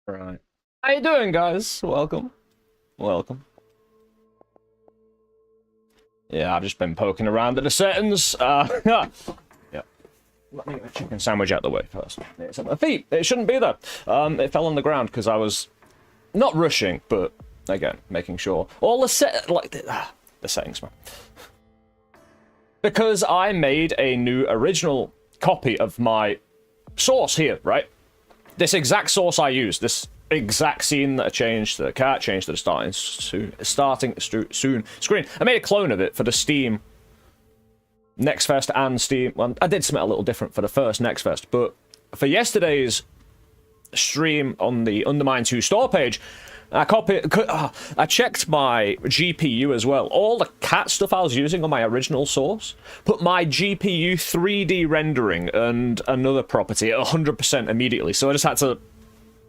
Right. How you doing, guys? Welcome. Welcome. Yeah, I've just been poking around at the settings. Yeah. Let me get the chicken sandwich out of the way first. It's at my feet. It shouldn't be there. It fell on the ground because I was not rushing, but again, making sure all the settings, man. Because I made a new original copy of my source here, right? This exact source I use, this exact scene that I changed to the cat, changed to the starting soon screen. I made a clone of it for the Steam Next Fest and Steam. Well, I did something a little different for the first Next Fest, but for yesterday's stream on the UnderMine2 store page, I checked my GPU as well. All the cat stuff I was using on my original source put my GPU 3D rendering and another property at 100% immediately. So I just had to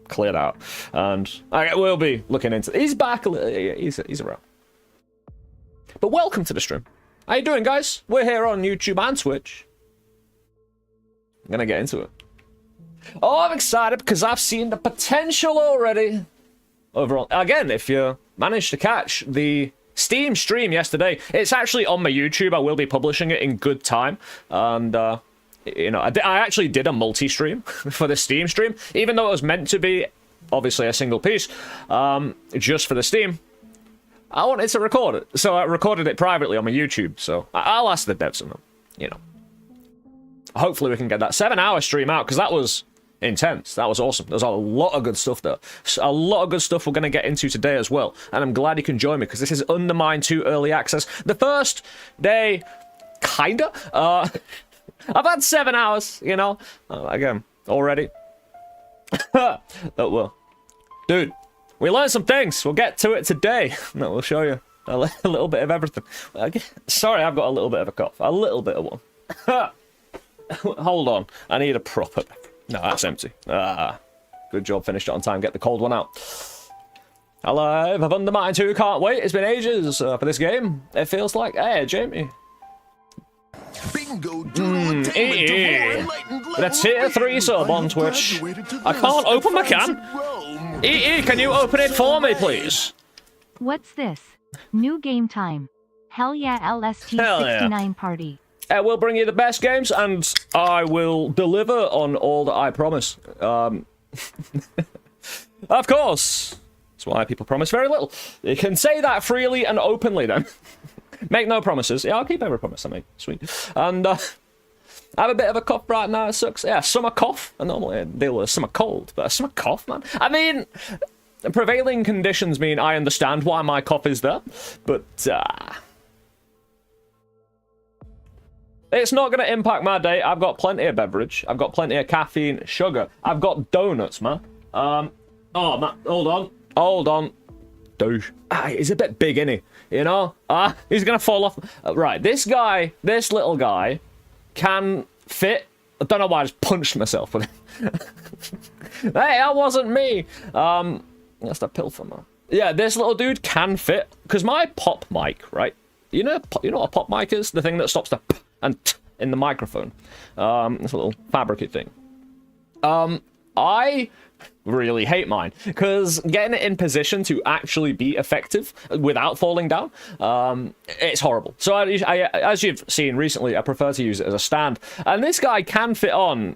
clear that out. And I will be looking into it. He's back. He's around. But welcome to the stream. How you doing, guys? We're here on YouTube and Twitch. I'm gonna get into it. Oh, I'm excited because I've seen the potential already. Overall, again, if you managed to catch the Steam stream yesterday, it's actually on my YouTube. I will be publishing it in good time. And, you know, I actually did a multi-stream for the Steam stream, even though it was meant to be, obviously, a single piece, just for the Steam. I wanted to record it, so I recorded it privately on my YouTube. So I'll ask the devs, and you know, hopefully we can get that 7-hour stream out, because that was intense. That was awesome. There's a lot of good stuff there. A lot of good stuff we're going to get into today as well. And I'm glad you can join me, because this is UnderMine2 Early Access. The first day, kinda. I've had 7 hours, you know, again, already. Oh, well. Dude, we learned some things. We'll get to it today. No, we'll show you a little bit of everything. Sorry, I've got a little bit of a cough. A little bit of one. Hold on. I need a proper... No, that's empty. Good job, finished it on time. Get the cold one out. Hello, I've UnderMine2, can't wait. It's been ages for this game. It feels like... Hey, Jamie. Bingo, That's tier 3 sub on Twitch. I can't open my can. Can you open it for me, please? What's this? New game time. Hell yeah, LST69 party. We'll bring you the best games, and I will deliver on all that I promise. Of course. That's why people promise very little. You can say that freely and openly, then. Make no promises. Yeah, I'll keep every promise I make. Sweet. And, I have a bit of a cough right now. It sucks. Yeah, summer cough. I normally deal with a summer cold, but a summer cough, man. I mean, prevailing conditions mean I understand why my cough is there, but, it's not going to impact my day. I've got plenty of beverage. I've got plenty of caffeine, sugar. I've got donuts, man. Oh, man, hold on. Douche. He's a bit big, isn't he? You know? He's going to fall off. Right, this little guy can fit. I don't know why I just punched myself with it. Hey, that wasn't me. That's the pilfer, man. Yeah, this little dude can fit. Because my pop mic, right? You know what a pop mic is? The thing that stops the p and t in the microphone. It's a little fabricy thing. I really hate mine, because getting it in position to actually be effective without falling down, it's horrible. So as you've seen recently, I prefer to use it as a stand. And this guy can fit on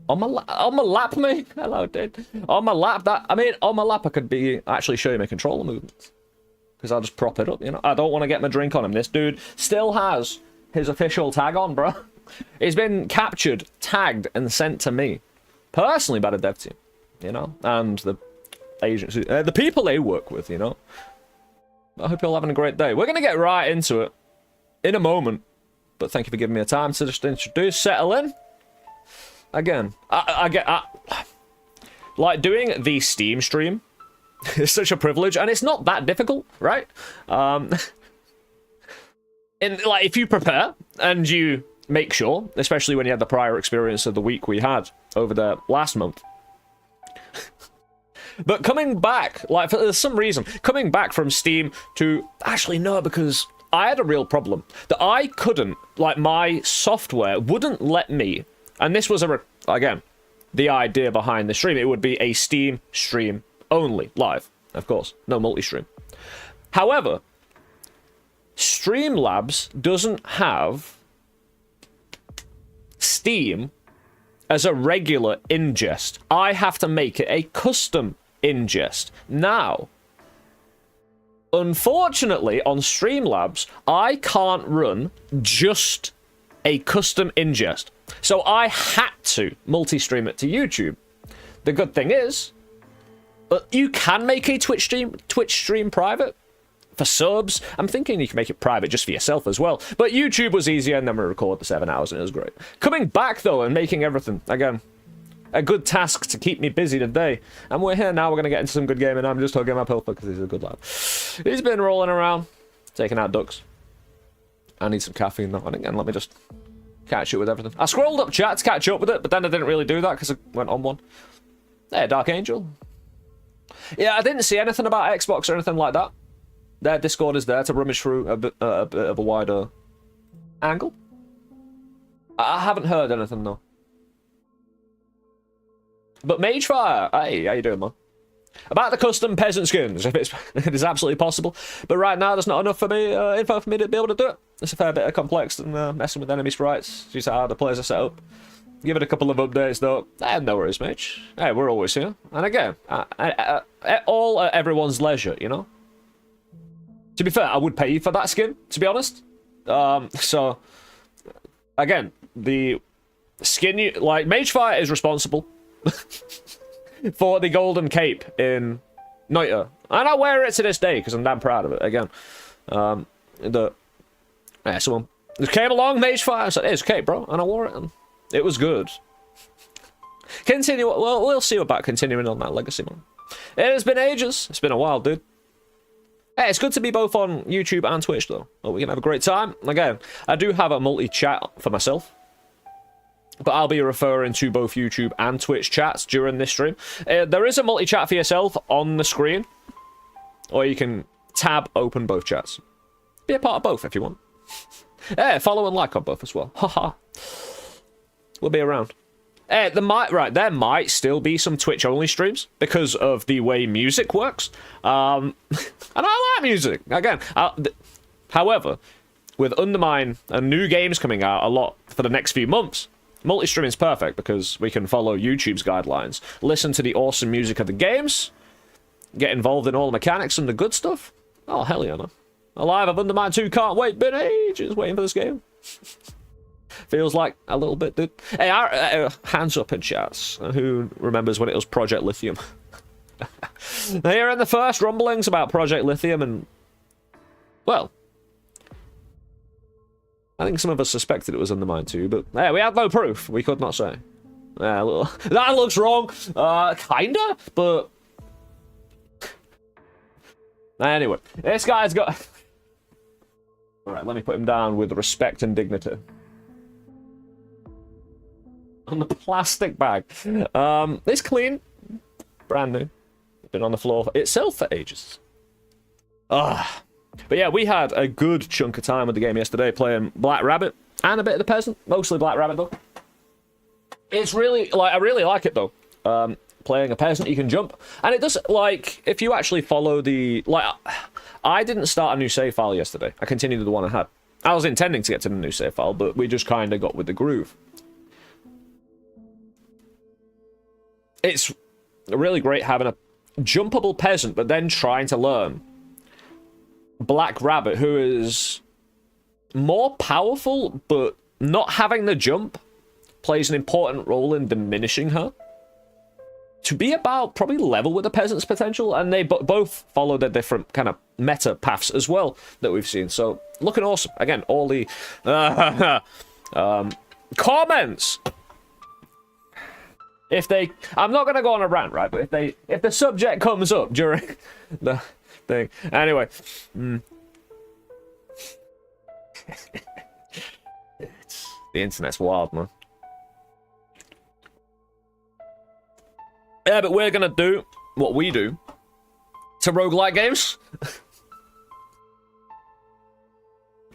my lap, mate. Hello, dude. On my lap, on my lap I could be actually show you my controller movements. Because I'll just prop it up, you know. I don't want to get my drink on him. This dude still has his official tag on, bro. He's been captured, tagged, and sent to me. Personally by the dev team, you know. And the agency, the people they work with, you know. I hope you're all having a great day. We're going to get right into it in a moment. But thank you for giving me a time to just introduce, settle in. Again, I get... like, doing the Steam stream is such a privilege, and it's not that difficult, right? If you prepare and you make sure, especially when you had the prior experience of the week we had over the last month. But coming back, like, for some reason, coming back from Steam to... Actually, no, because I had a real problem. That I couldn't, like, my software wouldn't let me... And this was, again, the idea behind the stream. It would be a Steam stream only, live, of course, no multi-stream. However, Streamlabs doesn't have Steam as a regular ingest. I have to make it a custom ingest. Now, unfortunately, on Streamlabs, I can't run just a custom ingest. So I had to multi-stream it to YouTube. The good thing is, you can make a Twitch stream private for subs. I'm thinking you can make it private just for yourself as well. But YouTube was easier, and then we recorded the 7 hours, and it was great. Coming back, though, and making everything, again, a good task to keep me busy today. And we're here now. We're going to get into some good gaming. I'm just hugging my pilfer because he's a good lad. He's been rolling around, taking out ducks. I need some caffeine, though. And again, let me just catch up with everything. I scrolled up chat to catch up with it, but then I didn't really do that because I went on one. Hey, Dark Angel. Yeah, I didn't see anything about Xbox or anything like that. Their Discord is there to rummage through a bit of a wider angle. I haven't heard anything, though. But Magefire, hey, how you doing, man? About the custom peasant skins, if it is absolutely possible. But right now, there's not enough for me, info for me to be able to do it. It's a fair bit of complex and messing with enemy sprites. She's how the players are set up. Give it a couple of updates, though. No worries, mate. Hey, we're always here. And again, all at everyone's leisure, you know? To be fair, I would pay you for that skin, to be honest. So, again, the skin you... Like, Magefire is responsible for the golden cape in Noita. And I wear it to this day, because I'm damn proud of it, again. Someone came along, Magefire, and said, here's a cape, bro. And I wore it, and it was good. Continue... Well, we'll see about continuing on that legacy, man. It has been ages. It's been a while, dude. Hey, it's good to be both on YouTube and Twitch, though. Well, we can have a great time. Again, I do have a multi-chat for myself. But I'll be referring to both YouTube and Twitch chats during this stream. There is a multi-chat for yourself on the screen. Or you can tab open both chats. Be a part of both if you want. Yeah, follow and like on both as well. Haha. We'll be around. There might still be some Twitch-only streams because of the way music works. And I like music. Again, however, with Undermine and new games coming out a lot for the next few months, multi-streaming is perfect because we can follow YouTube's guidelines, listen to the awesome music of the games, get involved in all the mechanics and the good stuff. Oh, hell yeah, man. Alive of UnderMine2, can't wait, been ages waiting for this game. Feels like a little bit, dude. Hey, hands up in chats. Who remembers when it was Project Lithium? Hearing the first rumblings about Project Lithium and... Well... I think some of us suspected it was Undermine2, but hey, we had no proof. We could not say. That looks wrong. Kinda, but... Anyway, this guy's got... Alright, let me put him down with respect and dignity. On the plastic bag. It's clean. Brand new. Been on the floor itself for ages. But yeah, we had a good chunk of time with the game yesterday playing Black Rabbit and a bit of the Peasant. Mostly Black Rabbit, though. It's really, like, I really like it, though. Playing a Peasant, you can jump. And it does, like, if you actually follow the... Like, I didn't start a new save file yesterday. I continued with the one I had. I was intending to get to the new save file, but we just kind of got with the groove. It's really great having a jumpable Peasant, but then trying to learn Black Rabbit, who is more powerful, but not having the jump plays an important role in diminishing her to be about probably level with the Peasant's potential, and they both follow their different kind of meta paths as well that we've seen. So looking awesome. Again, all the comments. If they, I'm not gonna go on a rant, right? But if the subject comes up during the thing, anyway. The internet's wild, man. Yeah, but we're gonna do what we do to roguelike games.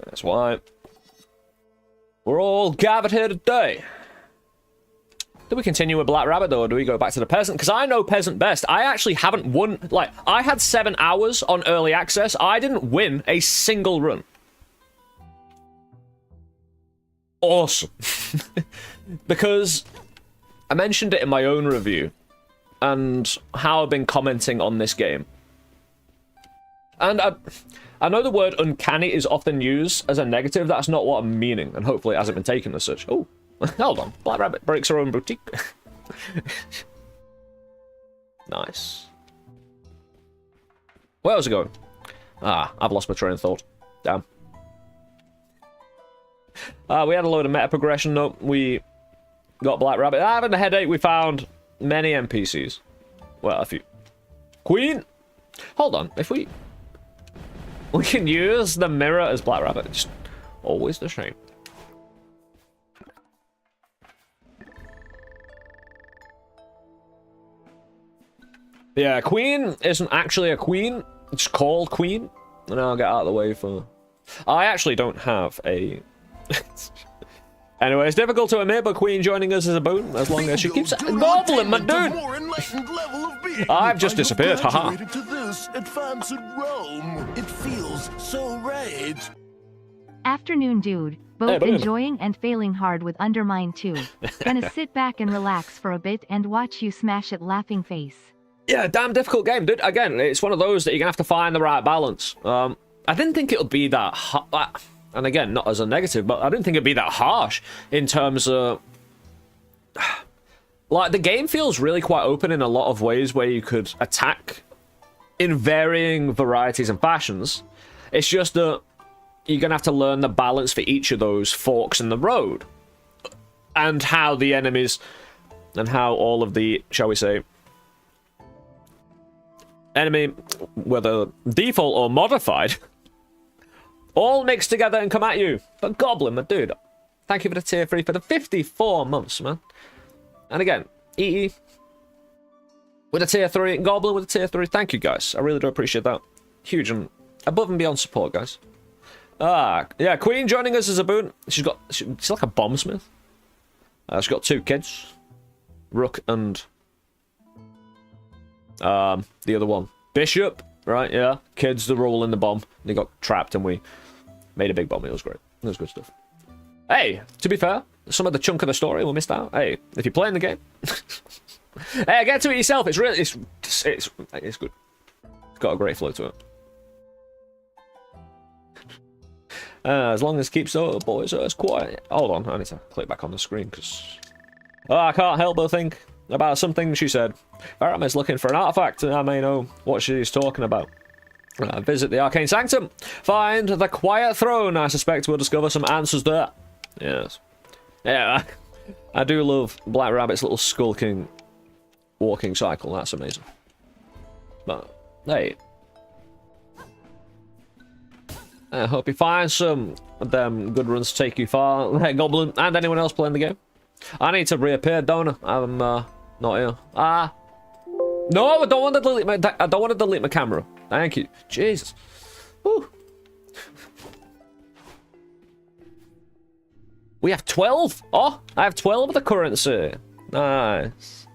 That's why we're all gathered here today. Do we continue with Black Rabbit, though, or do we go back to the Peasant? Because I know Peasant best. I actually haven't won... Like, I had 7 hours on Early Access. I didn't win a single run. Awesome. Because I mentioned it in my own review and how I've been commenting on this game. And I know the word uncanny is often used as a negative. That's not what I'm meaning, and hopefully it hasn't been taken as such. Oh, hold on. Black Rabbit breaks her own boutique. Nice. Where was it going? Ah, I've lost my train of thought. Damn. We had a load of meta progression. No, we got Black Rabbit. Having a headache, we found many NPCs. Well, a few. Queen! Hold on, if we can use the mirror as Black Rabbit. It's always the same. Yeah, Queen isn't actually a queen. It's called Queen. And I'll get out of the way for... I actually don't have a... Anyway, it's difficult to admit, but Queen joining us is a boon, as long as she keeps gobbling, my dude! I've just disappeared, haha. To this advanced realm. It feels so right. Afternoon, dude. Both enjoying and failing hard with Undermine 2. Gonna sit back and relax for a bit and watch you smash it, laughing face. Yeah, damn difficult game, dude. Again, it's one of those that you're gonna have to find the right balance. I didn't think it would be that and again, not as a negative, but I didn't think it'd be that harsh in terms of... Like, the game feels really quite open in a lot of ways where you could attack in varying varieties and fashions. It's just that you're going to have to learn the balance for each of those forks in the road. And how the enemies... And how all of the, shall we say... Enemy, whether default or modified... all mixed together and come at you. But Goblin, my dude, thank you for the tier 3 for the 54 months, man. And again, EE with a tier 3, Goblin with a tier 3. Thank you, guys. I really do appreciate that. Huge and above and beyond support, guys. Yeah, Queen joining us as a boon. She's like a bombsmith. She's got 2 kids. Rook and... the other one. Bishop. Right, yeah. Kids, they're rolling the bomb. They got trapped and we made a big bomb. It was great. It was good stuff. Hey, to be fair, some of the chunk of the story we missed out. Hey, if you're playing the game... hey, get to it yourself. It's really... It's good. It's got a great flow to it. As long as it keeps the boys as quiet. Hold on, I need to click back on the screen because... I can't help but think about something she said. Faram is looking for an artifact, and I may know what she's talking about. Visit the Arcane Sanctum. Find the Quiet Throne. I suspect we'll discover some answers there. Yes. Yeah, I do love Black Rabbit's little skulking walking cycle. That's amazing. But, hey. I hope you find some of them good runs to take you far. Hey, Goblin, and anyone else playing the game. I need to reappear, don't I? I'm, not here. No, I don't want to delete my... I don't want to delete my camera. Thank you. Jesus. Whew. We have 12. Oh, I have 12 of the currency. Nice.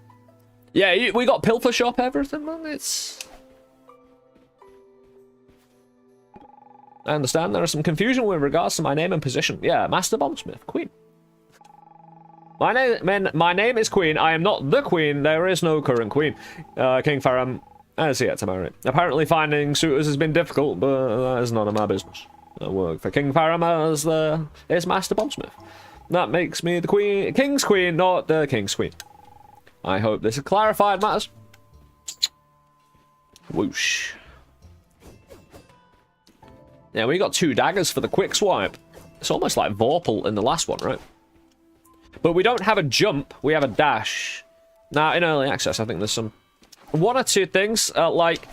Yeah, we got Pilfer Shop, everything, man. It's... I understand there is some confusion with regards to my name and position. Yeah, Master Bombsmith, Queen. My name is Queen. I am not the Queen. There is no current Queen. King Faram has yet to marry. Apparently finding suitors has been difficult, but that is none of my business. I work for King Faram as Master Bombsmith. That makes me the Queen, King's Queen, not the King's Queen. I hope this has clarified matters. Whoosh. Yeah, we got 2 daggers for the quick swipe. It's almost like Vorpal in the last one, right? But we don't have a jump, we have a dash. Now, in early access, I think there's some... 1 or 2 things, like...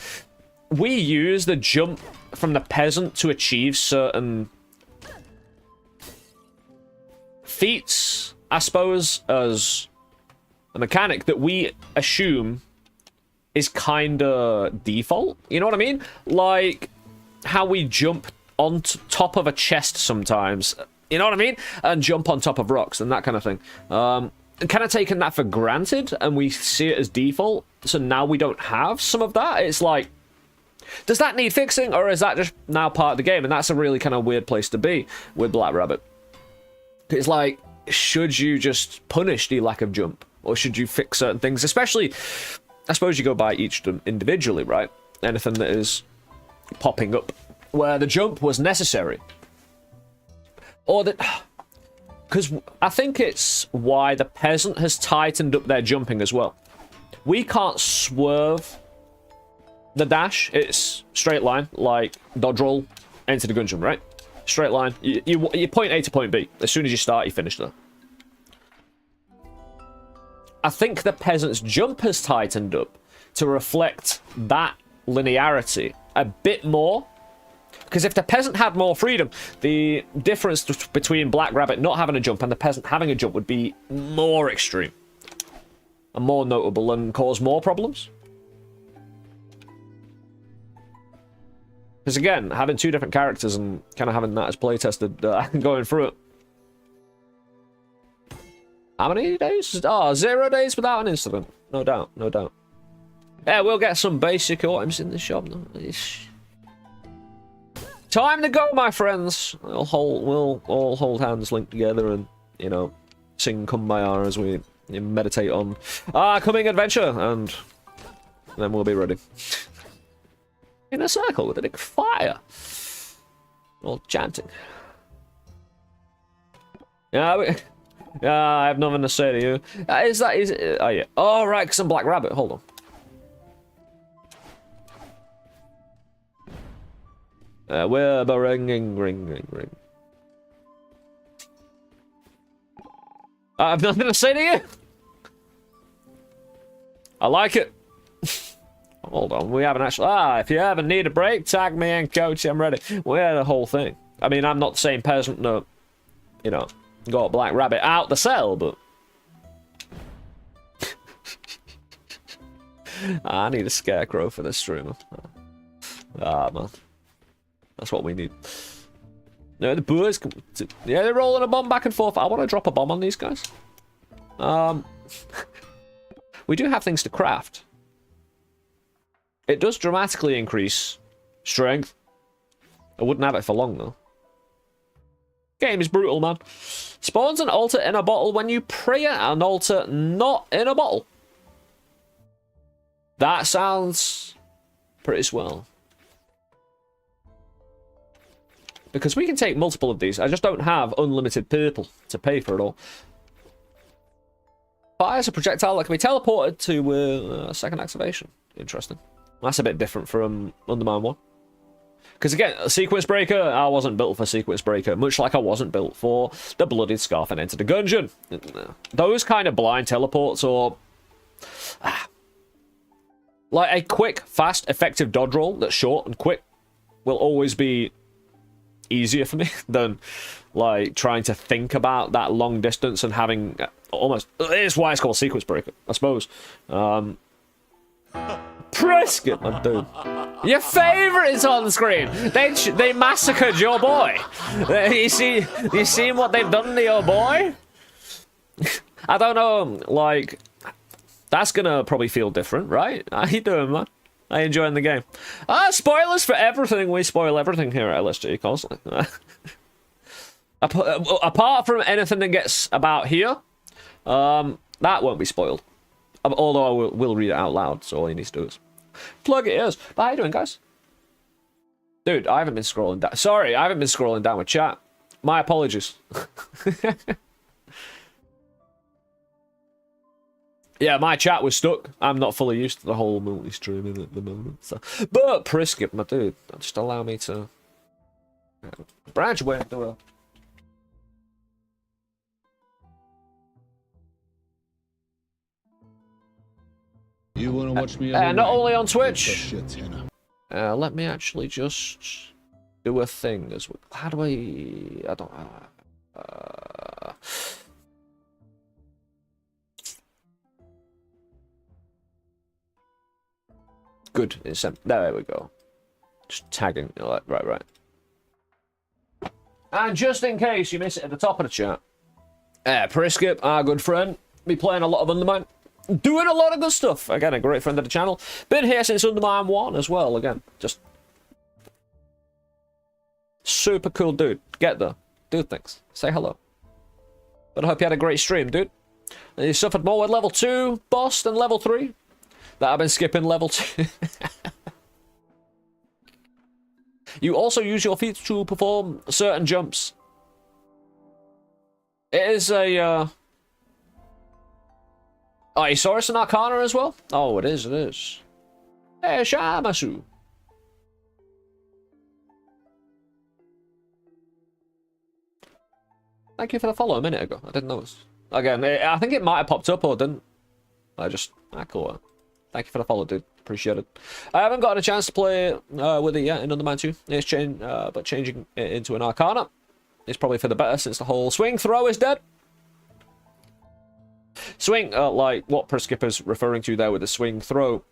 We use the jump from the peasant to achieve certain... feats, I suppose, as a mechanic that we assume is kinda default. You know what I mean? Like, how we jump on top of a chest sometimes... You know what I mean? And jump on top of rocks and that kind of thing. Kind of taken that for granted, and we see it as default. So now we don't have some of that. It's like, does that need fixing, or is that just now part of the game? And that's a really kind of weird place to be with Black Rabbit. It's like, should you just punish the lack of jump, or should you fix certain things? Especially, I suppose you go by each individually, right? Anything that is popping up where the jump was necessary. Or that... Because I think it's why the peasant has tightened up their jumping as well. We can't swerve the dash. It's straight line, like dodge roll, enter the gun jump, right? Straight line. You point A to point B. As soon as you start, you finish there. I think the peasant's jump has tightened up to reflect that linearity a bit more. Because if the peasant had more freedom, the difference between Black Rabbit not having a jump and the peasant having a jump would be more extreme. And more notable and cause more problems. Because again, having two different characters and kind of having that as playtested, going through it. How many days? Oh, 0 days without an incident. No doubt, no doubt. Yeah, we'll get some basic items in the shop. Time to go, my friends. We'll all hold hands linked together and, you know, sing Kumbaya as we meditate on our coming adventure, and then we'll be ready. In a circle with a big fire. All chanting. Yeah, I have nothing to say to you. Is it? Oh, yeah. Oh, right, because I'm Black Rabbit. Hold on. We're ring. I have nothing to say to you. I like it. Hold on, we haven't actually... if you ever need a break, tag me in, coach, I'm ready. We're the whole thing. I mean, I'm not the same peasant that, you know, got Black Rabbit out the cell, but... I need a scarecrow for this streamer. Man. That's what we need. No, the boys... Yeah, they're rolling a bomb back and forth. I want to drop a bomb on these guys. We do have things to craft. It does dramatically increase strength. I wouldn't have it for long, though. Game is brutal, man. Spawns an altar in a bottle when you pray at an altar not in a bottle. That sounds pretty swell. Because we can take multiple of these. I just don't have unlimited purple to pay for it all. Fires a projectile that can be teleported to a second activation. Interesting. That's a bit different from Undermine 1. Because again, a sequence breaker, I wasn't built for sequence breaker, much like I wasn't built for the bloodied scarf and enter the gungeon. Those kind of blind teleports or like a quick, fast, effective dodge roll that's short and quick will always be easier for me than like trying to think about that long distance and having almost... It's why it's called sequence breaker, I suppose. Prescott, my dude. Your favorite is on the screen. They massacred your boy. You seen what they've done to your boy? I don't know, like, that's gonna probably feel different, right? How you doing, man? How you enjoying the game? Spoilers for everything. We spoil everything here at LSG constantly. Apart from anything that gets about here, that won't be spoiled. Although I will read it out loud, so all you need to do is plug it ears. But how you doing, guys? Dude, I haven't been scrolling down. Sorry, I haven't been scrolling down with chat. My apologies. Yeah, my chat was stuck. I'm not fully used to the whole multi-streaming at the moment. So. But Priskip, my dude, just allow me to branch away into the world. You want to watch me? Not only on Twitch. Let me actually just do a thing as well. How do I don't. Good. There we go. Just tagging. Right. And just in case you miss it at the top of the chat, Priskip, our good friend, be playing a lot of Undermine. Doing a lot of good stuff. Again, a great friend of the channel. Been here since Undermine 1 as well. Again, just super cool dude. Get there. Do things. Say hello. But I hope you had a great stream, dude. And you suffered more with level 2 boss than level 3. That I've been skipping level 2. You also use your feet to perform certain jumps. It is a, Oh, you saw us in Arcana as well? Oh, it is, it is. Hey, Shamasu. Thank you for the follow a minute ago. I didn't notice. Again, I think it might have popped up or didn't. Cool. Thank you for the follow, dude. Appreciate it. I haven't got a chance to play with it yet in Undermine 2. It's but changing it into an Arcana is probably for the better since the whole swing throw is dead. Swing, like what Preskipper's referring to there with the swing throw,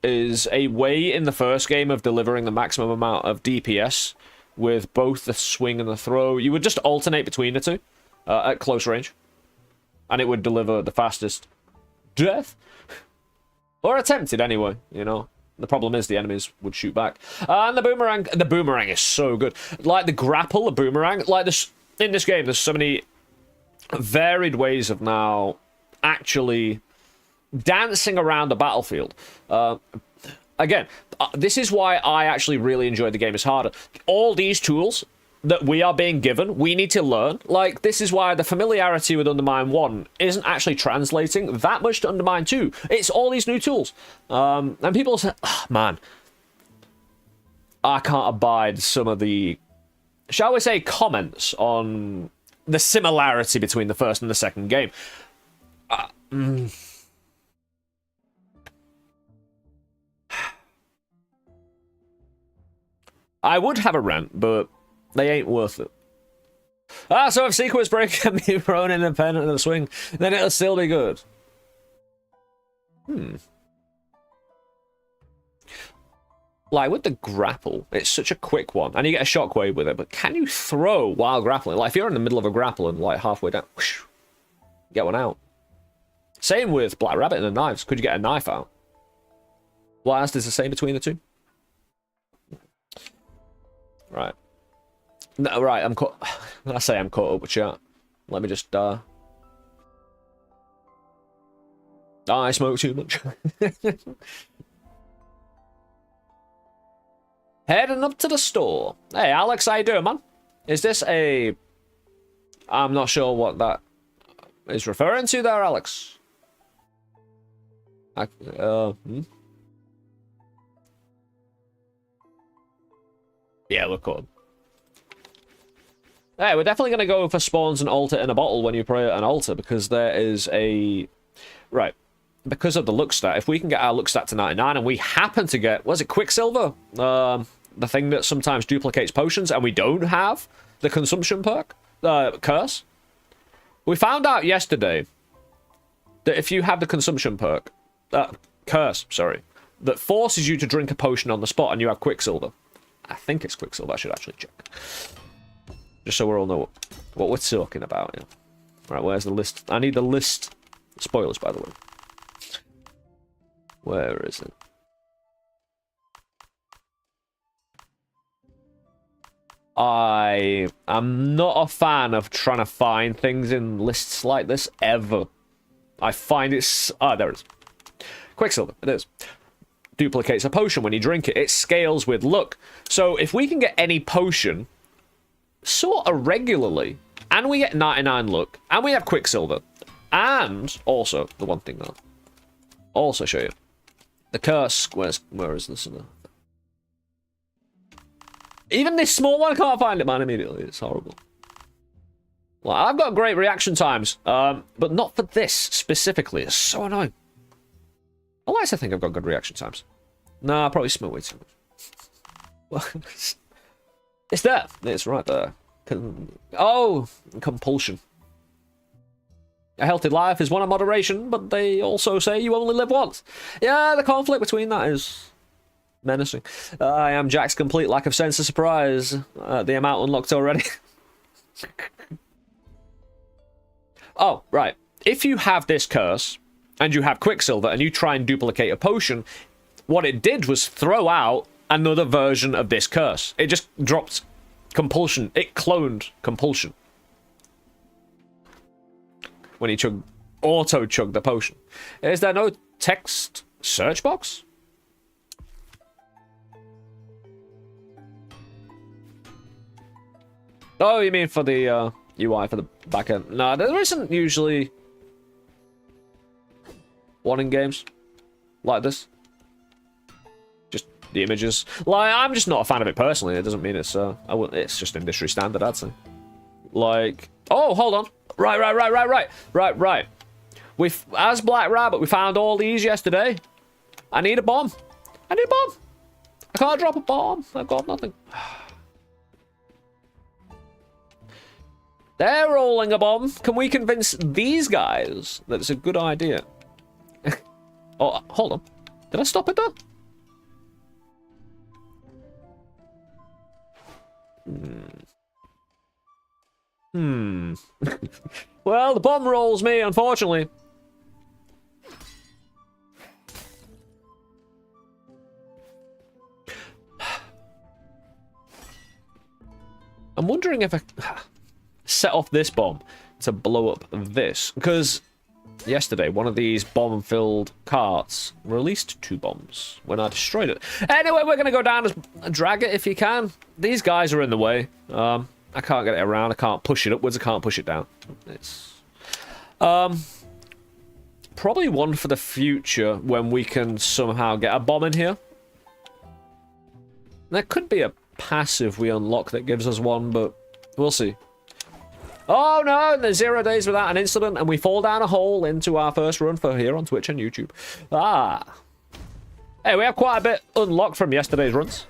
is a way in the first game of delivering the maximum amount of DPS with both the swing and the throw. You would just alternate between the two at close range, and it would deliver the fastest death. Or attempted anyway, you know. The problem is the enemies would shoot back. And the boomerang is so good. Like the grapple, the boomerang, like this in this game, there's so many varied ways of now actually dancing around the battlefield. Again, this is why I actually really enjoyed the game as harder. All these tools that we are being given, we need to learn. Like, this is why the familiarity with Undermine 1 isn't actually translating that much to Undermine 2. It's all these new tools. And people say, oh, man, I can't abide some of the, shall we say, comments on the similarity between the first and the second game. I would have a rant, but they ain't worth it. So if sequence break can be thrown independent of the swing, then it'll still be good. Like with the grapple, it's such a quick one, and you get a shockwave with it, but can you throw while grappling? Like if you're in the middle of a grapple and like halfway down, whoosh, get one out. Same with Black Rabbit and the knives. Could you get a knife out? What else is the same between the two? Right. No, right, I'm caught. I say I'm caught up with chat. Let me just I smoke too much. Heading up to the store. Hey, Alex, how you doing, man? Is this a... I'm not sure what that is referring to there, Alex. Yeah, we're caught. Hey, we're definitely going to go for spawns and altar in a bottle when you pray at an altar, because there is a... Right. Because of the luck stat, if we can get our luck stat to 99 and we happen to get... Was it Quicksilver? The thing that sometimes duplicates potions, and we don't have the consumption perk? Curse? We found out yesterday that if you have the consumption perk... curse, sorry. That forces you to drink a potion on the spot and you have Quicksilver. I think it's Quicksilver. I should actually check. Just so we all know what we're talking about. Yeah. Right, where's the list? I need the list. Spoilers, by the way. Where is it? I am not a fan of trying to find things in lists like this, ever. I find it's... Ah, there it is. Quicksilver, it is. Duplicates a potion when you drink it. It scales with luck. So if we can get any potion sort of regularly, and we get 99 luck, and we have Quicksilver, and also, the one thing that I'll also show you, the curse, where is this? Even this small one, I can't find it, man, immediately. It's horrible. Well, I've got great reaction times, but not for this specifically. It's so annoying. I like to think I've got good reaction times. Nah, I probably smoke way too much. It's there. It's right there. Compulsion. A healthy life is one of moderation, but they also say you only live once. Yeah, the conflict between that is menacing. I am Jack's complete lack of sense of surprise. The amount unlocked already. Oh, right. If you have this curse, and you have Quicksilver, and you try and duplicate a potion, what it did was throw out another version of this curse. It just dropped compulsion. It cloned compulsion. When he auto-chugged the potion. Is there no text search box? Oh, you mean for the UI for the back end? No, there isn't usually one in games like this. Just the images. Like, I'm just not a fan of it personally. It doesn't mean it's it's just industry standard, I'd say. Like, oh, hold on. Right. As Black Rabbit, we found all these yesterday. I need a bomb. I can't drop a bomb. I've got nothing. They're rolling a bomb. Can we convince these guys that it's a good idea? Oh, hold on. Did I stop it though? Well, the bomb rolls me, unfortunately. I'm wondering if I set off this bomb to blow up this, because yesterday one of these bomb-filled carts released 2 bombs when I destroyed it. Anyway, we're gonna go down and drag it if you can. These guys are in the way. I can't get it around. I can't push it upwards. I can't push it down. It's probably one for the future when we can somehow get a bomb in here. There could be a passive we unlock that gives us one, but we'll see. Oh no, there's 0 days without an incident, and we fall down a hole into our first run for here on Twitch and YouTube. Hey, we have quite a bit unlocked from yesterday's runs.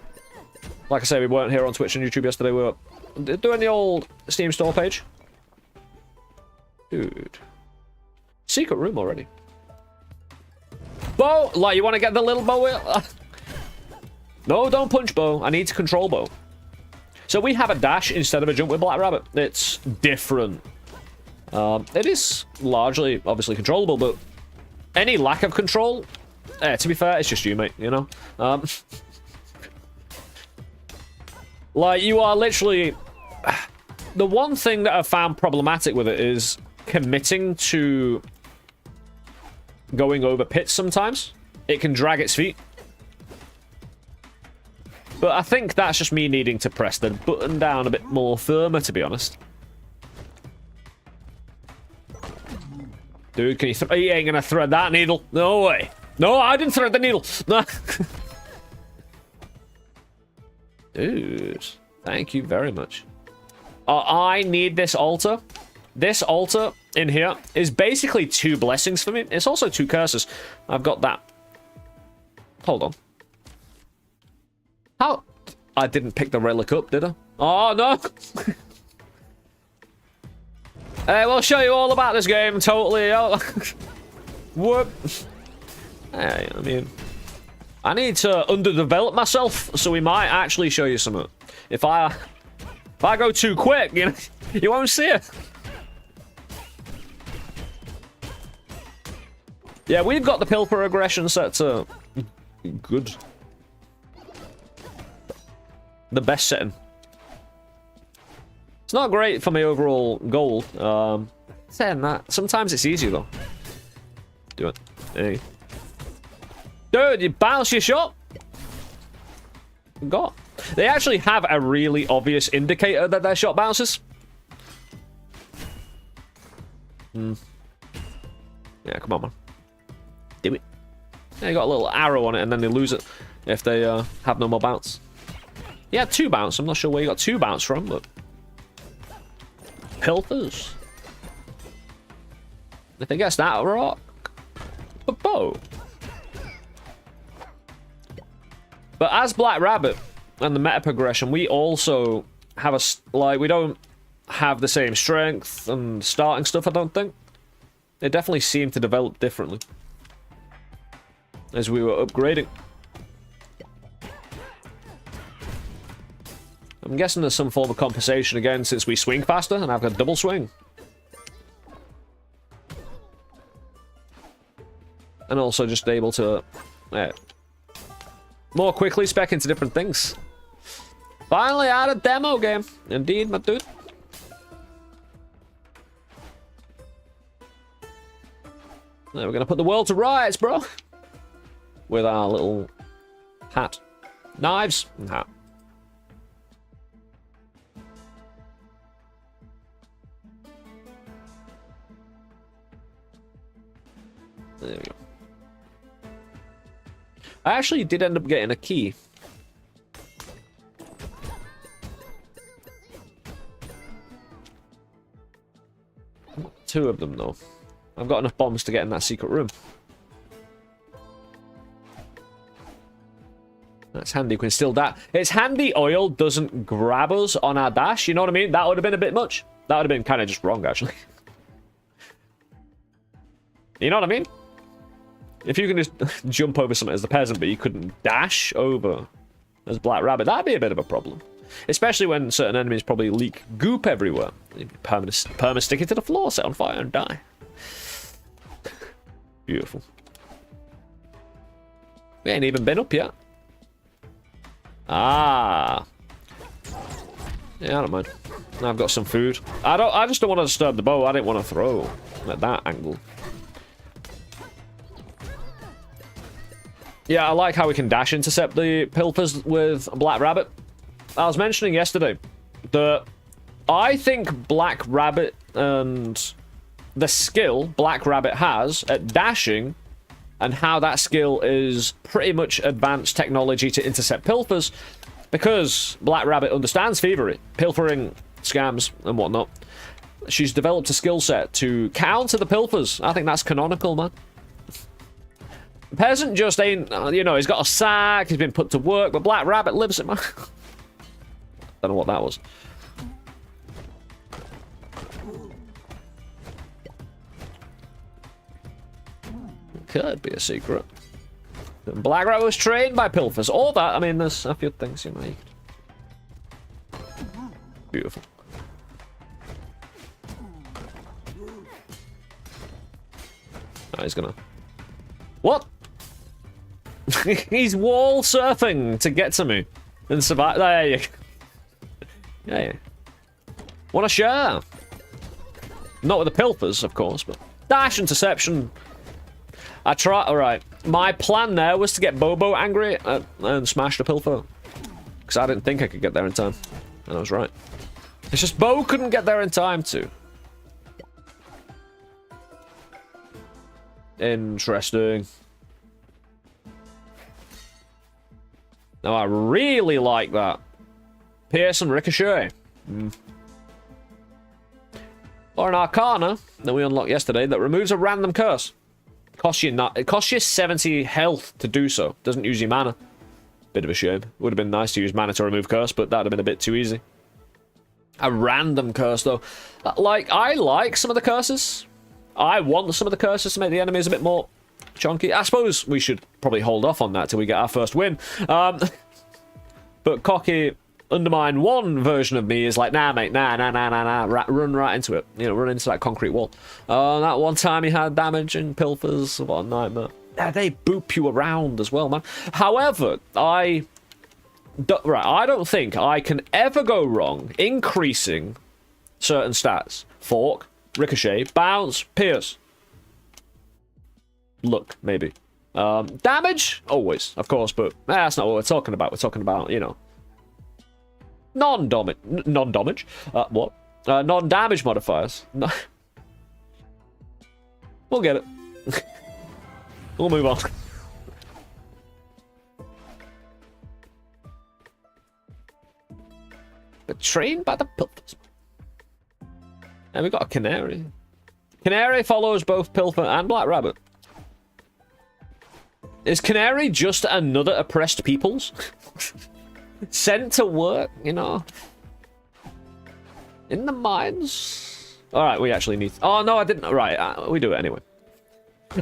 Like I say, we weren't here on Twitch and YouTube yesterday. We were doing the old Steam store page. Dude. Secret room already. Bo! Like, you want to get the little bow? No, don't punch Bo. I need to control Bo. So we have a dash instead of a jump with Black Rabbit. It's different. It is largely, obviously, controllable, but any lack of control, to be fair, it's just you, mate, you know? Like, you are literally... The one thing that I've found problematic with it is committing to going over pits sometimes. It can drag its feet. But I think that's just me needing to press the button down a bit more firmer, to be honest. Dude, can you he ain't gonna thread that needle. No way. No, I didn't thread the needle. No. Dude, thank you very much. I need this altar. This altar in here is basically 2 blessings for me. It's also 2 curses. I've got that. Hold on. How? I didn't pick the relic up, did I? Oh, no. Hey, we'll show you all about this game, totally. Whoop. Hey, I mean... I need to underdevelop myself, so we might actually show you something. If I go too quick, you know, you won't see it. Yeah, we've got the Pilfer aggression set to good. The best setting. It's not great for my overall goal. Saying that, sometimes it's easier though. Do it. Hey. Dude, you bounce your shot. God. They actually have a really obvious indicator that their shot bounces. Yeah, come on, man. Do it. Yeah, you got a little arrow on it, and then they lose it if they have no more bounce. Yeah, 2 bounce. I'm not sure where you got 2 bounce from, but... Pilfers. If they guess that, rock. But bow. But as Black Rabbit and the meta progression, we also have we don't have the same strength and starting stuff, I don't think. They definitely seem to develop differently as we were upgrading. I'm guessing there's some form of compensation again since we swing faster and I've got double swing. And also just able to more quickly spec into different things. Finally out of demo game. Indeed, my dude. Now we're gonna put the world to rights, bro. With our little hat. Knives and hat. There we go. I actually did end up getting a key. Two of them, though. I've got enough bombs to get in that secret room. That's handy. We can still dash. It's handy oil doesn't grab us on our dash. You know what I mean? That would have been a bit much. That would have been kind of just wrong, actually. You know what I mean? If you can just jump over something as the peasant, but you couldn't dash over as Black Rabbit, that'd be a bit of a problem. Especially when certain enemies probably leak goop everywhere. Perma stick it to the floor, set on fire, and die. Beautiful. We ain't even been up yet. Ah. Yeah, I don't mind. I've got some food. I just don't want to disturb the bow. I didn't want to throw at that angle. Yeah, I like how we can dash intercept the pilfers with Black Rabbit. I was mentioning yesterday that I think Black Rabbit and the skill Black Rabbit has at dashing and how that skill is pretty much advanced technology to intercept pilfers, because Black Rabbit understands thievery, pilfering, scams, and whatnot. She's developed a skill set to counter the pilfers. I think that's canonical, man. Peasant just ain't, you know, he's got a sack, he's been put to work, but Black Rabbit lives it, man. Don't know what that was. Could be a secret. Black Rabbit was trained by pilfers. All that, I mean, there's a few things you make. Beautiful. Oh, he's gonna... What? He's wall surfing to get to me and survive. There you go. Yeah. Want to share? Not with the pilfers, of course, but dash interception. I try. All right. My plan there was to get Bobo angry and smash the pilfer, because I didn't think I could get there in time, and I was right. It's just Bo couldn't get there in time too. Interesting. Now I really like that. Pierce and Ricochet. Or an Arcana that we unlocked yesterday that removes a random curse. It costs you 70 health to do so. Doesn't use your mana. Bit of a shame. Would have been nice to use mana to remove curse, but that'd have been a bit too easy. A random curse though. Like, I like some of the curses. I want some of the curses to make the enemies a bit more chunky. I suppose we should probably hold off on that till we get our first win. But cocky Undermine 1 version of me is like, nah, mate, nah, run right into it. You know, run into that concrete wall. That one time he had damage and pilfers, what a nightmare. They boop you around as well, man. However, I don't think I can ever go wrong increasing certain stats. Fork, Ricochet, Bounce, Pierce. Luck, maybe. Damage? Always, of course, but that's not what we're talking about. We're talking about, you know, non-damage. What? Non-damage modifiers. We'll get it. We'll move on. Betrayed by the pilfers. And we got a canary. Canary follows both Pilfer and Black Rabbit. Is Canary just another oppressed peoples? Sent to work, you know? In the mines? Alright, we actually need... Oh, no, I didn't... Right, we do it anyway.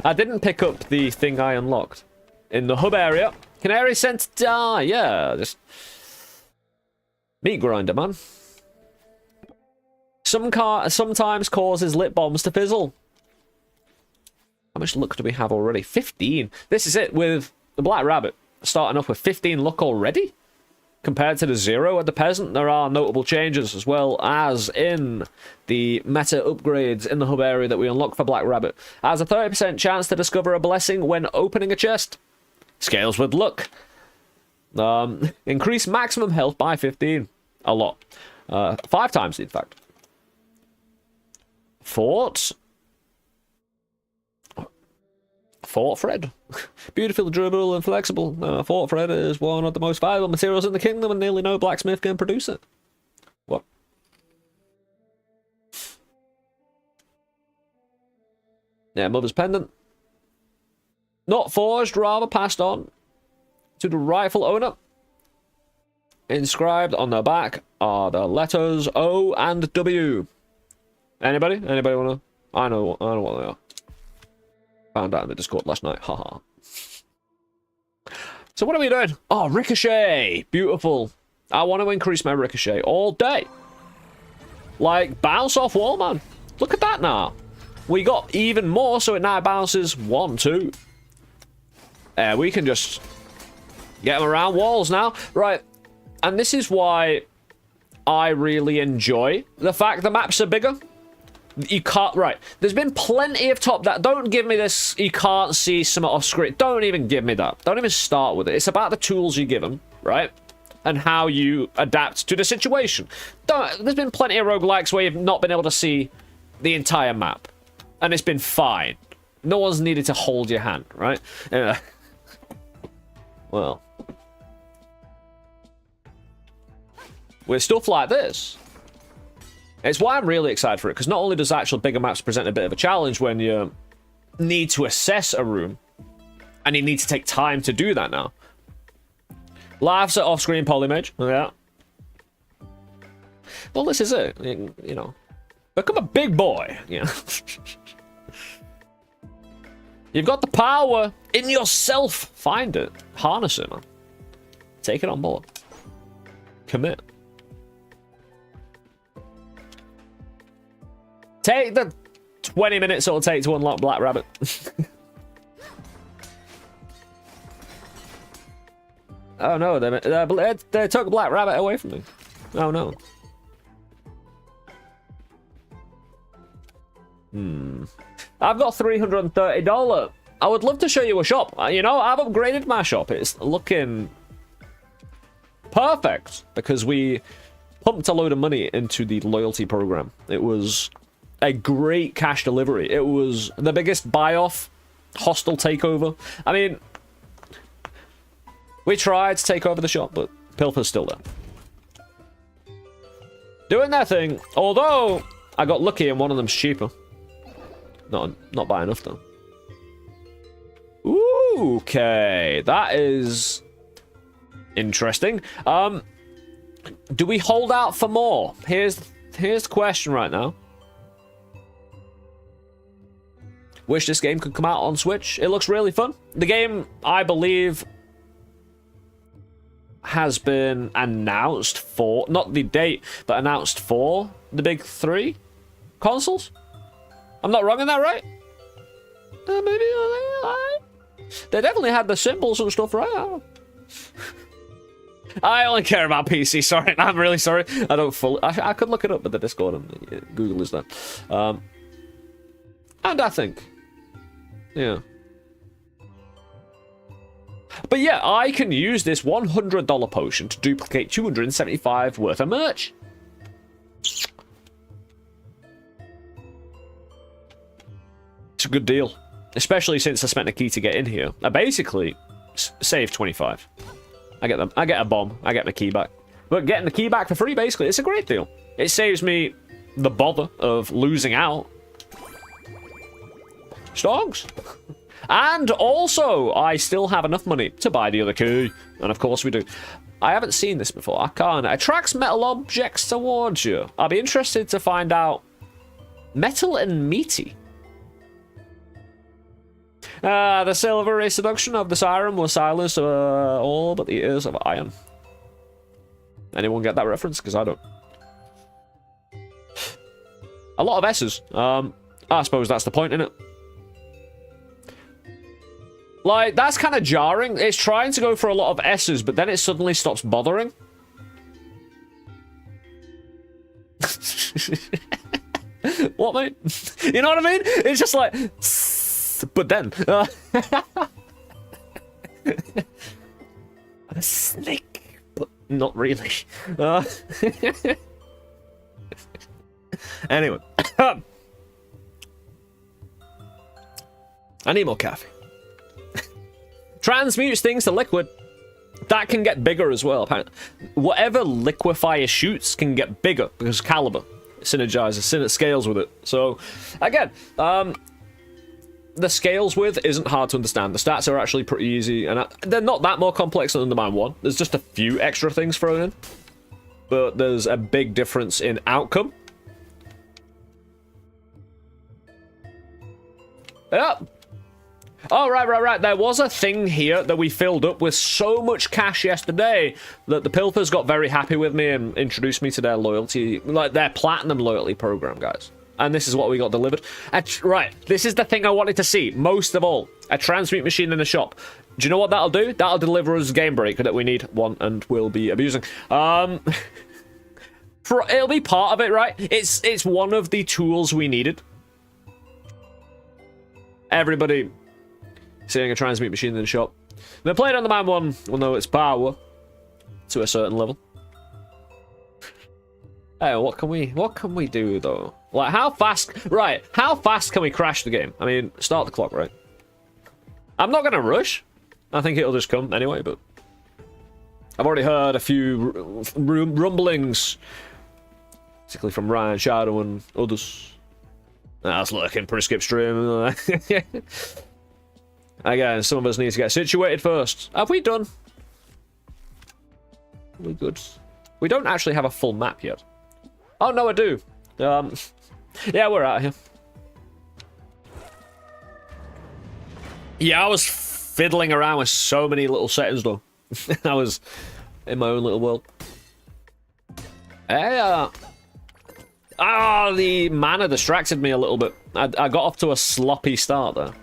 I didn't pick up the thing I unlocked. In the hub area. Canary sent to die, yeah. Just... Meat grinder, man. Sometimes causes lit bombs to fizzle. How much luck do we have already? 15. This is it with the Black Rabbit. Starting off with 15 luck already? Compared to the 0 at the Peasant, there are notable changes, as well as in the meta upgrades in the hub area that we unlock for Black Rabbit. Has a 30% chance to discover a blessing when opening a chest. Scales with luck. Increase maximum health by 15. A lot. 5 times, in fact. Fort. Fort Fred. Beautiful, durable, and flexible. Fort Fred is one of the most valuable materials in the kingdom, and nearly no blacksmith can produce it. What? Yeah, mother's pendant. Not forged, rather passed on to the rightful owner. Inscribed on the back are the letters O and W. Anybody? Anybody wanna? I know what they are. Found out in the Discord last night. Haha. So what are we doing? Oh, ricochet. Beautiful. I want to increase my ricochet all day. Like, bounce off wall, man. Look at that now. We got even more, so it now bounces 1, 2. We can just get them around walls now. Right. And this is why I really enjoy the fact the maps are bigger. You can't, right, there's been plenty of top that, don't give me this, you can't see some off screen, don't even give me that, don't even start with it. It's about the tools you give them, right, and how you adapt to the situation. There's been plenty of roguelikes where you've not been able to see the entire map, and it's been fine. No one's needed to hold your hand, right? Well, with stuff like this, it's why I'm really excited for it, because not only does actual bigger maps present a bit of a challenge when you need to assess a room, and you need to take time to do that now. Laughs at off-screen polymage, yeah. Well, this is it, you know. Become a big boy, you know. You've got the power in yourself. Find it. Harness it, man. Take it on board. Commit. Take the 20 minutes it'll take to unlock Black Rabbit. Oh no, they took Black Rabbit away from me. Oh no. I've got $330. I would love to show you a shop. You know, I've upgraded my shop. It's looking perfect because we pumped a load of money into the loyalty program. It was a great cash delivery. It was the biggest buy-off, hostile takeover. I mean, we tried to take over the shop, but Pilfer's still there. Doing their thing, although I got lucky and one of them's cheaper. Not by enough, though. Ooh, okay, that is interesting. Do we hold out for more? Here's the question right now. Wish this game could come out on Switch. It looks really fun. The game, I believe, has been announced for, not the date, but announced for the big 3 consoles. I'm not wrong in that, right? Maybe they definitely had the symbols and stuff, right? I only care about PC. Sorry, I'm really sorry. I don't fully. I could look it up with the Discord and Google is that. And I think, yeah. But yeah, I can use this $100 potion to duplicate $275 worth of merch. It's a good deal, especially since I spent a key to get in here. I basically saved 25. I get a bomb. I get my key back. But getting the key back for free, basically, it's a great deal. It saves me the bother of losing out. Stogs. And also, I still have enough money to buy the other key. And of course we do. I haven't seen this before. I can't. It attracts metal objects towards you. I'll be interested to find out. Metal and meaty. The silvery seduction of the siren will silence all but the ears of iron. Anyone get that reference? Because I don't. A lot of S's. I suppose that's the point, innit? Like, that's kind of jarring. It's trying to go for a lot of S's, but then it suddenly stops bothering. What, mate? You know what I mean? It's just like... But then... a snake, but not really. Anyway. I need more coffee. transmutes things to liquid. That can get bigger as well, apparently. Whatever liquefier shoots can get bigger because caliber synergizes, scales with it. So, again, the scales with isn't hard to understand. The stats are actually pretty easy, and they're not that more complex than Undermine 1. There's just a few extra things thrown in, but there's a big difference in outcome. Yep. Oh, right. There was a thing here that we filled up with so much cash yesterday that the Pilfers got very happy with me and introduced me to their loyalty, like their platinum loyalty program, guys. And this is what we got delivered. Right, this is the thing I wanted to see, most of all. A transmute machine in the shop. Do you know what that'll do? That'll deliver us game breaker that we need, one, and will be abusing. It'll be part of it, right? It's one of the tools we needed. Everybody seeing a transmute machine in the shop. They played on the Man 1 will know its power to a certain level. Hey, what can we do though? Like how fast can we crash the game? I mean, start the clock, right? I'm not gonna rush. I think it'll just come anyway, but I've already heard a few rumblings, particularly from Ryan, Shadow, and others. That's looking pretty skip stream. Again, some of us need to get situated first. Have we done? We good? We don't actually have a full map yet. Oh no, I do. Yeah, we're out here. Yeah, I was fiddling around with so many little settings though. I was in my own little world. Hey, the mana distracted me a little bit. I got off to a sloppy start there.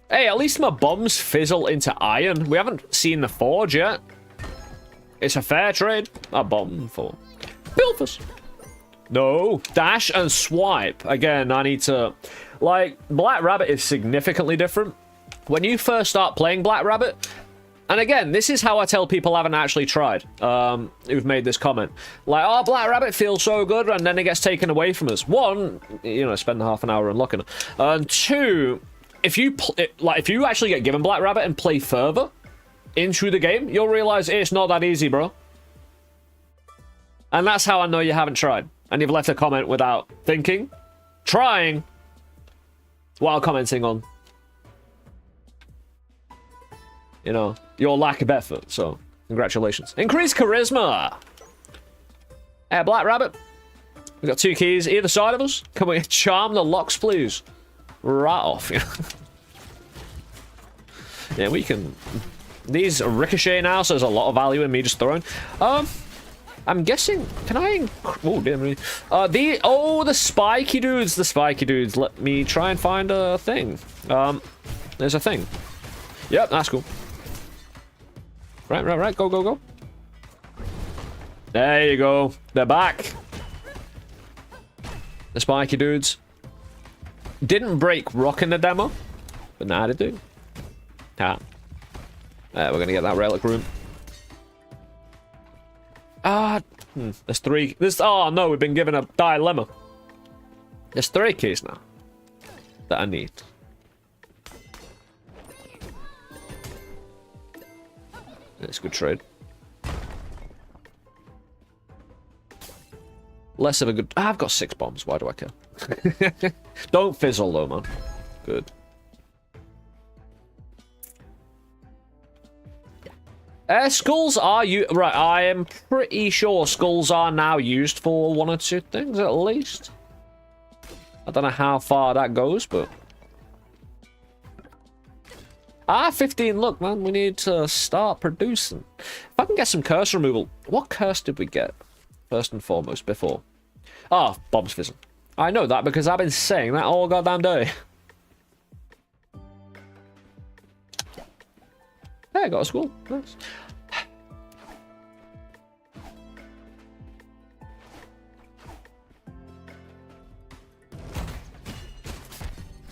Hey, at least my bombs fizzle into iron. We haven't seen the forge yet. It's a fair trade. A bomb for Pilfers. No. Dash and swipe. Again, I need to... Like, Black Rabbit is significantly different. When you first start playing Black Rabbit... And again, this is how I tell people haven't actually tried. Who've made this comment. Like, oh, Black Rabbit feels so good, and then it gets taken away from us. One, you know, spend half an hour unlocking it. And two... If you actually get given Black Rabbit and play further into the game, you'll realize it's not that easy, bro. And that's how I know you haven't tried. And you've left a comment without thinking, trying, while commenting on, you know, your lack of effort. So, congratulations. Increase charisma. Hey, Black Rabbit. We've got 2 keys either side of us. Can we charm the locks, please? Right off, you know. Yeah, we can. These ricochet now, so there's a lot of value in me just throwing. I'm guessing. Can I? Oh, damn me. The spiky dudes. The spiky dudes. Let me try and find a thing. There's a thing. Yep, that's cool. Right. Go. There you go. They're back. The spiky dudes. Didn't break rock in the demo, but now they do. We're gonna get that relic room. There's 3. Oh no, we've been given a dilemma. There's 3 keys now that I need. It's a good trade. Less of a good... I've got 6 bombs. Why do I care? Don't fizzle though, man. Good. Skulls are right, I am pretty sure skulls are now used for 1 or 2 things at least. I don't know how far that goes, but... 15, look, man, we need to start producing. If I can get some curse removal... What curse did we get? First and foremost, before. Ah, bombs fizzle. I know that because I've been saying that all goddamn day. Hey, I got a school. Nice.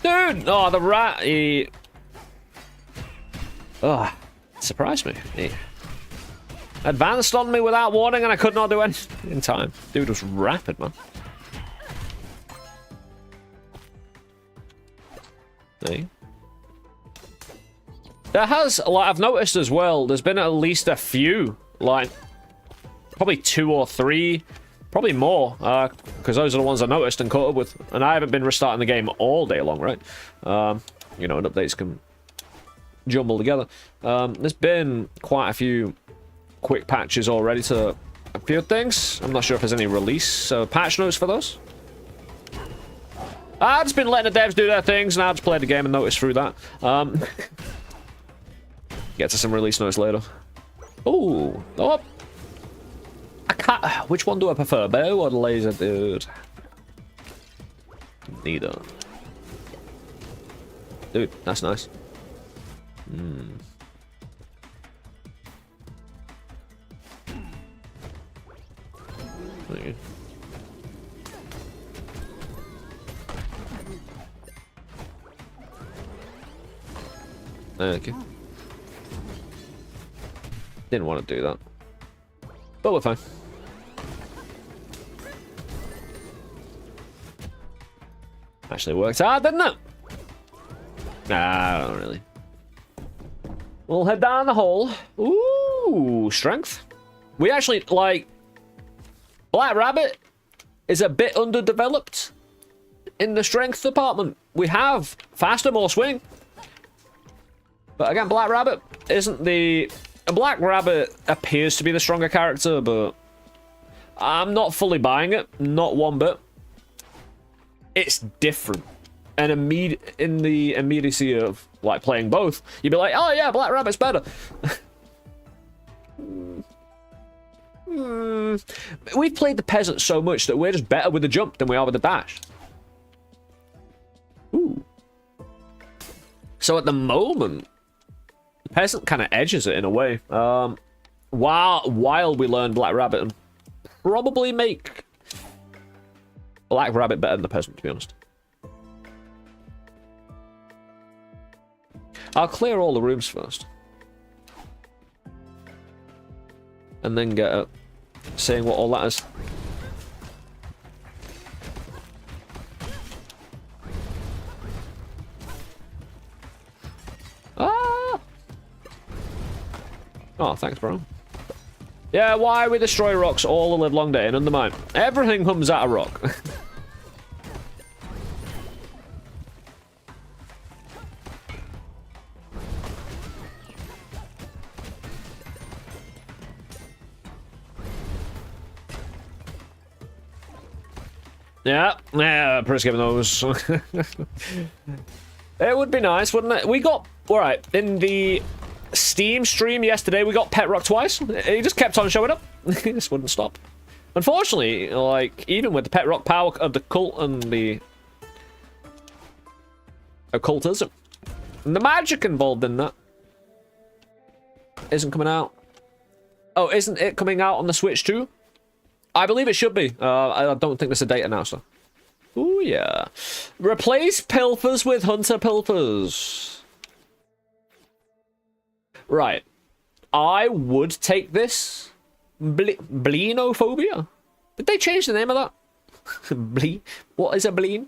Dude! Oh, the rat, he... Oh, surprised me. He advanced on me without warning and I could not do anything in time. Dude was rapid, man. See? There has, like, I've noticed as well, there's been at least a few, like, probably 2 or 3, probably more, because those are the ones I noticed and caught up with. And I haven't been restarting the game all day long, right? You know, and updates can jumble together. There's been quite a few quick patches already to a few things. I'm not sure if there's any release patch notes for those. I've just been letting the devs do their things, and I've just played the game and noticed through that. Get to some release notes later. Ooh. Oh. I can't... Which one do I prefer? Bow or the laser, dude? Neither. Dude, that's nice. Thank you. Okay. Didn't want to do that. But we're fine. Actually worked out, didn't it? Nah, I don't really. We'll head down the hole. Ooh, strength. We actually, like... Black Rabbit is a bit underdeveloped in the strength department. We have faster, more swing. But again, Black Rabbit isn't the... Black Rabbit appears to be the stronger character, but I'm not fully buying it. Not one bit. It's different. And in the immediacy of, like, playing both, you'd be like, oh yeah, Black Rabbit's better. We've played the peasant so much that we're just better with the jump than we are with the dash. Ooh. So at the moment, the peasant kind of edges it in a way. While we learn Black Rabbit and probably make Black Rabbit better than the peasant, to be honest. I'll clear all the rooms first. And then get at saying what all that is. Ah! Oh, thanks, bro. Yeah, why we destroy rocks all the live long day and undermine. Everything comes out of rock. Yeah, press giving those. It would be nice, wouldn't it? We got, alright, in the Steam stream yesterday, we got Pet Rock twice. He just kept on showing up. He just wouldn't stop. Unfortunately, like, even with the Pet Rock power of the cult and the occultism, and the magic involved in that isn't coming out. Oh, isn't it coming out on the Switch too? I believe it should be. I don't think there's a date announced though. Ooh, yeah. Replace pilfers with hunter pilfers. Right. I would take this. Bleenophobia? Did they change the name of that? What is a bleen?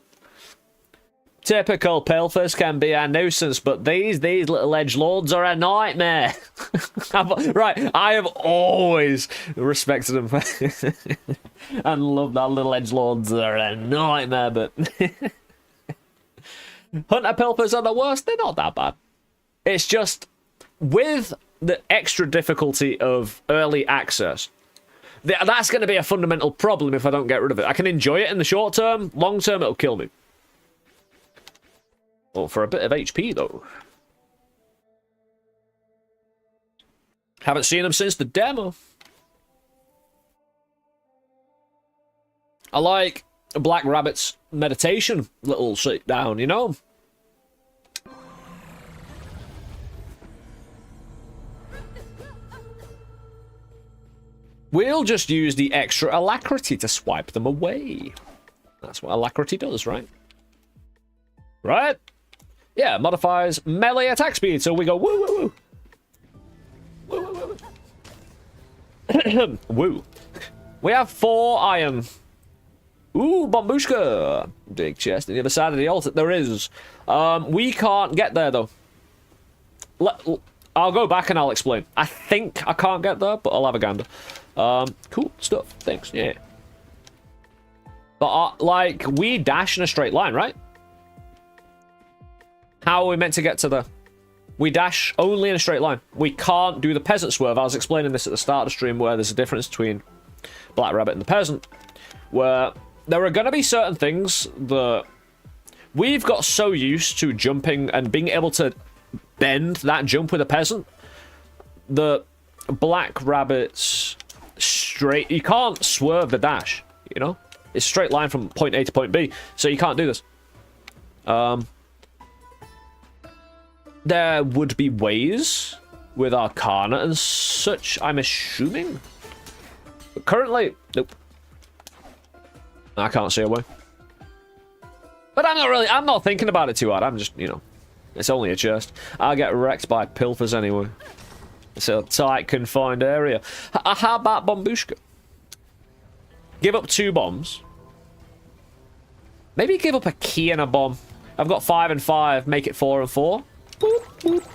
Typical pilfers can be a nuisance, but these little edgelords are a nightmare. Right, I have always respected them and loved that little edgelords are a nightmare, but hunter pilfers are the worst. They're not that bad. It's just with the extra difficulty of early access. That's going to be a fundamental problem if I don't get rid of it. I can enjoy it in the short term. Long term, it'll kill me. Oh, for a bit of HP, though. Haven't seen him since the demo. I like Black Rabbit's meditation little sit down, you know? We'll just use the extra alacrity to swipe them away. That's what alacrity does, right? Right? Yeah, modifies melee attack speed, so we go woo woo woo. Woo woo woo. Woo. We have 4 iron. Ooh, Bombushka. Big chest on the other side of the altar. There is. We can't get there, though. I'll go back and I'll explain. I think I can't get there, but I'll have a gander. Cool stuff. Thanks. Yeah. But, like, we dash in a straight line, right? How are we meant to get to the... We dash only in a straight line. We can't do the peasant swerve. I was explaining this at the start of the stream, where there's a difference between Black Rabbit and the peasant, where there are going to be certain things that we've got so used to jumping and being able to bend that jump with a peasant. The Black Rabbit's straight... You can't swerve the dash, you know? It's a straight line from point A to point B, so you can't do this. There would be ways with Arcana and such, I'm assuming. But currently, nope. I can't see a way. But I'm not thinking about it too hard. I'm just, you know, it's only a chest. I'll get wrecked by pilfers anyway. It's a tight, confined area. How about Bombushka? Give up 2 bombs. Maybe give up a key and a bomb. I've got 5 and 5, make it 4 and 4. Boop, boop.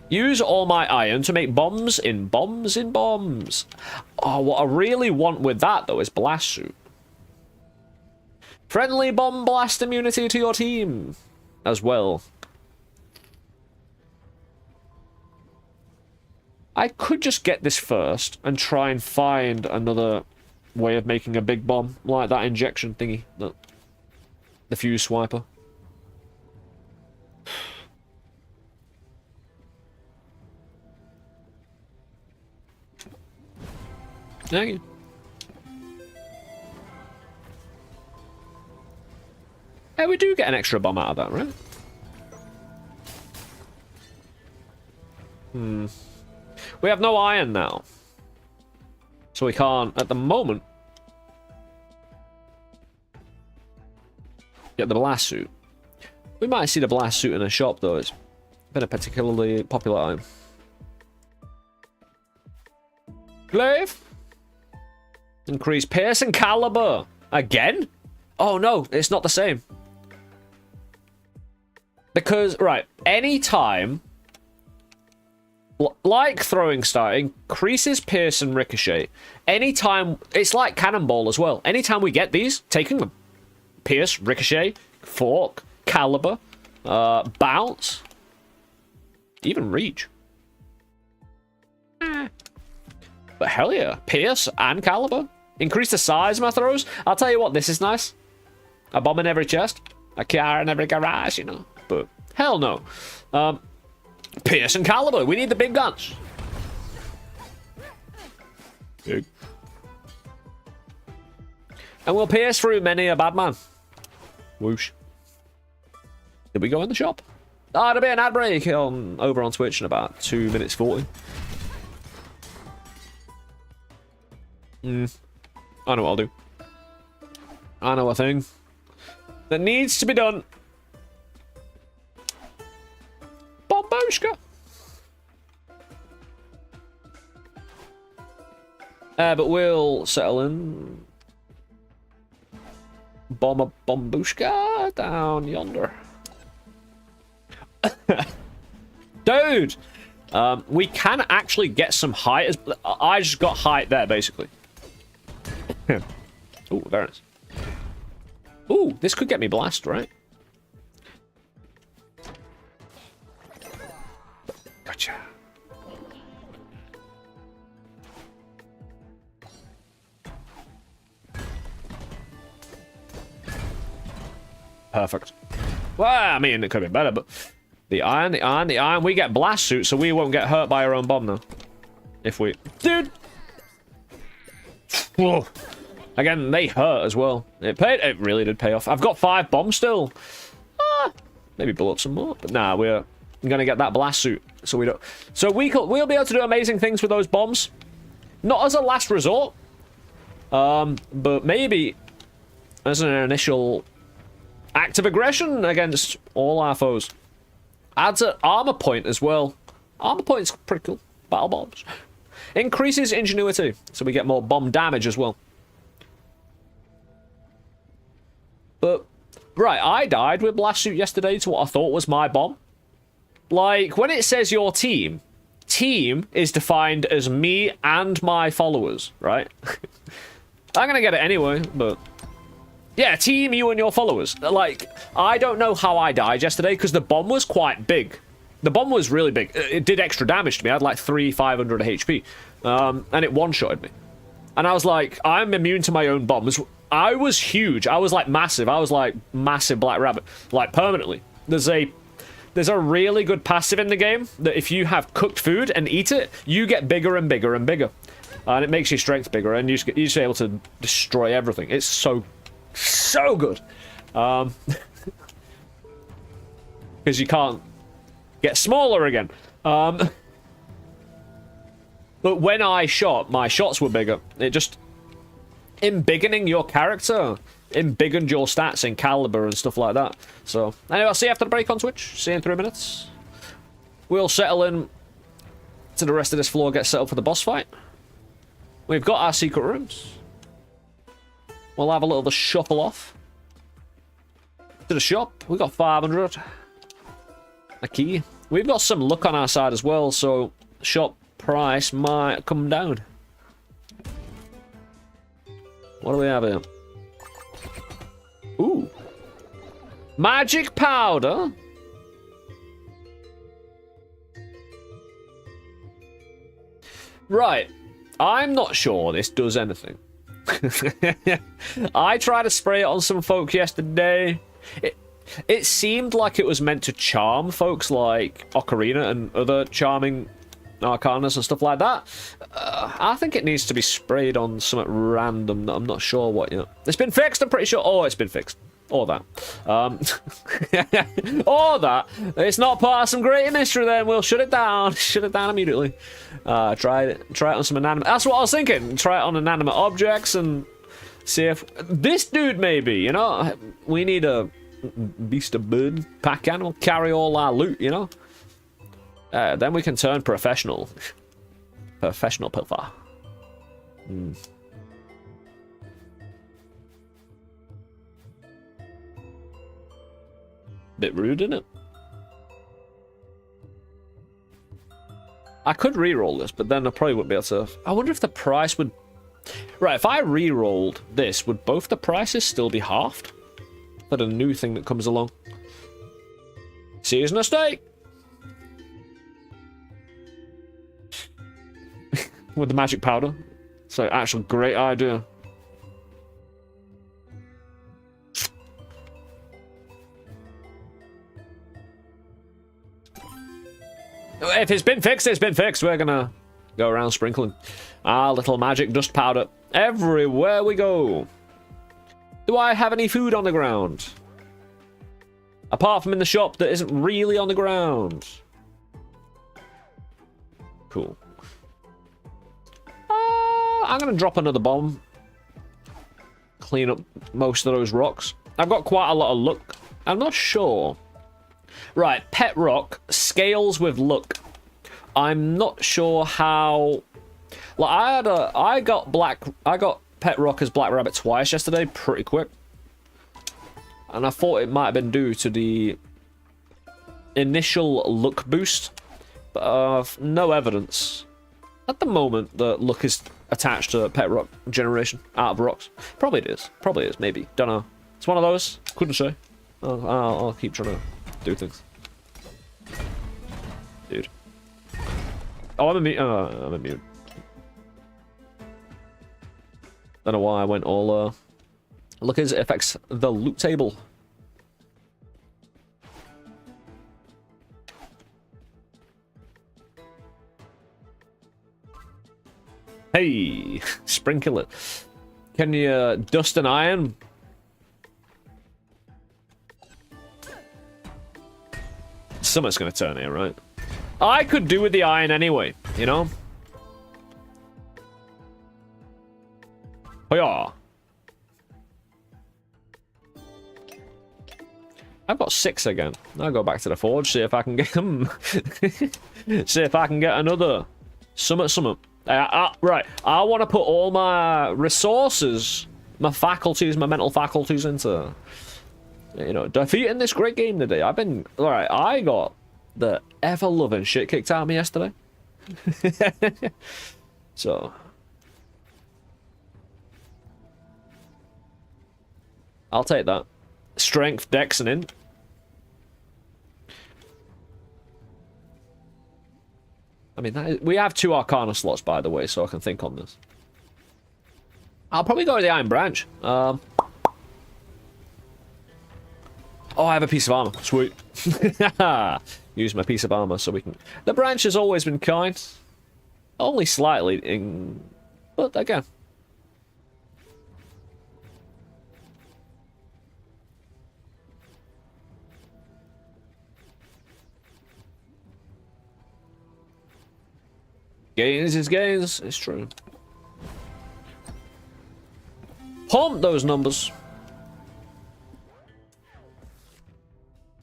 Use all my iron to make bombs in bombs in bombs. Oh, what I really want with that, though, is blast suit. Friendly bomb blast immunity to your team as well. I could just get this first and try and find another way of making a big bomb, like that injection thingy, the fuse swiper. Thank you. Yeah, we do get an extra bomb out of that, right? We have no iron now. So we can't, at the moment, get the blast suit. We might see the blast suit in a shop, though. It's been a particularly popular item. Glaive. Increase pierce and caliber. Again? Oh no, it's not the same. Because, right, anytime, like throwing star, increases pierce and ricochet. Anytime, it's like cannonball as well. Anytime we get these, taking them. Pierce, ricochet, fork, caliber, bounce, even reach. But hell yeah, pierce and caliber. Increase the size of my throws. I'll tell you what, this is nice. A bomb in every chest. A car in every garage, you know. But hell no. Pierce and caliber. We need the big guns. Big. And we'll pierce through many a bad man. Whoosh. Did we go in the shop? Ah, there'll be an ad break over on Twitch in about 2 minutes 40. I know what I'll do. I know a thing that needs to be done. Bombushka. But we'll settle in. Bombushka down yonder. Dude! We can actually get some height. I just got height there, basically. Ooh, very nice. Ooh, this could get me blast, right? Gotcha. Perfect. Well, I mean, it could be better, but the iron, we get blast suit, so we won't get hurt by our own bomb, though. If we... Dude! Whoa. Again, they hurt as well. It really did pay off. I've got 5 bombs still. Maybe blow up some more. But nah, we're gonna get that blast suit, so we don't... So we'll be able to do amazing things with those bombs. Not as a last resort. But maybe as an initial act of aggression against all our foes. Adds an armor point as well. Armor point's pretty cool. Battle bombs. Increases ingenuity, so we get more bomb damage as well. But, right, I died with blast suit yesterday to what I thought was my bomb. Like, when it says your team, team is defined as me and my followers, right? I'm gonna get it anyway, but... yeah, team, you and your followers. Like, I don't know how I died yesterday, because the bomb was quite big. The bomb was really big. It did extra damage to me. I had like 500 HP. And it one-shotted me. And I was like, I'm immune to my own bombs. I was huge. I was like massive. I was like massive Black Rabbit. Like, permanently. There's a really good passive in the game that if you have cooked food and eat it, you get bigger and bigger and bigger. And it makes your strength bigger, and you're just able to destroy everything. It's so good. Because you can't get smaller again. But when I shot, my shots were bigger. It just... embiggening your character embiggened your stats in caliber and stuff like that. So, anyway, I'll see you after the break on Twitch. See you in 3 minutes. We'll settle in to the rest of this floor, get set up for the boss fight. We've got our secret rooms. We'll have a little shuffle off to the shop. We've got 500. A key. We've got some luck on our side as well, so shop price might come down. What do we have here? Ooh. Magic powder. Right. I'm not sure this does anything. I tried to spray it on some folk yesterday. It seemed like it was meant to charm folks like Ocarina and other charming arcanas and stuff like that. I think it needs to be sprayed on something random that I'm not sure what yet. It's been fixed, I'm pretty sure. Oh, it's been fixed. Or that. Or that. It's not part of some greater mystery then. We'll shut it down. Shut it down immediately. Try it on some inanimate... That's what I was thinking. Try it on inanimate objects and see if... This dude maybe, you know? We need a beast of bird pack animal. Carry all our loot, you know? Then we can turn professional. Professional pilfer. Bit rude, isn't it? I could re-roll this, but then I probably wouldn't be able to... I wonder if the price would... Right, if I re-rolled this, would both the prices still be halved? Is that a new thing that comes along? Season of steak! With the magic powder. So, actual great idea. If it's been fixed, it's been fixed. We're gonna go around sprinkling our little magic dust powder everywhere we go. Do I have any food on the ground? Apart from in the shop that isn't really on the ground. Cool. I'm gonna drop another bomb. Clean up most of those rocks. I've got quite a lot of luck. I'm not sure. Right, pet rock scales with luck. I'm not sure how. Like I got pet rock as Black Rabbit twice yesterday, pretty quick, and I thought it might have been due to the initial luck boost, but I've no evidence at the moment that luck is attached to pet rock generation out of rocks. Probably it is. Probably is. Maybe. Don't know. It's one of those. Couldn't say. I'll keep trying to do things. Dude. Oh, I'm immune. I'm immune. Don't know why I went all, look as it affects the loot table. Hey! Sprinkle it. Can you dust an iron? Something's gonna turn here, right? I could do with the iron anyway, you know? Oh yeah. I've got 6 again. I'll go back to the forge, see if I can get them. See if I can get another. Summit. Right, I want to put all my resources, my faculties, my mental faculties into you know, defeating this great game today. I've been... Alright, I got the ever-loving shit kicked out of me yesterday. So... I'll take that. Strength, dex, and int. I mean, we have 2 Arcana slots, by the way, so I can think on this. I'll probably go with the Iron Branch. Oh, I have a piece of armor. Sweet. Use my piece of armor so we can... The branch has always been kind. Only slightly, but again. Gains is gains. It's true. Pump those numbers.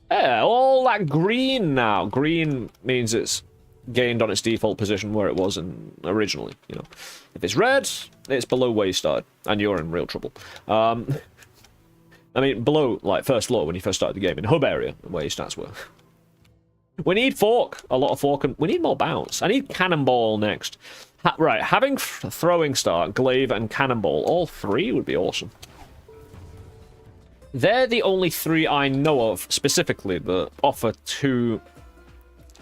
Yeah, all that green now. Green means it's gained on its default position where it was originally. You know, if it's red, it's below where you started, and you're in real trouble. I mean, below like first floor when you first started the game in hub area where your stats were. We need fork, a lot of fork, and we need more bounce. I need cannonball next. Right, having throwing star, glaive, and cannonball, all 3 would be awesome. They're the only 3 I know of specifically that offer 2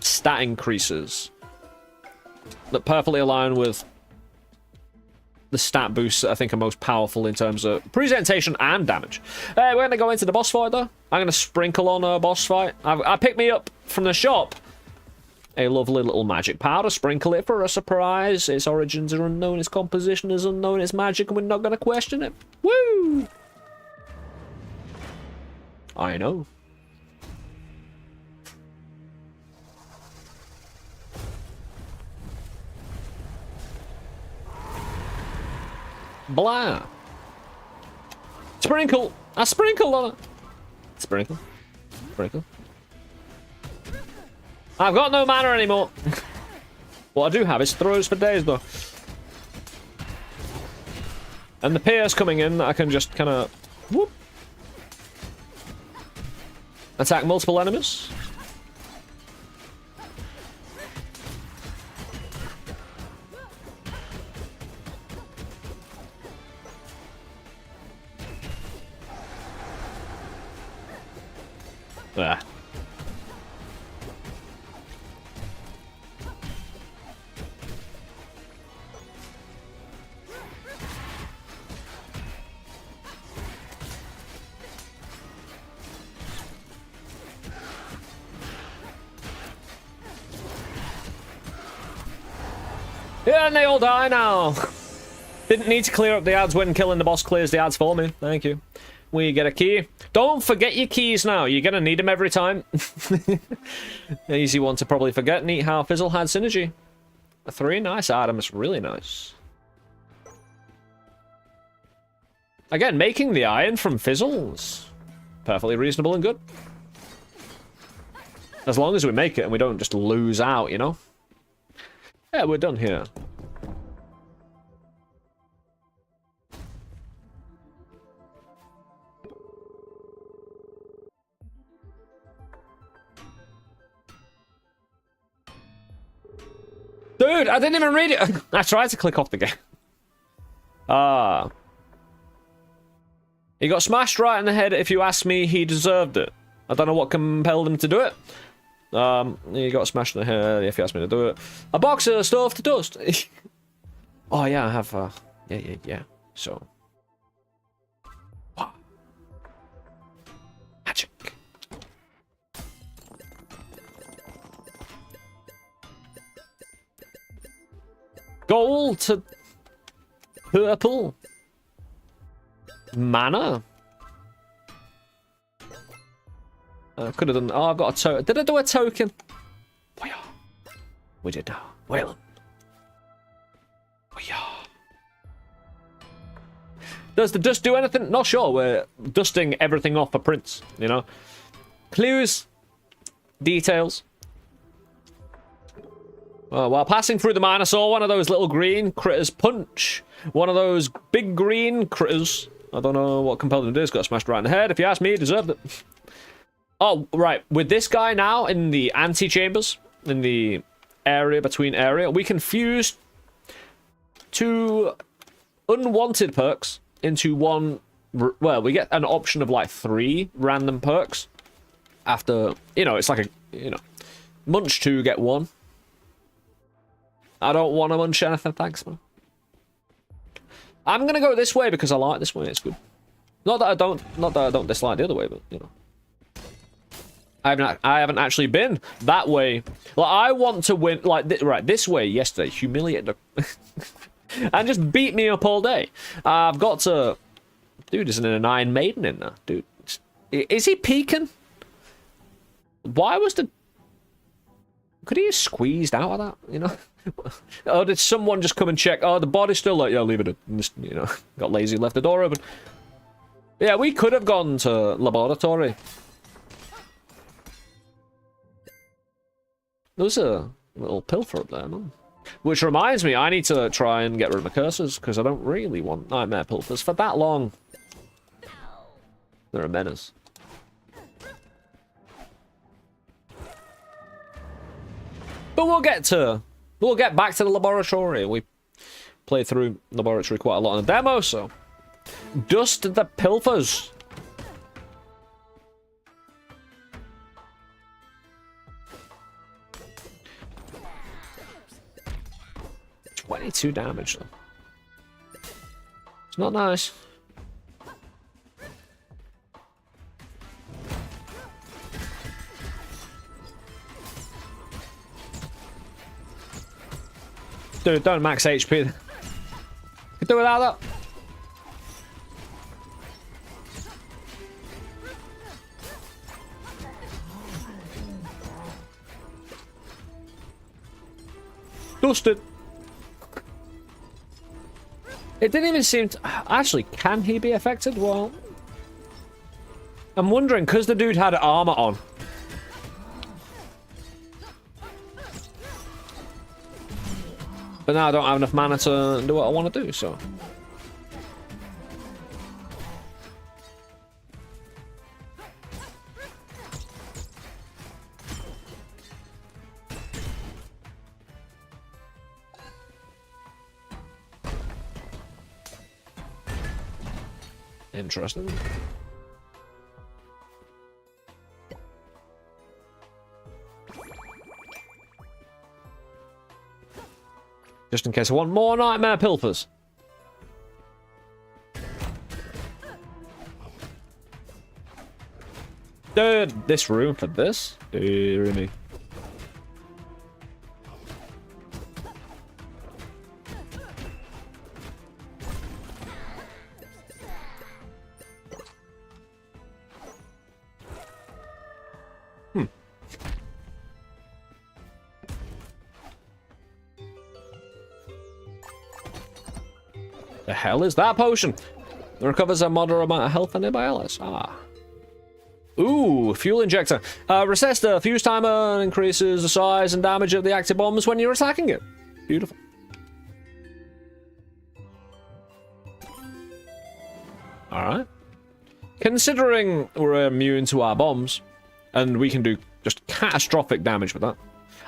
stat increases that perfectly align with the stat boosts that I think are most powerful in terms of presentation and damage. We're going to go into the boss fight, though. I'm going to sprinkle on a boss fight. I picked me up from the shop a lovely little magic powder. Sprinkle it for a surprise. Its origins are unknown. Its composition is unknown. It's magic, and we're not going to question it. Woo! I know. Blah. Sprinkle. I sprinkle on it. Sprinkle. Sprinkle. I've got no mana anymore. What I do have is throws for days, though. And the pierce coming in, I can just kind of... Whoop. Attack multiple enemies. Ah. Yeah, and they all die now. Didn't need to clear up the ads when killing the boss clears the ads for me. Thank you. We get a key. Don't forget your keys now. You're going to need them every time. Easy one to probably forget. Neat how Fizzle had synergy. 3 nice items. Really nice. Again, making the iron from Fizzles. Perfectly reasonable and good. As long as we make it and we don't just lose out, you know? Yeah, we're done here. Dude, I didn't even read it. I tried to click off the game. He got smashed right in the head. If you ask me, he deserved it. I don't know what compelled him to do it. He got smashed in the head, if you ask me to do it. A boxer stove to dust. Oh, yeah, I have, yeah. So. Wow. Magic. Gold to purple. Mana. I could have done. Oh, I've got a token. Did I do a token? We did now. Whalen. Does the dust do anything? Not sure. We're dusting everything off for prints, you know? Clues. Details. While passing through the mine, I saw one of those little green critters punch one of those big green critters I don't know what compelled him to do. He's got smashed right in the head. If you ask me, he deserved it. Oh, right. With this guy now in the antechambers, in the area between area, we can fuse 2 unwanted perks into one. Well, we get an option of like 3 random perks after, you know, it's like a, you know, munch 2, get 1. I don't want to munch anything, thanks, man. I'm gonna go this way because I like this way, it's good. Not that I don't dislike the other way, but, you know. I haven't actually been that way. Like, I want to win, like, right, this way yesterday, humiliated and just beat me up all day. I've got to... Dude, isn't an Iron Maiden in there? Dude, is he peeking? Why was the... Could he have squeezed out of that, you know? Or did someone just come and check? Oh, the body's still like, yeah, leave it in. And just, you know, got lazy, left the door open. Yeah, we could have gone to laboratory. There's a little pilfer up there, man. Which reminds me, I need to try and get rid of my cursors, because I don't really want nightmare pilfers for that long. They're a menace. But we'll get back to the laboratory. We played through laboratory quite a lot in the demo, so dust the pilfers. $22 damage, though. It's not nice. Dude, don't max HP. Could do without that. Dusted. It didn't even seem to... Actually, can he be affected? Well... I'm wondering, because the dude had armor on. But now I don't have enough mana to do what I want to do, so... Interesting. Just in case I want more nightmare pilfers. Dude, this room for this? Dear me. The hell is that potion? It recovers a moderate amount of health and nearby allies. Ah. Ooh, fuel injector. Resets the fuse timer and increases the size and damage of the active bombs when you're attacking it. Beautiful. Alright. Considering we're immune to our bombs, and we can do just catastrophic damage with that.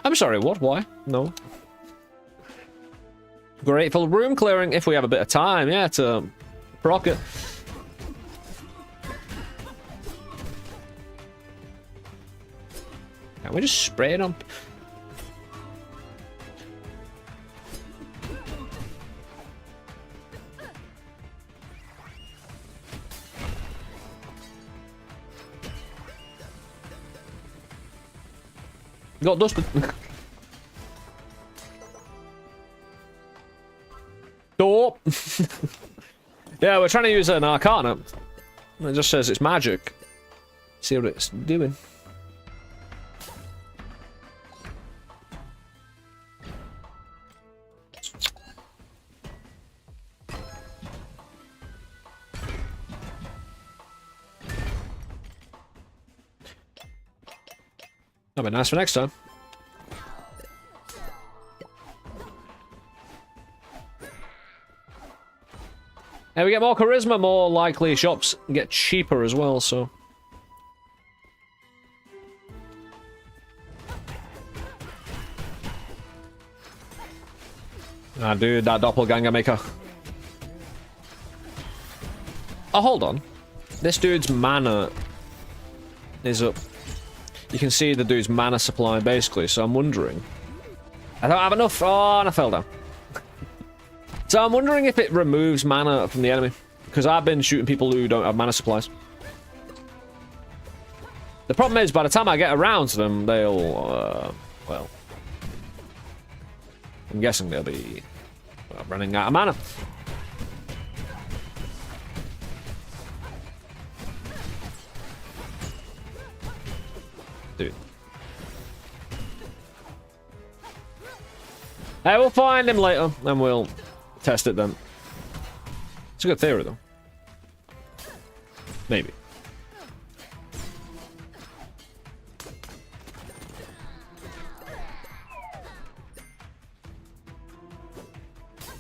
I'm sorry, what? Why? No. Grateful room clearing if we have a bit of time, yeah, to proc it. Can we just spray it on? Got dusted. Door. Yeah, we're trying to use an arcana. It just says it's magic. See what it's doing. That'll be nice for next time. And we get more charisma, more likely shops get cheaper as well, so... Ah, dude, that doppelganger maker. Oh, hold on. This dude's mana is up. You can see the dude's mana supply, basically, so I'm wondering... I don't have enough. Oh, and I fell down. So I'm wondering if it removes mana from the enemy. Because I've been shooting people who don't have mana supplies. The problem is, by the time I get around to them, they'll, well... I'm guessing they'll be running out of mana. Dude. Hey, we'll find him later, and we'll test it then. It's a good theory, though. Maybe.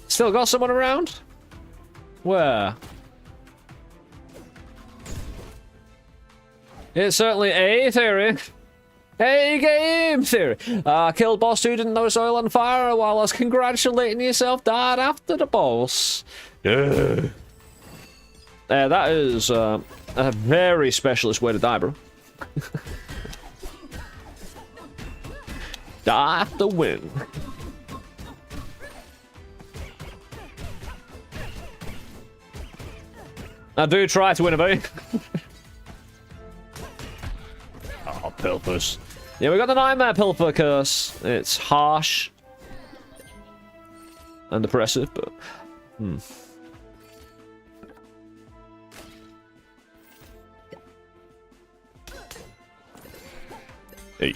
Still got someone around? Where? It's certainly a theory. Hey, game theory. Killed boss who didn't notice oil on fire while I was congratulating yourself. Died after the boss. Yeah. That is a very specialist way to die, bro. Die after win. I do try to win a bit. Oh, Pilfers. Yeah, we got the Nightmare Pilfer curse. It's harsh and depressive, but... Hey.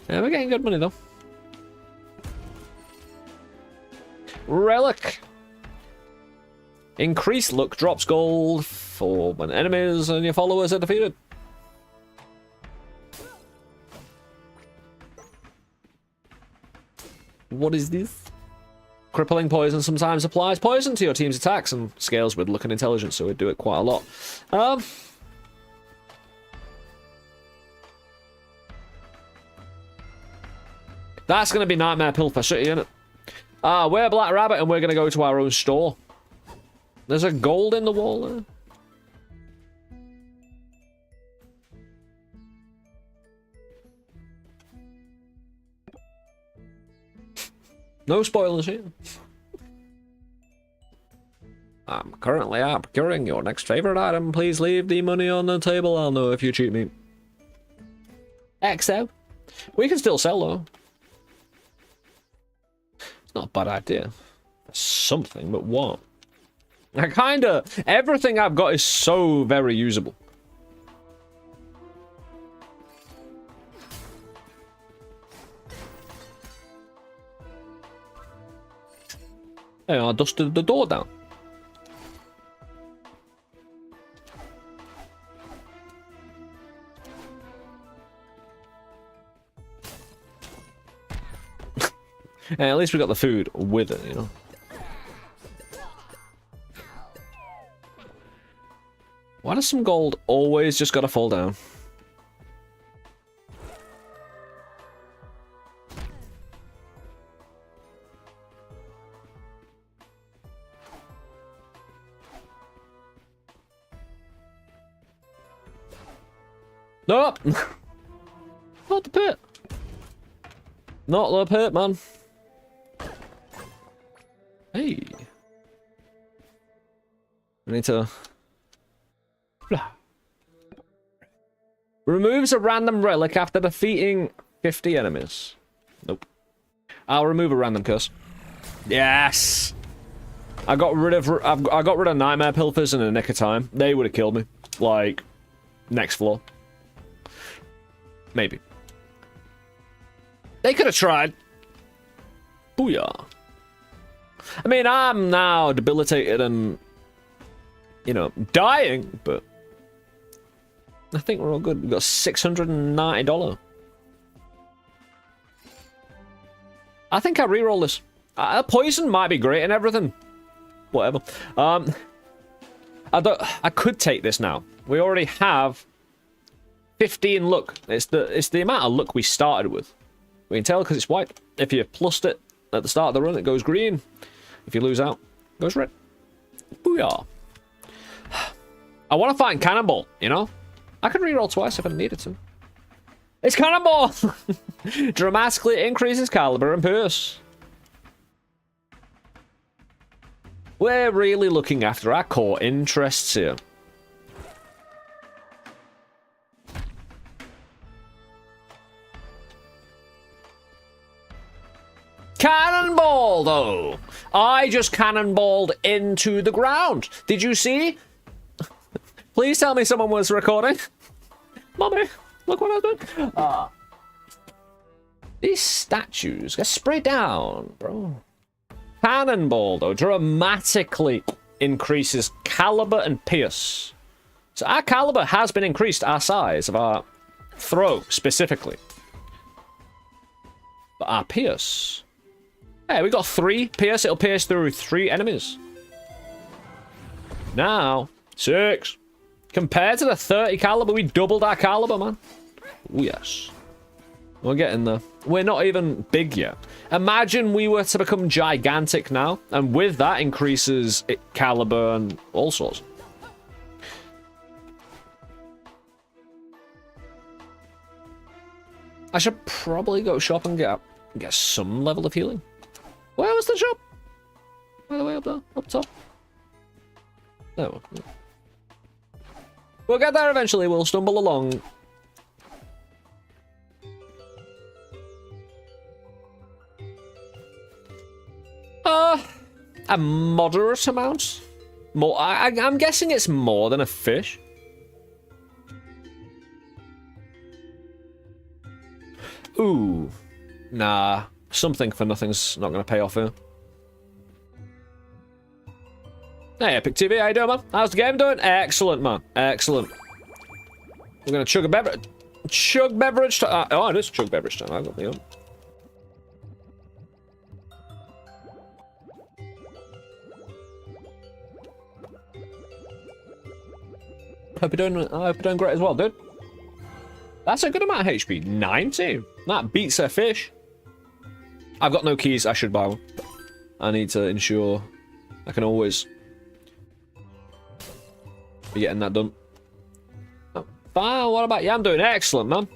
Yeah, we're getting good money, though. Relic. Increased luck drops gold for when enemies and your followers are defeated. What is this? Crippling poison sometimes applies poison to your team's attacks and scales with luck and intelligence, so we do it quite a lot. That's going to be Nightmare Pilfer City, isn't it? We're Black Rabbit and we're going to go to our own store. There's a gold in the wall there. No spoilers here. I'm currently out procuring your next favorite item. Please leave the money on the table. I'll know if you cheat me. XO. We can still sell though. It's not a bad idea. Something, but what? I kinda... Everything I've got is so very usable. Hey, I dusted the door down. Hey, at least we got the food with it, you know. Why does some gold always just gotta fall down? Nope! Not the pit! Not the pit, man. Hey. I need to... Removes a random relic after defeating 50 enemies. Nope. I'll remove a random curse. Yes! I got rid of Nightmare Pilfers in a nick of time. They would have killed me. Like, next floor. Maybe. They could have tried. Booyah. I mean, I'm now debilitated and, you know, dying, but I think we're all good. We've got $690. I think I reroll this. Poison might be great and everything, whatever. I could take this now. We already have 15 luck. It's the amount of luck we started with. We can tell because it's white. If you plussed it at the start of the run, it goes green. If you lose out, it goes red. Booyah. I want to find Cannonball, you know? I could reroll twice if I needed to. It's Cannonball! Dramatically increases caliber and pierce. We're really looking after our core interests here. Cannonball, though! I just cannonballed into the ground. Did you see? Please tell me someone was recording. Mommy, look what I was doing. These statues get sprayed down, bro. Cannonball, though, dramatically increases caliber and pierce. So our caliber has been increased, our size of our throw, specifically. But our pierce... Hey, we got 3 pierce. It'll pierce through 3 enemies. Now, 6. Compared to the 30 caliber, we doubled our caliber, man. Ooh, yes. We're getting there. We're not even big yet. Imagine we were to become gigantic now, and with that increases caliber and all sorts. I should probably go shop and get some level of healing. Where was the shop? By the way, up there, up top. There we go. We'll get there eventually. We'll stumble along. A moderate amount. More. I'm guessing it's more than a fish. Ooh, nah. Something for nothing's not going to pay off here. Hey, Epic TV, how you doing, man? How's the game doing? Excellent, man. Excellent. We're going to chug a beverage. Chug beverage time. Oh, it is chug beverage time. I got me on. I hope you're doing great as well, dude. That's a good amount of HP. 90. That beats a fish. I've got no keys. I should buy one. I need to ensure I can always be getting that done. Oh, fine. What about you? I'm doing excellent, man.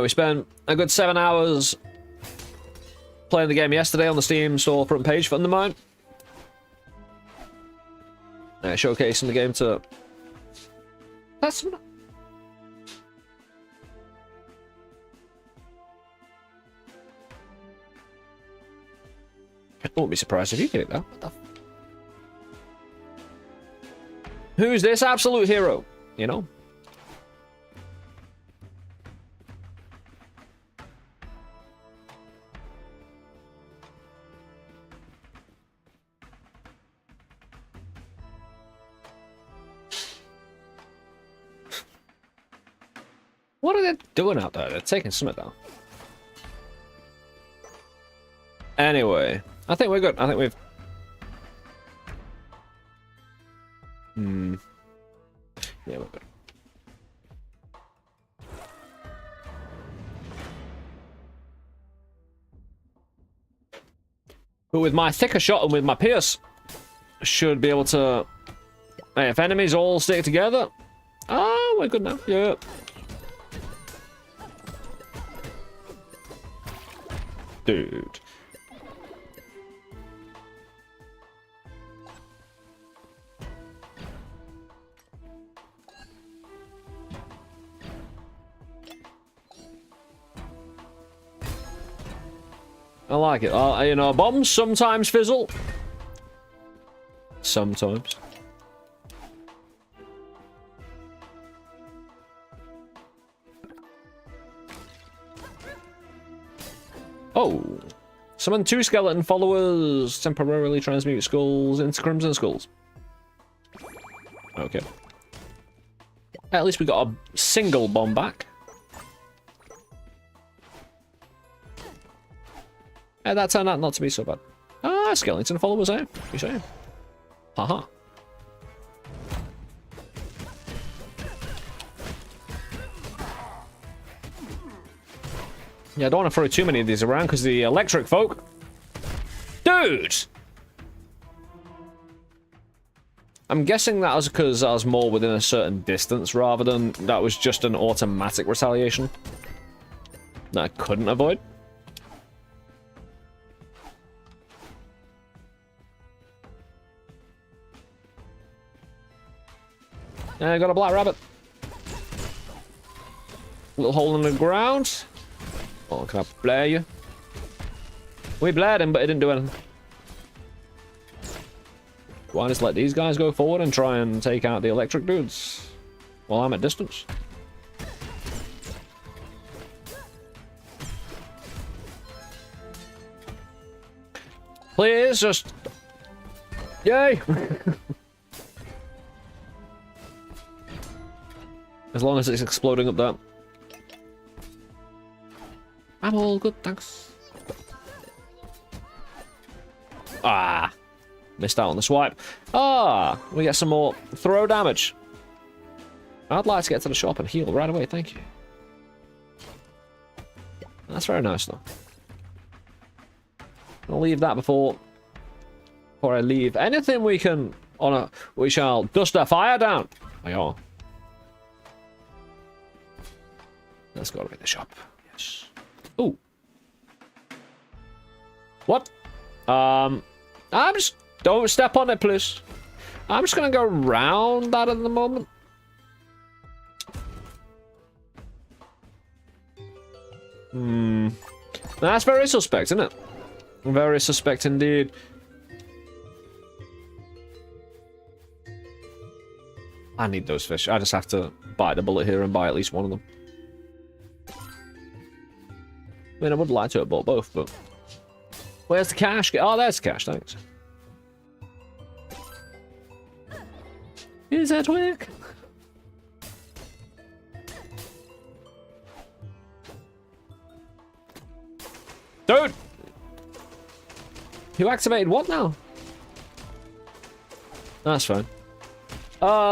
We spent a good 7 hours playing the game yesterday on the Steam store front page for Undermine. Showcasing the game to... That's... I won't be surprised if you get it though. What the Who's this absolute hero? You know? What are they doing out there? They're taking something down. Anyway, I think we're good. I think we've... Yeah, we're good. But with my thicker shot and with my pierce, I should be able to... Hey, if enemies all stick together... Oh, we're good now. Yeah. Dude. I like it. You know, bombs sometimes fizzle. Sometimes. Oh. Summon 2 skeleton followers. Temporarily transmute skulls into crimson skulls. Okay. At least we got a single bomb back. That turned out not to be so bad. Ah, skeleton followers, eh? You saying? Haha. Yeah, I don't want to throw too many of these around because the electric folk. Dude! I'm guessing that was because I was more within a certain distance rather than that was just an automatic retaliation that I couldn't avoid. I got a black rabbit. Little hole in the ground. Oh, can I blare you? We blared him, but it didn't do anything. Why just let these guys go forward and try and take out the electric dudes while I'm at distance? Please, just... Yay! As long as it's exploding up there. I'm all good, thanks. Ah! Missed out on the swipe. Ah! We get some more throw damage. I'd like to get to the shop and heal right away, thank you. That's very nice, though. I'll leave that before I leave. Anything we can honor, we shall dust a fire down. Aye. Let's go to the shop. Yes. Ooh. What? I'm just... Don't step on it, please. I'm just gonna go round that at the moment. That's very suspect, isn't it? Very suspect indeed. I need those fish. I just have to bite the bullet here and buy at least one of them. I mean, I would like to have bought both, but... Where's the cash? Oh, there's the cash, thanks. Is that work? Dude! You activated what now? That's fine.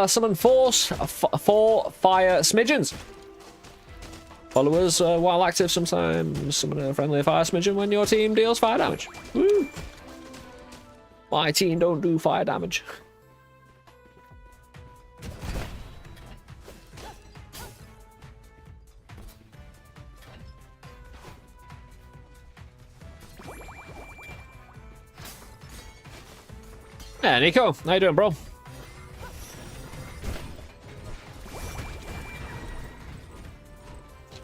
Summon four fire smidgens. Followers, while active, sometimes summon a friendly fire smidgen when your team deals fire damage. Woo! My team don't do fire damage. Yeah, Nico, how you doing, bro?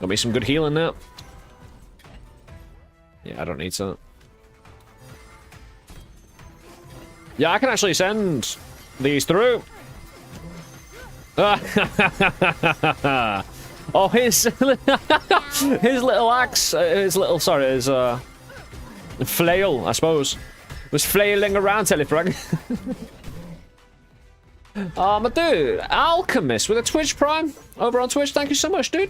Got me some good healing now. Yeah, I don't need some. Yeah, I can actually send these through. Oh, his his little axe, his flail, I suppose, was flailing around Telefrag. My dude, Alchemist with a Twitch Prime over on Twitch. Thank you so much, dude.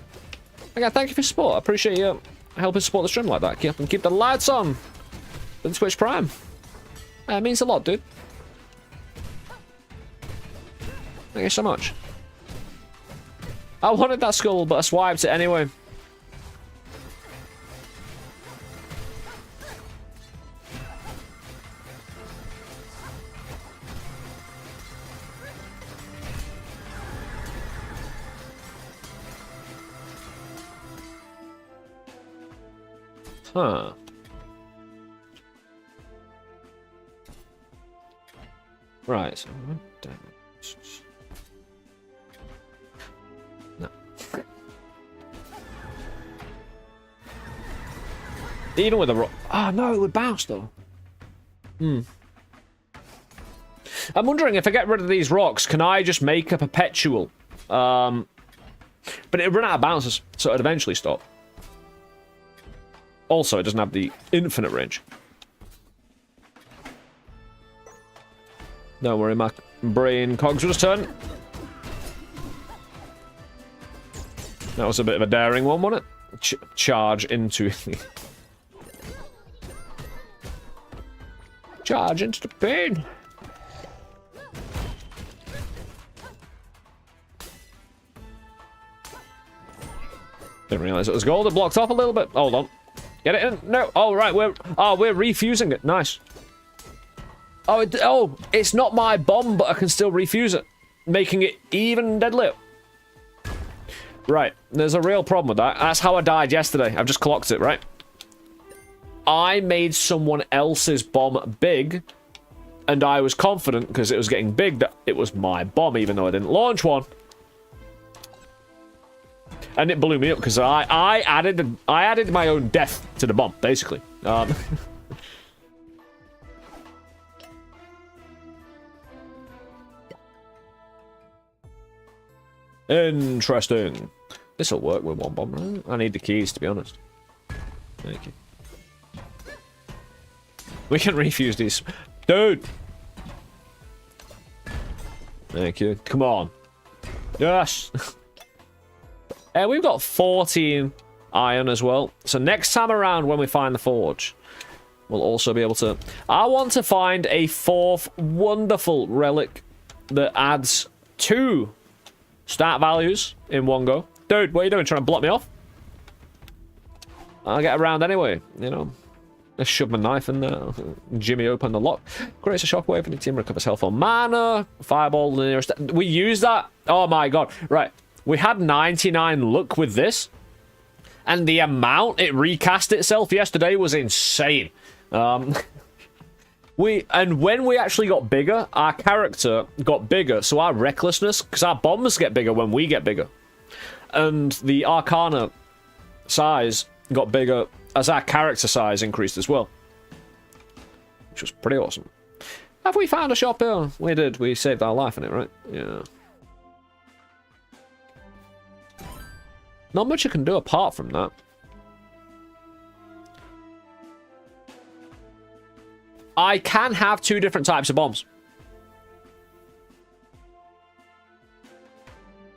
Okay, thank you for support. I appreciate you helping support the stream like that. Keep the lights on with the Twitch Prime. It means a lot, dude. Thank you so much. I wanted that skull, but I swiped it anyway. Huh. Right, so no. Even with a rock. Oh no, it would bounce though. I'm wondering if I get rid of these rocks, can I just make a perpetual? But it'd run out of bounces, so it'd eventually stop. Also, it doesn't have the infinite range. Don't worry, my brain cogs will just turn. That was a bit of a daring one, wasn't it? Charge into... Charge into the pain. Didn't realize it was gold. It blocked off a little bit. Hold on. Get it in. No. Oh, right. We're refusing it. Nice. Oh, it's not my bomb, but I can still refuse it, making it even deadlier. Right. There's a real problem with that. That's how I died yesterday. I've just clocked it, right? I made someone else's bomb big, and I was confident, because it was getting big, that it was my bomb, even though I didn't launch one. And it blew me up, because I added my own death to the bomb, basically. Interesting. This'll work with one bomb, right? I need the keys, to be honest. Thank you. We can refuse these. Dude! Thank you. Come on. Yes! And we've got 14 iron as well. So next time around when we find the forge, we'll also be able to... I want to find a 4th wonderful relic that adds 2 stat values in one go. Dude, what are you doing? Trying to block me off? I'll get around anyway, you know. Let's shove my knife in there. Jimmy open the lock. Creates a shockwave and the team recovers health on mana. Fireball the nearest... We use that? Oh my god. Right. We had 99 luck with this. And the amount it recast itself yesterday was insane. And when we actually got bigger, our character got bigger. So our recklessness... Because our bombs get bigger when we get bigger. And the Arcana size got bigger as our character size increased as well. Which was pretty awesome. Have we found a shop here? We did. We saved our life in it, right? Yeah. Not much you can do apart from that. I can have 2 different types of bombs.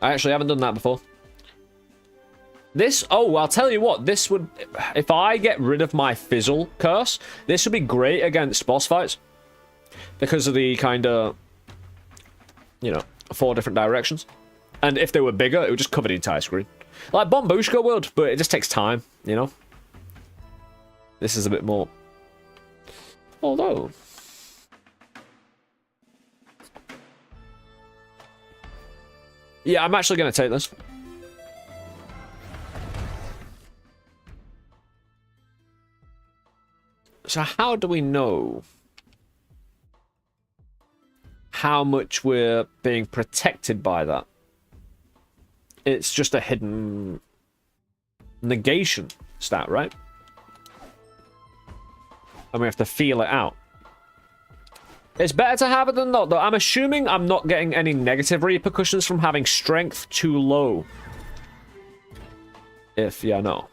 I actually haven't done that before. This, oh, I'll tell you what, this would, if I get rid of my fizzle curse, this would be great against boss fights. Because of the kind of, you know, 4 different directions. And if they were bigger, it would just cover the entire screen. Like Bombushka would, but it just takes time, you know? This is a bit more... Although... Yeah, I'm actually going to take this. So how do we know how much we're being protected by that? It's just a hidden negation stat, right? And we have to feel it out. It's better to have it than not, though. I'm assuming I'm not getting any negative repercussions from having strength too low. If, yeah, no.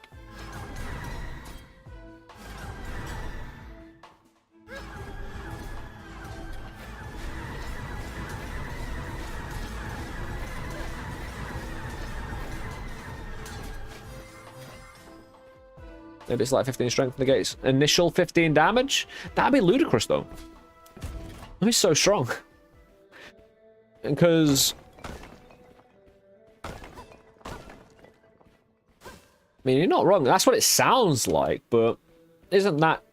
Maybe it's like 15 strength negates initial 15 damage. That'd be ludicrous, though. That'd be so strong. Because... I mean, you're not wrong. That's what it sounds like, but isn't that...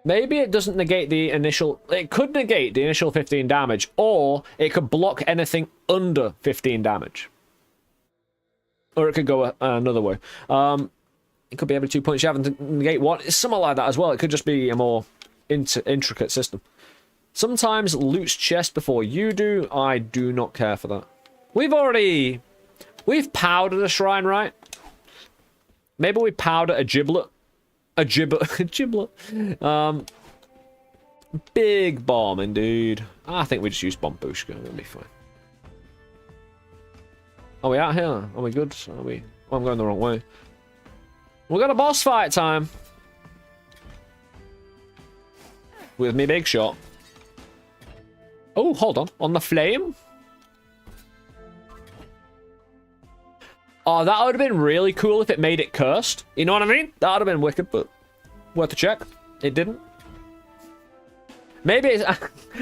Maybe it doesn't negate the initial... It could negate the initial 15 damage, or it could block anything under 15 damage. Or it could go another way. It could be every 2 points you have to negate one. It's something like that as well. It could just be a more intricate system. Sometimes loot's chest before you do. I do not care for that. We've powdered a shrine, right? Maybe we powder a giblet. A giblet. Big bomb, indeed. I think we just use Bombushka. It'll be fine. Are we out here? Are we good? Are we... Oh, I'm going the wrong way. We got a boss fight time. with me big shot. Oh, hold on. On the flame? Oh, that would have been really cool if it made it cursed. You know what I mean? That would have been wicked, but worth a check. It didn't. Maybe it's...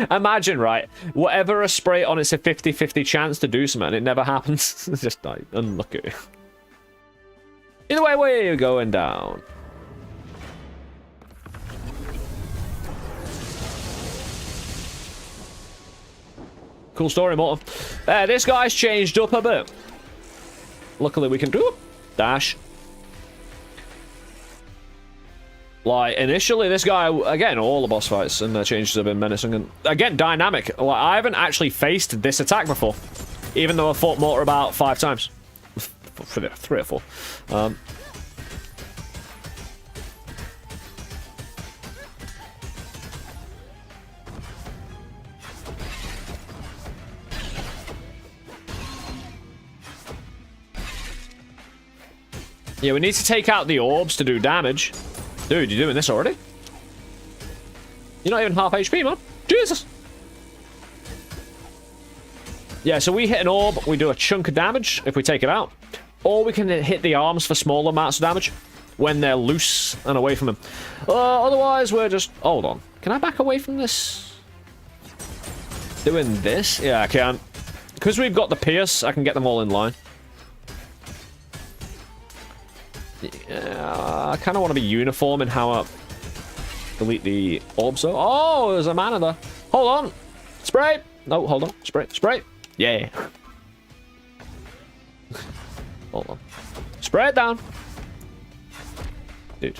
Imagine, right? Whatever a spray on, it's a 50-50 chance to do something, and it never happens. It's just like, unlucky. Either way, we're going down. Cool story, Morton. This guy's changed up a bit. Luckily, we can do dash. Like, initially, this guy, again, all the boss fights and the changes have been menacing. And, again, dynamic. Like, I haven't actually faced this attack before. Even though I've fought Mortar about 5 times. 3 or 4. Yeah, we need to take out the orbs to do damage. Dude, you're doing this already? You're not even half HP, man. Jesus. Yeah, so we hit an orb, we do a chunk of damage if we take it out. Or we can hit the arms for small amounts of damage when they're loose and away from them. Otherwise, we're just... Hold on. Can I back away from this? Doing this? Yeah, I can. Because we've got the pierce, I can get them all in line. Yeah, I kind of want to be uniform in how I delete the orbs. Oh, there's a mana there. Hold on. Spray. No, hold on. Spray. Spray. Yeah. Hold on. Spray it down. Dude.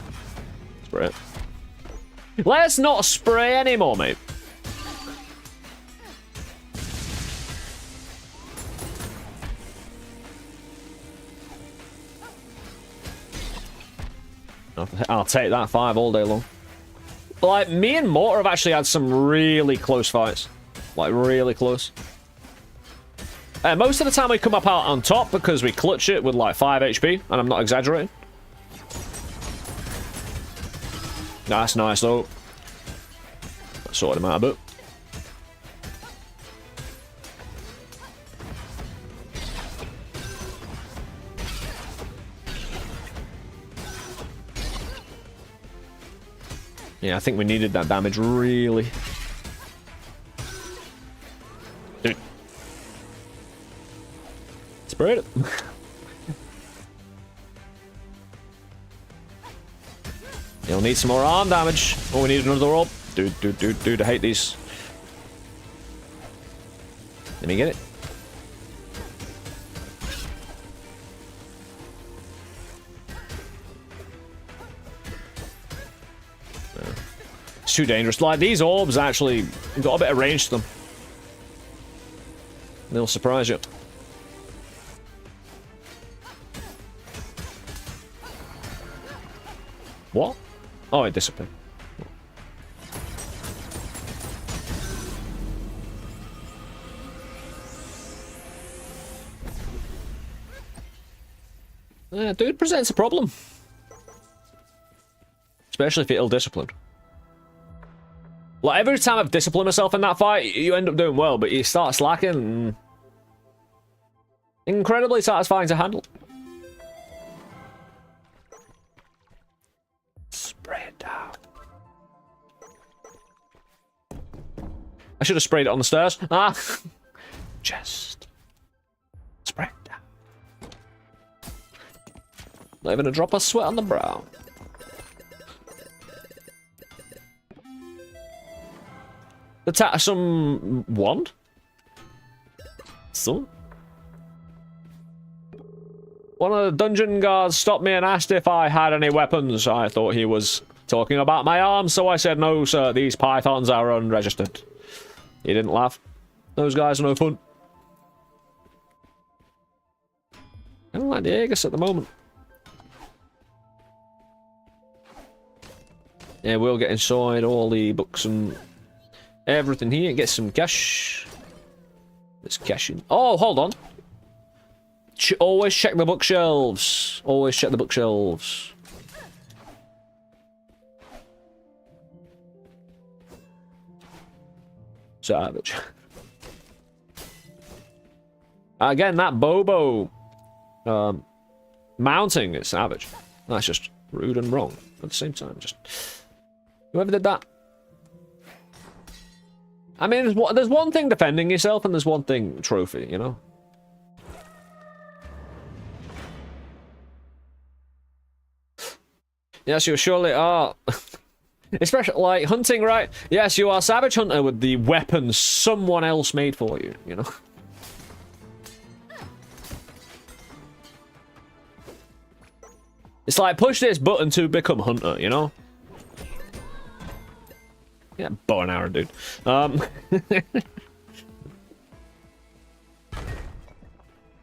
Spray it. Let's not spray anymore, mate. I'll take that 5 all day long. Like, me and Mortar have actually had some really close fights. Like, really close. Most of the time we come up out on top because we clutch it with, like, 5 HP. And I'm not exaggerating. That's nice, though. That sorted him out a bit. Yeah, I think we needed that damage, really. Dude. Spray it. You'll need some more arm damage. Oh, we need another orb. Dude, I hate these. Let me get it. It's too dangerous. Like, these orbs actually got a bit of range to them. They'll surprise you. What? Oh, it disappeared. Dude presents a problem. Especially if you're ill-disciplined. Like, every time I've disciplined myself in that fight, you end up doing well, but you start slacking. Incredibly satisfying to handle. Spray it down. I should have sprayed it on the stairs. Ah! Just spray it down. Not even a drop of sweat on the brow. Some wand? Some? One of the dungeon guards stopped me and asked if I had any weapons. I thought he was talking about my arms, so I said, no, sir, these pythons are unregistered. He didn't laugh. Those guys are no fun. I don't like the Aegis at the moment. Yeah, we'll get inside all the books and everything here. Get some cash. Let's cash in. Oh, hold on. Always check the bookshelves. Always check the bookshelves. Savage. Again, that Bobo mounting is savage. That's just rude and wrong at the same time. Just whoever did that. I mean, there's one thing defending yourself and there's one thing trophy, you know? Yes, you surely are. Especially, like, hunting, right? Yes, you are Savage Hunter with the weapons someone else made for you, you know? It's like, push this button to become Hunter, you know? Yeah, bow and arrow, dude.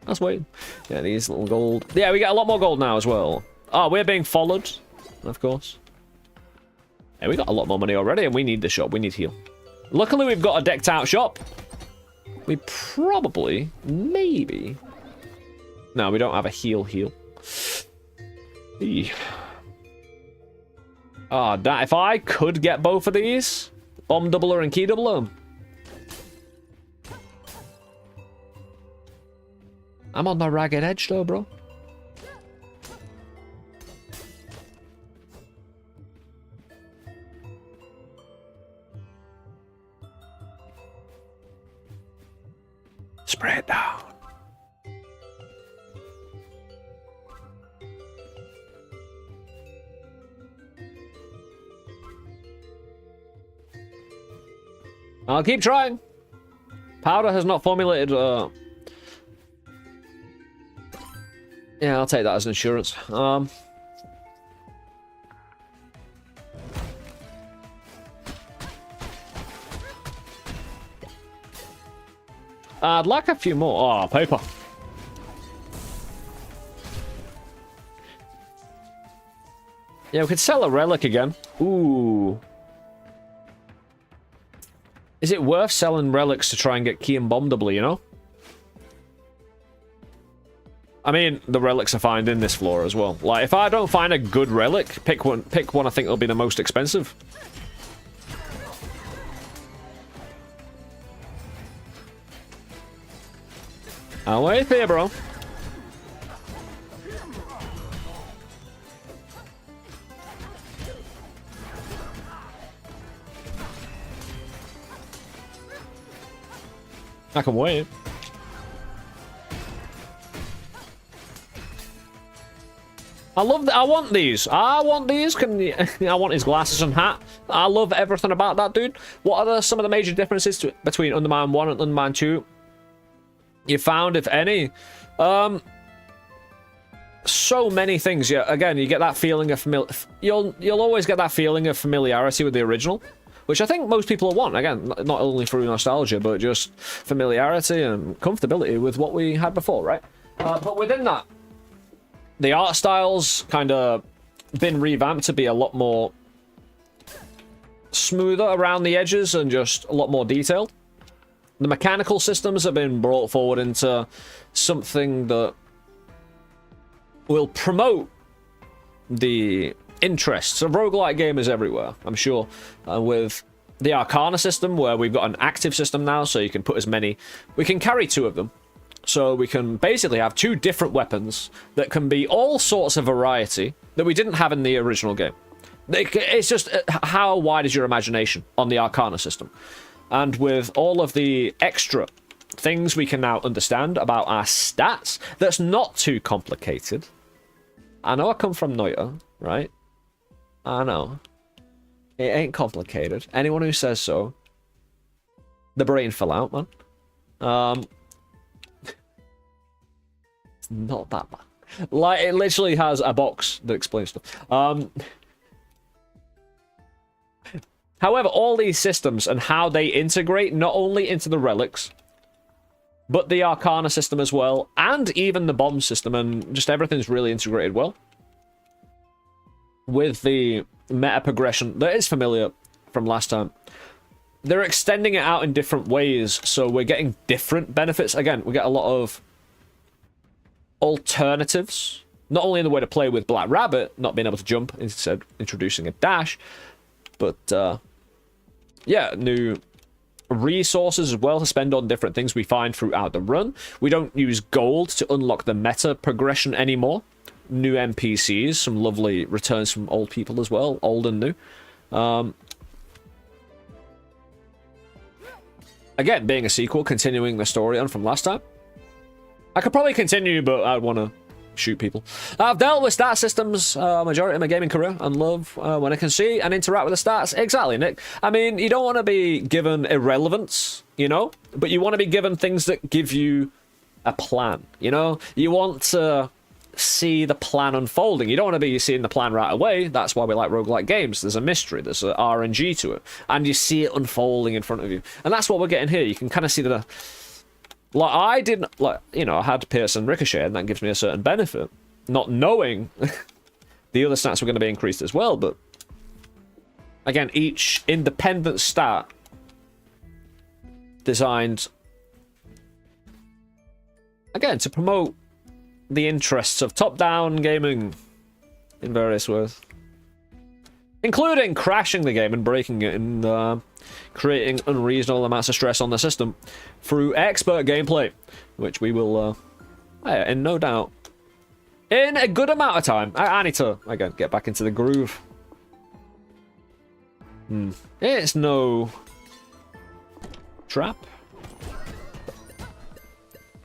That's weird. Yeah, these little gold. Yeah, we get a lot more gold now as well. Oh, we're being followed, of course. Yeah, we got a lot more money already, and we need the shop. We need heal. Luckily, we've got a decked out shop. We probably, maybe. No, we don't have a heal. Ah, that if I could get both of these, bomb doubler and key doubler. I'm on my ragged edge though, bro. Spray it down. I'll keep trying. Powder has not formulated. Yeah, I'll take that as insurance. I'd like a few more. Oh, paper. Yeah, we could sell a relic again. Ooh. Is it worth selling relics to try and get key and bomb doubly, you know? I mean, the relics are found in this floor as well. Like, if I don't find a good relic, pick one I think will be the most expensive. I'll wait for you, bro. I can wait. I want these. I want these. I want his glasses and hat. I love everything about that dude. What are some of the major differences between Undermine 1 and Undermine 2? You found, if any? So many things. Yeah, again, you get that feeling of you'll always get that feeling of familiarity with the original, which I think most people want. Again, not only through nostalgia, but just familiarity and comfortability with what we had before, right? But within that, the art styles kind of been revamped to be a lot more smoother around the edges and just a lot more detailed. The mechanical systems have been brought forward into something that will promote the interests of roguelike gamers everywhere, I'm sure. With the Arcana system, where we've got an active system now, so you can put as many... We can carry 2 of them. So we can basically have 2 different weapons that can be all sorts of variety that we didn't have in the original game. It's just how wide is your imagination on the Arcana system. And with all of the extra things we can now understand about our stats, that's not too complicated. I know I come from Noita, right? I know. It ain't complicated. Anyone who says so, the brain fell out, man. It's not that bad. Like, it literally has a box that explains stuff. However, all these systems and how they integrate not only into the relics, but the Arcana system as well, and even the bomb system, and just everything's really integrated well. With the meta progression that is familiar from last time. They're extending it out in different ways, so we're getting different benefits. Again, we get a lot of alternatives, not only in the way to play with Black Rabbit, not being able to jump, instead introducing a dash, but yeah, new resources as well to spend on different things we find throughout the run. We don't use gold to unlock the meta progression anymore. New NPCs, some lovely returns from old people as well, old and new. Again, being a sequel, continuing the story on from last time. I could probably continue, but I'd want to shoot people. I've dealt with stat systems majority of my gaming career and love when I can see and interact with the stats. Exactly, Nick. I mean, you don't want to be given irrelevance, you know, but you want to be given things that give you a plan, you know? You want to see the plan unfolding. You don't want to be seeing the plan right away. That's why we like roguelike games. There's a mystery, there's an RNG to it, and you see it unfolding in front of you. And that's what we're getting here. You can kind of see the... Like, I didn't, like, you know, I had Pierce and Ricochet, and that gives me a certain benefit. Not knowing the other stats were going to be increased as well, but... Again, each independent stat designed... Again, to promote the interests of top-down gaming in various ways. Including crashing the game and breaking it and creating unreasonable amounts of stress on the system through expert gameplay, which we will, in no doubt, in a good amount of time. I need to, again, get back into the groove. It's no trap.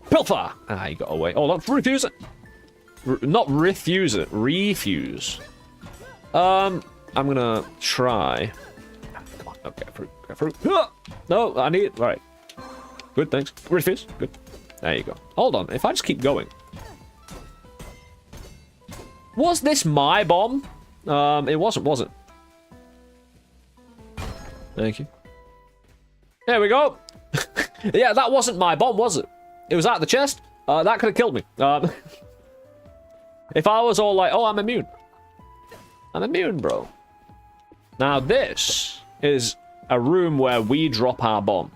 Pilfer! Ah, you got away. Hold on, refuse it. Not refuse it, refuse. I'm gonna try. Come on, okay, fruit, get fruit. No, I need it. All right. Good, thanks. Refuse. Good. There you go. Hold on, if I just keep going. Was this my bomb? It wasn't, was it? Thank you. There we go. Yeah, that wasn't my bomb, was it? It was at the chest. That could have killed me. If I was all like, oh, I'm immune. I'm immune, bro. Now, this is a room where we drop our bomb.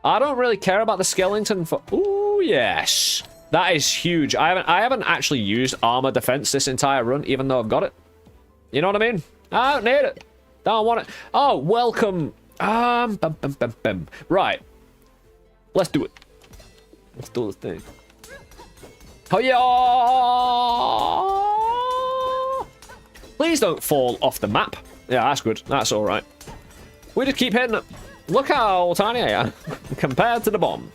I don't really care about the skeleton for... Ooh, yes. That is huge. I haven't actually used armor defense this entire run, even though I've got it. You know what I mean? I don't need it. Don't want it. Oh, welcome. Right. Let's do it. Let's do this thing. Oh, yeah. Please don't fall off the map. Yeah, that's good. That's all right. We just keep hitting it. Look how tiny I am compared to the bomb.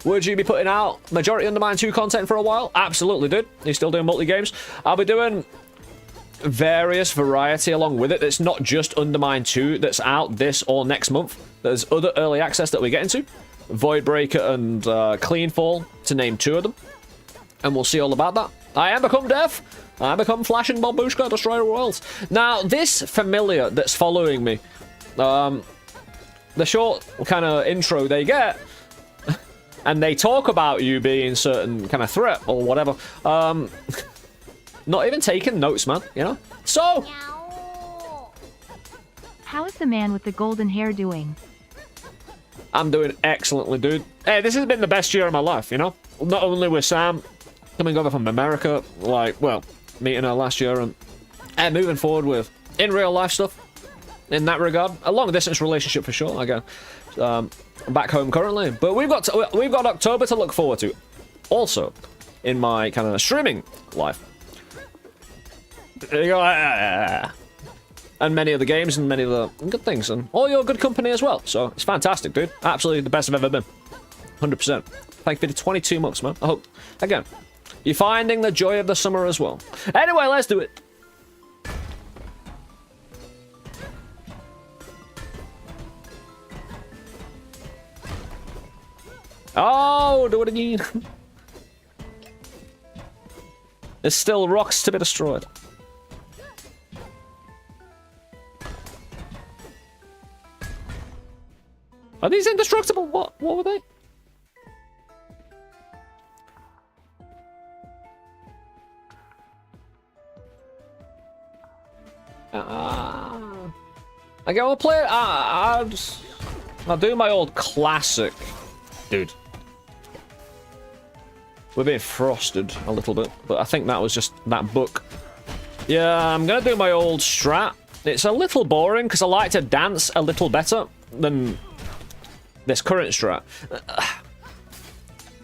Would you be putting out majority Undermine 2 content for a while? Absolutely, dude. You're still doing multi-games. I'll be doing various variety along with it. It's not just Undermine 2 that's out this or next month. There's other early access that we get into. Voidbreaker and Cleanfall, to name 2 of them. And we'll see all about that. I am become deaf. I am become Flashing Bombushka, Destroyer of Worlds. Now, this familiar that's following me, the short kind of intro they get, and they talk about you being certain kind of threat or whatever. Not even taking notes, man, you know? So... How is the man with the golden hair doing? I'm doing excellently, dude. Hey, this has been the best year of my life, you know? Not only with Sam coming over from America, like, well, meeting her last year, and moving forward with in real life stuff in that regard. A long distance relationship for sure, I go back home currently. But we've got October to look forward to. Also, in my kind of streaming life. And many of the games and many of the good things and all your good company as well. So it's fantastic, dude. Absolutely the best I've ever been. 100%. Thank you for the 22 months, man. I hope, again, you're finding the joy of the summer as well. Anyway, let's do it. Oh, do it again. There's still rocks to be destroyed. Are these indestructible? What were they? Okay, we'll play it. I'll do my old classic. Dude. We're being frosted a little bit, but I think that was just that book. Yeah, I'm gonna do my old strat It's a little boring because I like to dance a little better than this current strat.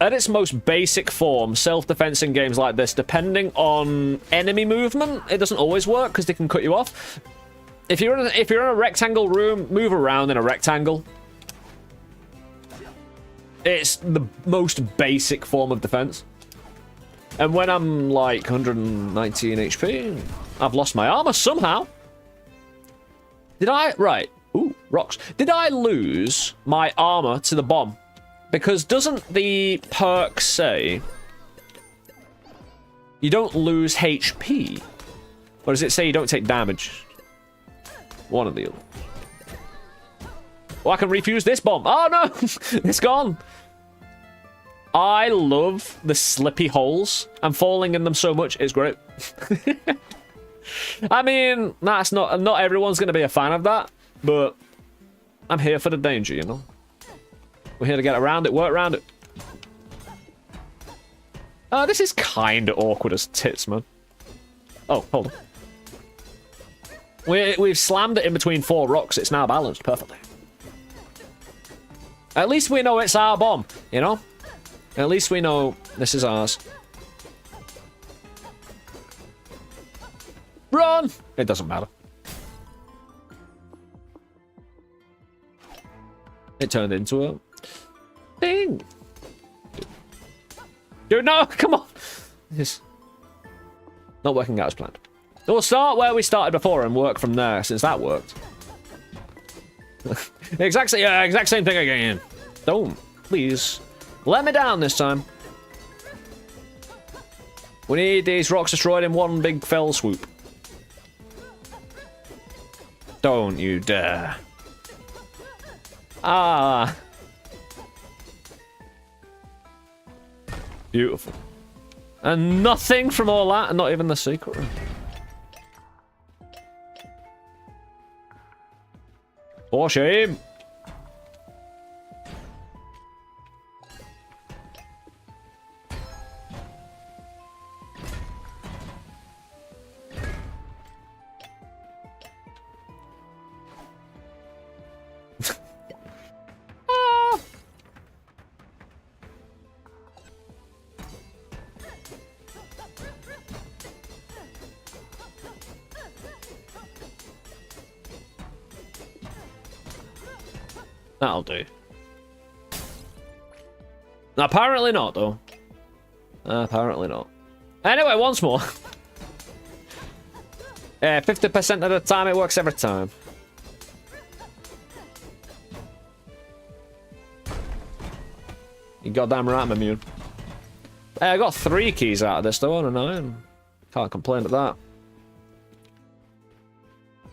At its most basic form, self-defense in games like this, depending on enemy movement, it doesn't always work because they can cut you off. If you're in a rectangle room, move around in a rectangle. It's the most basic form of defense. And when I'm like 119 HP, I've lost my armor somehow. Did I? Right. Ooh, rocks. Did I lose my armor to the bomb? Because doesn't the perk say you don't lose HP? Or does it say you don't take damage? One of the other. Oh, I can refuse this bomb. Oh, no! It's gone. I love the slippy holes. I'm falling in them so much. It's great. I mean, that's not everyone's going to be a fan of that, but I'm here for the danger, you know? We're here to get around it, work around it. This is kind of awkward as tits, man. Oh, hold on. We've slammed it in between 4 rocks. It's now balanced perfectly. At least we know it's our bomb, you know? At least we know this is ours. Run! It doesn't matter. It turned into a thing. Dude, no! Come on! It's not working out as planned. We'll start where we started before and work from there, since that worked. Exact same thing again. Don't. Please. Let me down this time. We need these rocks destroyed in one big fell swoop. Don't you dare. Ah. Beautiful. And nothing from all that, and not even the secret room. For shame. That'll do. Apparently not, though. Apparently not. Anyway, once more. 50% of the time, it works every time. You goddamn right I'm immune. Hey, I got 3 keys out of this, though, and I can't complain at that.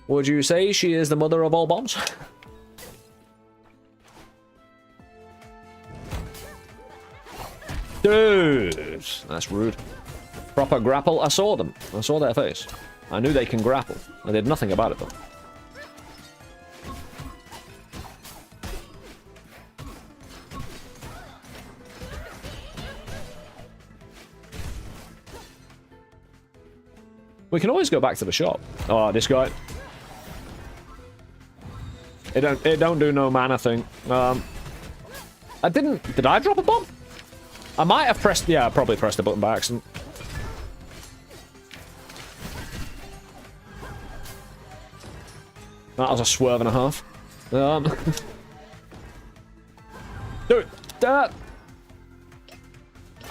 Would you say she is the mother of all bombs? Dude, that's rude. Proper grapple. I saw them. I saw their face. I knew they can grapple. I did nothing about it, though. We can always go back to the shop. Oh, this guy. It don't do no mana thing. I didn't. Did I drop a bomb? I might have pressed... Yeah, I probably pressed the button by accident. That was a swerve and a half. Dude, let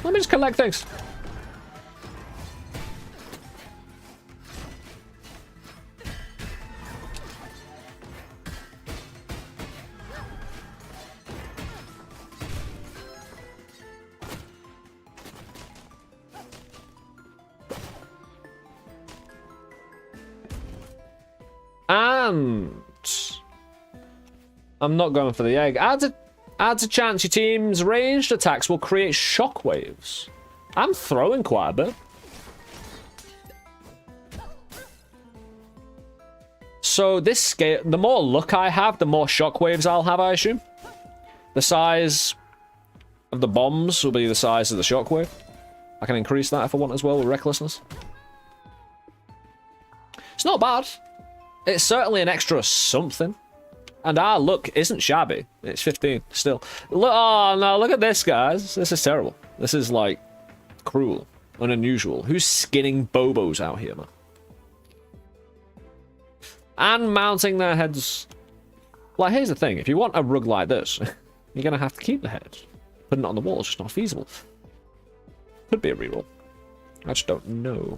me just collect things. And I'm not going for the egg. Adds a chance your team's ranged attacks will create shockwaves. I'm throwing quite a bit. So this scale, the more luck I have, the more shockwaves I'll have, I assume. The size of the bombs will be the size of the shockwave. I can increase that if I want as well with recklessness. It's not bad. It's certainly an extra something. And our luck isn't shabby. It's 15 still. Look, oh no, look at this, guys. This is terrible. This is like cruel and unusual. Who's skinning Bobos out here, man? And mounting their heads. Like, here's the thing. If you want a rug like this, you're going to have to keep the head. Putting it on the wall is just not feasible. Could be a reroll. I just don't know.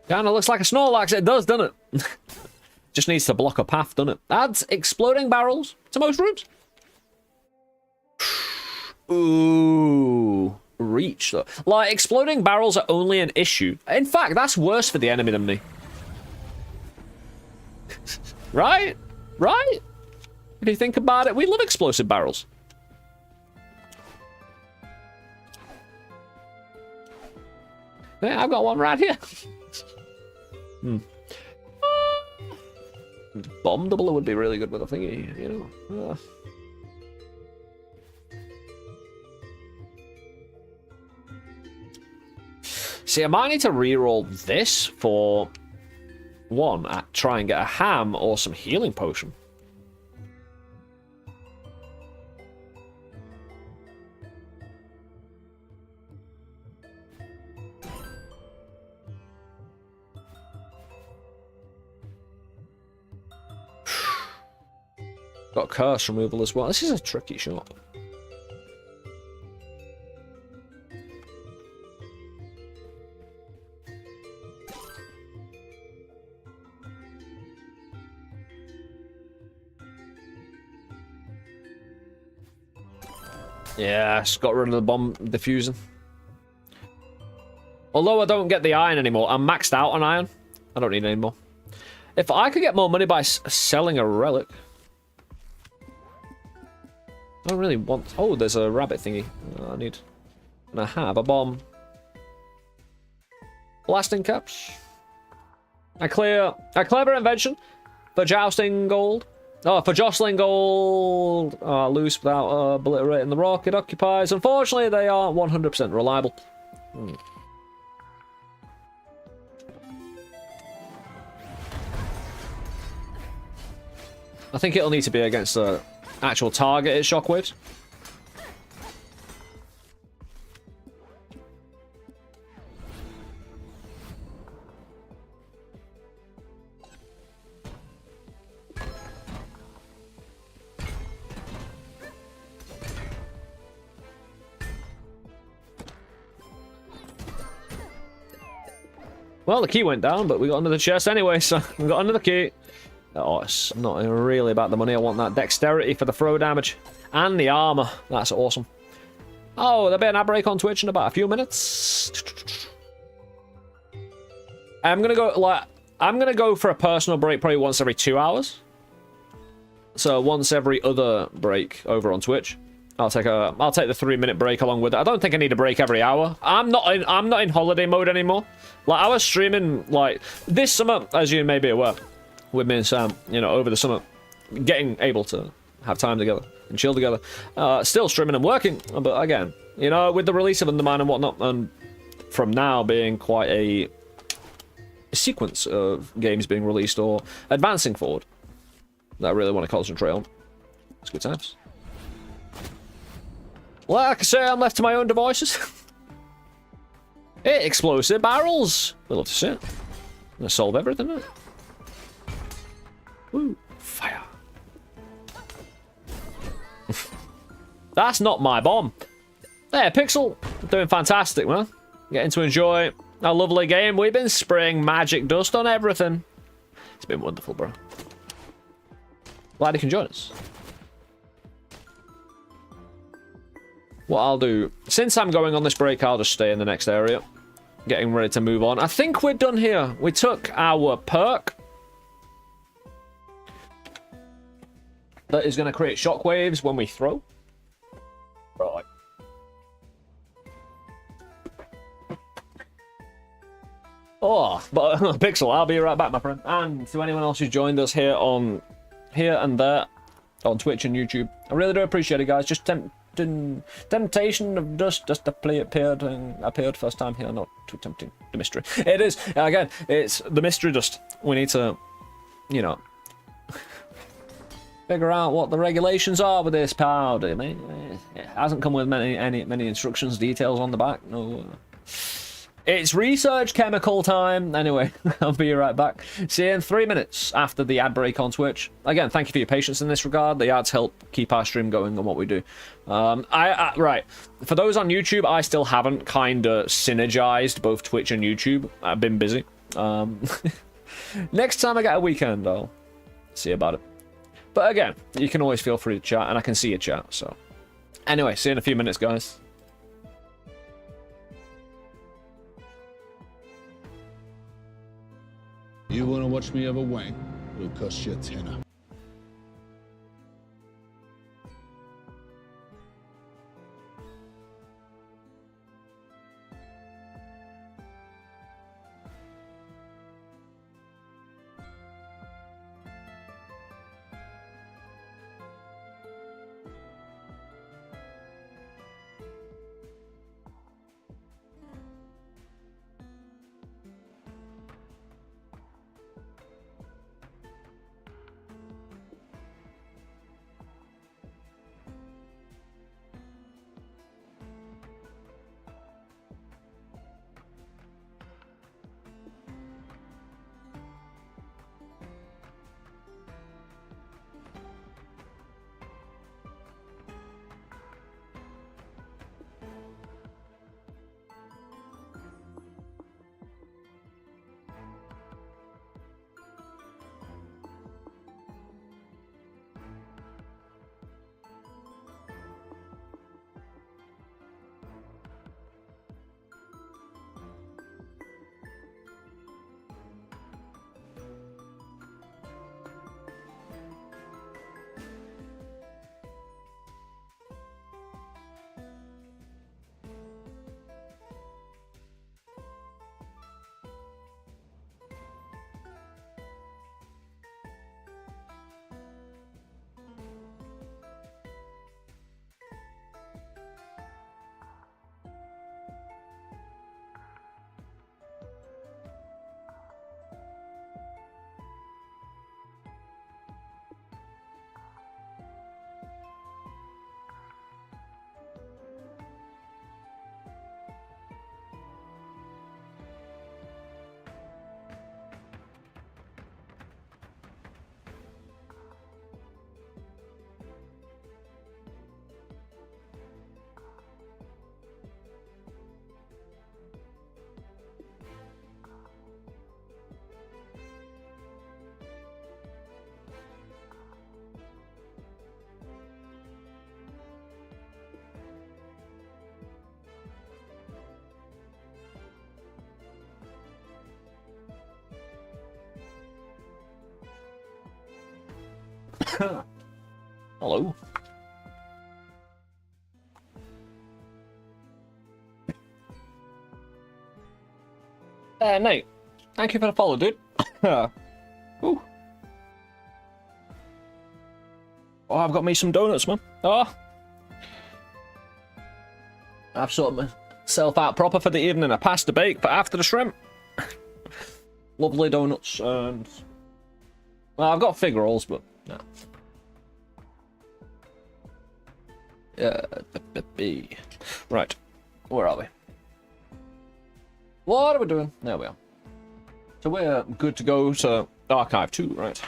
Kinda looks like a Snorlax, it does, doesn't it? Just needs to block a path, doesn't it? Adds exploding barrels to most rooms. Ooh. Reach, though. Like, exploding barrels are only an issue. In fact, that's worse for the enemy than me. Right? Right? If you think about it, we love explosive barrels. Yeah, I've got one right here. Bomb doubler would be really good with a thingy, you know. See, I might need to reroll this for one, try and get a ham or some healing potion. Got curse removal as well. This is a tricky shot. Yeah, just got rid of the bomb diffusing. Although I don't get the iron anymore. I'm maxed out on iron. I don't need any more. If I could get more money by selling a relic. I don't really want... Oh, there's a rabbit thingy. I need... And I have a bomb. Blasting caps. A clever invention for jousting gold. Oh, for jostling gold. Loose without obliterating the rock it occupies. Unfortunately, they are 100% reliable. I think it'll need to be against the actual targeted shockwaves. Well, the key went down, but we got under the chest anyway, so we got under the key. Oh, it's not really about the money. I want that dexterity for the throw damage. And the armor. That's awesome. Oh, there'll be an ad break on Twitch in about a few minutes. I'm gonna go for a personal break probably once every 2 hours. So once every other break over on Twitch. I'll take the 3-minute break along with it. I don't think I need a break every hour. I'm not in holiday mode anymore. Like, I was streaming like this summer, as you may be aware, with me and Sam, you know, over the summer, getting able to have time together and chill together. Still streaming and working, but again, you know, with the release of Undermine and whatnot, and from now being quite a sequence of games being released or advancing forward that I really want to concentrate on. It's good times. Like I say, I'm left to my own devices. Hey, explosive barrels! We'll love to see it. Gonna solve everything, isn't it? Woo! Fire! That's not my bomb. There, Pixel, doing fantastic, man. Getting to enjoy a lovely game. We've been spraying magic dust on everything. It's been wonderful, bro. Glad you can join us. What I'll do, since I'm going on this break, I'll just stay in the next area. Getting ready to move on. I think we're done here. We took our perk. That is going to create shockwaves when we throw. Right. Oh, but Pixel, I'll be right back, my friend. And to anyone else who's joined us here on here and there, on Twitch and YouTube. I really do appreciate it, guys. Just temptation of dust just to play appeared first time here. Not too tempting. The mystery. It is again. It's the mystery dust. We need to, you know, figure out what the regulations are with this powder. I mean, it hasn't come with many instructions, details on the back. No. It's research chemical time. Anyway, I'll be right back. See you in 3 minutes after the ad break on Twitch. Again, thank you for your patience in this regard. The ads help keep our stream going on what we do. Right. For those on YouTube, I still haven't kind of synergized both Twitch and YouTube. I've been busy. Next time I get a weekend, I'll see about it. But again, you can always feel free to chat, and I can see your chat, so. Anyway, see you in a few minutes, guys. You wanna watch me have a wank? It'll cost you a tenner. Hello. Nate, thank you for the follow, dude. Ooh. Oh, I've got me some donuts, man. Oh. I've sorted myself out proper for the evening. A pasta bake for after the shrimp. Lovely donuts and... Well, I've got fig rolls, but... No. Right. Where are we? What are we doing? There we are. So we're good to go to Archive 2, right?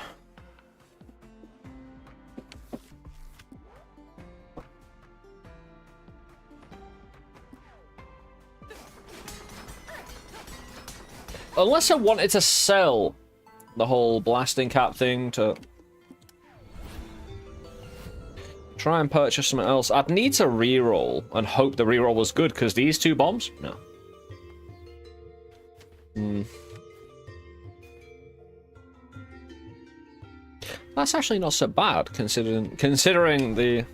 Unless I wanted to sell the whole blasting cap thing to try and purchase something else, I'd need to reroll and hope the reroll was good, because these two bombs? No. That's actually not so bad, considering the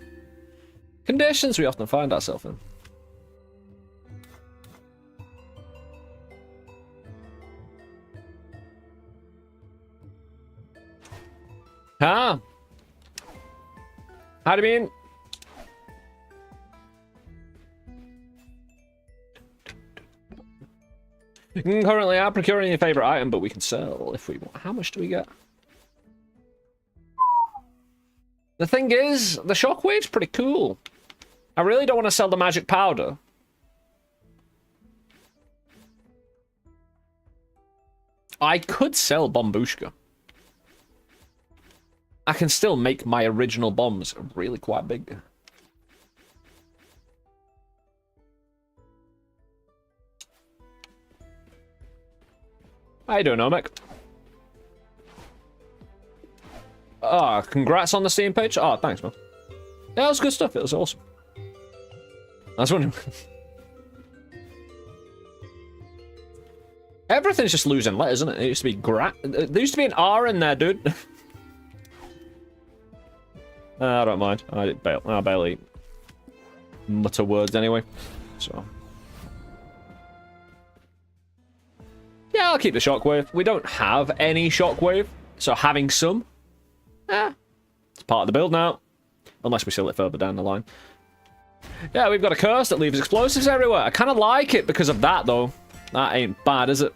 conditions we often find ourselves in. Ah. How do you mean? Currently, I'm procuring your favorite item, but we can sell if we want. How much do we get? The thing is, the shockwave's pretty cool. I really don't want to sell the magic powder. I could sell Bombushka. I can still make my original bombs really quite big. How you doing, Omek? Ah, congrats on the Steam page. Oh, thanks, man. Yeah, it was good stuff. It was awesome. I was wondering. Everything's just losing letters, isn't it? It used to be there used to be an R in there, dude. I don't mind. I barely mutter words anyway. So. Yeah, I'll keep the shockwave. We don't have any shockwave, so having some, it's part of the build now. Unless we sell it further down the line. Yeah, we've got a curse that leaves explosives everywhere. I kind of like it because of that, though. That ain't bad, is it?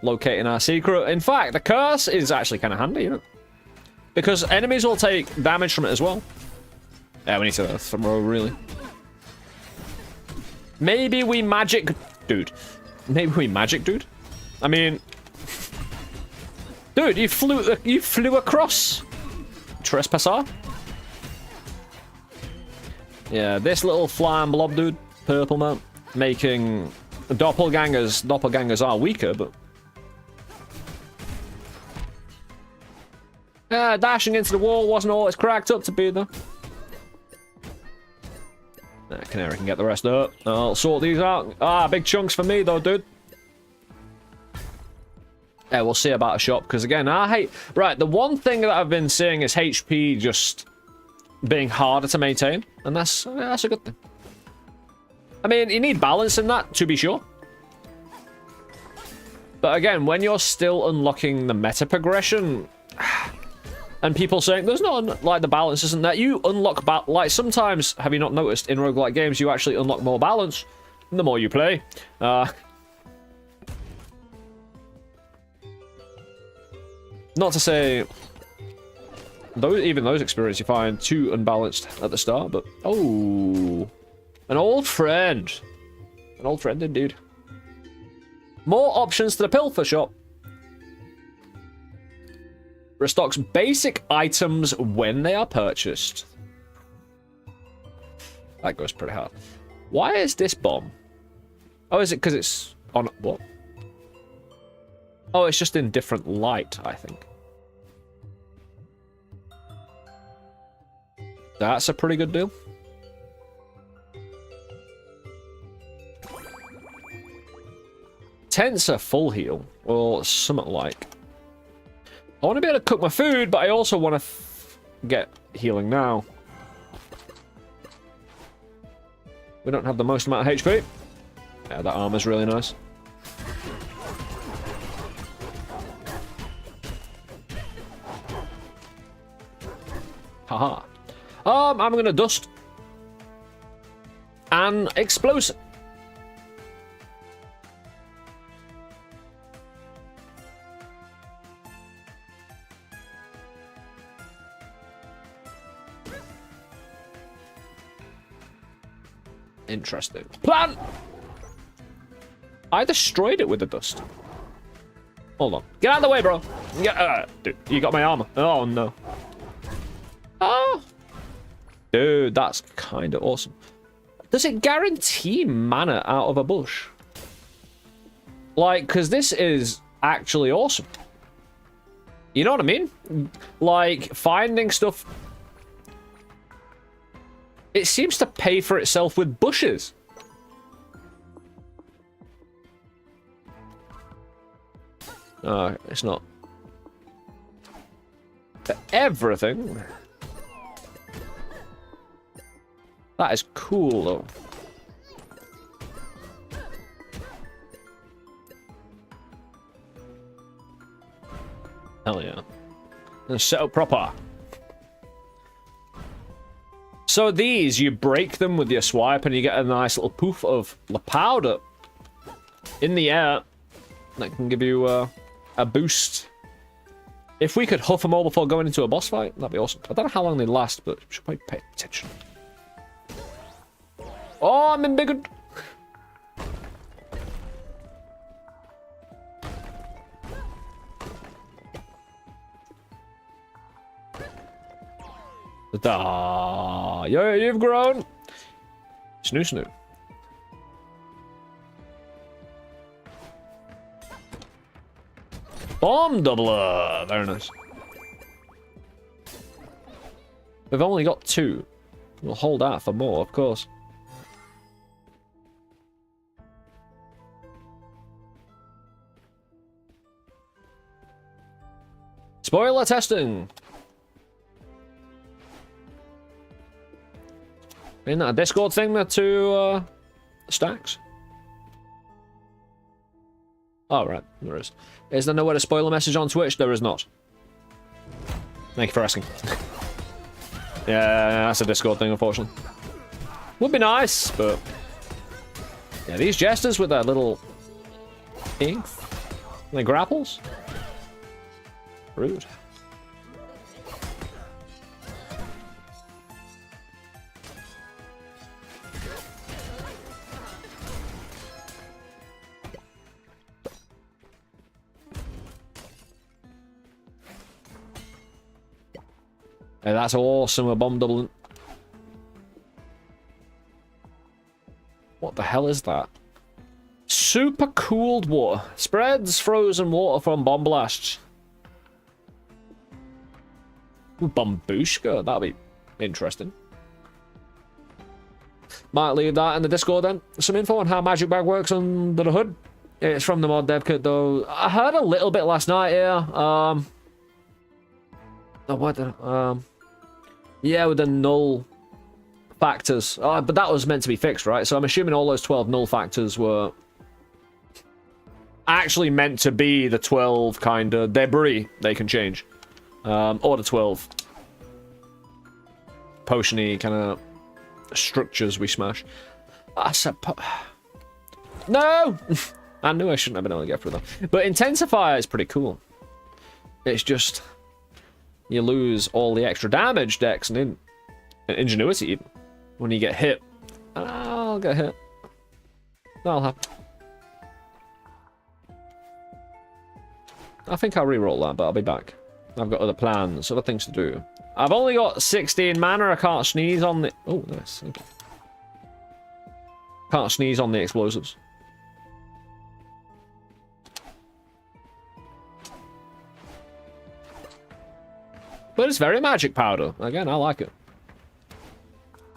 Locating our secret. In fact, the curse is actually kind of handy, isn't it? Because enemies will take damage from it as well. Yeah, we need to throw, really. Maybe we magic... Dude. Maybe we magic, dude? I mean... Dude, you flew across. Trespasser. Yeah, this little flying blob, dude. Purple man. Making... Doppelgangers are weaker, but... Dashing into the wall wasn't all it's cracked up to be, though. Canary can get the rest up. I'll sort these out. Ah, big chunks for me, though, dude. Yeah, we'll see about a shop, because, again, I hate... Right, the one thing that I've been seeing is HP just being harder to maintain, and that's a good thing. I mean, you need balance in that, to be sure. But, again, when you're still unlocking the meta progression... And people saying, there's not, like, the balance isn't that. You unlock, like, sometimes, have you not noticed, in roguelike games, you actually unlock more balance the more you play. Not to say, even those experiences you find too unbalanced at the start, but, oh, an old friend. An old friend indeed. More options to the pilfer shop. Restocks basic items when they are purchased. That goes pretty hard. Why is this bomb? Oh, is it because it's on... What? Oh, it's just in different light, I think. That's a pretty good deal. Tensor full heal, or something like. I want to be able to cook my food, but I also want to get healing now. We don't have the most amount of HP. Yeah, that armor's really nice. Haha. I'm gonna dust. An explosive. Interesting. Plan! I destroyed it with the dust. Hold on. Get out of the way, bro. Dude, you got my armor. Oh, no. Oh. Dude, that's kind of awesome. Does it guarantee mana out of a bush? Like, because this is actually awesome. You know what I mean? Like, finding stuff... It seems to pay for itself with bushes. It's not. For everything. That is cool, though. Hell yeah. And set up proper. So these, you break them with your swipe and you get a nice little poof of the powder in the air. That can give you a boost. If we could huff them all before going into a boss fight, that'd be awesome. I don't know how long they last, but we should probably pay attention. Oh, I'm embiggered. Da, yeah, you've grown. Snoo snoo. Bomb doubler. Very nice. We've only got 2. We'll hold out for more, of course. Spoiler testing. Isn't that a Discord thing, the 2 stacks? Oh, right. There is. Is there nowhere to spoil a message on Twitch? There is not. Thank you for asking. Yeah, that's a Discord thing, unfortunately. Would be nice, but... Yeah, these jesters with their little... ink. Their grapples. Rude. Hey, that's awesome, a bomb doubling. What the hell is that? Super cooled water. Spreads frozen water from bomb blasts. Ooh, Bombushka, that'll be interesting. Might leave that in the Discord then. Some info on how Magic Bag works under the hood. It's from the mod dev kit though. I heard a little bit last night here. Yeah, with the null factors. But that was meant to be fixed, right? So I'm assuming all those 12 null factors were actually meant to be the 12 kind of debris they can change. Or the 12 potion-y kind of structures we smash. I suppose... No! I knew I shouldn't have been able to get through that. But Intensifier is pretty cool. It's just... You lose all the extra damage, Dex, and Ingenuity even. When you get hit. I'll get hit. That'll happen. I think I'll re-roll that, but I'll be back. I've got other plans, other things to do. I've only got 16 mana, I can't sneeze on the... Oh, nice. Okay. Can't sneeze on the explosives. But it's very magic powder. Again, I like it.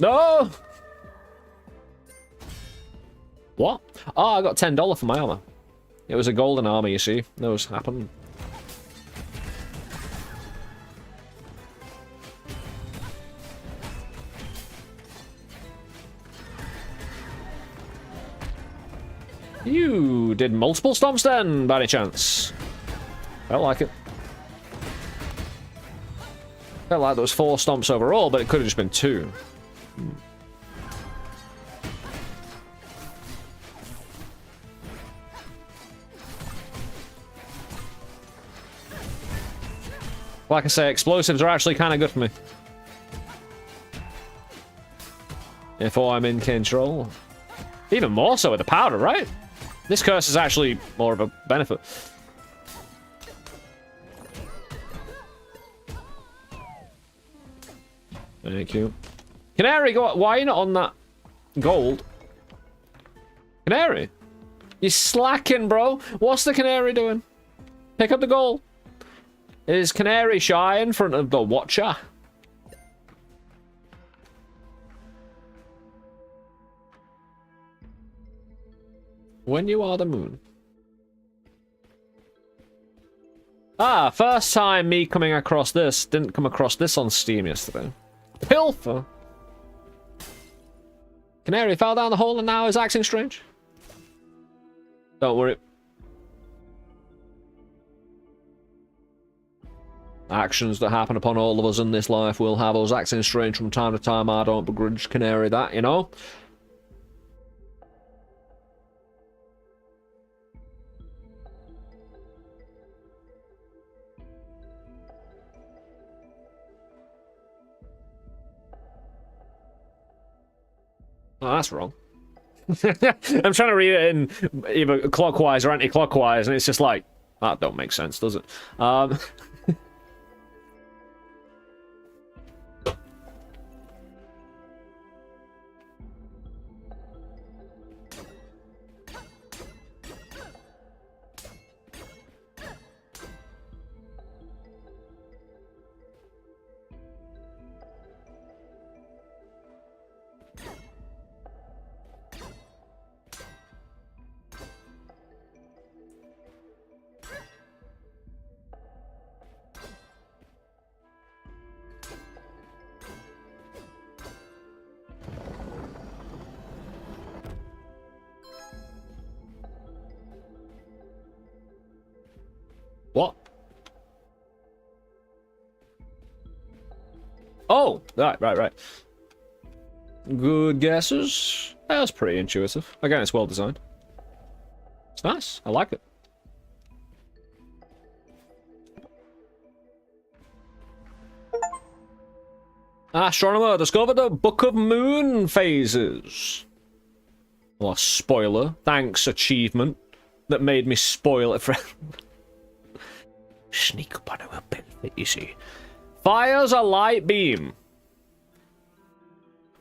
No! What? Oh, I got $10 for my armor. It was a golden armor, you see. Those happen. You did multiple stomps then, by any chance? I like it. Felt like there was 4 stomps overall, but it could have just been 2. Like I say, explosives are actually kind of good for me. If I'm in control. Even more so with the powder, right? This curse is actually more of a benefit. Thank you. Canary, go. Why are you not on that gold? Canary? You're slacking, bro. What's the canary doing? Pick up the gold. Is Canary shy in front of the Watcher? When you are the moon. Ah, first time me coming across this. Didn't come across this on Steam yesterday. Pilfer. Canary fell down the hole and now is acting strange. Don't worry. actions that happen upon all of us in this life will have us acting strange from time to time. I don't begrudge Canary that, you know? Oh, that's wrong. I'm trying to read it in either clockwise or anti-clockwise, and it's just like, that don't make sense, does it? What? Oh, right. Good guesses. That's pretty intuitive. Again, it's well designed. It's nice. I like it. Astronomer discovered the Book of Moon phases. Well, spoiler. Thanks, achievement. That made me spoil it for... Sneak up on him a bit, you see. Fires a light beam.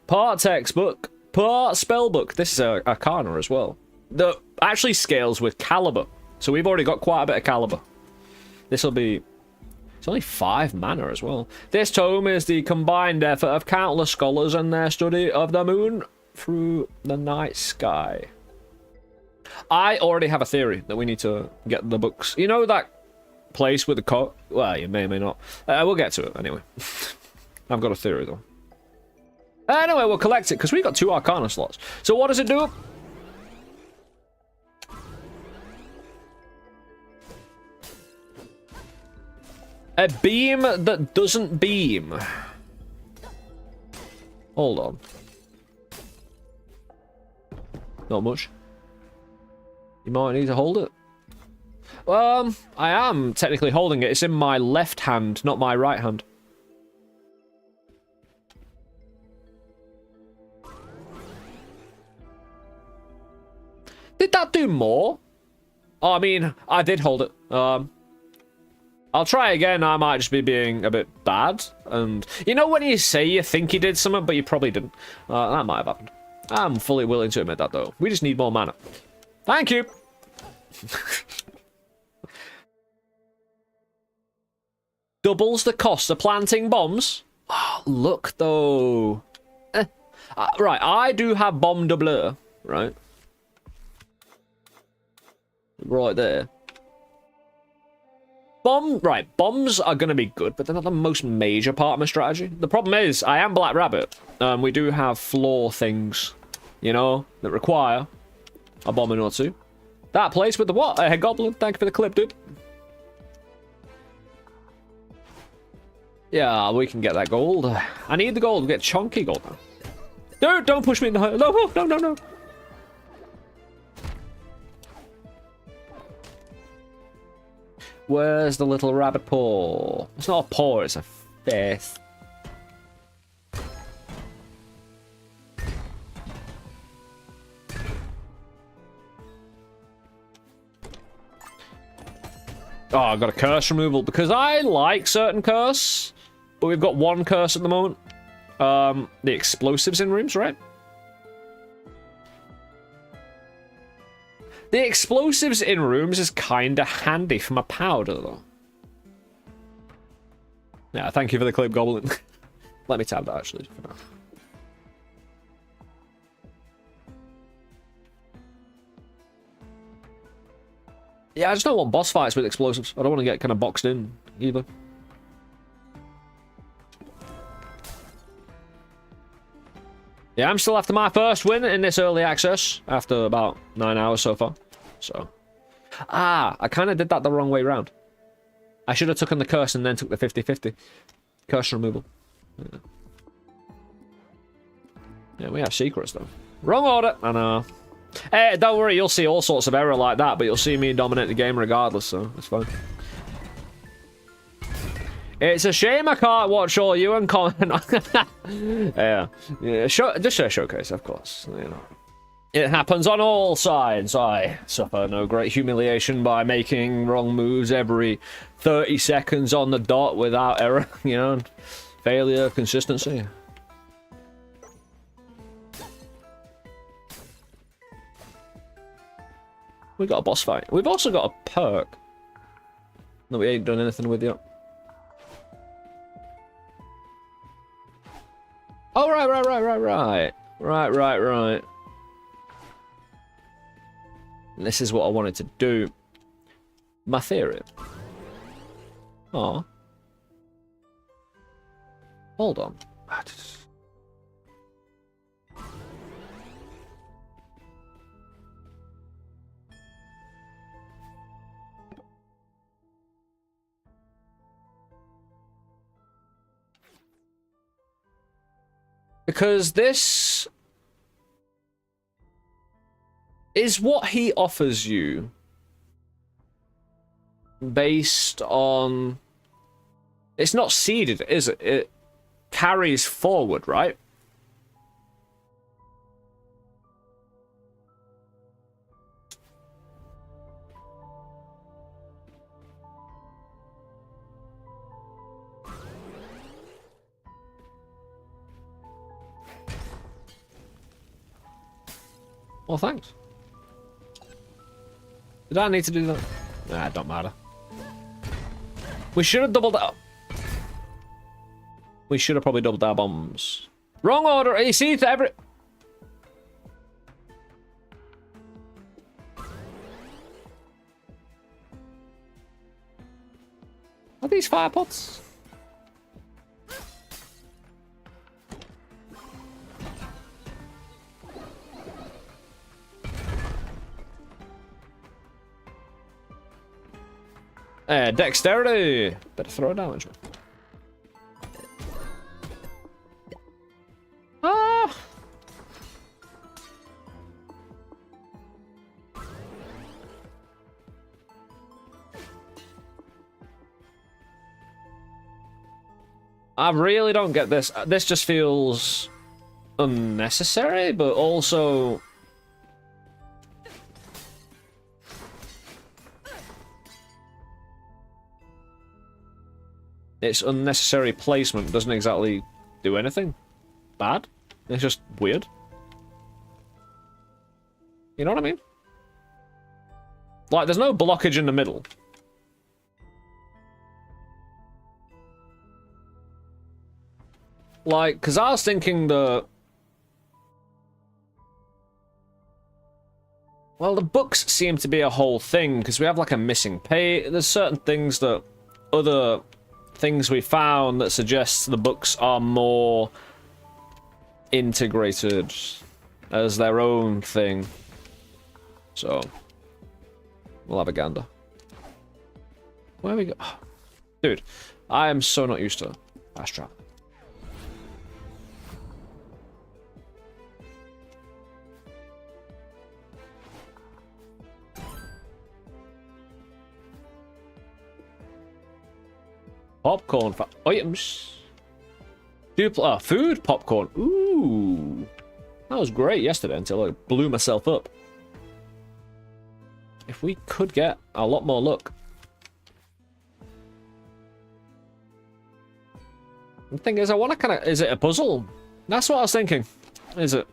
Part textbook, part spellbook. This is a arcana as well. That actually scales with caliber. So we've already got quite a bit of caliber. This will be... It's only 5 mana as well. This tome is the combined effort of countless scholars and their study of the moon through the night sky. I already have a theory that we need to get the books. You know that place with the coat? Well, you may or may not. We'll get to it anyway. I've got a theory though. Anyway, we'll collect it because we got 2 arcana slots. So what does it do? A beam that doesn't beam. Hold on. Not much. You might need to hold it. I am technically holding it. It's in my left hand, not my right hand. Did that do more? Oh, I mean, I did hold it. I'll try again. I might just be being a bit bad. And you know when you say you think you did something, but you probably didn't. That might have happened. I'm fully willing to admit that, though. We just need more mana. Thank you. Doubles the cost of planting bombs. Oh, look, though. Right, I do have bomb doubleur, right? Right there. Bombs are going to be good, but they're not the most major part of my strategy. The problem is, I am Black Rabbit. We do have floor things, you know, that require a bombing or two. That place with the what? A head goblin. Thank you for the clip, dude. Yeah, we can get that gold. I need the gold. We get chunky gold now. Dude, don't push me in the hole. No. Where's the little rabbit paw? It's not a paw, it's a face. Oh, I got a curse removal because I like certain curse, but we've got 1 curse at the moment. The explosives in rooms, right? The explosives in rooms is kinda handy for my powder, though. Yeah, thank you for the clip, Goblin. Let me tab that, actually, for now. Yeah, I just don't want boss fights with explosives. I don't want to get kind of boxed in, either. Yeah, I'm still after my first win in this early access, after about 9 hours so far. So, I kind of did that the wrong way round. I should have taken the curse and then took the 50-50. Curse removal. Yeah, we have secrets, though. Wrong order! I know. Hey, don't worry, you'll see all sorts of error like that, but you'll see me dominate the game regardless, so it's fine. It's a shame I can't watch all you and yeah, just a showcase, of course. You know, it happens on all sides. I suffer no great humiliation by making wrong moves every 30 seconds on the dot without error. You know, failure, consistency. We got a boss fight. We've also got a perk that we ain't done anything with yet. Oh, right. Right. This is what I wanted to do. My theory. Oh. Hold on. Because this is what he offers you based on... It's not seeded, is it? It carries forward, right? Well, thanks. Did I need to do that? Nah, it don't matter. We should have doubled up. We should have probably doubled our bombs. Wrong order. You see, to every... Are these fire pots? Dexterity! Better throw a damage. Ah! I really don't get this. This just feels unnecessary, but also... Its unnecessary placement doesn't exactly do anything bad. It's just weird. You know what I mean? Like, there's no blockage in the middle. Like, because I was thinking the... Well, the books seem to be a whole thing, because we have, like, a missing page. There's certain things that other... things we found that suggests the books are more integrated as their own thing. So, we'll have a gander. Where we go? Dude, I am so not used to fast travel. Popcorn for items. Food popcorn. Ooh. That was great yesterday until I blew myself up. If we could get a lot more luck. The thing is, I want to kind of... Is it a puzzle? That's what I was thinking. Is it?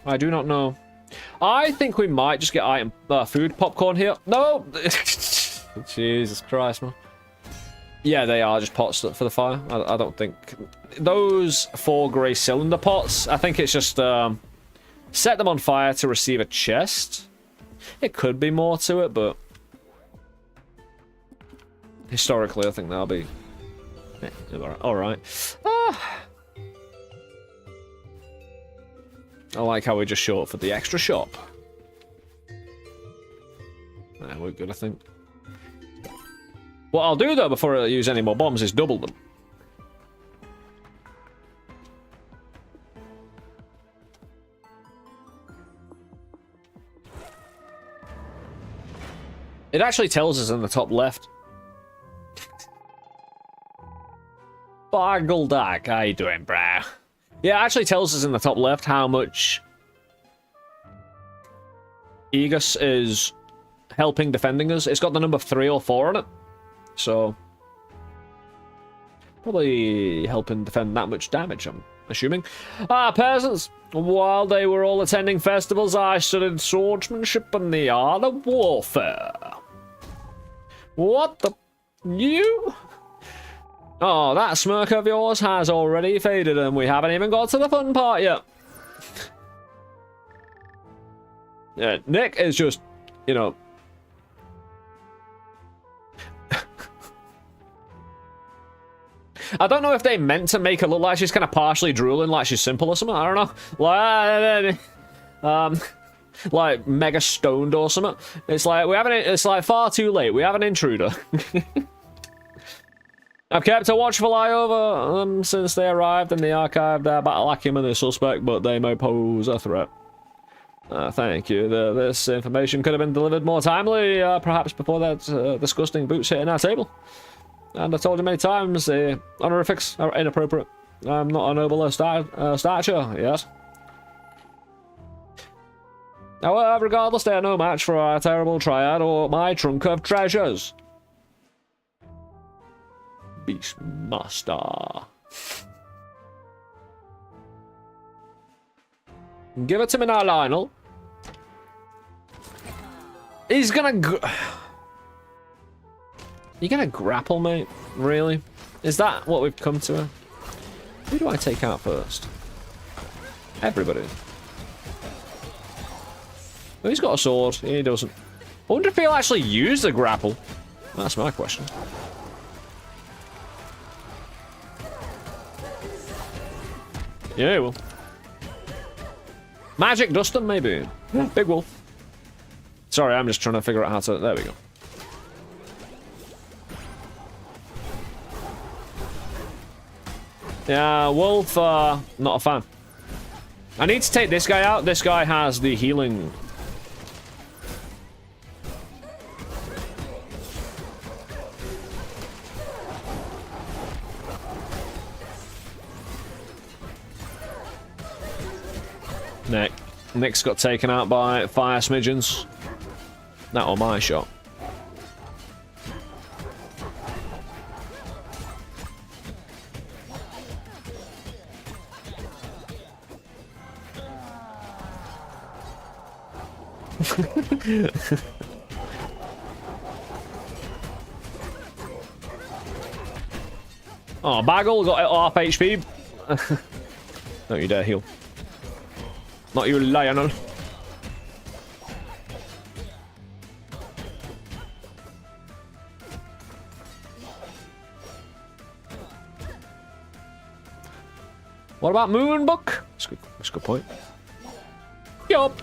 I do not know. I think we might just get food popcorn here. No! Jesus Christ, man. Yeah, they are just pots for the fire. I don't think... Those 4 grey cylinder pots, I think it's just... set them on fire to receive a chest. It could be more to it, but... Historically, I think that'll be... Alright. I like how we're just short for the extra shop. We're good, I think. What I'll do, though, before I use any more bombs is double them. It actually tells us in the top left. Bargledag, how you doing, brah? Yeah, it actually tells us in the top left how much Aegis is helping defending us. It's got the number 3 or 4 on it. So, probably helping defend that much damage, I'm assuming. Peasants! While they were all attending festivals, I studied swordsmanship and the art of warfare. What the... You? Oh, that smirk of yours has already faded and we haven't even got to the fun part yet. Yeah, Nick is just, you know... I don't know if they meant to make her look like she's kind of partially drooling, like she's simple or something. I don't know. Like mega stoned or something. It's like it's like far too late. We have an intruder. I've kept a watchful eye over them since they arrived in the archive. Their battle acumen is suspect, but they may pose a threat. Thank you. This information could have been delivered more timely, perhaps before that disgusting boots hitting our table. And I told you many times, the honorifics are inappropriate. I'm not a noble stature, yes. However, regardless, they are no match for our terrible triad or my trunk of treasures. Beastmaster. Give it to me now, Lionel. He's gonna... You gonna grapple, mate? Really? Is that what we've come to? Who do I take out first? Everybody. Oh, he's got a sword. He doesn't. I wonder if he'll actually use the grapple. That's my question. Yeah, he will. Magic Dustin, maybe. Big Wolf. Sorry, I'm just trying to figure out how to... There we go. Yeah, Wolf, not a fan. I need to take this guy out. This guy has the healing. Nick's got taken out by fire smidgens. That or my shot. Oh, Bagel got half HP. Don't you dare heal. Not you, Lionel. What about Moonbook? That's a good point. Yup.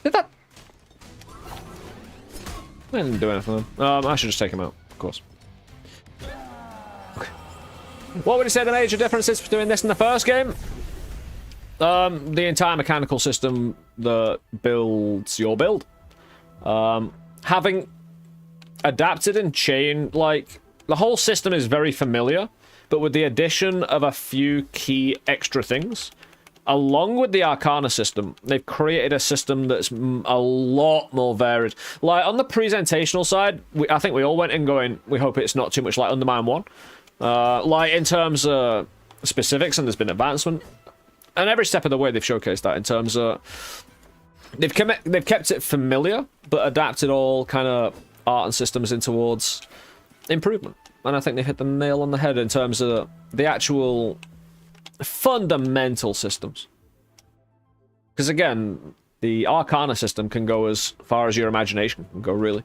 Did that? I didn't do anything. I should just take him out, of course. Okay. What would you say the major difference is between this and the first game? The entire mechanical system that builds your build. Having adapted and changed, like, the whole system is very familiar, but with the addition of a few key extra things, along with the Arcana system, they've created a system that's a lot more varied. Like, on the presentational side, I think we all went in going, we hope it's not too much like Undermine 1. Like, in terms of specifics, and there's been advancement. And every step of the way, they've showcased that in terms of... They've kept it familiar, but adapted all kind of art and systems in towards improvement. And I think they've hit the nail on the head in terms of the actual fundamental systems. Because again, the Arcana system can go as far as your imagination can go, really.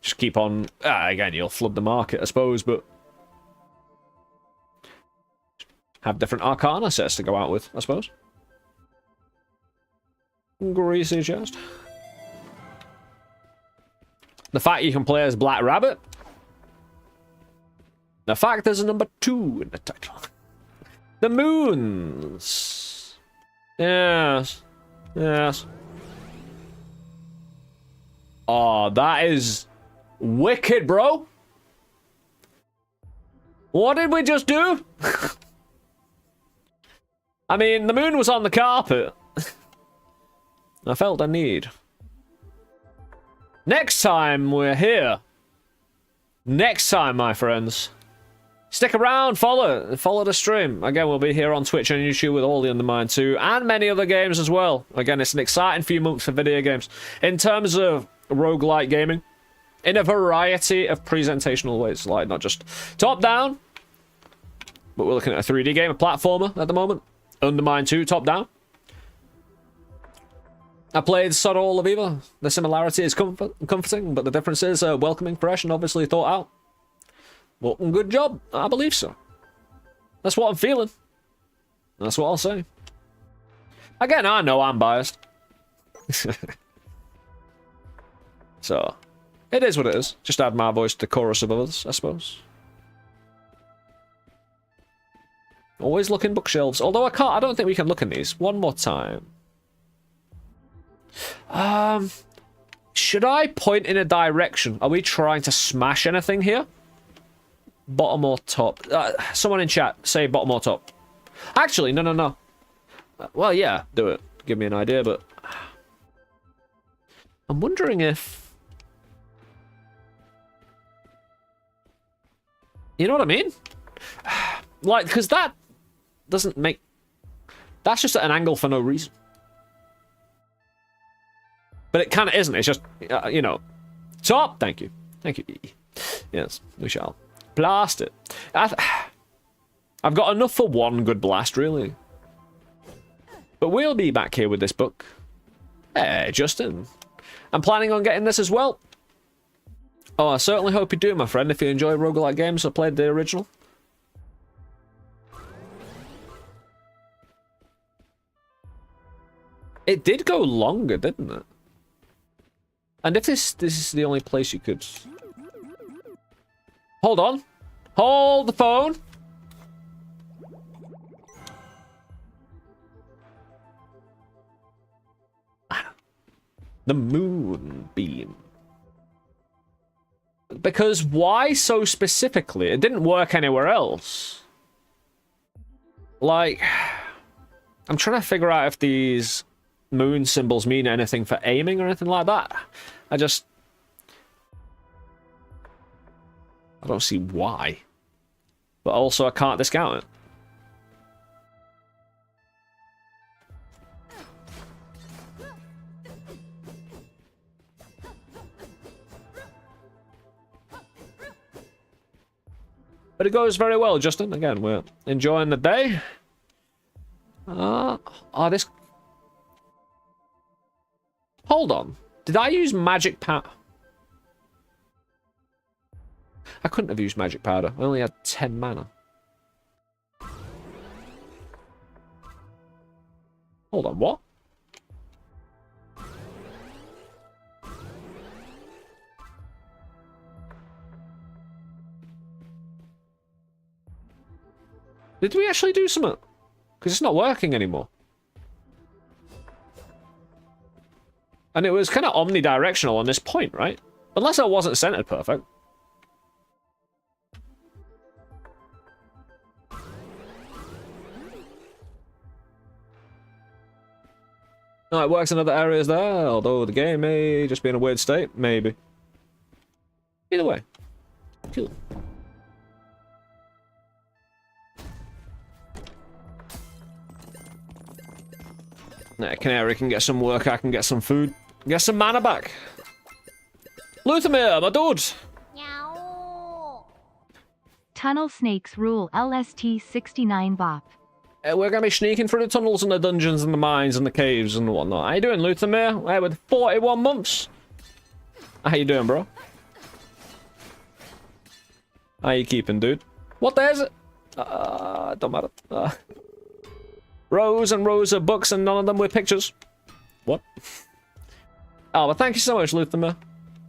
Just keep on... again, you'll flood the market, I suppose, but... have different Arcana sets to go out with, I suppose. Greasy chest. The fact you can play as Black Rabbit. The fact there's a number 2 in the title. The moons. Yes. Yes. Oh, that is wicked, bro. What did we just do? I mean, the moon was on the carpet. I felt a need. Next time we're here. Next time, my friends. Stick around, follow the stream. Again, we'll be here on Twitch and YouTube with all the Undermine 2 and many other games as well. Again, it's an exciting few months for video games. In terms of roguelike gaming, in a variety of presentational ways, like not just top-down, but we're looking at a 3D game, a platformer at the moment. Undermine 2 top-down. I played Sod All of Eva. The similarity is comforting, but the difference is welcoming, fresh, and obviously thought out. Well, good job. I believe so. That's what I'm feeling. That's what I'll say. Again, I know I'm biased. So, it is what it is. Just add my voice to the chorus of others, I suppose. Always look in bookshelves. Although I don't think we can look in these. One more time. Should I point in a direction? Are we trying to smash anything here? Bottom or top? Someone in chat, say bottom or top. Actually, no. Well, yeah, do it. Give me an idea, but... I'm wondering if... You know what I mean? Like, because that doesn't make... That's just at an angle for no reason. But it kind of isn't. It's just, you know... Top! Thank you. Thank you. Yes, we shall. Blast it. I've got enough for one good blast, really. But we'll be back here with this book. Hey, Justin. I'm planning on getting this as well. Oh, I certainly hope you do, my friend, if you enjoy roguelike games or played the original. It did go longer, didn't it? And if this is the only place you could... Hold on. Hold the phone. The moonbeam. Because why so specifically? It didn't work anywhere else. Like, I'm trying to figure out if these moon symbols mean anything for aiming or anything like that. I don't see why. But also I can't discount it. But it goes very well, Justin. Again, we're enjoying the day. This... Hold on. Did I use magic powder? I couldn't have used magic powder. I only had 10 mana. Hold on, what? Did we actually do something? Because it's not working anymore. And it was kind of omnidirectional on this point, right? Unless I wasn't centered perfect. No, it works in other areas there, although the game may just be in a weird state. Maybe. Either way. Cool. Nah, Canary can get some work, I can get some food. Get some mana back. Luthermere, my dude! Tunnel snakes rule LST 69 bop. We're gonna be sneaking through the tunnels and the dungeons and the mines and the caves and whatnot. How you doing, Luthermere? Hey, with 41 months. How you doing, bro? How you keeping, dude? What day is it? Don't matter. Rows and rows of books and none of them with pictures. What? Oh, but thank you so much, Luther.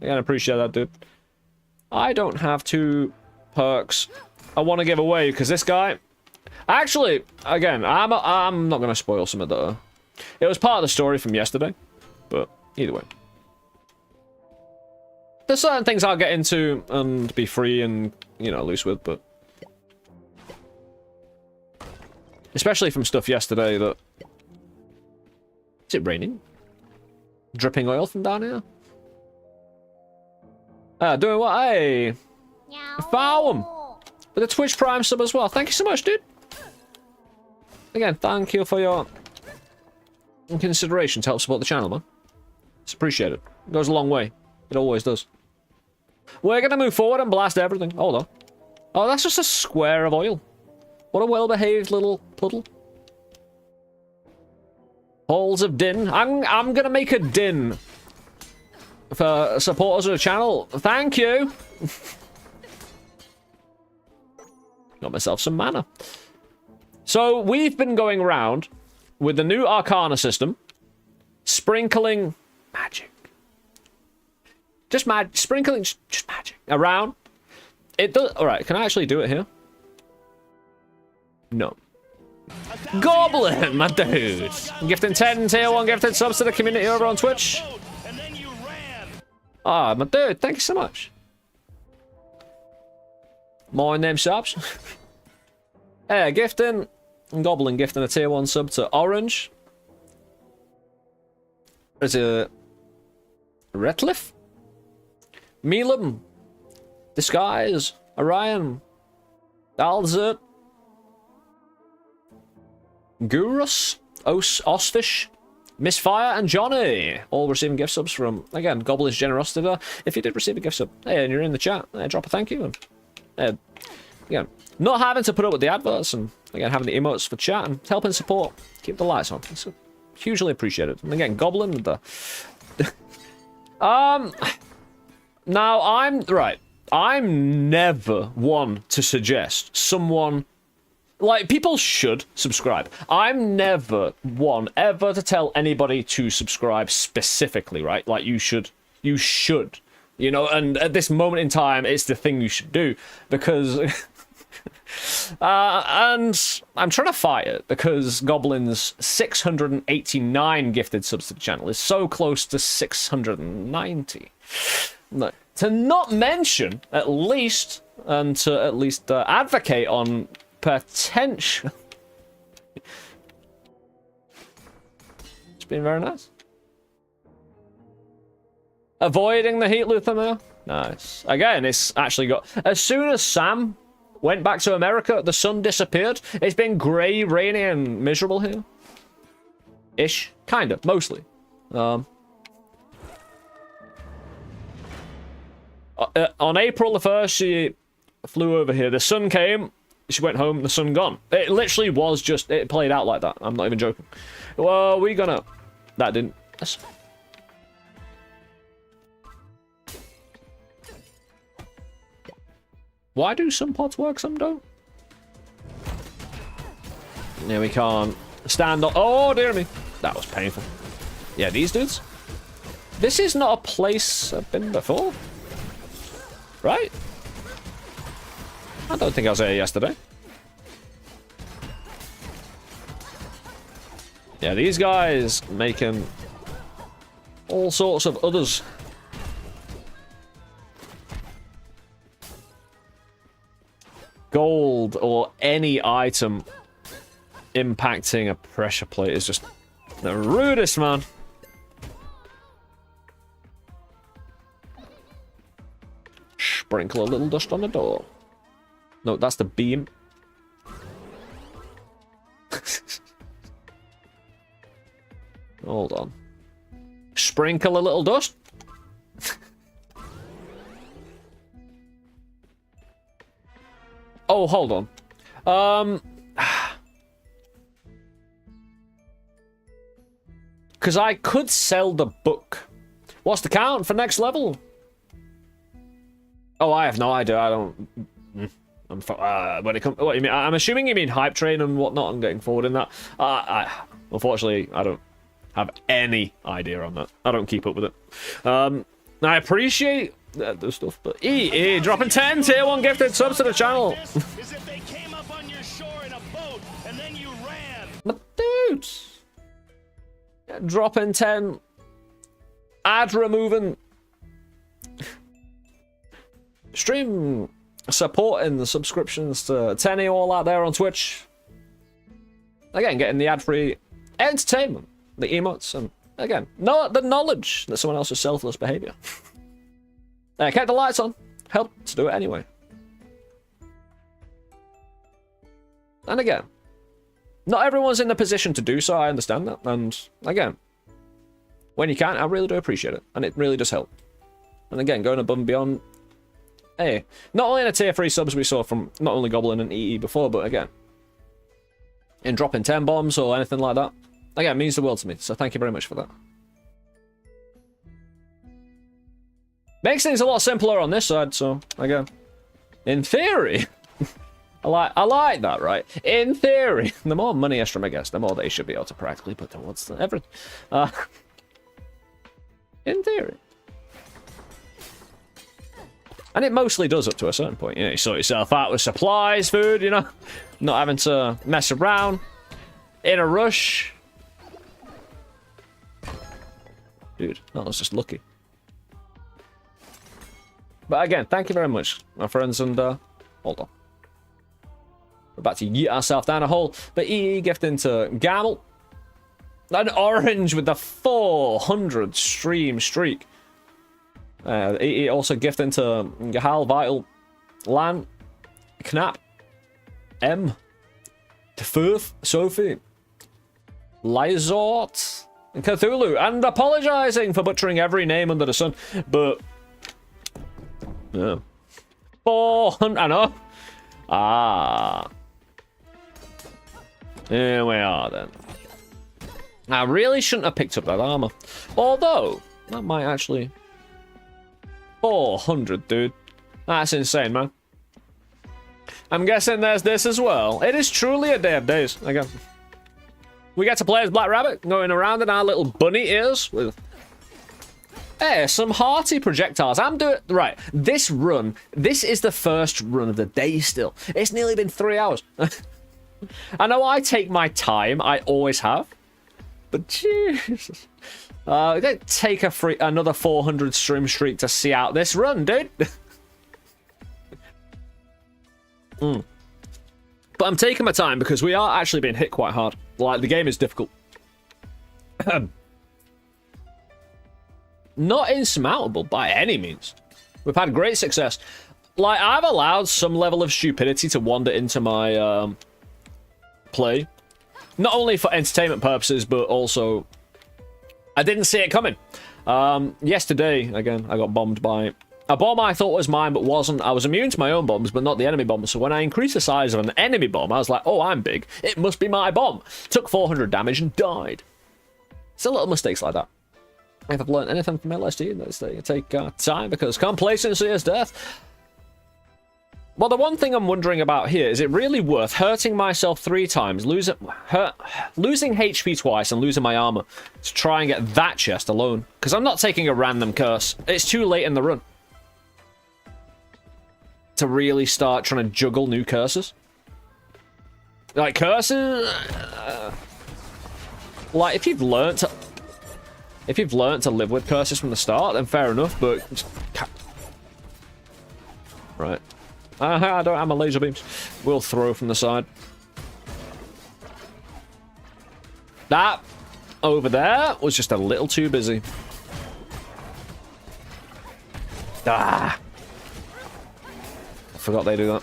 Again, I appreciate that, dude. I don't have 2 perks I want to give away because this guy... Actually, again, I'm not going to spoil some of the... It was part of the story from yesterday, but either way. There's certain things I'll get into and be free and, you know, loose with, but... Especially from stuff yesterday that... Is it raining? Dripping oil from down here? Doing what? Hey! Found him! With a Twitch Prime sub as well. Thank you so much, dude! Again, thank you for your consideration to help support the channel, man. It's appreciated. It goes a long way. It always does. We're gonna move forward and blast everything. Hold on. Oh, that's just a square of oil. What a well-behaved little puddle. Halls of din. I'm gonna make a din for supporters of the channel. Thank you. Got myself some mana. So we've been going around with the new Arcana system, sprinkling magic. Just sprinkling just magic around. It does. All right, can I actually do it here? No. Goblin, my dude. Gifting 10 tier 1 gifted subs to the community over on Twitch. Ah, my dude, thank you so much. More name subs. Hey, gifting. Goblin gifting a tier 1 sub to Orange. There's a Retliff. Milam. Disguise. Orion. Alzert. Gurus, Ostish, Misfire, and Johnny, all receiving gift subs from, again, Goblin's generosity there. If you did receive a gift sub, hey, and you're in the chat, drop a thank you. And, again, not having to put up with the adverts, and, again, having the emotes for chat, and helping support, keep the lights on. It's hugely appreciated. And, again, Goblin, the... Now, I'm never one to suggest someone... Like, people should subscribe. I'm never one ever to tell anybody to subscribe specifically, right? Like, you should. You know, and at this moment in time, it's the thing you should do. Because... and I'm trying to fight it, because Goblin's 689 gifted subs to the channel is so close to 690. No, to not mention, at least, and to at least advocate on... potential. It's been very nice. Avoiding the heat, Luther. Nice. Again, it's actually got... As soon as Sam went back to America, the sun disappeared. It's been grey, rainy, and miserable here. Ish. Kind of. Mostly. On April the 1st, she flew over here. The sun came... She went home, the sun gone. It literally was just, it played out like that. I'm not even joking. Well, we gonna... That didn't... That's... Why do some pods work, some don't? Yeah, we can't stand up. Oh, dear me. That was painful. Yeah, these dudes. This is not a place I've been before. Right? I don't think I was there yesterday. Yeah, these guys making all sorts of others. Gold or any item impacting a pressure plate is just the rudest, man. Sprinkle a little dust on the door. No, that's the beam. Hold on. Sprinkle a little dust. Oh, hold on. Because I could sell the book. What's the count for next level? Oh, I have no idea. I don't... When it comes, what you mean? I'm assuming you mean hype train and whatnot, and getting forward in that. Unfortunately, I don't have any idea on that. I don't keep up with it. I appreciate the stuff, but dropping 10 tier 1 gifted subs to the channel. Is if they came up on your shore in a boat and then you ran. But dudes, dropping 10, ad removing, stream supporting the subscriptions to Tenny all out there on Twitch. Again, getting the ad-free entertainment, the emotes, and again, the knowledge that someone else's selfless behavior. Kept the lights on, helped to do it anyway. And again, not everyone's in the position to do so, I understand that. And again, when you can, I really do appreciate it. And it really does help. And again, going above and beyond. Hey, not only in the tier 3 subs we saw from not only Goblin and EE before, but again, in dropping 10 bombs or anything like that. Again, it means the world to me. So thank you very much for that. Makes things a lot simpler on this side, so again, in theory, I like that, right? In theory, the more money Estrom, I guess, the more they should be able to practically put towards everything. In theory. And it mostly does up to a certain point. You know, you sort yourself out with supplies, food, you know, not having to mess around, in a rush. Dude, that was just lucky. But again, thank you very much, my friends, and hold on. We're about to yeet ourselves down a hole. But EE gifting to Gamel. An orange with the 400 stream streak. EE also gifting to Gahal, Vital, Lan, Knapp, M, Tefurth, Sophie, Lizort, and Cthulhu, and apologizing for butchering every name under the sun, but yeah. 400, I know. Here we are then. I really shouldn't have picked up that armor. Although, that might actually... 400, dude. That's insane, man. I'm guessing there's this as well. It is truly a day of days. Again, we get to play as Black Rabbit, going around in our little bunny ears with... some hearty projectiles. I'm doing... Right, this run, this is the first run of the day still. It's nearly been 3 hours. I know I take my time, I always have. But Jesus. Don't take another 400 stream streak to see out this run, dude. But I'm taking my time because we are actually being hit quite hard. Like, the game is difficult. Not insurmountable by any means. We've had great success. Like, I've allowed some level of stupidity to wander into my play. Not only for entertainment purposes, but also... I didn't see it coming. Yesterday, again, I got bombed by a bomb I thought was mine, but wasn't. I was immune to my own bombs, but not the enemy bombs. So when I increased the size of an enemy bomb, I was like, oh, I'm big. It must be my bomb. Took 400 damage and died. Still little mistakes like that. If I've learned anything from LSD, it's that you take time, because complacency is death. Well, the one thing I'm wondering about here, is it really worth hurting myself 3 times, losing HP twice, and losing my armor to try and get that chest alone? Because I'm not taking a random curse. It's too late in the run to really start trying to juggle new curses. Like, curses... like, if you've learned to live with curses from the start, then fair enough, but... Right. I don't have my laser beams. We'll throw from the side. That over there was just a little too busy. Ah! I forgot they do that.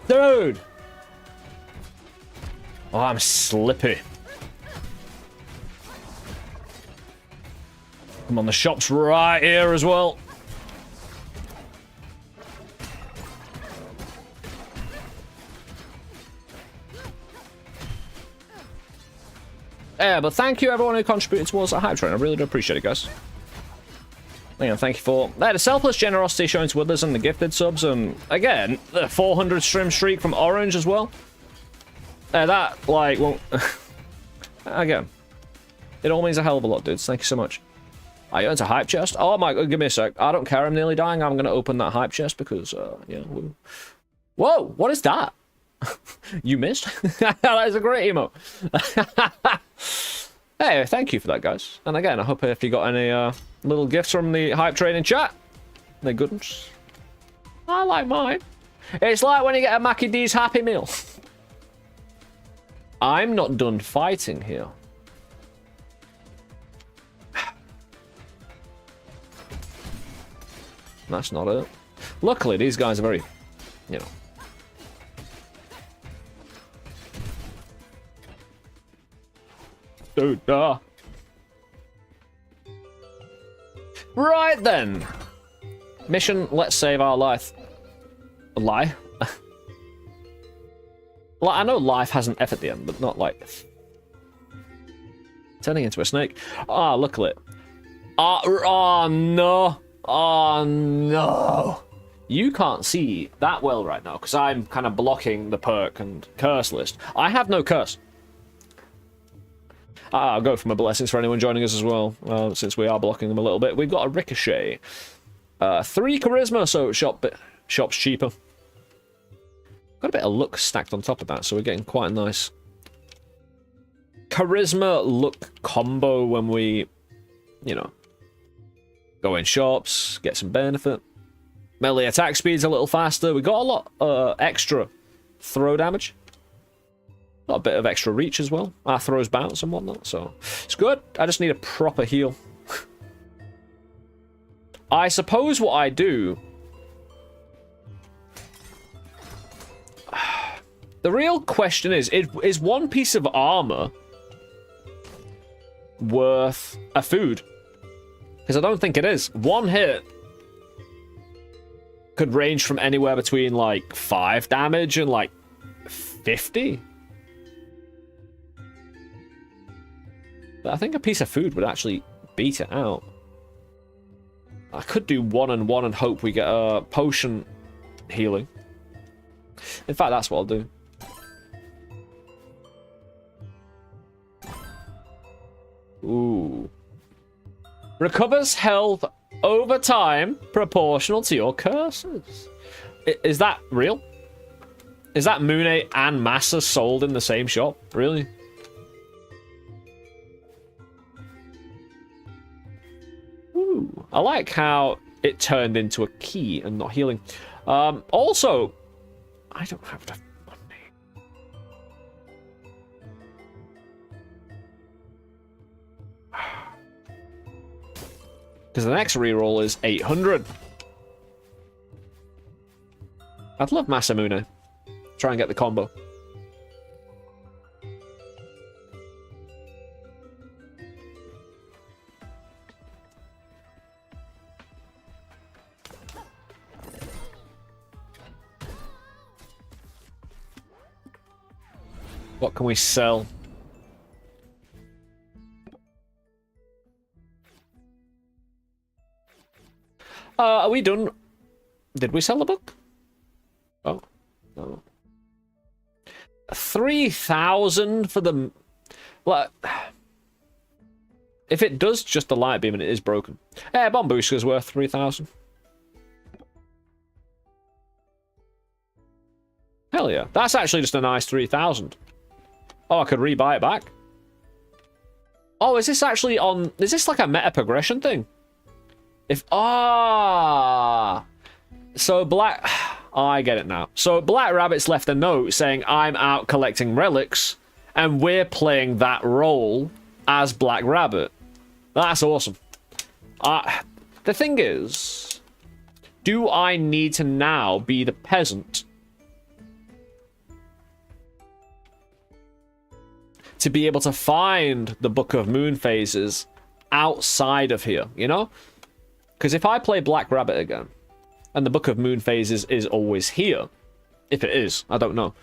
Dude! Oh, I'm slippy. Come on, the shop's right here as well. Yeah, but thank you everyone who contributed towards that hype train. I really do appreciate it, guys. Again, thank you for the selfless generosity shown to others and the gifted subs, and again, the 400 stream streak from Orange as well. That, like, won't... again, it all means a hell of a lot, dudes. Thank you so much. I earned a hype chest. Oh my god, give me a sec. I don't care, I'm nearly dying. I'm gonna open that hype chest because, yeah. Whoa, what is that? You missed? That is a great emote. Hey, thank you for that, guys. And again, I hope if you got any little gifts from the hype train in chat, they're good ones. I like mine. It's like when you get a Mackie D's Happy Meal. I'm not done fighting here. That's not it. Luckily, these guys are very, you know. Dude, Right then. Mission, let's save our life. Lie? Like, I know life has an F at the end, but not like... Turning into a snake. Ah, look at it. Oh, no. Oh, no. You can't see that well right now, because I'm kind of blocking the perk and curse list. I have no curse. I'll go for my blessings for anyone joining us as well, since we are blocking them a little bit. We've got a ricochet. 3 charisma, so shop's cheaper. Got a bit of luck stacked on top of that, so we're getting quite a nice charisma luck combo when we, you know, go in shops, get some benefit. Melee attack speed's a little faster. We got a lot extra throw damage. Got a bit of extra reach as well. Our throws bounce and whatnot, so it's good. I just need a proper heal. I suppose what I do... The real question is one piece of armor worth a food? Because I don't think it is. One hit could range from anywhere between like 5 damage and like 50. But I think a piece of food would actually beat it out. I could do 1 and 1 and hope we get a potion healing. In fact, that's what I'll do. Ooh. Recovers health over time proportional to your curses. Is that real? Is that Mune and Massa sold in the same shop? Really? Ooh. I like how it turned into a key and not healing. Also, I don't have enough money. Because the next reroll is 800. I'd love Masamune. Try and get the combo. What can we sell? Are we done? Did we sell the book? Oh, no. 3,000 for the... Like, if it does just the light beam and it is broken. Yeah, Bombushka's worth 3,000. Hell yeah. That's actually just a nice 3,000. Oh, I could rebuy it back. Oh, is this actually on... Is this like a meta progression thing? If... Ah... So Black... I get it now. So Black Rabbit's left a note saying, I'm out collecting relics, and we're playing that role as Black Rabbit. That's awesome. The thing is... Do I need to now be the peasant to be able to find the Book of Moon Phases outside of here, you know? Because if I play Black Rabbit again, and the Book of Moon Phases is always here, if it is, I don't know.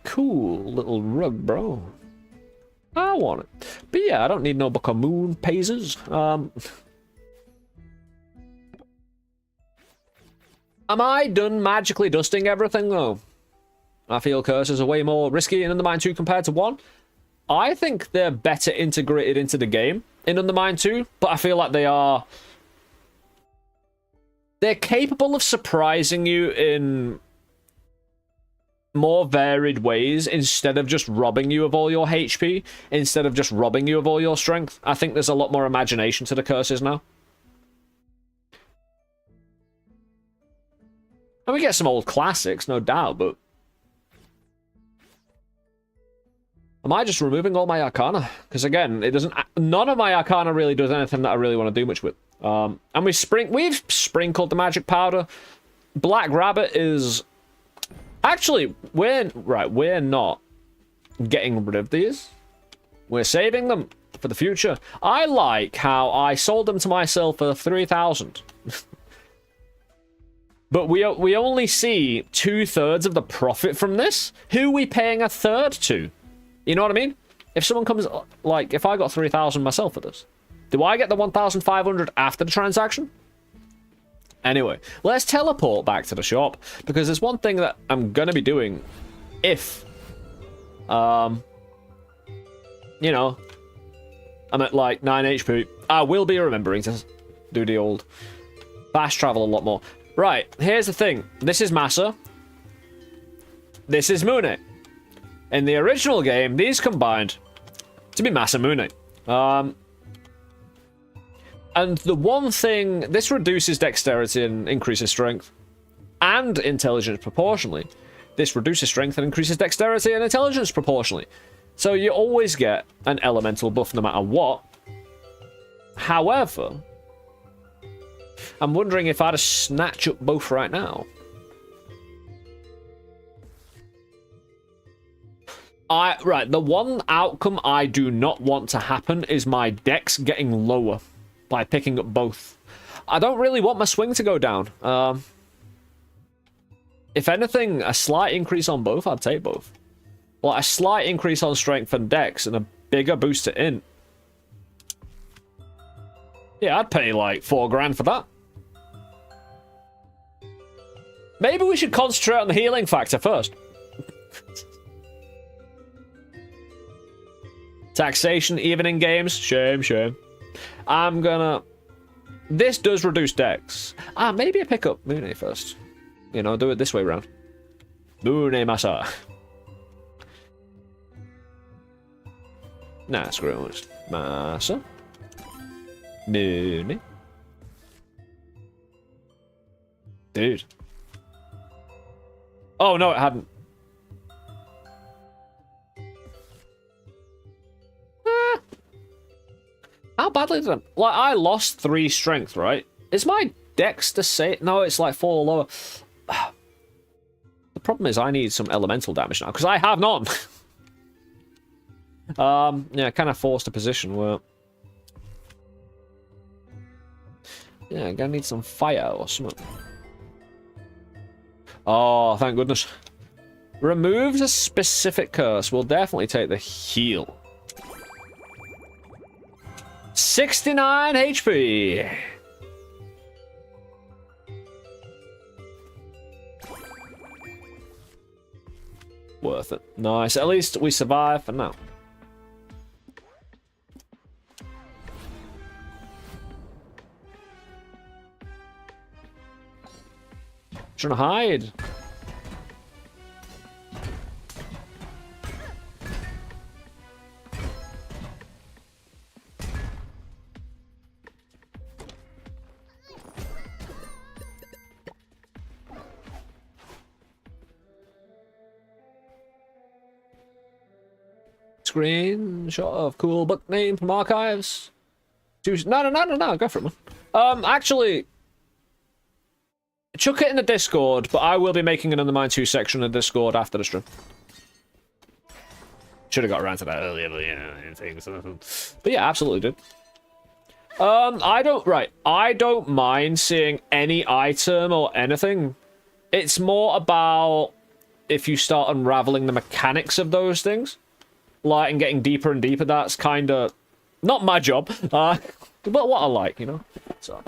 Cool little rug, bro. I want it. But yeah, I don't need no Book of Moon Phases. Am I done magically dusting everything, though? I feel curses are way more risky in Undermine 2 compared to 1. I think they're better integrated into the game in Undermine 2, but I feel like they're capable of surprising you in more varied ways instead of just robbing you of all your HP, instead of just robbing you of all your strength. I think there's a lot more imagination to the curses now. And we get some old classics, no doubt, but... Am I just removing all my Arcana? Because again, it doesn't... None of my Arcana really does anything that I really want to do much with. And we've sprinkled the magic powder. Black Rabbit is... Actually, we're not getting rid of these. We're saving them for the future. I like how I sold them to myself for 3,000. But we only see 2/3 of the profit from this. Who are we paying 1/3 to? You know what I mean? If someone comes, like, if I got 3,000 myself for this, do I get the 1,500 after the transaction? Anyway, let's teleport back to the shop, because there's one thing that I'm going to be doing if, you know, I'm at, like, 9 HP. I will be remembering to do the old fast travel a lot more. Right, here's the thing. This is Massa. This is Mune. In the original game, these combined to be Massa Mune. And the one thing... This reduces dexterity and increases strength. And intelligence proportionally. This reduces strength and increases dexterity and intelligence proportionally. So you always get an elemental buff no matter what. However... I'm wondering if I'd have snatched up both right now. Right, the one outcome I do not want to happen is my dex getting lower by picking up both. I don't really want my swing to go down. If anything, a slight increase on both, I'd take both. Like a slight increase on strength and dex and a bigger boost to int. Yeah, I'd pay like 4 grand for that. Maybe we should concentrate on the healing factor first. Taxation, even in games. Shame, shame. I'm gonna... This does reduce dex. Maybe I pick up Mune first. You know, do it this way around. Mune Massa. Nah, screw it. Massa. Mune. Dude. Oh, no, it hadn't. How badly did I... Like, I lost 3 strength, right? Is my dex to say... No, it's like 4 or lower. The problem is I need some elemental damage now, because I have none. Yeah, kind of forced a position where... Yeah, I'm gonna need some fire or something. Oh, thank goodness. Removes a specific curse. We'll definitely take the heal. 69 HP. Worth it. Nice. At least we survive for now. Trying to hide. Screenshot of cool book name from archives. No, go for it, man. Actually, chuck it in the Discord, but I will be making an Undermine2 section in the Discord after the stream. Should have got around to that earlier, but yeah, things. But yeah, absolutely did. I don't mind seeing any item or anything. It's more about if you start unraveling the mechanics of those things, like, and getting deeper and deeper. That's kind of not my job, but what I like, you know. So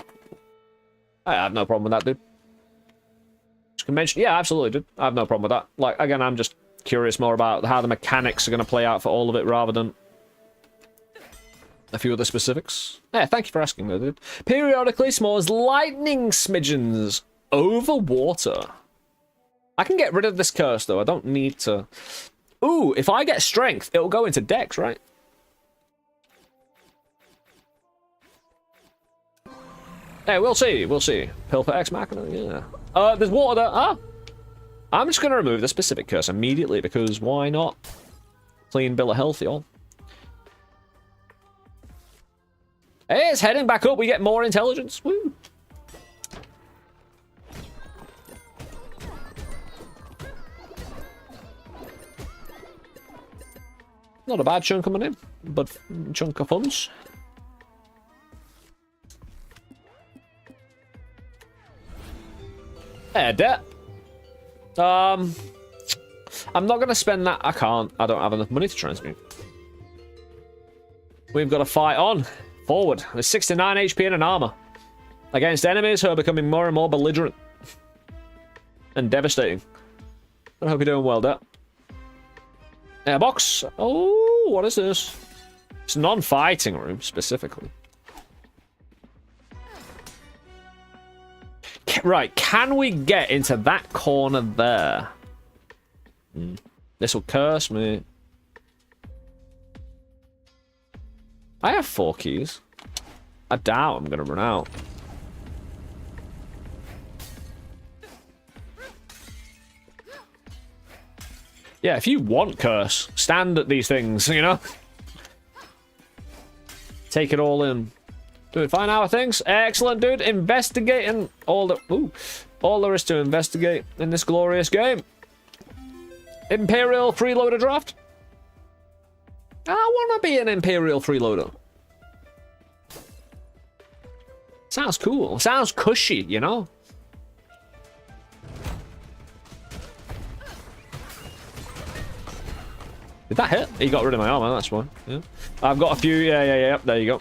I have no problem with that, dude. Convention, yeah, absolutely, dude. I have no problem with that. Like, again, I'm just curious more about how the mechanics are going to play out for all of it, rather than a few of the specifics. Yeah, thank you for asking, though, dude. Periodically, small as lightning smidgens over water. I can get rid of this curse, though. I don't need to. Ooh, if I get strength, it'll go into dex, right? Hey, we'll see. We'll see. Pill for X Machina, yeah. There's water there. Ah! I'm just going to remove the specific curse immediately, because why not? Clean bill of health, y'all. Hey, it's heading back up. We get more intelligence. Woo! Not a bad chunk coming in, but chunk of funds. Debt. I'm not going to spend that. I can't. I don't have enough money to transmute. We've got a fight on. Forward. There's 69 HP and an armor. Against enemies who are becoming more and more belligerent. And devastating. I hope you're doing well, Debt. Airbox. Oh, what is this? It's a non-fighting room, specifically. Right, can we get into that corner there? This will curse me. I have 4 keys. I doubt I'm going to run out. Yeah, if you want curse, stand at these things, you know? Take it all in. Dude, fine hour things. Excellent, dude. Investigating all there is to investigate in this glorious game. Imperial freeloader draft. I want to be an Imperial freeloader. Sounds cool. Sounds cushy, you know? Did that hit? He got rid of my armor, that's fine. Yeah. I've got a few. Yeah. There you go.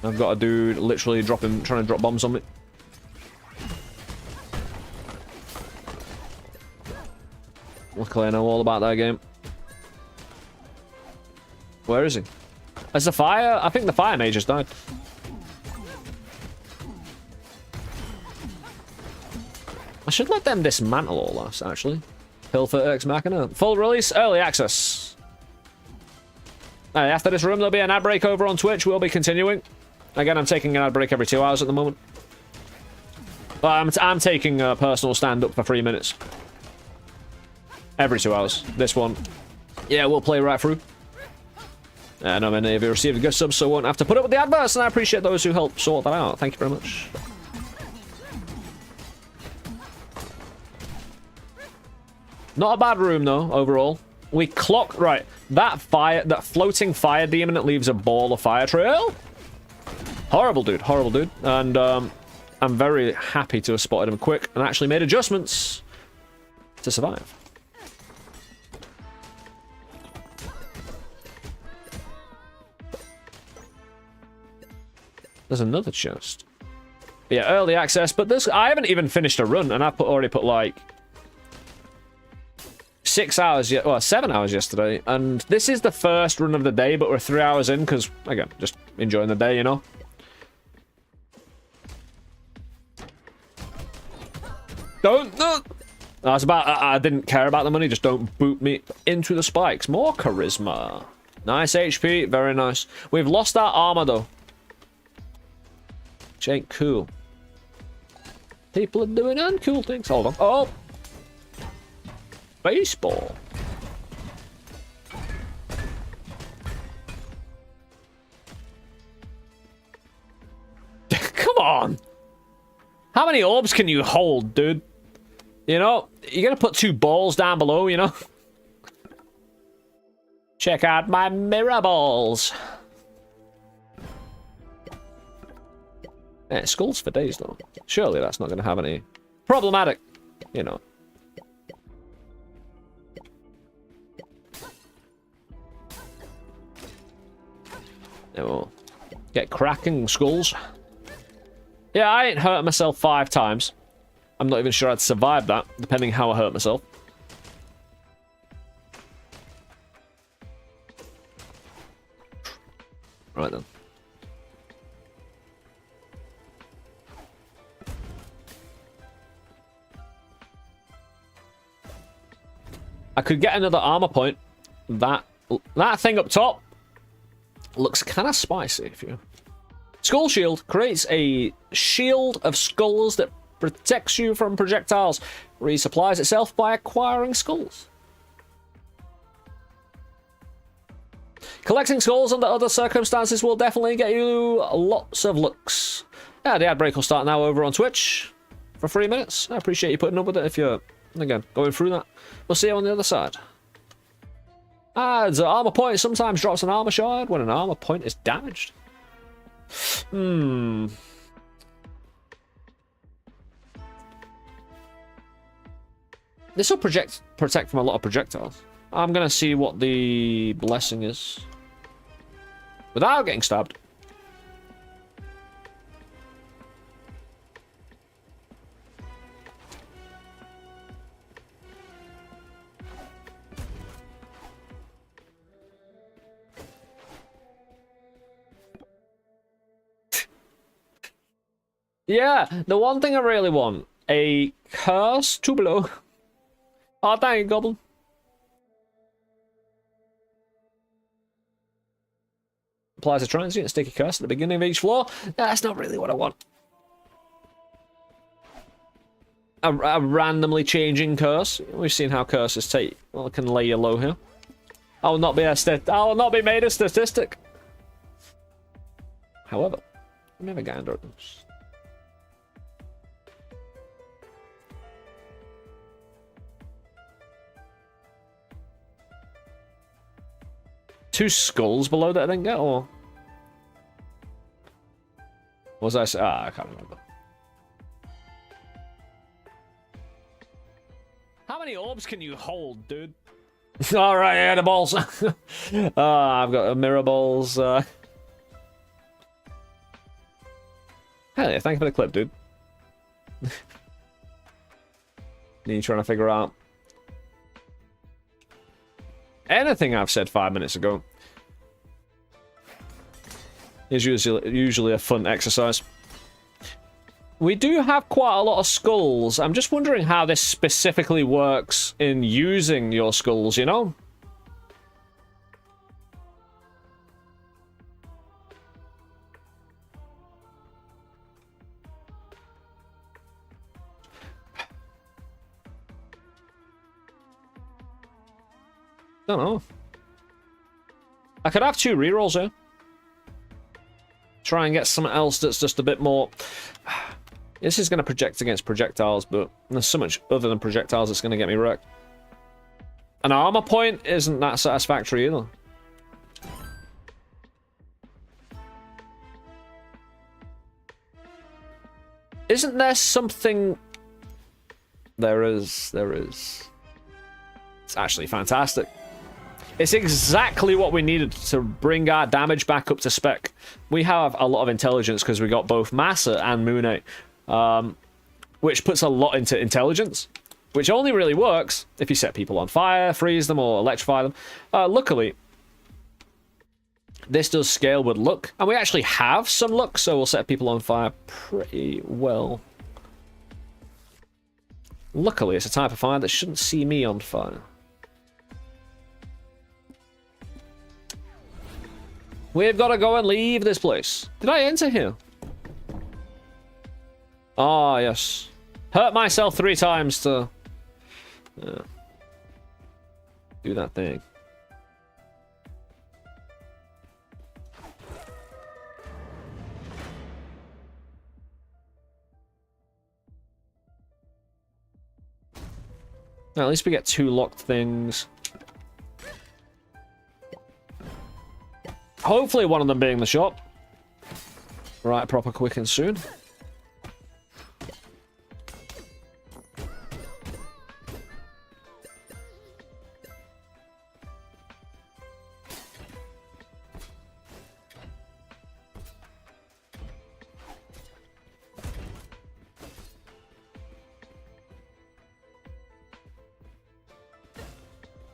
I've got a dude literally trying to drop bombs on me. Luckily, I know all about that game. Where is he? There's the fire. I think the fire mage just died. I should let them dismantle all this, actually. Pill for X Machina. Full release, early access. After this room, there'll be an ad break over on Twitch. We'll be continuing. Again, I'm taking an ad break every 2 hours at the moment. Well, I'm taking a personal stand-up for 3 minutes. Every 2 hours. This one, yeah, we'll play right through. I know many of you received good subs, so won't have to put up with the adverts, and I appreciate those who helped sort that out. Thank you very much. Not a bad room, though, overall. We clock... Right, that floating fire demon that leaves a ball of fire trail. Horrible dude, horrible dude. And I'm very happy to have spotted him quick and actually made adjustments to survive. There's another chest. Yeah, early access, but this... I haven't even finished a run, and I've already put, like... 6 hours, well, 7 hours yesterday, and this is the first run of the day, but we're 3 hours in, because, again, just enjoying the day, you know? Don't... I didn't care about the money, just don't boot me into the spikes. More charisma. Nice HP, very nice. We've lost our armor, though. Which ain't cool. People are doing uncool things. Hold on. Oh! Baseball. Come on! How many orbs can you hold, dude? You know, you're gonna put 2 balls down below, you know? Check out my mirror balls. Yeah, skulls for days, though. Surely that's not gonna have any problematic, you know. Then we'll get cracking skulls. Yeah, I ain't hurt myself 5 times. I'm not even sure I'd survive that, depending how I hurt myself. Right then. I could get another armor point. That thing up top looks kind of spicy. If you Skull Shield creates a shield of skulls that protects you from projectiles. Resupplies itself by acquiring skulls. Collecting skulls under other circumstances will definitely get you lots of looks. Yeah, the ad break will start now over on Twitch for 3 minutes. I appreciate you putting up with it if you're, again, going through that. We'll see you on the other side. Adds an armor point sometimes drops an armor shard when an armor point is damaged. This will protect from a lot of projectiles. I'm gonna see what the blessing is without getting stabbed. Yeah, the one thing I really want, a curse to blow. Oh, dang it, Goblin. Applies a transient sticky curse at the beginning of each floor. That's not really what I want. A randomly changing curse. We've seen how curses take. Well, can lay you low here. I will not be be made a statistic. However, let me have a gander at this. Two skulls below that I didn't get, or was I? I can't remember. How many orbs can you hold, dude? All right, yeah, the balls. I've got a mirror balls. Hell yeah! Thank you for the clip, dude. You trying to figure out anything I've said 5 minutes ago is usually a fun exercise. We do have quite a lot of skulls. I'm just wondering how this specifically works in using your skulls, you know? Don't know. I could have 2 rerolls here. Try and get something else that's just a bit more... This is going to project against projectiles, but there's so much other than projectiles that's going to get me wrecked. An armor point isn't that satisfactory either. Isn't there something... There is. It's actually fantastic. It's exactly what we needed to bring our damage back up to spec. We have a lot of intelligence because we got both Massa and Moonate, which puts a lot into intelligence, which only really works if you set people on fire, freeze them, or electrify them. Luckily, this does scale with luck, and we actually have some luck, so we'll set people on fire pretty well. Luckily, it's a type of fire that shouldn't see me on fire. We've got to go and leave this place. Did I enter here? Ah, yes. Hurt myself 3 times to... do that thing. Now, at least we get 2 locked things. Hopefully one of them being the shop. Right, proper quick and soon.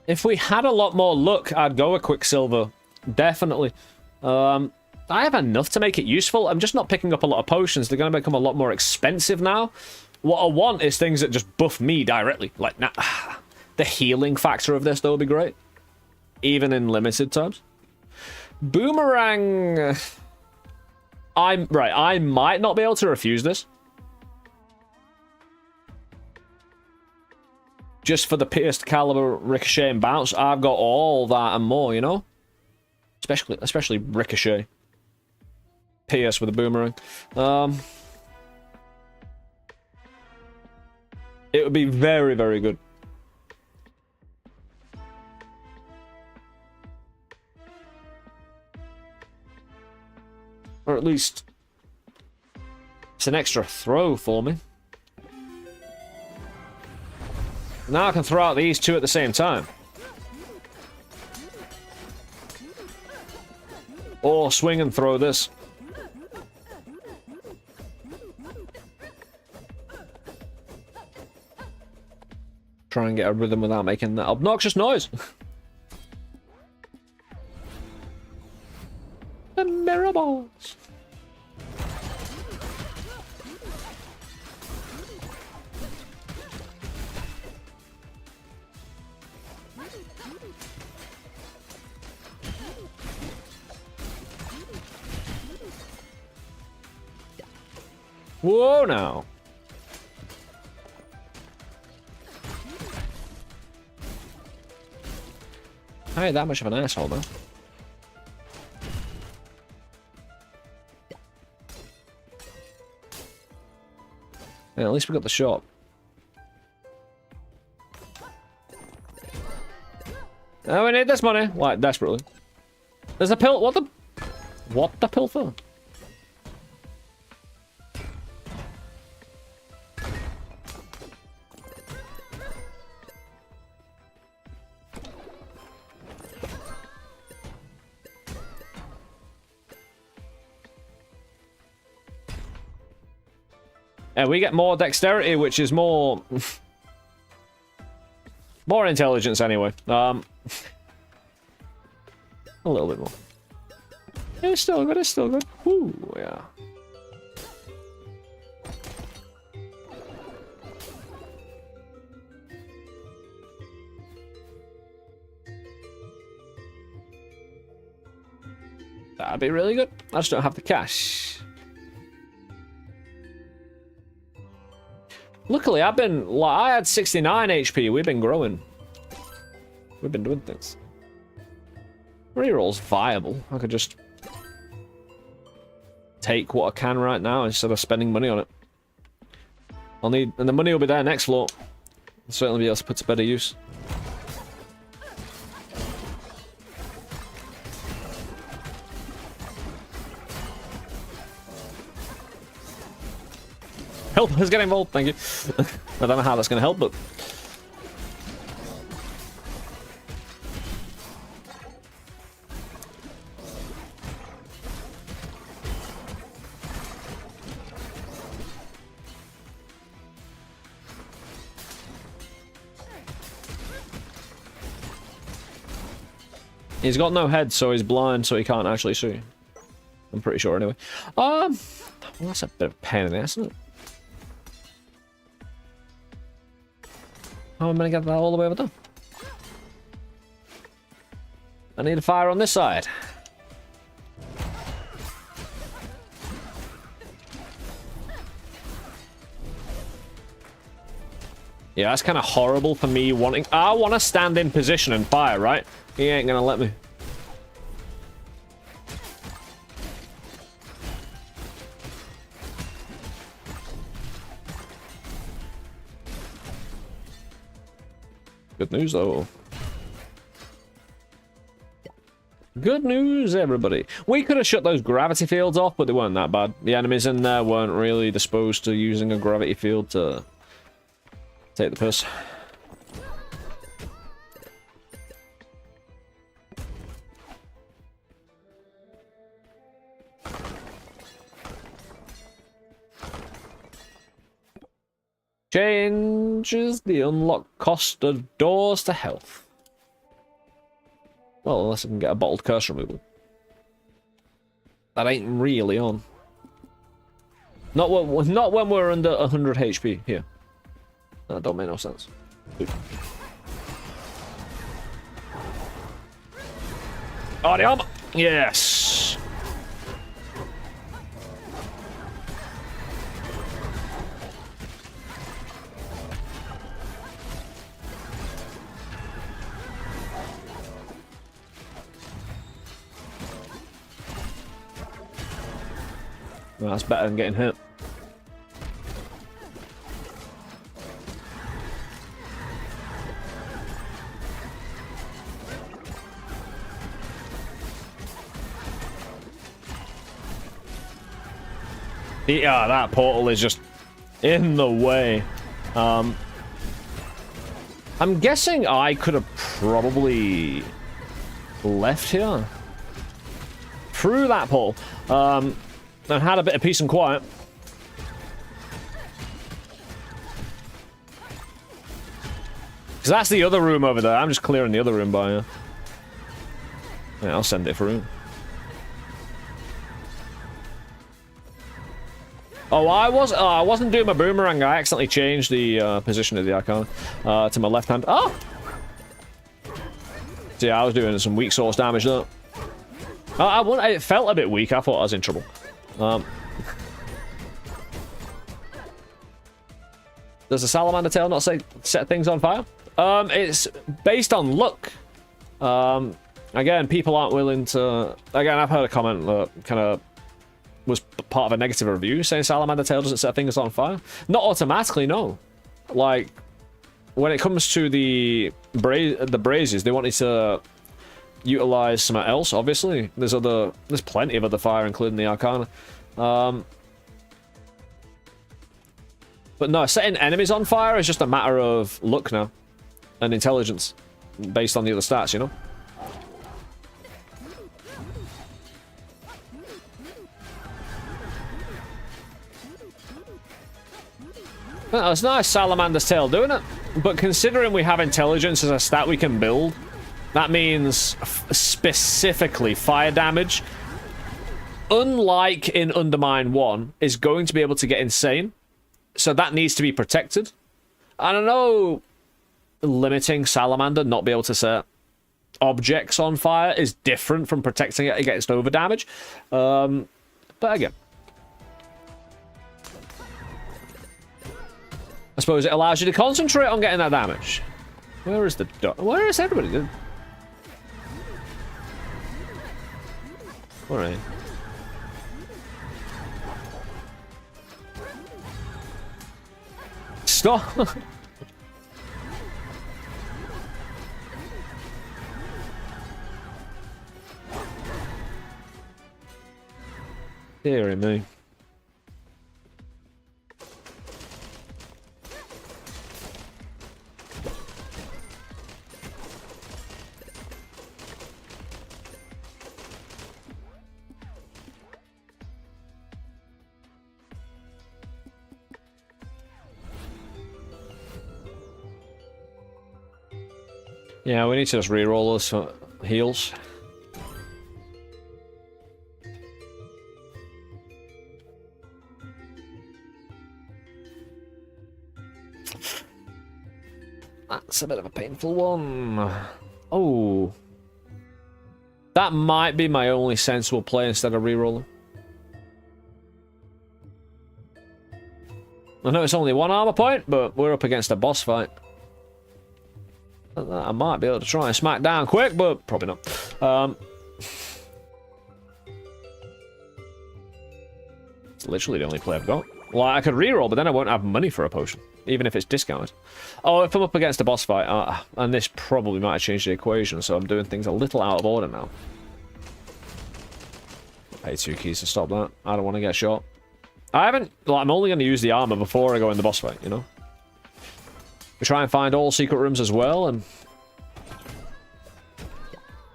If we had a lot more luck, I'd go a Quicksilver. Definitely. I have enough to make it useful. I'm just not picking up a lot of potions. They're going to become a lot more expensive now. What I want is things that just buff me directly. Like, nah, the healing factor of this, though, would be great. Even in limited times. Boomerang. I might not be able to refuse this. Just for the pierced caliber, ricochet, and bounce, I've got all that and more, you know? Especially ricochet. Pierce with a boomerang. It would be very, very good. Or at least it's an extra throw for me. Now I can throw out these 2 at the same time. Or swing and throw this. Try and get a rhythm without making that obnoxious noise. The mirror balls. Whoa, now. I ain't that much of an asshole, though. Yeah, at least we got the shop. Oh, we need this money. Like, desperately. There's a pill. What the pill for? And we get more dexterity, which is more... more intelligence, anyway. A little bit more. Yeah, it's still good, it's still good. Woo, yeah. That'd be really good. I just don't have the cash. Luckily, I had 69 HP. We've been growing. We've been doing things. Reroll's viable. I could just take what I can right now instead of spending money on it. And the money will be there next floor. I'll certainly be able to put to better use. Help us get involved, thank you. I don't know how that's going to help, but... He's got no head, so he's blind, so he can't actually see. I'm pretty sure, anyway. Well, that's a bit of a pain in the ass, isn't it? How am I going to get that all the way over there? I need a fire on this side. Yeah, that's kind of horrible for me wanting... I want to stand in position and fire, right? He ain't going to let me. Good news, though. Good news, everybody. We could have shut those gravity fields off, but they weren't that bad. The enemies in there weren't really disposed to using a gravity field to take the piss. Changes the unlock cost of doors to health. Well, unless I can get a bottled curse removal. That ain't really on. Not when we're under 100 HP here. That don't make no sense. Oh, the armor! Yes! Well, that's better than getting hit. Yeah, that portal is just in the way. I'm guessing I could have probably left here through that portal. And had a bit of peace and quiet. Because that's the other room over there. I'm just clearing the other room by you. Yeah, I'll send it through. Oh, I wasn't doing my boomerang. I accidentally changed the position of the icon to my left hand. Oh! So yeah, I was doing some weak source damage there. It felt a bit weak. I thought I was in trouble. Does the salamander tail not set things on fire? It's based on luck. Again, people aren't willing to... Again, I've heard a comment that kind of was part of a negative review saying salamander tail doesn't set things on fire. Not automatically, no. Like, when it comes to the braziers, they wanted to utilize something else, obviously. There's plenty of other fire, including the Arcana. But no, setting enemies on fire is just a matter of luck now. And intelligence. Based on the other stats, you know? Well, it's nice Salamander's Tail doing it. But considering we have intelligence as a stat we can build, that means specifically fire damage, unlike in Undermine 1, is going to be able to get insane. So that needs to be protected. I don't know, limiting Salamander, not be able to set objects on fire is different from protecting it against over damage. But again, I suppose it allows you to concentrate on getting that damage. Where is where is everybody? Alright. Stop! Deary me. Yeah, we need to just reroll those heals. That's a bit of a painful one. Oh. That might be my only sensible play instead of rerolling. I know it's only one armor point, but we're up against a boss fight. I might be able to try and smack down quick, but probably not. It's literally the only play I've got. Well, I could reroll, but then I won't have money for a potion. even if it's discounted. Oh, if I'm up against a boss fight, and this probably might have changed the equation, so I'm doing things a little out of order now. Pay 2 keys to stop that. I don't want to get shot. I haven't... Like, I'm only going to use the armor before I go in the boss fight, you know? We try and find all secret rooms as well, and...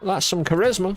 That's some charisma.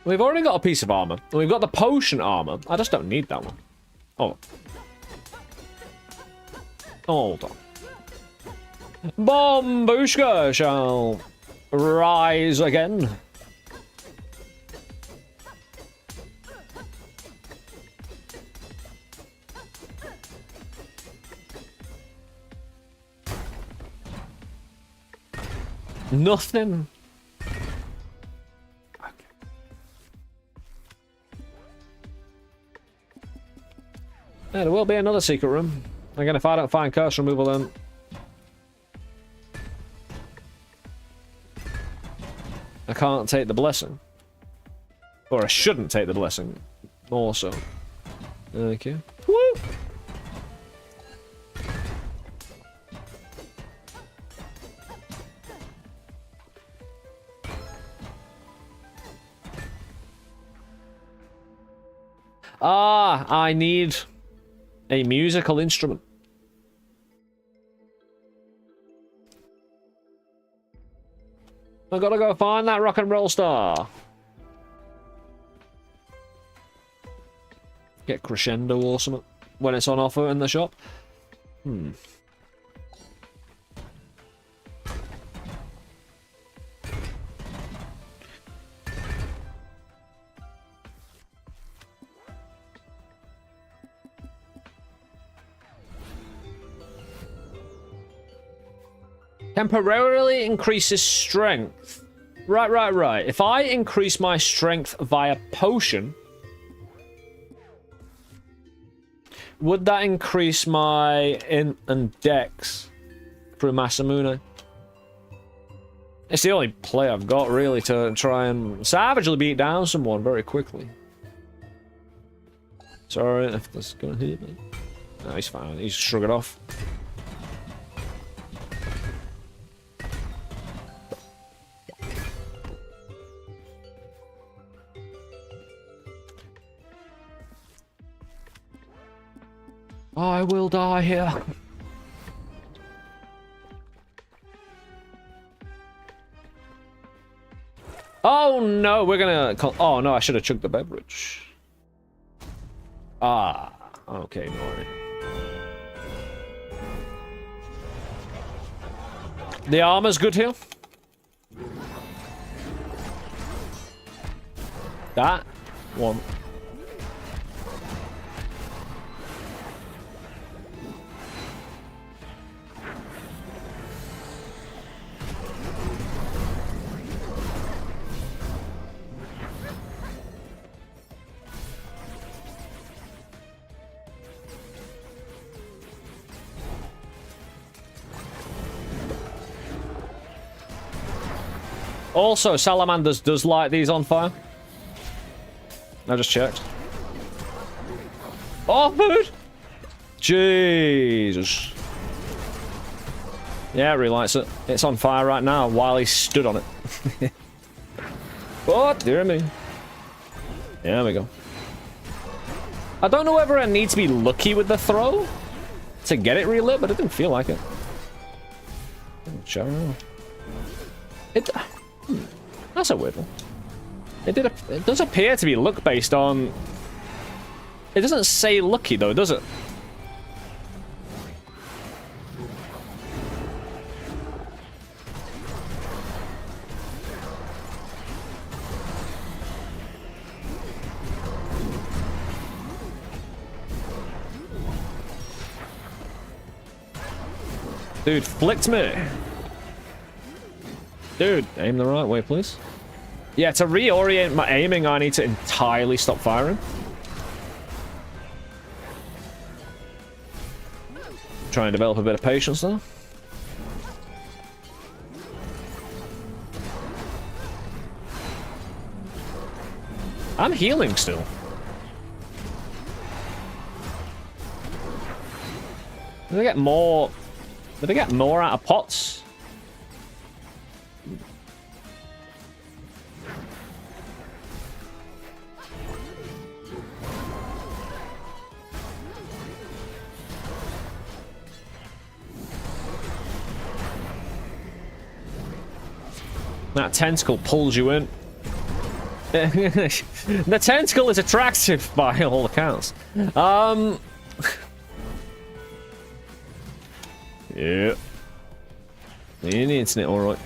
We've already got a piece of armor. And we've got the potion armor. I just don't need that one. Oh. Hold on. Bombushka shall rise again. Nothing. Yeah, there will be another secret room. Again, if I don't find curse removal, then... I can't take the blessing. Or I shouldn't take the blessing. More so. Okay. Woo! Ah, I need... a musical instrument. I gotta go find that rock and roll star. Get crescendo or something when it's on offer in the shop. Temporarily increases strength. Right. If I increase my strength via potion, would that increase my int and dex through Masamune? It's the only play I've got, really, to try and savagely beat down someone very quickly. Sorry if this is gonna hit me. No, he's fine. He's shrugged it off. I will die here. Oh no, we're gonna... Oh no, I should have chugged the beverage. Ah, okay, no worry. The armor's good here. That one. Also, salamanders does light these on fire. I just checked. Oh, food! Jesus. Yeah, it relights it. It's on fire right now while he stood on it. Oh, dear me. There we go. I don't know whether I need to be lucky with the throw to get it relit, but it didn't feel like it. That's a weird one. It does appear to be luck based on... It doesn't say lucky though, does it? Dude, flicked me. Dude, aim the right way, please. Yeah, to reorient my aiming, I need to entirely stop firing. Try and develop a bit of patience there. I'm healing still. Did I get more? Did I get more out of pots? That tentacle pulls you in. The tentacle is attractive by all accounts. Yeah. In the internet, alright.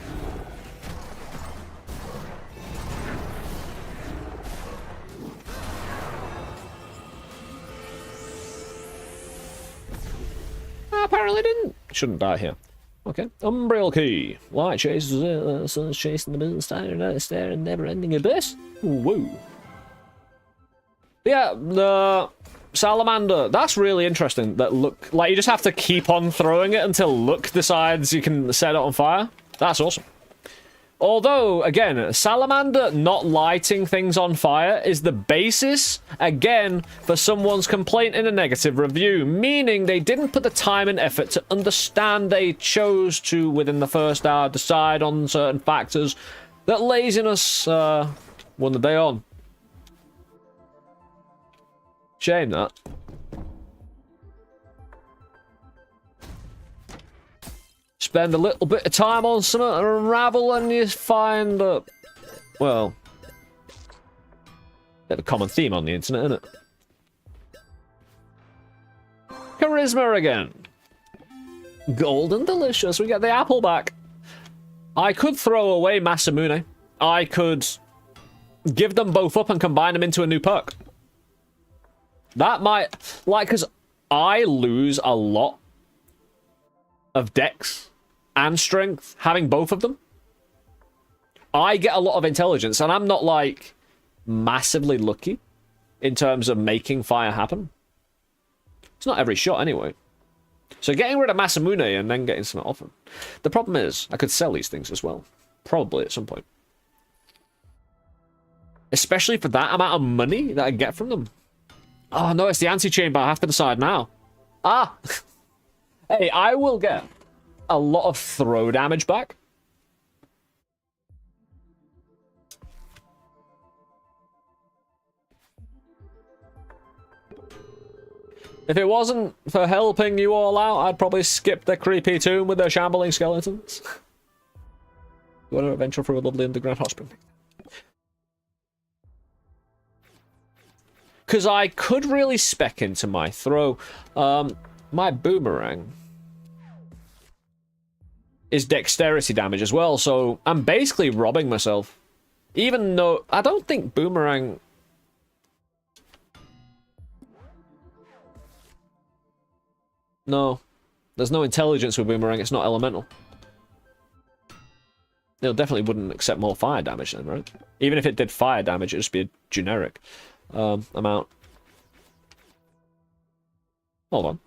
Apparently didn't. Shouldn't die here. Okay. Umbrella key. Light chases the sun's chasing the moon, staring, never-ending abyss. Woo. Yeah, the salamander. That's really interesting. That look, like you just have to keep on throwing it until Look decides you can set it on fire. That's awesome. Although, again, salamander not lighting things on fire is the basis, again, for someone's complaint in a negative review, meaning they didn't put the time and effort to understand they chose to, within the first hour, decide on certain factors that laziness won the day on. Shame that. Spend a little bit of time on something to unravel and you find well, bit of a common theme on the internet, isn't it? Charisma again. Golden delicious. We get the apple back. I could throw away Masamune. I could give them both up and combine them into a new perk. That might, like, because I lose a lot of dex and strength having both of them. I get a lot of intelligence, and I'm not, like, massively lucky in terms of making fire happen. It's not every shot, anyway. So getting rid of Masamune and then getting something off him. The problem is, I could sell these things as well. Probably at some point. Especially for that amount of money that I get from them. Oh, no, it's the anti-chamber. I have to decide now. Ah! Hey, I will get a lot of throw damage back. If it wasn't for helping you all out, I'd probably skip the creepy tomb with their shambling skeletons. You want to venture through a lovely underground hot spring? Because I could really spec into my throw. My boomerang is dexterity damage as well, so I'm basically robbing myself. Even though I don't think boomerang... No. There's no intelligence with boomerang, it's not elemental. It definitely wouldn't accept more fire damage then, right? Even if it did fire damage, it'd just be a generic amount. Hold on.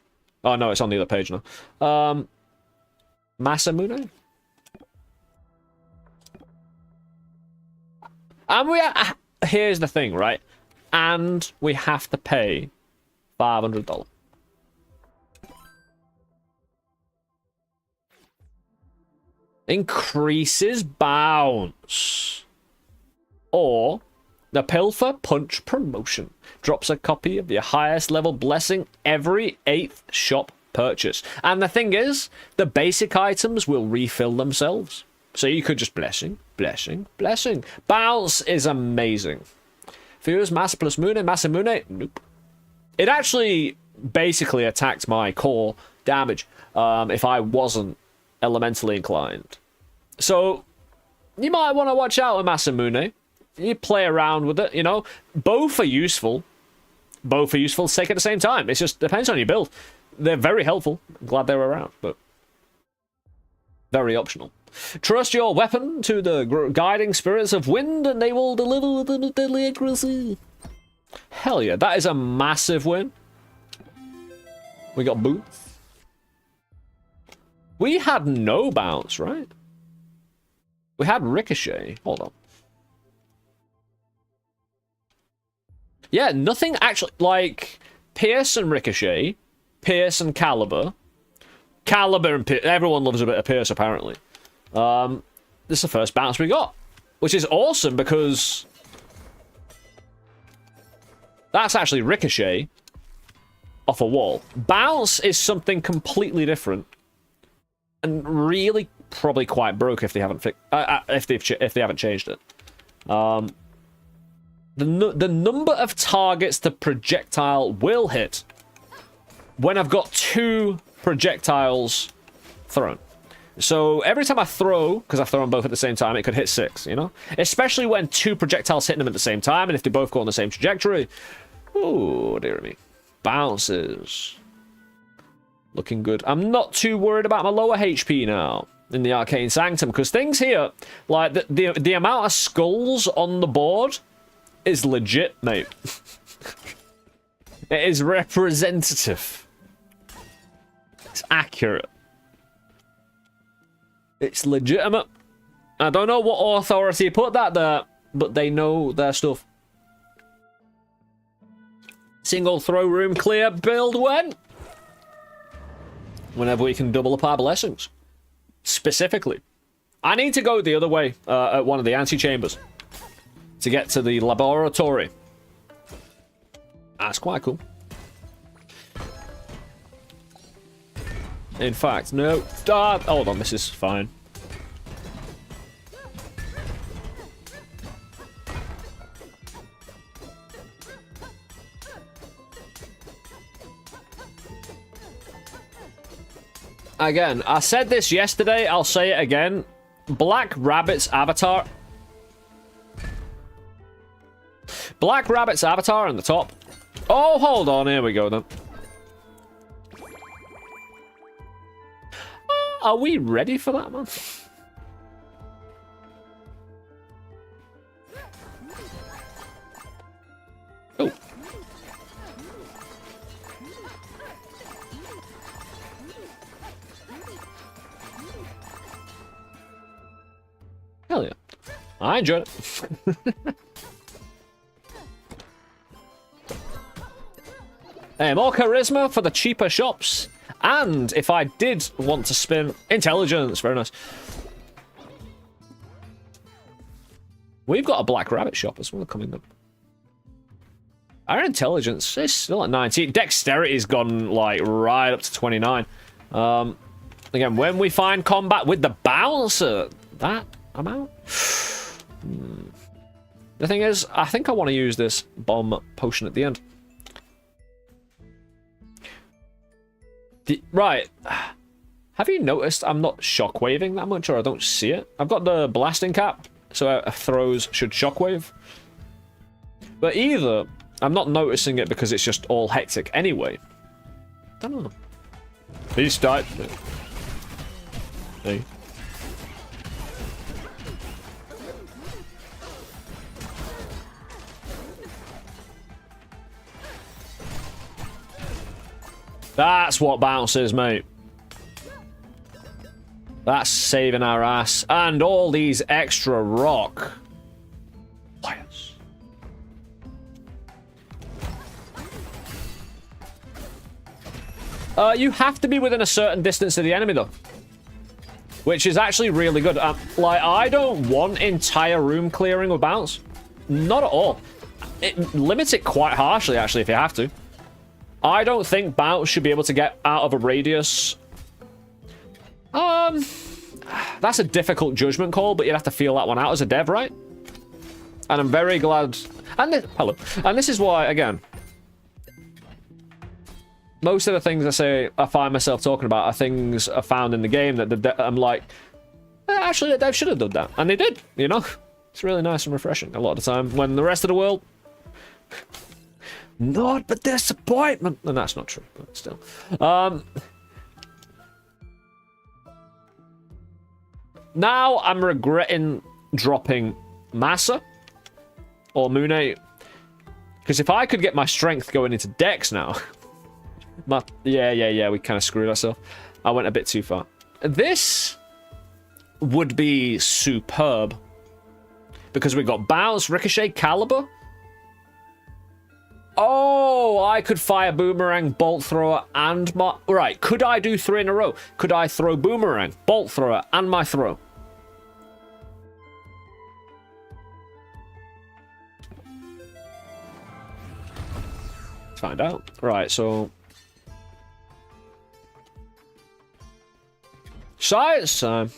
Oh no, it's on the other page now. Masamune? And here's the thing, right? And we have to pay $500. Increases bounce. Or the Pilfer Punch promotion. Drops a copy of your highest level blessing every 8th shop purchase. And the thing is, the basic items will refill themselves. So you could just blessing, blessing, blessing. Bounce is amazing. Fuse, Masa plus Masamune, nope. It actually basically attacked my core damage if I wasn't elementally inclined. So you might want to watch out with Masamune. You play around with it, you know. Both are useful. Both are useful to take at the same time. It just depends on your build. They're very helpful. I'm glad they're around, but Very optional. Trust your weapon to the guiding spirits of wind and they will deliver with deadly accuracy. Hell yeah, that is a massive win. We got boots. We had no bounce, right? We had ricochet. Hold on. Yeah, nothing actually, like, Pierce and Ricochet, Pierce and Caliber. Caliber and Pierce, everyone loves a bit of Pierce, apparently. This is the first bounce we got, which is awesome because that's actually Ricochet off a wall. Bounce is something completely different and really probably quite broke if they haven't if they haven't changed it. The number of targets the projectile will hit when I've got 2 projectiles thrown. So every time I throw, because I throw them both at the same time, it could hit 6, you know? Especially when 2 projectiles hitting them at the same time, and if they both go on the same trajectory. Oh, dear me. Bounces. Looking good. I'm not too worried about my lower HP now in the Arcane Sanctum, because things here, like the amount of skulls on the board is legit, mate. It is representative. It's accurate. It's legitimate. I don't know what authority put that there, but they know their stuff. Single throw room clear build when? Whenever we can double up our blessings. Specifically. I need to go the other way at one of the antechambers to get to the laboratory. That's quite cool. In fact, no. Hold on, this is fine. Again, I said this yesterday, I'll say it again. Black Rabbit's avatar. Black Rabbit's avatar on the top. Oh, hold on, here we go then. Are we ready for that, man? Oh. Hell yeah. I enjoyed it. Hey, more charisma for the cheaper shops. And if I did want to spin intelligence, very nice. We've got a Black Rabbit shop as well coming up. Our intelligence is still at 19. Dexterity's gone like right up to 29. Again, when we find combat with the bouncer, that amount. The thing is, I think I want to use this bomb potion at the end. Right. Have you noticed I'm not shockwaving that much, or I don't see it? I've got the blasting cap, so throws should shockwave. But either I'm not noticing it because it's just all hectic anyway. I don't know. Please start. Hey. That's what bounce is, mate. That's saving our ass. And all these extra rock. Yes. You have to be within a certain distance of the enemy, though. Which is actually really good. Like, I don't want entire room clearing with bounce. Not at all. It limits it quite harshly, actually, if you have to. I don't think bounce should be able to get out of a radius. That's a difficult judgment call, but you'd have to feel that one out as a dev, right? And I'm very glad. And this is why, again, most of the things I find myself talking about are things I found in the game that I'm like, actually, the dev should have done that, and they did. You know, it's really nice and refreshing a lot of the time when the rest of the world. Not but disappointment. And that's not true, but still. Now I'm regretting dropping Massa or Mune. Because if I could get my strength going into Dex now... Yeah, we kind of screwed ourselves. I went a bit too far. This would be superb. Because we got Bounce, Ricochet, Caliber. Oh, I could fire Boomerang, Bolt Thrower, and my... Right, could I do 3 in a row? Could I throw Boomerang, Bolt Thrower, and my throw? Let's find out. Right, so... Science time.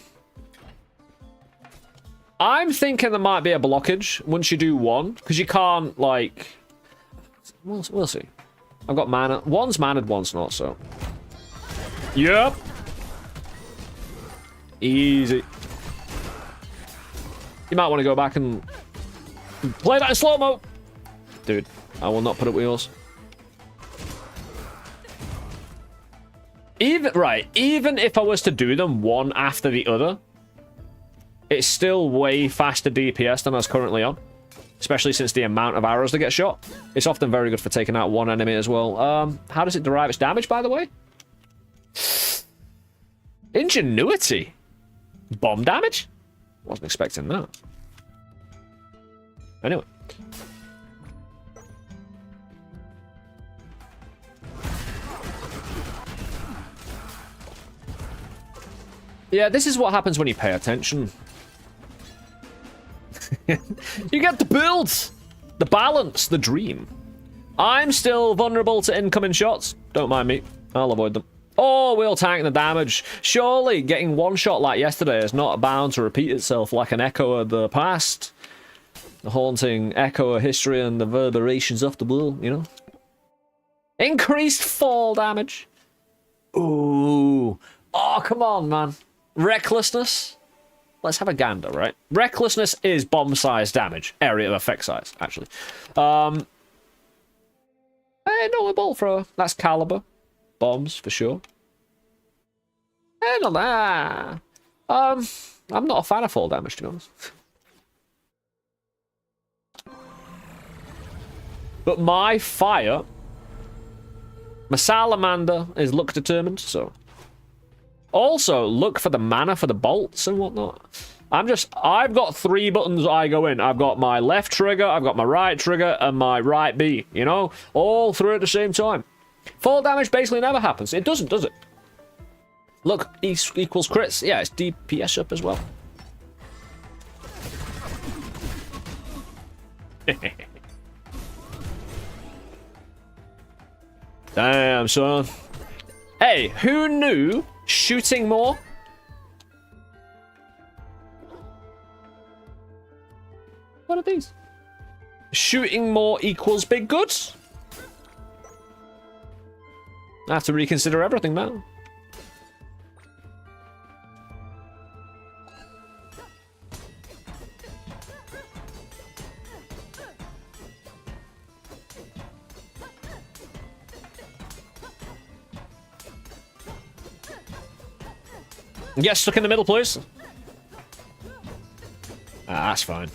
I'm thinking there might be a blockage once you do 1, because you can't, like... We'll see. I've got mana. One's mannered, one's not, so... Yep! Easy. You might want to go back and... play that in slow-mo! Dude, I will not put up wheels. Even if I was to do them one after the other, it's still way faster DPS than I was currently on. Especially since the amount of arrows that get shot. It's often very good for taking out one enemy as well. How does it derive its damage, by the way? Ingenuity. Bomb damage? Wasn't expecting that. Anyway. Yeah, this is what happens when you pay attention. You get the builds, the balance, the dream. I'm still vulnerable to incoming shots. Don't mind me. I'll avoid them. Oh, we'll tank the damage. Surely getting one shot like yesterday is not bound to repeat itself like an echo of the past. The haunting echo of history and the reverberations of the world, you know? Increased fall damage. Ooh. Oh, come on, man. Recklessness. Let's have a gander, right? Recklessness is bomb size damage. Area of effect size, actually. Hey, no, a bolt thrower. That's caliber. Bombs, for sure. Hey, not that. I'm not a fan of fall damage, to be honest. But my fire... My salamander is luck determined, so... Also, look for the mana for the bolts and whatnot. I've got 3 buttons I go in. I've got my left trigger, I've got my right trigger, and my right B, you know? All 3 at the same time. Fall damage basically never happens. It doesn't, does it? Look, E equals crits. Yeah, it's DPS up as well. Damn, son. Hey, who knew shooting more? What are these? Shooting more equals big goods? I have to reconsider everything now. Get stuck in the middle, please. Ah, that's fine.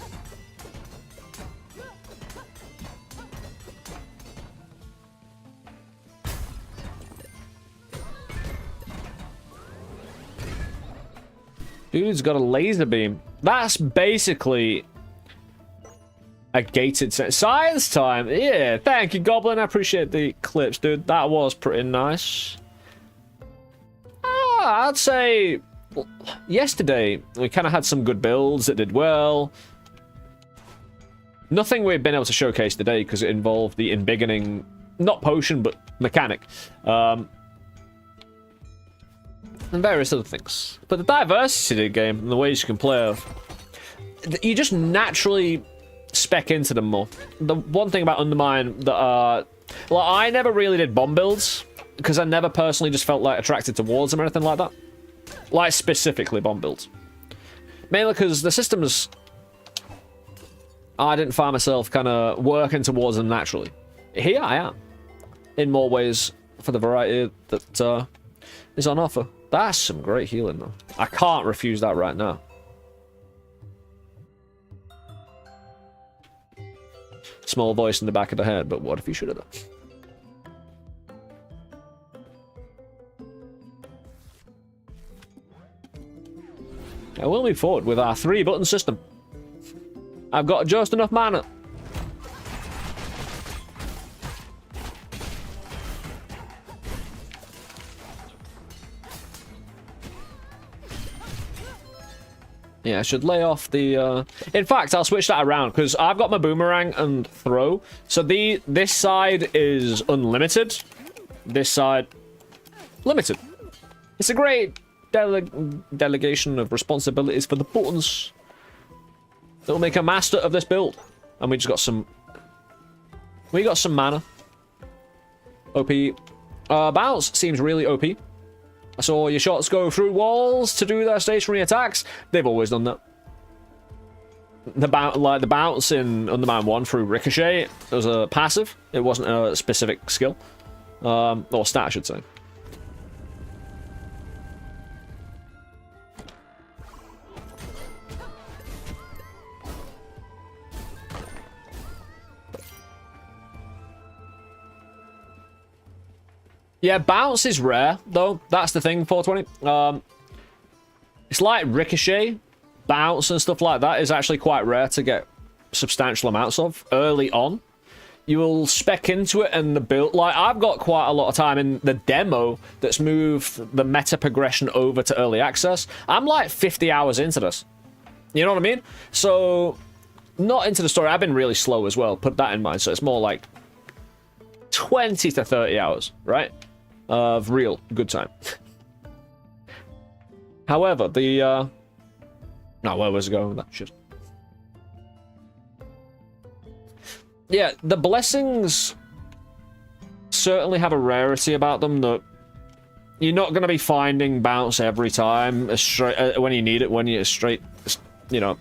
Dude's got a laser beam. That's basically a gated set. Science time. Yeah, thank you, Goblin. I appreciate the clips, dude. That was pretty nice. I'd say yesterday we kind of had some good builds that did well. Nothing we've been able to showcase today because it involved the embiggening, not potion, but mechanic. And various other things. But the diversity of the game and the ways you can play, you just naturally spec into them more. The one thing about Undermine that, well, I never really did bomb builds because I never personally just felt like attracted towards them or anything like that. Like specifically bomb builds. Mainly because the systems, I didn't find myself kind of working towards them naturally. Here I am, in more ways for the variety that is on offer. That's some great healing though. I can't refuse that right now. small voice in the back of the head, but what if you should have done? I will move forward with our 3-button system. I've got just enough mana. Yeah, I should lay off the... In fact, I'll switch that around, because I've got my boomerang and throw. So this side is unlimited. This side, limited. It's a great delegation of responsibilities for the buttons. That'll make a master of this build. And we just got some... We got some mana. OP. Bounce seems really OP. I saw your shots go through walls to do their stationary attacks. They've always done that. The bounce in Undermine 1 through Ricochet, it was a passive. It wasn't a specific skill. Or stat, I should say. Yeah, bounce is rare, though. That's the thing, 420. It's like Ricochet, bounce and stuff like that is actually quite rare to get substantial amounts of early on. You will spec into it and the build... Like, I've got quite a lot of time in the demo that's moved the meta progression over to early access. I'm like 50 hours into this. You know what I mean? So, not into the story. I've been really slow as well. Put that in mind. So, it's more like 20 to 30 hours, right? Of real good time. However, the... No, where was it going with that shit? Yeah, the blessings certainly have a rarity about them that you're not going to be finding bounce every time when you need it, when you're straight, you know,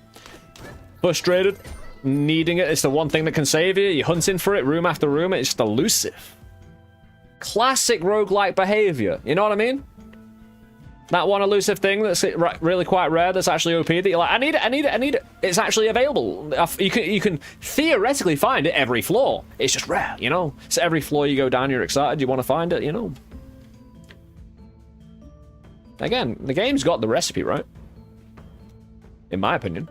frustrated, needing it. It's the one thing that can save you. You're hunting for it room after room. It's just elusive. Classic roguelike behavior. You know what I mean? That one elusive thing that's really quite rare that's actually OP that you're like, I need it, I need it, I need it. It's actually available. You can theoretically find it every floor. It's just rare, you know? So every floor you go down, you're excited, you want to find it, you know? Again, the game's got the recipe, right? In my opinion.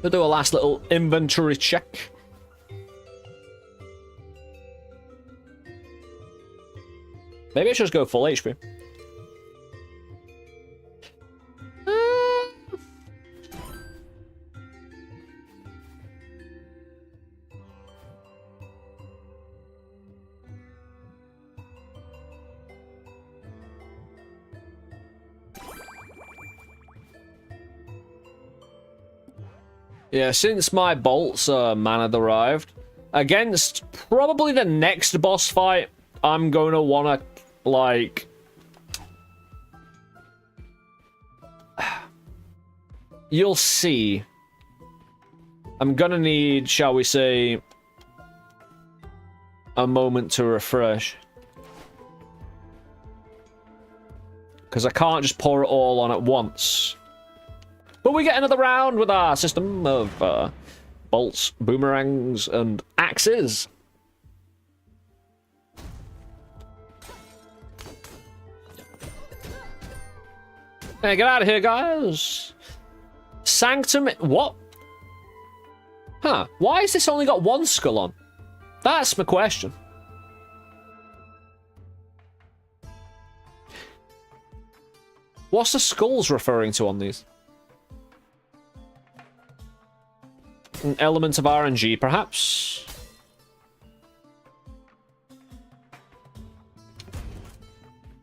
We'll do a last little inventory check. Maybe I should just go full HP. Yeah, since my bolts are mana derived, against probably the next boss fight, I'm going to want to, like... You'll see. I'm going to need, shall we say, a moment to refresh. Because I can't just pour it all on at once. But we get another round with our system of bolts, boomerangs, and axes. Hey, get out of here, guys. Sanctum... What? Huh. Why has this only got one skull on? That's my question. What's the skulls referring to on these? An element of RNG, perhaps?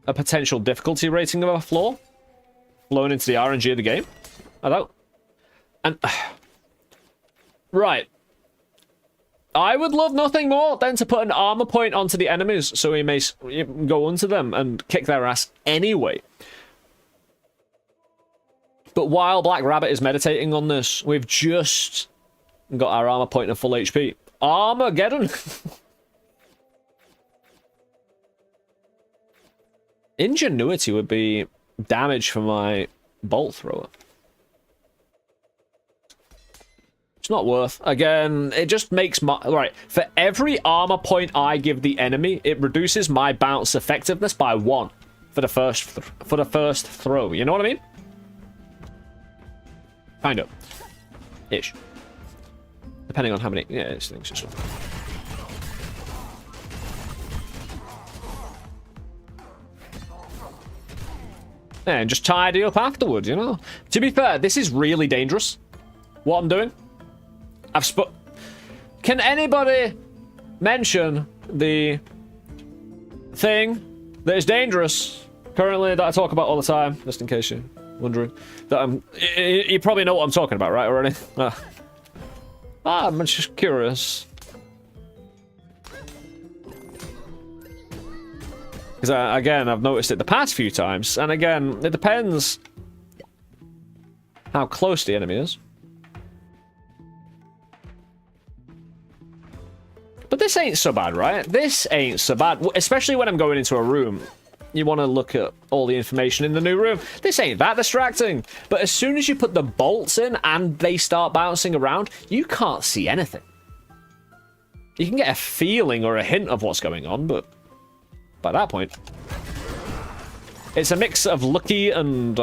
A potential difficulty rating of a floor? Flown into the RNG of the game? I don't... And... Right. I would love nothing more than to put an armor point onto the enemies so we may go onto them and kick their ass anyway. But while Black Rabbit is meditating on this, we've just got our armor point at full HP. Armageddon! Ingenuity would be damage for my bolt thrower. It's not worth. Again, it just makes my... Right, for every armor point I give the enemy, it reduces my bounce effectiveness by 1 for the first throw. You know what I mean? Kind of. Ish. Depending on how many... Yeah, it's things just... And just tidy up afterwards, you know? To be fair, this is really dangerous. What I'm doing. Can anybody mention the thing that is dangerous currently that I talk about all the time, just in case you're wondering? That you probably know what I'm talking about, right, already? I'm just curious. Because, again, I've noticed it the past few times, and again, it depends how close the enemy is. But this ain't so bad, right? This ain't so bad. Especially when I'm going into a room. You want to look at all the information in the new room. This ain't that distracting. But as soon as you put the bolts in and they start bouncing around, you can't see anything. You can get a feeling or a hint of what's going on, but by that point, it's a mix of lucky and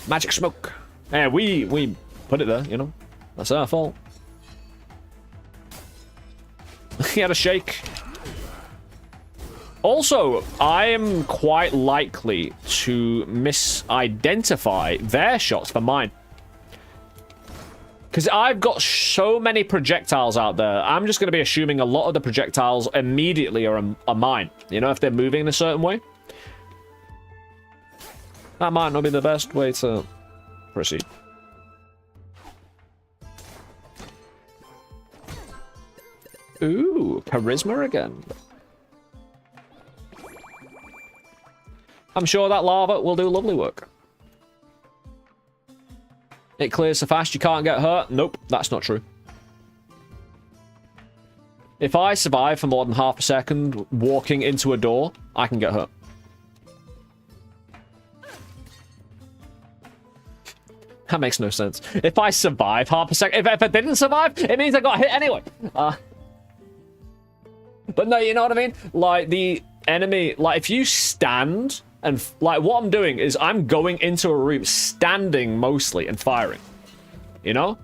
magic smoke. Yeah, we put it there, you know. That's our fault. He had a shake. Also, I am quite likely to misidentify their shots for mine. Because I've got so many projectiles out there, I'm just going to be assuming a lot of the projectiles immediately are mine. You know, if they're moving in a certain way. That might not be the best way to proceed. Ooh, charisma again. I'm sure that lava will do lovely work. It clears so fast you can't get hurt. Nope, that's not true. If I survive for more than half a second walking into a door, I can get hurt. That makes no sense. If I survive half a second... If I didn't survive, it means I got hit anyway. But no, you know what I mean? Like, the enemy... Like, if you stand... And, like, what I'm doing is I'm going into a room standing mostly and firing. You know?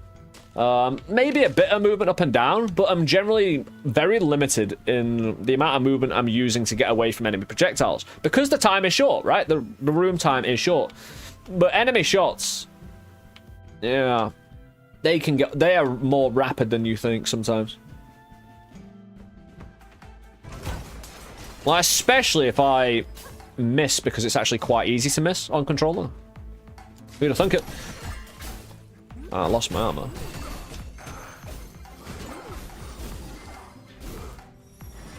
Maybe a bit of movement up and down, but I'm generally very limited in the amount of movement I'm using to get away from enemy projectiles. Because the time is short, right? The room time is short. But enemy shots... Yeah. They are more rapid than you think sometimes. Well, especially if I miss, because it's actually quite easy to miss on controller. Who'd have thunk it? I lost my armor.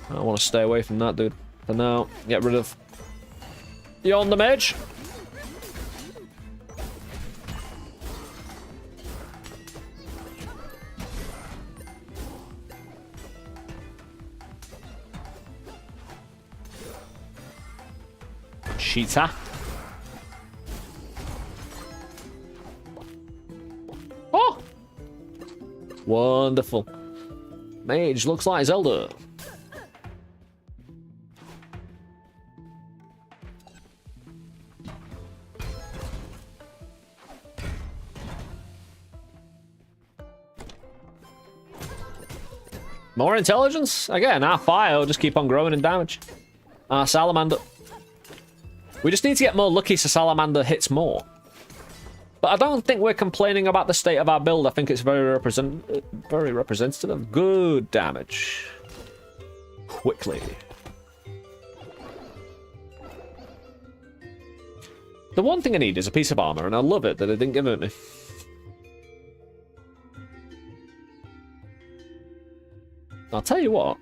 I want to stay away from that, dude. For now, get rid of you on the edge. Cheetah. Oh! Wonderful. Mage looks like Zelda. More intelligence? Again, our fire will just keep on growing in damage. Our salamander. We just need to get more lucky so salamander hits more. But I don't think we're complaining about the state of our build. I think it's very representative of good damage. Quickly. The one thing I need is a piece of armor, and I love it that it didn't give it me. I'll tell you what.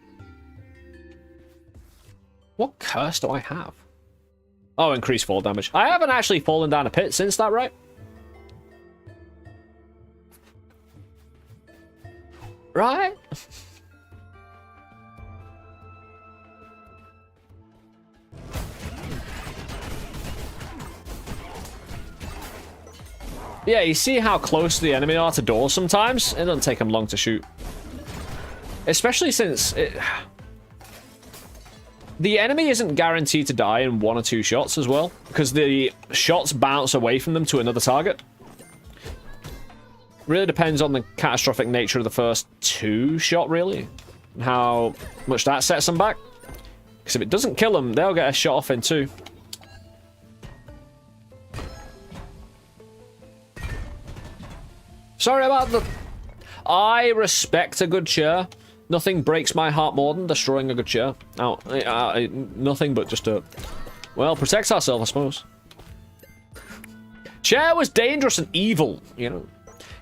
What curse do I have? Oh, increased fall damage. I haven't actually fallen down a pit since that, right? Right? Yeah, you see how close the enemy are to doors sometimes? It doesn't take them long to shoot. Especially since the enemy isn't guaranteed to die in 1 or 2 shots as well, because the shots bounce away from them to another target. Really depends on the catastrophic nature of the first 2 shot, really. And how much that sets them back. Because if it doesn't kill them, they'll get a shot off in 2. Sorry about the... I respect a good chair. Nothing breaks my heart more than destroying a good chair. Nothing but just to... Well, protect ourselves, I suppose. Chair was dangerous and evil, you know.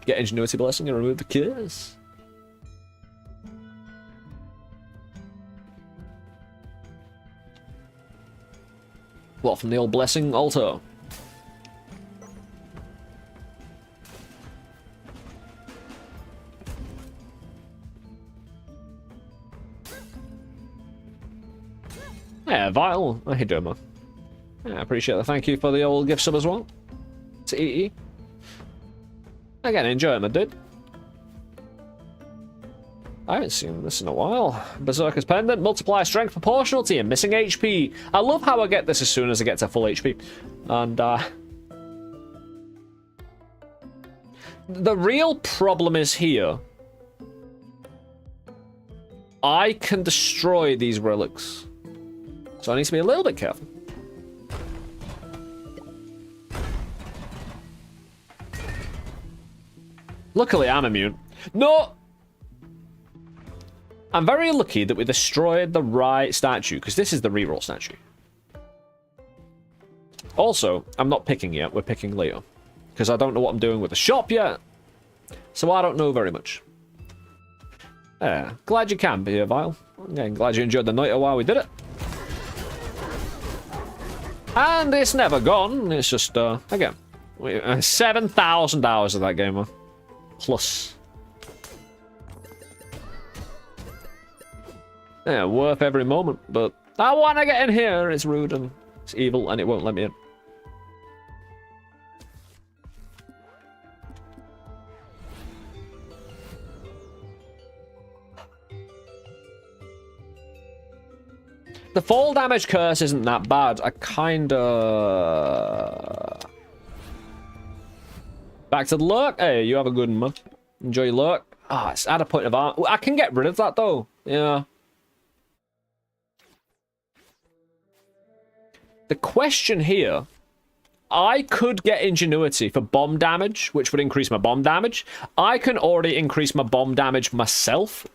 Get ingenuity blessing and remove the curse. What, from the old blessing altar? Yeah, Vital. How you doing, man? Yeah, I appreciate the thank you for the old gift sub as well. To EE. Again, enjoy it, my dude. I haven't seen this in a while. Berserker's Pendant. Multiply strength proportional to your missing HP. I love how I get this as soon as I get to full HP. And, the real problem is here. I can destroy these relics. So I need to be a little bit careful. Luckily, I'm immune. No! I'm very lucky that we destroyed the right statue, because this is the reroll statue. Also, I'm not picking yet. We're picking later. Because I don't know what I'm doing with the shop yet. So I don't know very much. Yeah, glad you can be here, Vile. Again, glad you enjoyed the night while we did it. And it's never gone. It's just, again, 7,000 hours of that game, man. Plus. Yeah, worth every moment, but I want to get in here. It's rude and it's evil and it won't let me in. The fall damage curse isn't that bad. I kinda... Back to the lurk. Hey, you have a good one, man. Enjoy your lurk. Ah, it's at a point of arm. I can get rid of that, though. Yeah. The question here... I could get ingenuity for bomb damage, which would increase my bomb damage. I can already increase my bomb damage myself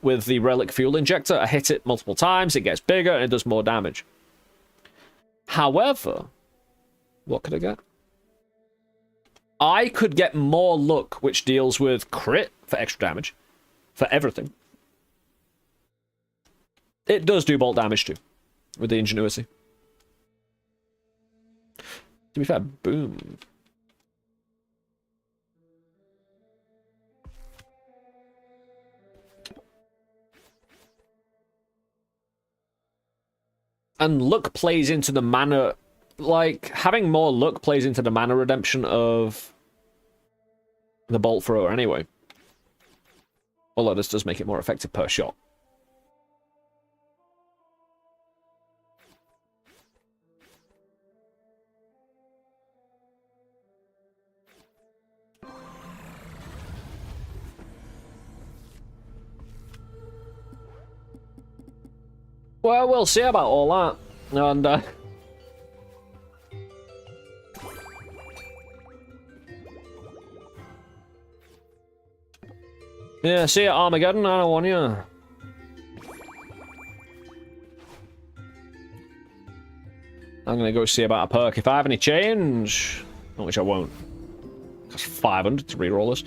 with the relic fuel injector. I hit it multiple times, it gets bigger, and it does more damage. However, what could I get? I could get more luck, which deals with crit for extra damage. For everything. It does do bolt damage too, with the ingenuity. To be fair, boom. And luck plays into the mana... Like, having more luck plays into the mana redemption of the bolt thrower anyway. Although this does make it more effective per shot. Well, we'll see about all that. And, yeah, see you at Armageddon, I don't want you. I'm gonna go see about a perk if I have any change. Which I won't. That's 500 to reroll this.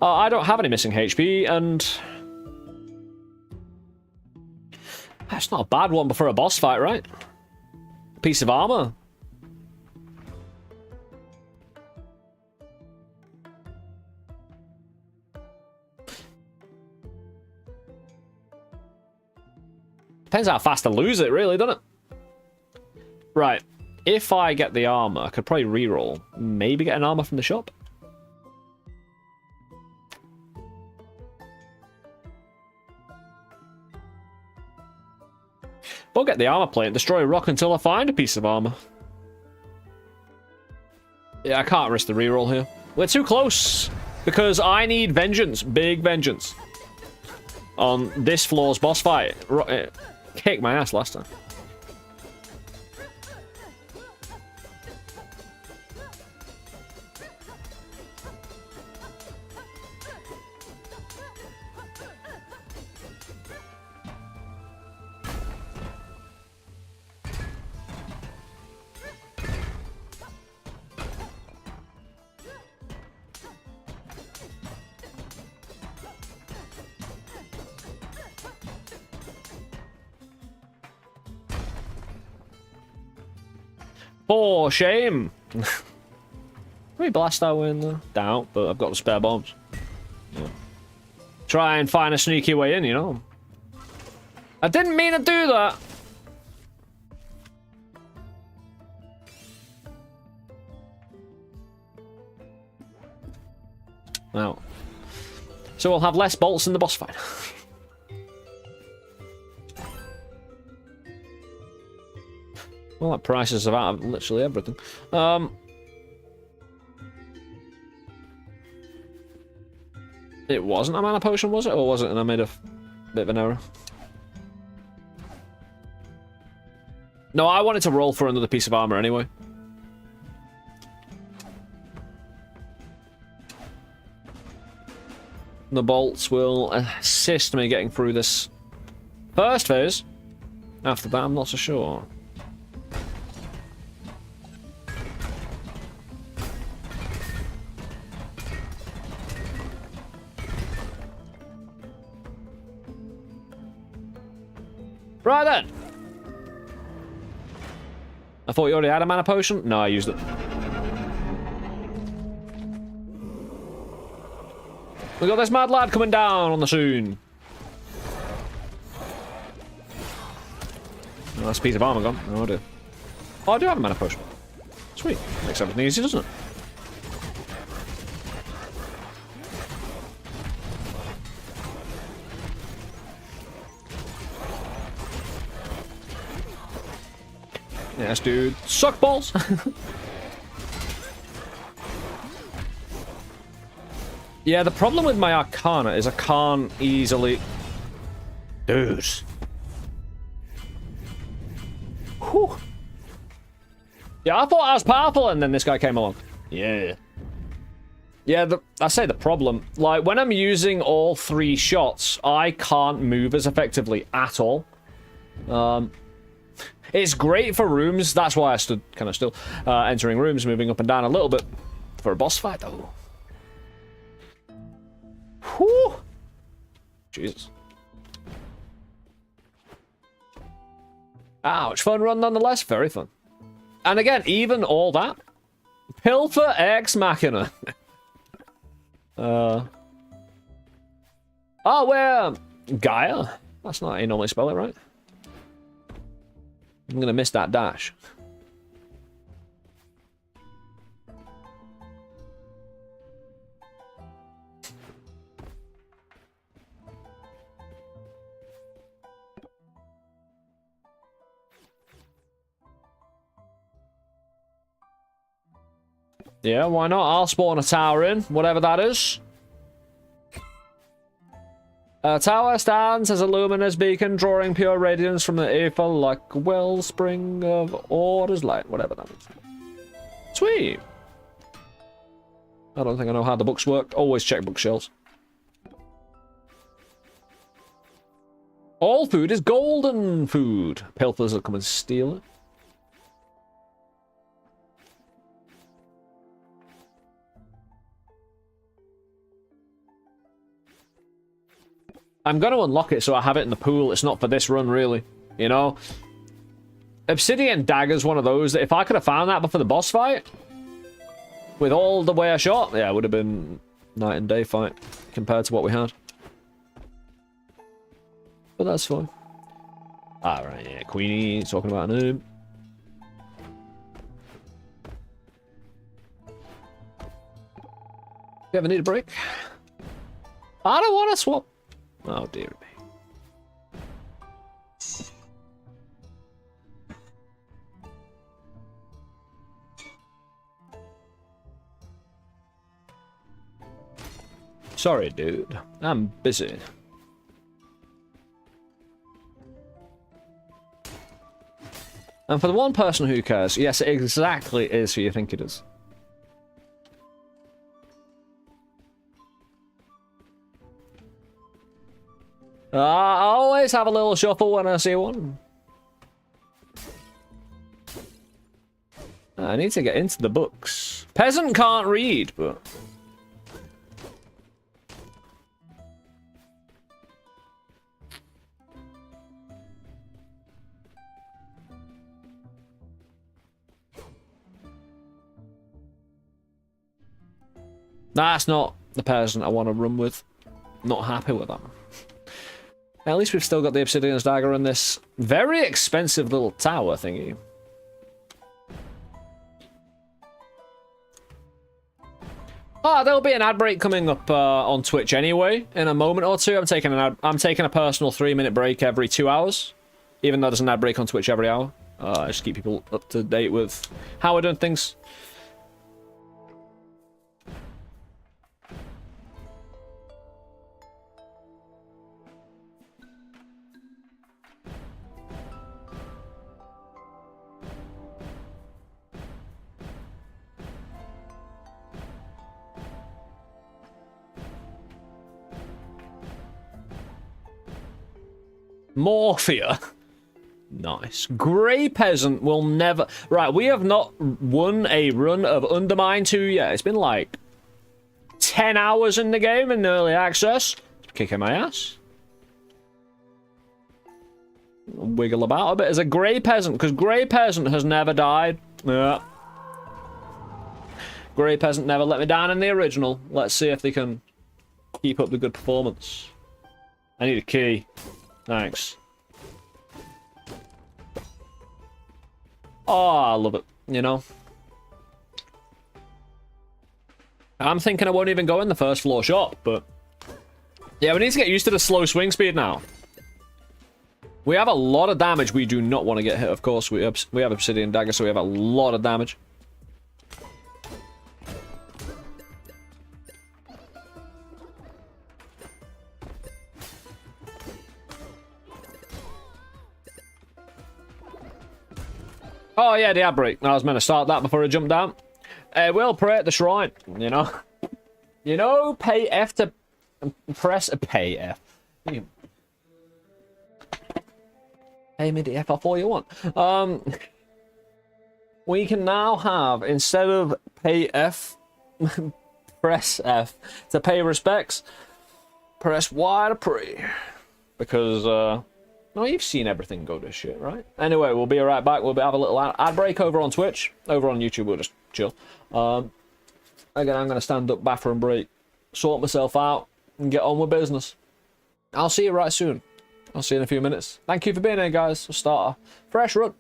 I don't have any missing HP, and... That's not a bad one before a boss fight, right? Piece of armor. Depends how fast I lose it, really, doesn't it? Right. If I get the armor, I could probably reroll. Maybe get an armor from the shop. We'll get the armor plate and destroy a rock until I find a piece of armor. Yeah, I can't risk the reroll here. We're too close. Because I need vengeance. Big vengeance. On this floor's boss fight. It kicked my ass last time. For shame. Can we blast our way in there? Doubt, but I've got the spare bombs. Yeah. Try and find a sneaky way in, you know. I didn't mean to do that. Now. So we'll have less bolts in the boss fight. Well, that prices of out of literally everything. It wasn't a mana potion, was it? Or was it? And I made a bit of an error. No, I wanted to roll for another piece of armor anyway. The bolts will assist me getting through this first phase. After that, I'm not so sure. Right then. I thought you already had a mana potion? No, I used it. We got this mad lad coming down on the scene. Oh, that's a piece of armor gone. Oh, I do. Oh, I do have a mana potion. Sweet. Makes everything easy, doesn't it? Yes, dude. Suck balls! Yeah, the problem with my Arcana is I can't easily... Dude. Whew. Yeah, I thought I was powerful, and then this guy came along. Yeah. Yeah, I say the problem. Like, when I'm using all 3 shots, I can't move as effectively at all. It's great for rooms. That's why I stood kind of still. Entering rooms, moving up and down a little bit. For a boss fight, though. Whew. Jesus. Ouch. Fun run nonetheless. Very fun. And again, even all that. Pilfer Ex Machina. Oh, we're Gaia. That's not how you normally spell it, right? I'm gonna miss that dash. Yeah, why not? I'll spawn a tower in, whatever that is. A tower stands as a luminous beacon, drawing pure radiance from the aether like a wellspring of Order's light, whatever that is. Sweet! I don't think I know how the books work. Always check bookshelves. All food is golden food. Pilfers will come and steal it. I'm going to unlock it so I have it in the pool. It's not for this run, really. You know? Obsidian Dagger's one of those that if I could have found that before the boss fight, with all the way I shot, yeah, it would have been night and day fight compared to what we had. But that's fine. Alright, yeah, Queenie talking about an noob. You ever need a break? I don't want to swap. Oh dear me. Sorry, dude. I'm busy. And for the one person who cares, yes, it exactly is who you think it is. I always have a little shuffle when I see one. I need to get into the books. Peasant can't read, but... That's not the peasant I want to run with. Not happy with that. At least we've still got the Obsidian's Dagger in this very expensive little tower thingy. Ah, there'll be an ad break coming up on Twitch anyway in a moment or two. I'm taking a personal 3-minute break every 2 hours, even though there's an ad break on Twitch every hour. Just to keep people up to date with how we're doing things. Morphia. Nice. Grey Peasant will never... Right, we have not won a run of Undermine 2 yet. It's been like 10 hours in the game in early access. Kicking my ass. Wiggle about a bit as a Grey Peasant, because Grey Peasant has never died. Yeah. Grey Peasant never let me down in the original. Let's see if they can keep up the good performance. I need a key. Thanks. Oh, I love it, you know? I'm thinking I won't even go in the first floor shop, but... Yeah, we need to get used to the slow swing speed now. We have a lot of damage. We do not want to get hit, of course. We have Obsidian Dagger, so we have a lot of damage. Oh yeah, the ad break. I was meant to start that before I jumped down. We'll pray at the shrine, you know. You know, pay F to press a pay F. Pay me the F off all you want. We can now have, instead of pay F, press F to pay respects. Press Y to pray. Because no, you've seen everything go to shit, right? Anyway, we'll be right back. We'll have a little ad break over on Twitch. Over on YouTube, we'll just chill. Again, I'm going to stand up, bathroom break, sort myself out, and get on with business. I'll see you right soon. I'll see you in a few minutes. Thank you for being here, guys. We'll start a fresh run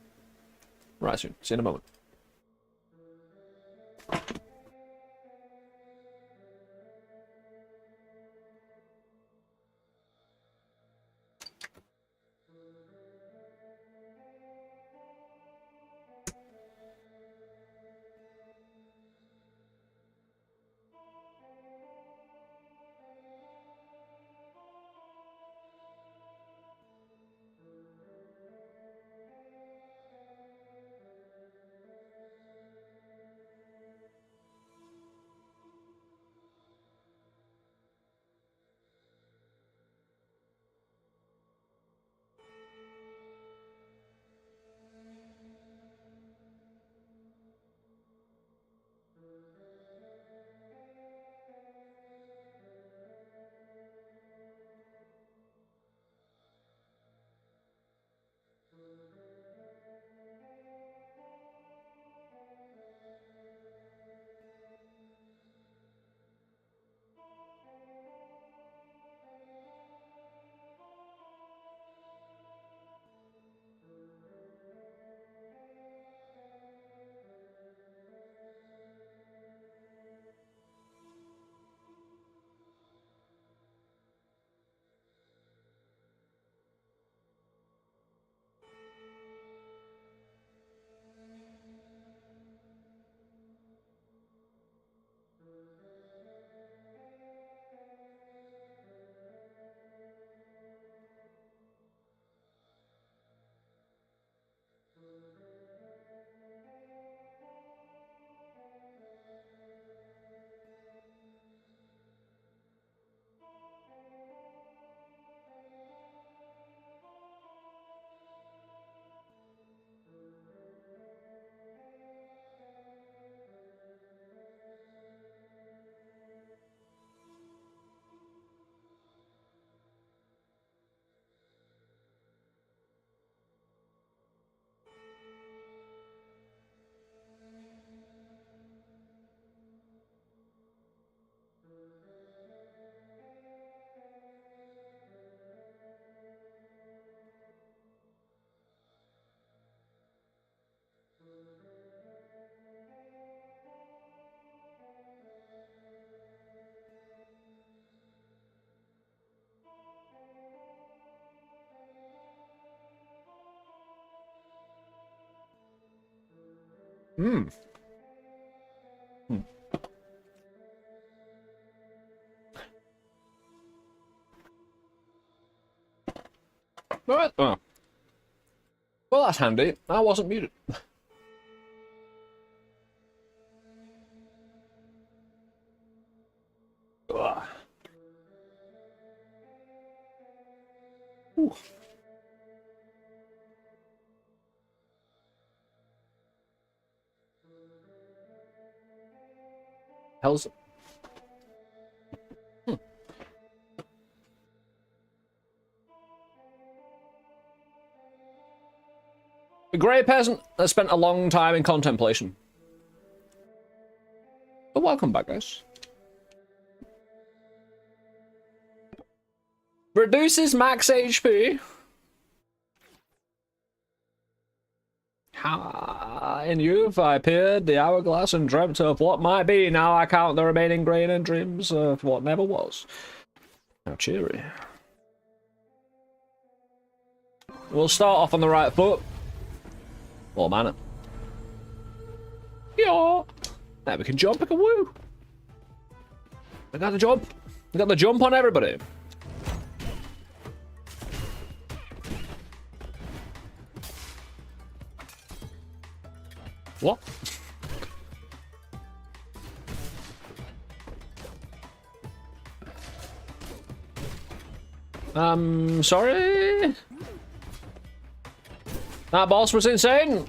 right soon. See you in a moment. Alright. Oh. Well, that's handy. I wasn't muted. Ugh. Ooh. Hell's... A grey peasant that spent a long time in contemplation. But welcome back, guys. Reduces max HP. In youth, I peered the hourglass and dreamt of what might be. Now I count the remaining grain and dreams of what never was. How cheery. We'll start off on the right foot. Or manner. Yeah. Now we can jump. We can woo. We got the jump. We got the jump on everybody. What? Sorry? That boss was insane.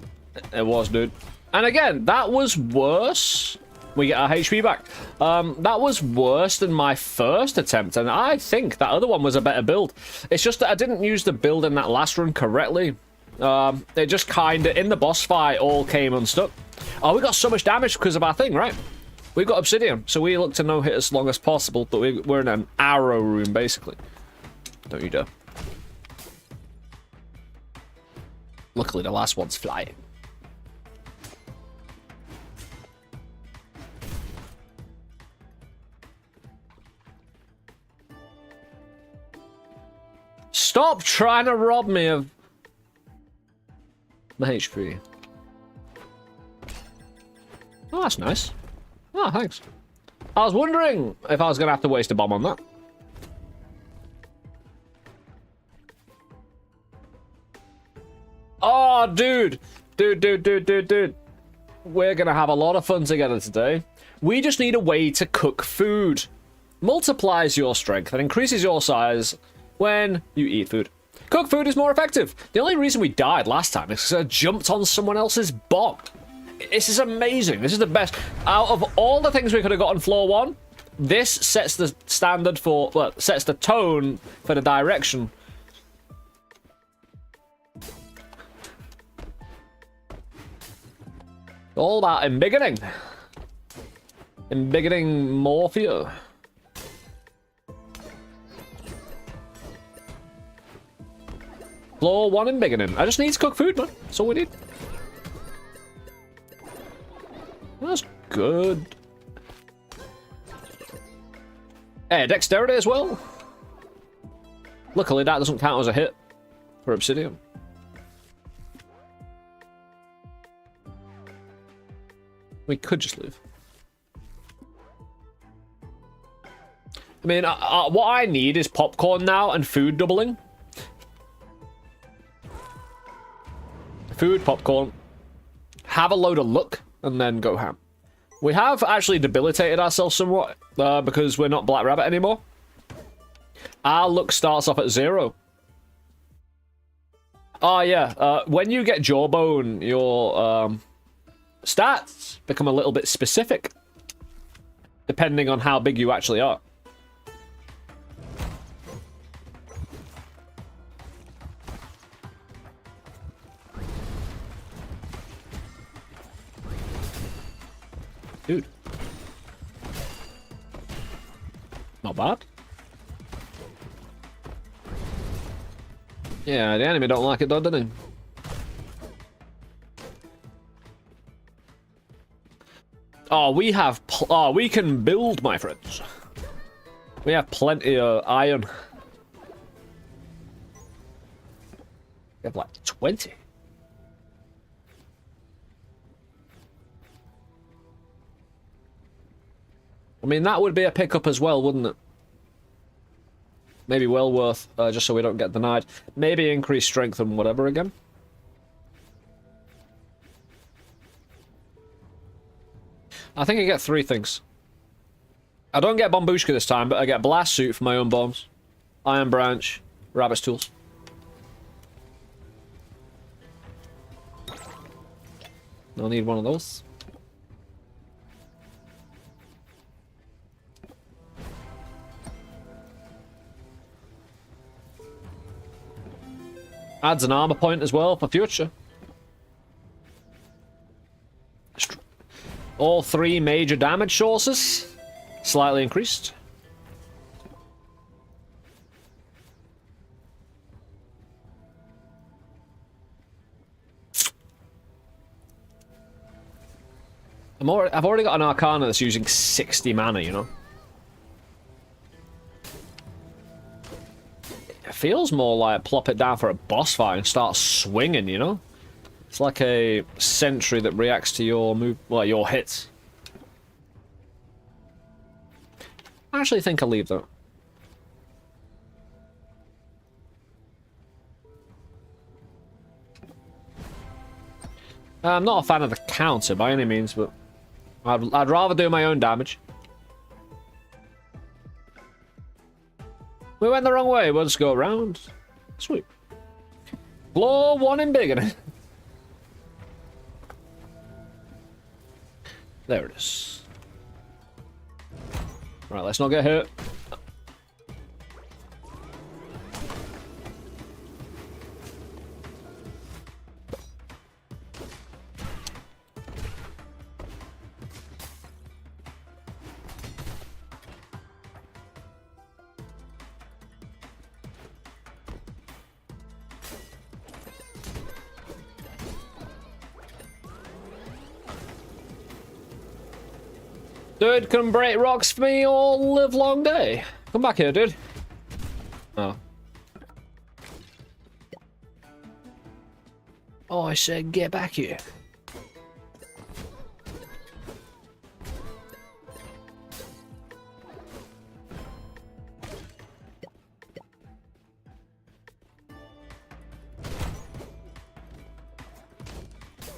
It was, dude. And again, that was worse. We get our HP back. That was worse than my first attempt, and I think that other one was a better build. It's just that I didn't use the build in that last run correctly. It just kind of, in the boss fight, all came unstuck. Oh, we got so much damage because of our thing, right? We've got obsidian, so we look to no-hit as long as possible, but we're in an arrow room, basically. Don't you dare. Luckily, the last one's flying. Stop trying to rob me of my HP. Oh, that's nice. Oh, thanks. I was wondering if I was going to have to waste a bomb on that. Oh, dude. Dude. We're going to have a lot of fun together today. We just need a way to cook food. Multiplies your strength and increases your size when you eat food. Cook food is more effective. The only reason we died last time is because I jumped on someone else's bomb. This is amazing. This is the best. Out of all the things we could have got on floor 1, this sets the standard for, well, sets the tone for the direction. All about embiggening. Embiggening Morphia. Floor 1 embiggening. I just need to cook food, man. That's all we need. That's good. Hey, dexterity as well. Luckily, that doesn't count as a hit for obsidian. We could just leave. I mean, what I need is popcorn now and food doubling. Food, popcorn. Have a load of luck, and then go ham. We have actually debilitated ourselves somewhat, because we're not Black Rabbit anymore. Our luck starts off at 0. Oh, yeah. When you get Jawbone, your stats become a little bit specific, depending on how big you actually are. Dude. Not bad. Yeah, the enemy don't like it though, do they? Oh, we have... we can build, my friends. We have plenty of iron. We have like 20. I mean, that would be a pickup as well, wouldn't it? Maybe well worth, just so we don't get denied. Maybe increase strength and whatever again. I think I get 3 things. I don't get Bombushka this time, but I get Blast Suit for my own bombs. Iron Branch, Rabbit's Tools. I'll need one of those. Adds an armor point as well for future. All 3 major damage sources. Slightly increased. I've already got an Arcana that's using 60 mana, you know? It feels more like plop it down for a boss fight and start swinging, you know? It's like a sentry that reacts to your move, well, your hits. I actually think I'll leave that. I'm not a fan of the counter by any means, but I'd rather do my own damage. We went the wrong way. We'll just go around. Sweet. Floor 1 in bigger. There it is. Right, let's not get hurt. Dude can break rocks for me all live long day. Come back here, dude. Oh. Oh, I said get back here.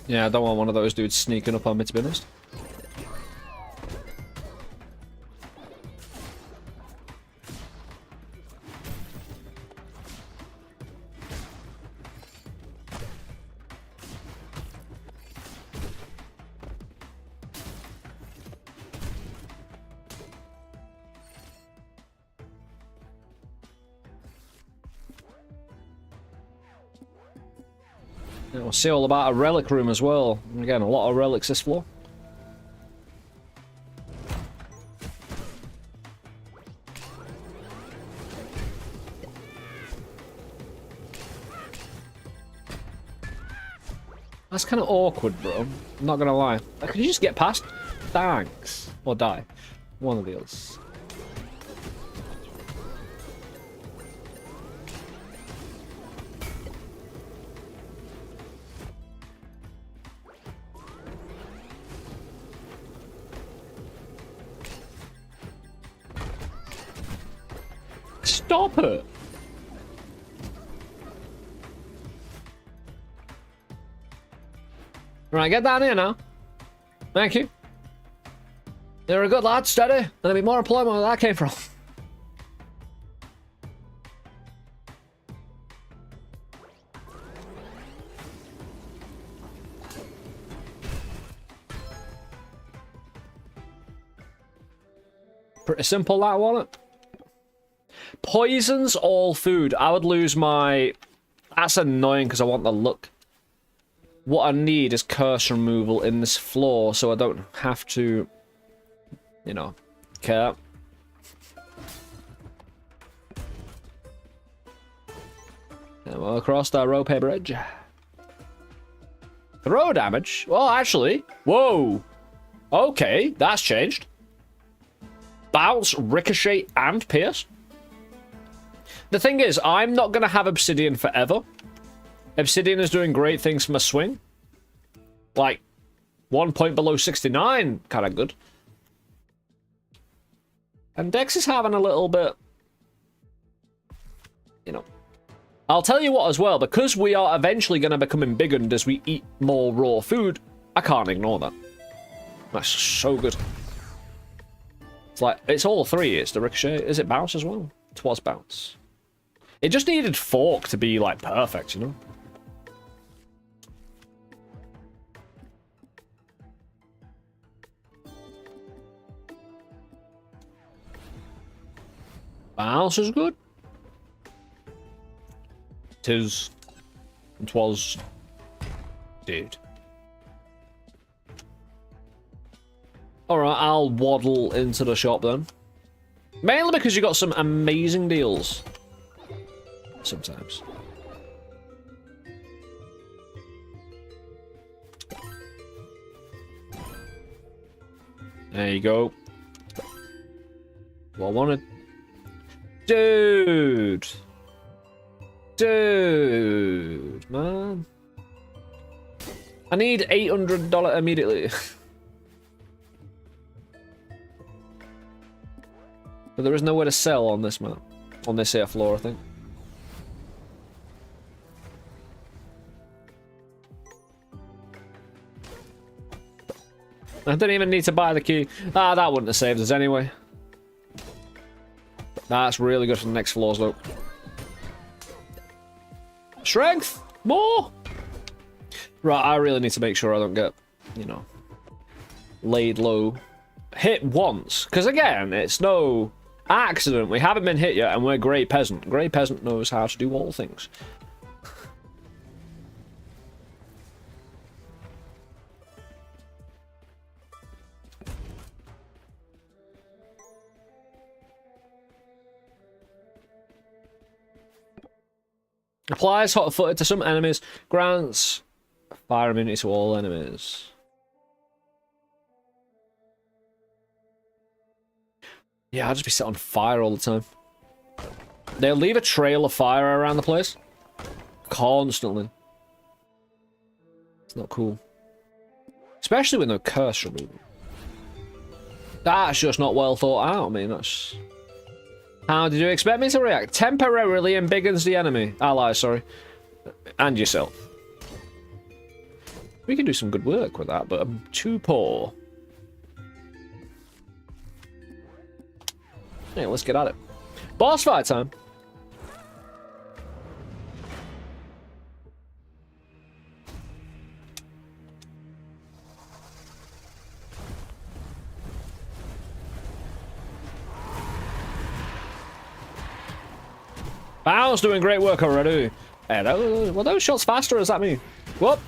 Yeah, I don't want one of those dudes sneaking up on me, to be honest. We'll see all about a relic room as well. Again, a lot of relics this floor. That's kind of awkward, bro. I'm not gonna lie. Could you just get past? Thanks. Or die. One of the others. Stop it! Right, get down here now. Thank you. You're a good lad, steady. There'll be more employment where that came from. Pretty simple, that, wasn't it? Poisons all food. I would lose my... That's annoying because I want the look. What I need is curse removal in this floor so I don't have to, you know, care. And we'll cross that rope bridge. Throw damage? Well, actually, whoa. Okay, that's changed. Bounce, ricochet, and pierce. The thing is, I'm not going to have Obsidian forever. Obsidian is doing great things for my swing. Like, 1 point below 69, kind of good. And Dex is having a little bit, you know. I'll tell you what as well, because we are eventually going to become biggened as we eat more raw food, I can't ignore that. That's so good. It's like, it's all three. It's the ricochet. Is it bounce as well? It was bounce. It just needed fork to be, like, perfect, you know? Bounce is good. Tis. It was. Dude. Alright, I'll waddle into the shop then. Mainly because you got some amazing deals. Sometimes. There you go. What I wanted. Dude. Dude, man. I need $800 immediately. But there is nowhere to sell on this map. On this here floor, I think. I didn't even need to buy the key. Ah, that wouldn't have saved us anyway. That's really good for the next floors, though. Strength! More! Right, I really need to make sure I don't get, you know, laid low. Hit once. Because again, it's no accident. We haven't been hit yet, and we're Grey Peasant. Grey Peasant knows how to do all things. Applies hot-footed to some enemies. Grants fire immunity to all enemies. Yeah, I'll just be set on fire all the time. They'll leave a trail of fire around the place. Constantly. It's not cool. Especially with no curse removal. That's just not well thought out. I mean, that's... How did you expect me to react? Temporarily embiggens the enemy. Ally, sorry. And yourself. We can do some good work with that, but I'm too poor. Yeah, let's get at it. Boss fight time. Bounce doing great work already. Hey, were those shots faster, or is that me? Whoop.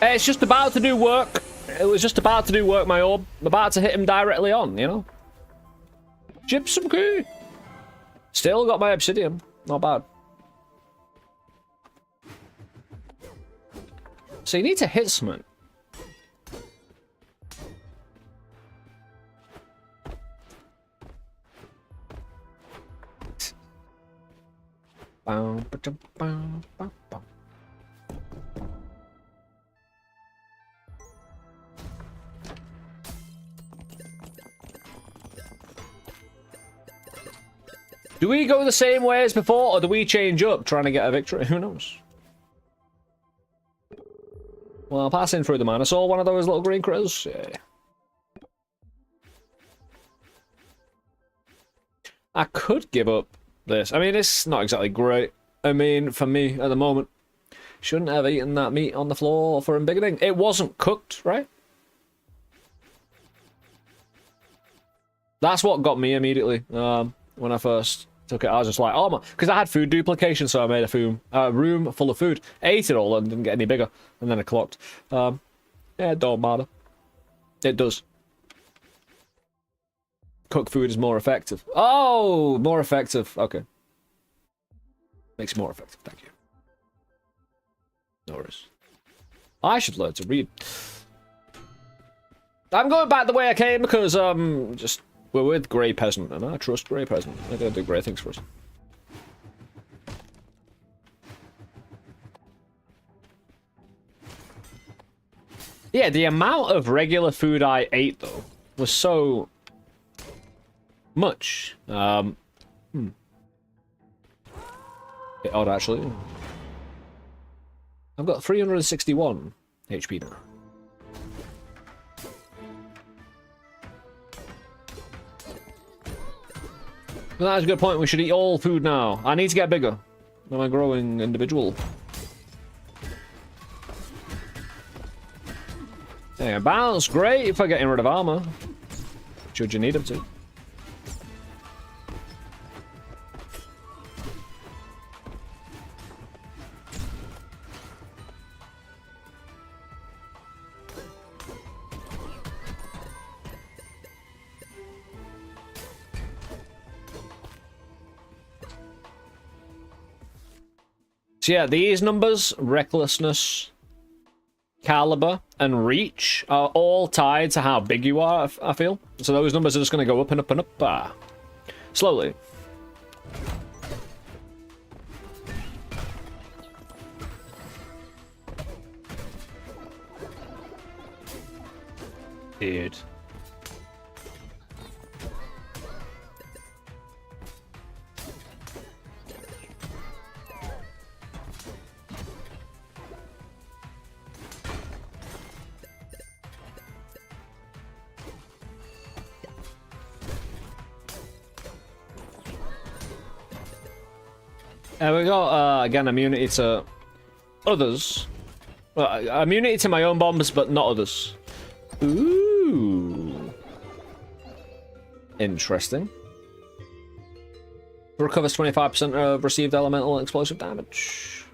It's just about to do work. It was just about to do work, my orb. About to hit him directly on, you know? Gypsum key. Still got my obsidian. Not bad. So you need to hit something. Do we go the same way as before, or do we change up trying to get a victory? Who knows? Well, passing through the mine, I saw one of those little green critters. Yeah. I could give up this. I mean, it's not exactly great. I mean, for me, at the moment, shouldn't have eaten that meat on the floor for embiggening. It wasn't cooked, right? That's what got me immediately, when I first Took it. I was just like, oh my, because I had food duplication, so I made a room full of food. Ate it all and didn't get any bigger, and then I clocked. Yeah, it don't matter. It does. Cook food is more effective. Oh, more effective. Okay. Makes it more effective. Thank you. No worries. I should learn to read. I'm going back the way I came because just we're with Grey Peasant, and I trust Grey Peasant. They're gonna do great things for us. Yeah, the amount of regular food I ate though was so much. Bit odd actually. I've got 361 HP now. Well, that's a good point. We should eat all food now. I need to get bigger. I'm a growing individual. Yeah, balance great if I get rid of armor. Should you need them to. So yeah, these numbers, recklessness, caliber, and reach, are all tied to how big you are, I feel. So those numbers are just going to go up and up and up, slowly. Dude. We got, again, immunity to others. Well, immunity to my own bombs, but not others. Ooh. Interesting. Recovers 25% of received elemental and explosive damage.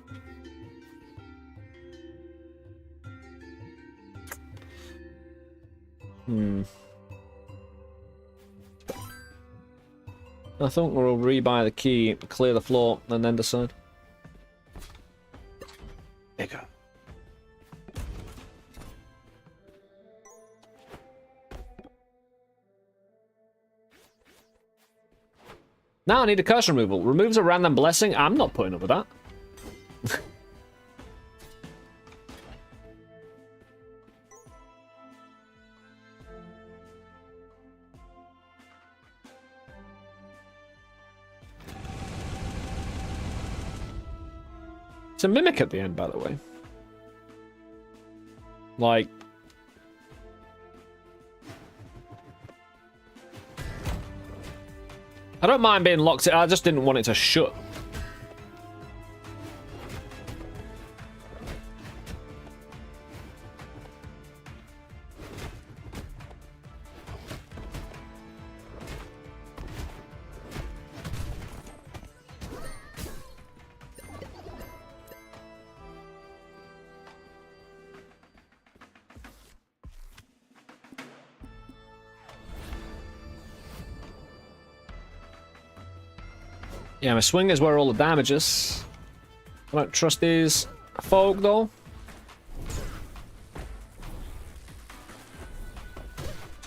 I think we'll rebuy the key, clear the floor, and then decide. Bigger. Now I need a curse removal. Removes a random blessing. I'm not putting up with that. It's a mimic at the end, by the way. Like... I don't mind being locked in, I just didn't want it to shut. Yeah, my swing is where all the damage is. I don't trust these folk, though.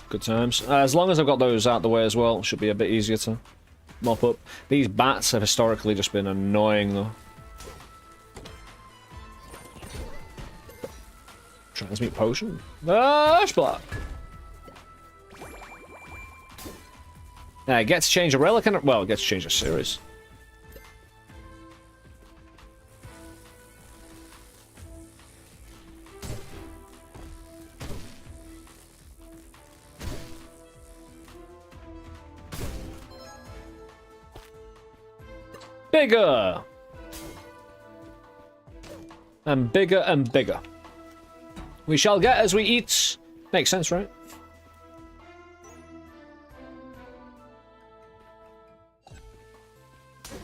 Good times. As long as I've got those out the way as well, should be a bit easier to mop up. These bats have historically just been annoying, though. Transmute potion. Ah, splat. It gets to change a relic and... well, it gets to change a series. Bigger! And bigger and bigger. We shall get as we eat. Makes sense, right?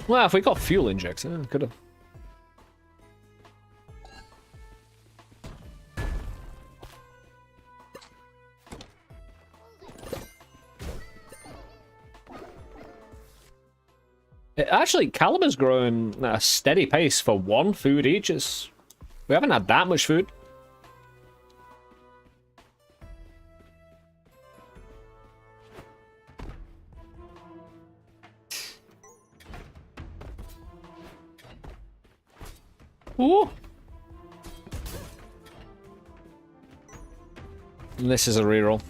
Well, if we got fuel injector, could have. Actually, Calibur's growing at a steady pace for 1 food each. We haven't had that much food. Ooh. And this is a reroll.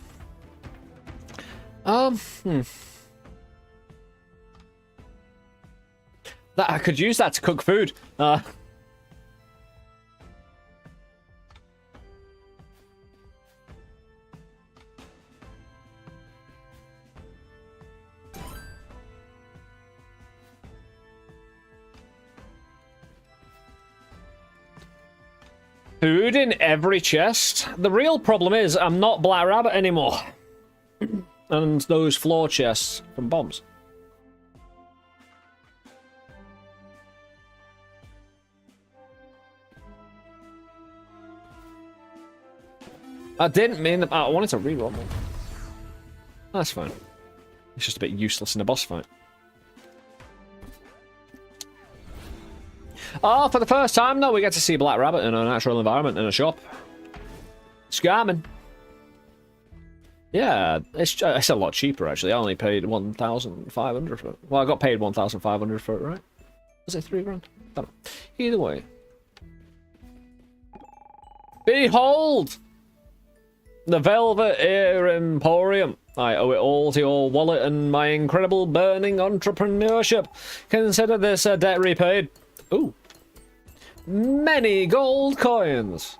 That I could use that to cook food. Food in every chest. The real problem is I'm not Black Rabbit anymore. And those floor chests from bombs. I didn't mean that. I wanted to reroll more. That's fine. It's just a bit useless in a boss fight. Oh, for the first time, though, we get to see Black Rabbit in a natural environment in a shop. Scamming. Yeah, it's a lot cheaper, actually. I only paid 1,500 for it. Well, I got paid 1,500 for it, right? Was it 3 grand? I don't know. Either way. Behold! The Velvet Ear Emporium. I owe it all to your wallet and my incredible burning entrepreneurship. Consider this a debt repaid. Ooh. Many gold coins.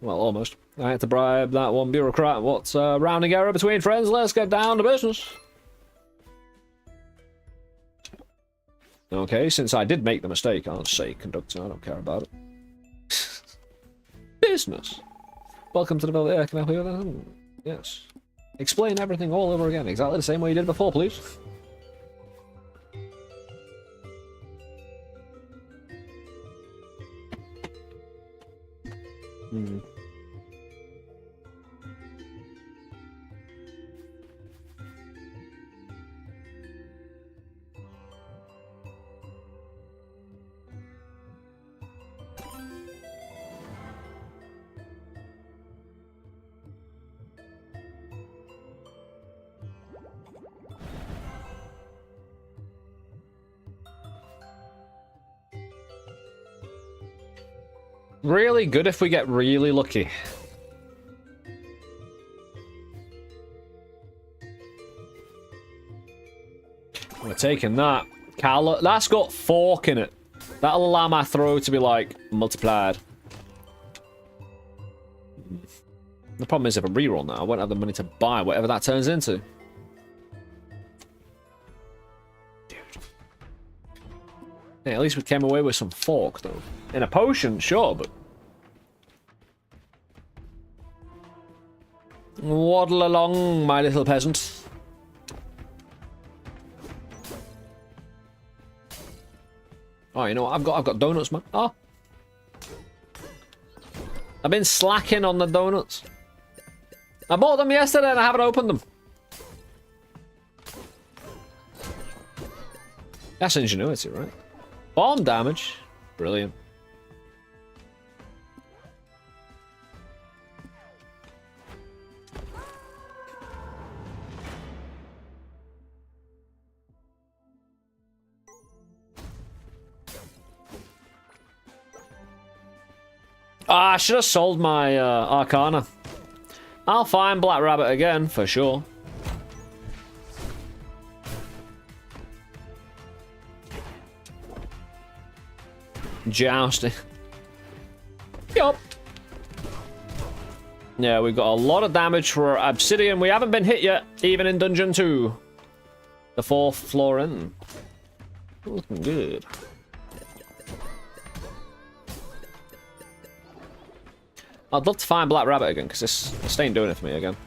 Well, almost. I had to bribe that one bureaucrat. What's a rounding error between friends? Let's get down to business. Okay, since I did make the mistake, I'll say conductor. I don't care about it. Business. Welcome to the Velvet Ear. Can I help you with that? Yes. Explain everything all over again. Exactly the same way you did before, please. Really good if we get really lucky. We're taking that. That's got fork in it. That'll allow my throw to be, like, multiplied. The problem is if I reroll now, I won't have the money to buy whatever that turns into. Dude. Yeah, at least we came away with some fork, though. In a potion, sure, but... Waddle along, my little peasant. Oh, you know what? I've got donuts, man. Oh. I've been slacking on the donuts. I bought them yesterday and I haven't opened them. That's ingenuity, right? Bomb damage. Brilliant. Ah, I should have sold my Arcana. I'll find Black Rabbit again, for sure. Jousting. Yup. Yeah, we've got a lot of damage for Obsidian. We haven't been hit yet, even in Dungeon 2. The 4th floor in. Looking good. I'd love to find Black Rabbit again, because this ain't doing it for me again.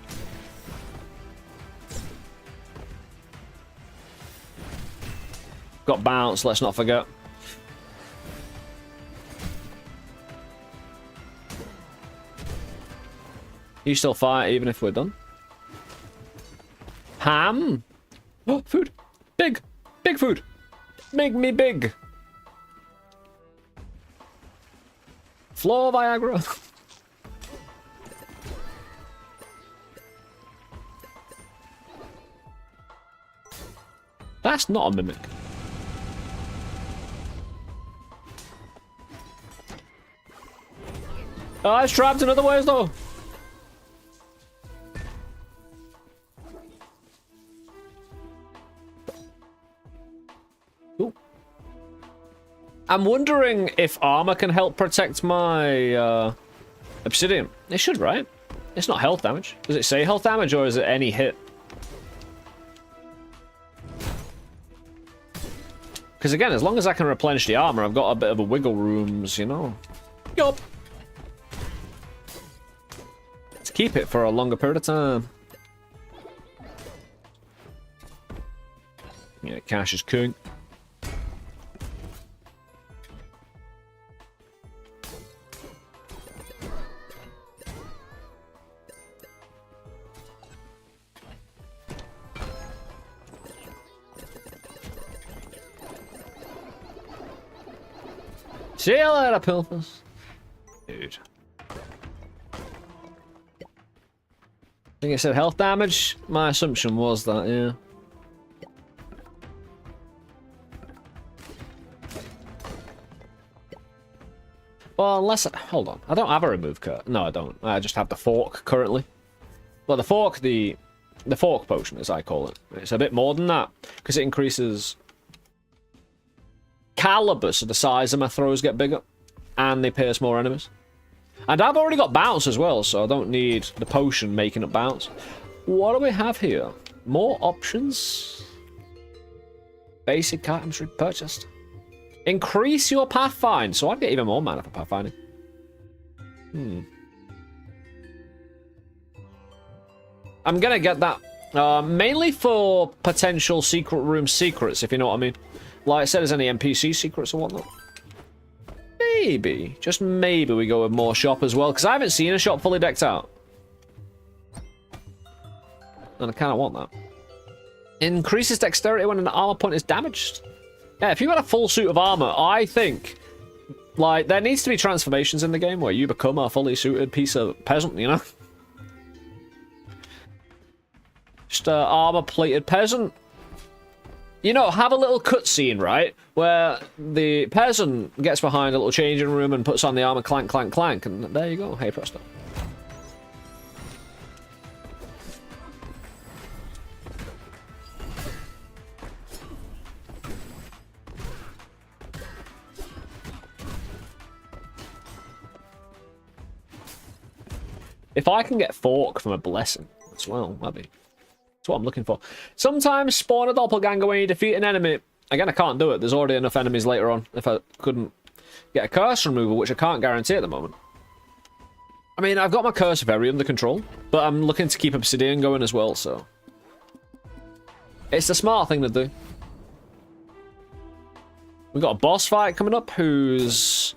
Got bounce, let's not forget. You still fight even if we're done? Ham? Oh, food. Big. Big food. Make me big. Floor Viagra. That's not a mimic. Oh, it's trapped in other ways though. Ooh. I'm wondering if armor can help protect my obsidian. It should, right? It's not health damage. Does it say health damage or is it any hit? Because again, as long as I can replenish the armor, I've got a bit of a wiggle rooms, you know. Yup. Let's keep it for a longer period of time. Yeah, cash is king. See you later, Pilfers. Dude. I think it said health damage. My assumption was that, yeah. Well, unless... Hold on. I don't have a remove curse. No, I don't. I just have the fork currently. Well, the fork, the fork potion, as I call it. It's a bit more than that. Because it increases... caliber, so the size of my throws get bigger. And they pierce more enemies. And I've already got bounce as well, so I don't need the potion making it bounce. What do we have here? More options? Basic items repurchased. Increase your pathfind, so I'd get even more mana for pathfinding. I'm gonna get that mainly for potential secret room secrets, if you know what I mean. Like I said, there's any NPC secrets or whatnot. Maybe, just maybe we go with more shop as well, because I haven't seen a shop fully decked out. And I kind of want that. Increases dexterity when an armor point is damaged. Yeah, if you got a full suit of armor, I think, like, there needs to be transformations in the game where you become a fully suited piece of peasant, you know? Just a armor-plated peasant. You know, have a little cutscene, right? Where the peasant gets behind a little changing room and puts on the armor, clank, clank, clank, and there you go. Hey, presto. If I can get fork from a blessing as well, that'd be... That's what I'm looking for. Sometimes spawn a doppelganger when you defeat an enemy. Again, I can't do it. There's already enough enemies later on if I couldn't get a curse removal, which I can't guarantee at the moment. I mean, I've got my curse very under control, but I'm looking to keep obsidian going as well, so... It's the smart thing to do. We've got a boss fight coming up who's...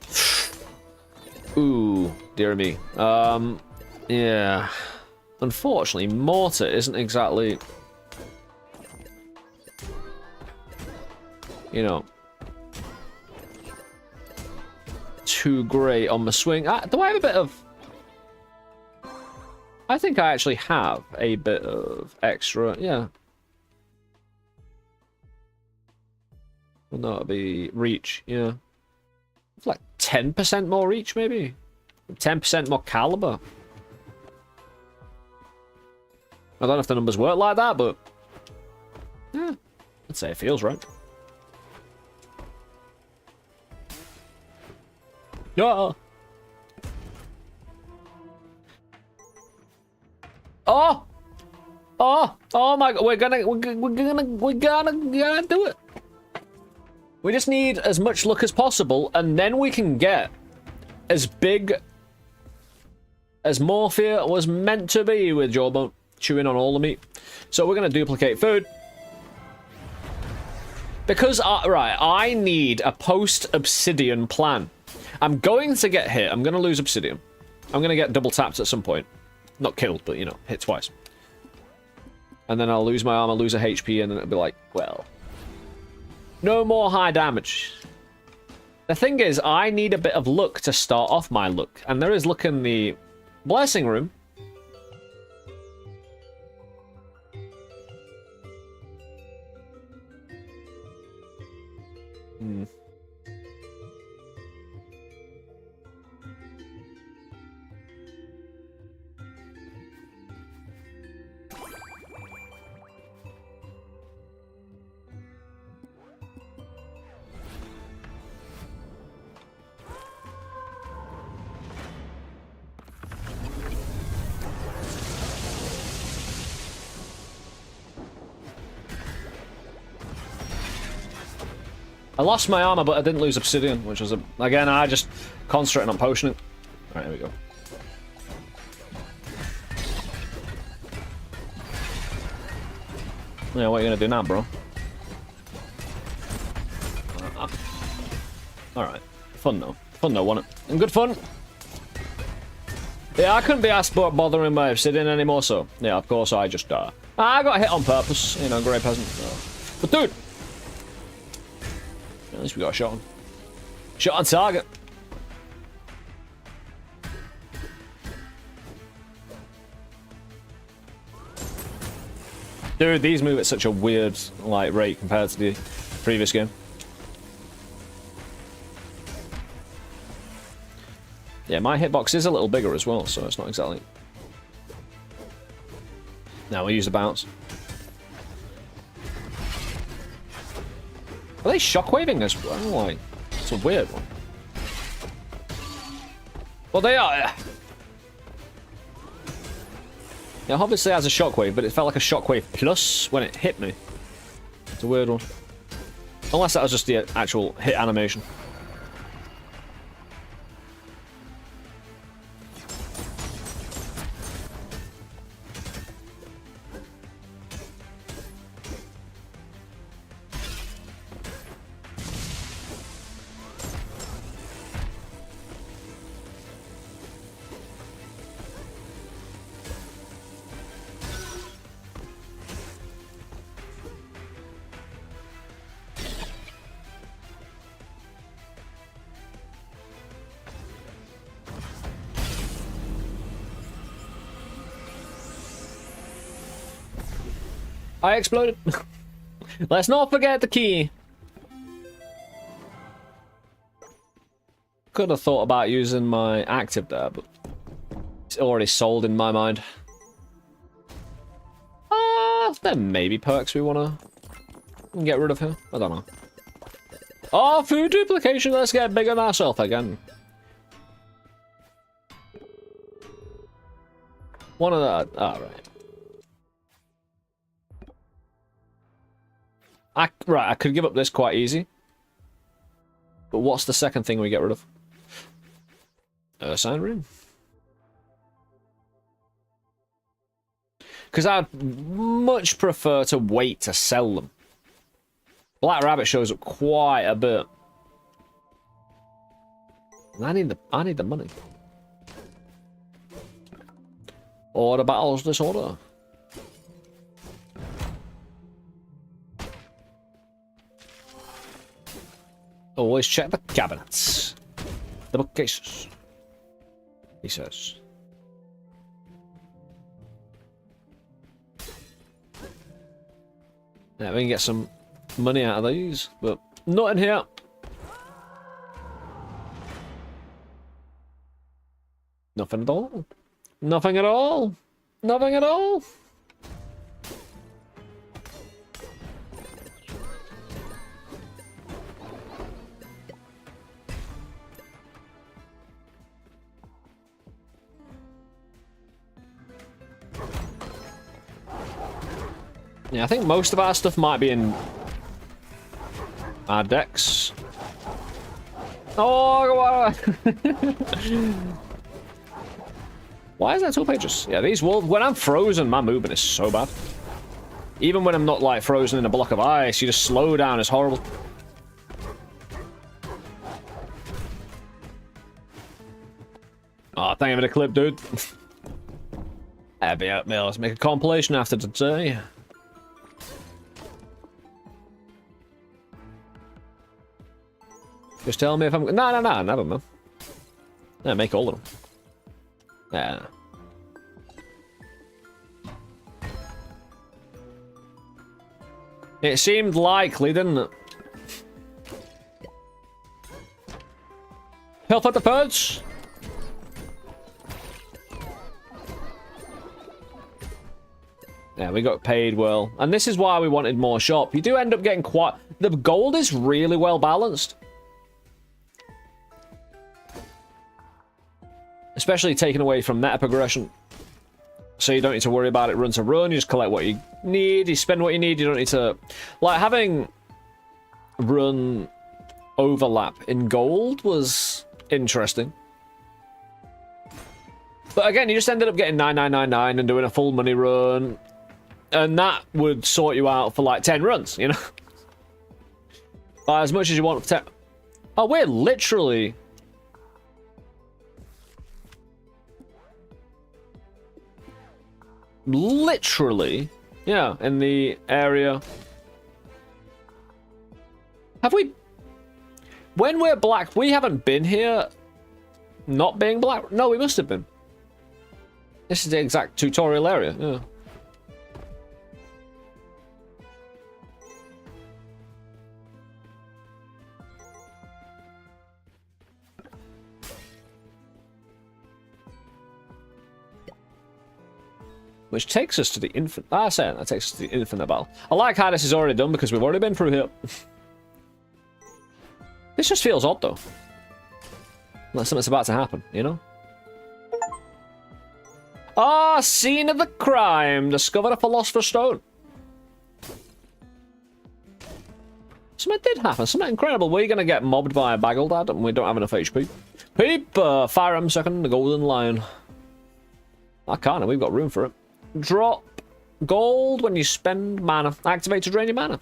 Ooh, dear me. Yeah... Unfortunately, mortar isn't exactly, you know, too great on my swing. Do I have a bit of... I think I actually have a bit of extra, yeah. Well, no, it'll be reach, yeah. It's like 10% more reach, maybe? 10% more caliber. I don't know if the numbers work like that, but... Yeah, I'd say it feels right. Yeah. Oh! Oh! Oh my god, we're gonna do it! We just need as much luck as possible, and then we can get as big as Morphia was meant to be with Jawbone. Chewing on all the meat. So we're going to duplicate food. Because, right, I need a post-obsidian plan. I'm going to get hit. I'm going to lose obsidian. I'm going to get double tapped at some point. Not killed, but, you know, hit twice. And then I'll lose my armor, lose a HP, and then it'll be like, well, no more high damage. The thing is, I need a bit of luck to start off my luck. And there is luck in the blessing room. Hmm. I lost my armor, but I didn't lose obsidian, which was, again, I just concentrating on potioning. Alright, here we go. Yeah, what are you gonna do now, bro? Alright. Fun though. Fun though, wasn't it? And good fun! Yeah, I couldn't be asked about bothering my obsidian anymore, so... Yeah, of course, I just, I got hit on purpose, you know, grey peasant. But dude! At least we got a shot on. Shot on target. Dude, these move at such a weird, like, rate compared to the previous game. Yeah, my hitbox is a little bigger as well, so it's not exactly... Now we use the bounce. Are they shockwaving as well? Like, it's a weird one. Well, they are. Yeah, obviously it has a shockwave, but it felt like a shockwave plus when it hit me. It's a weird one. Unless that was just the actual hit animation. I exploded. Let's not forget the key. Could have thought about using my active there, but it's already sold in my mind. There may be perks we want to get rid of here. I don't know. Oh, food duplication. Let's get bigger than ourselves again. One of that. All right. Right, I could give up this quite easy. But what's the second thing we get rid of? Sign room. Because I'd much prefer to wait to sell them. Black Rabbit shows up quite a bit. And I need the money. Order battles disorder. Always check the cabinets. The bookcases. He says. Yeah, we can get some money out of these, but not in here. Nothing at all. Nothing at all. Nothing at all. Yeah, I think most of our stuff might be in our decks. Oh, why is that 2 pages? Yeah, these wolves, when I'm frozen, my movement is so bad. Even when I'm not, like, frozen in a block of ice, you just slow down. It's horrible. Oh, thank you for the clip, dude. Happy up, Let's make a compilation after today. Just tell me if I'm... No, I don't know. Yeah, make all of them. Yeah. It seemed likely, didn't it? Help at the birds. Yeah, we got paid well. And this is why we wanted more shop. You do end up getting quite... The gold is really well balanced. Especially taken away from meta progression. So you don't need to worry about it run to run. You just collect what you need. You spend what you need. You don't need to... Like, having run overlap in gold was interesting. But again, you just ended up getting 9999 and doing a full money run. And that would sort you out for like 10 runs, you know? As much as you want for 10... Oh, we're literally... Literally, yeah, in the area. Have we... When we're black, we haven't been here not being black. No, we must have been. This is the exact tutorial area, yeah. Which takes us to the infinite... Ah, I say that takes us to the infinite battle. I like how this is already done because we've already been through here. This just feels odd, though. Like something's about to happen, you know? Ah, scene of the crime. Discover a Philosopher's Stone. Something did happen. Something incredible. We're going to get mobbed by a Baggeldad and we don't have enough HP. Peep, fire him second, the Golden Lion. Arcana, we've got room for it. Drop gold when you spend mana. Activate to drain your mana.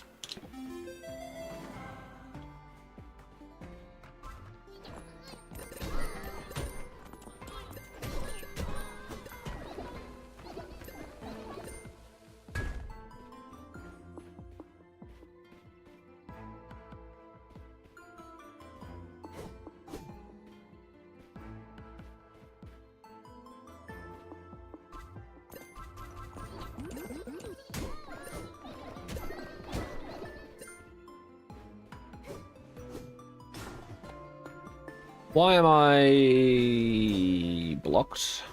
Why am I blocked?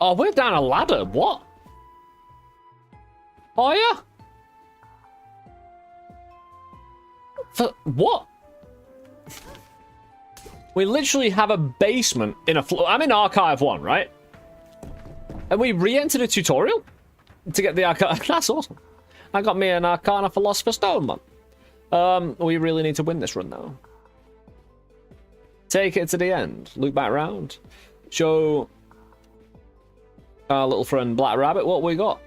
Oh, we're down a ladder. What? Oh, yeah? For what? We literally have a basement in a floor. I'm in Archive 1, right? And we re-entered a tutorial to get the Arcana. That's awesome. I got me an Arcana Philosopher's Stone, man. We really need to win this run now. Take it to the end. Loop back around. Show our little friend Black Rabbit what we got.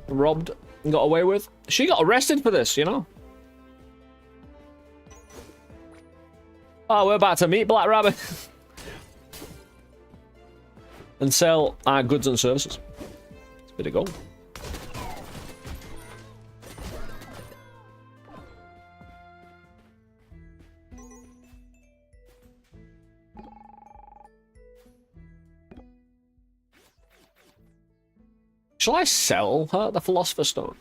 Robbed and got away with. She got arrested for this, you know. Oh, we're about to meet Black Rabbit. And sell our goods and services. It's a bit of gold. Shall I sell her the Philosopher's Stone?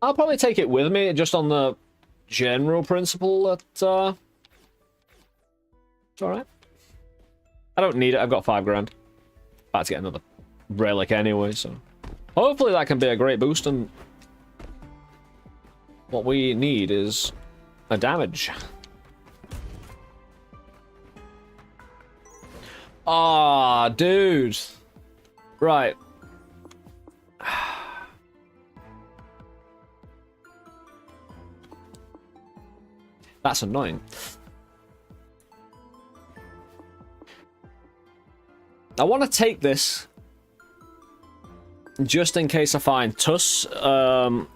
I'll probably take it with me, just on the general principle that It's alright. I don't need it. I've got 5 grand. About to get another relic anyway, so... Hopefully that can be a great boost, and... What we need is... a damage. Ah, dude. Right. That's annoying. I want to take this just in case I find Tuss, a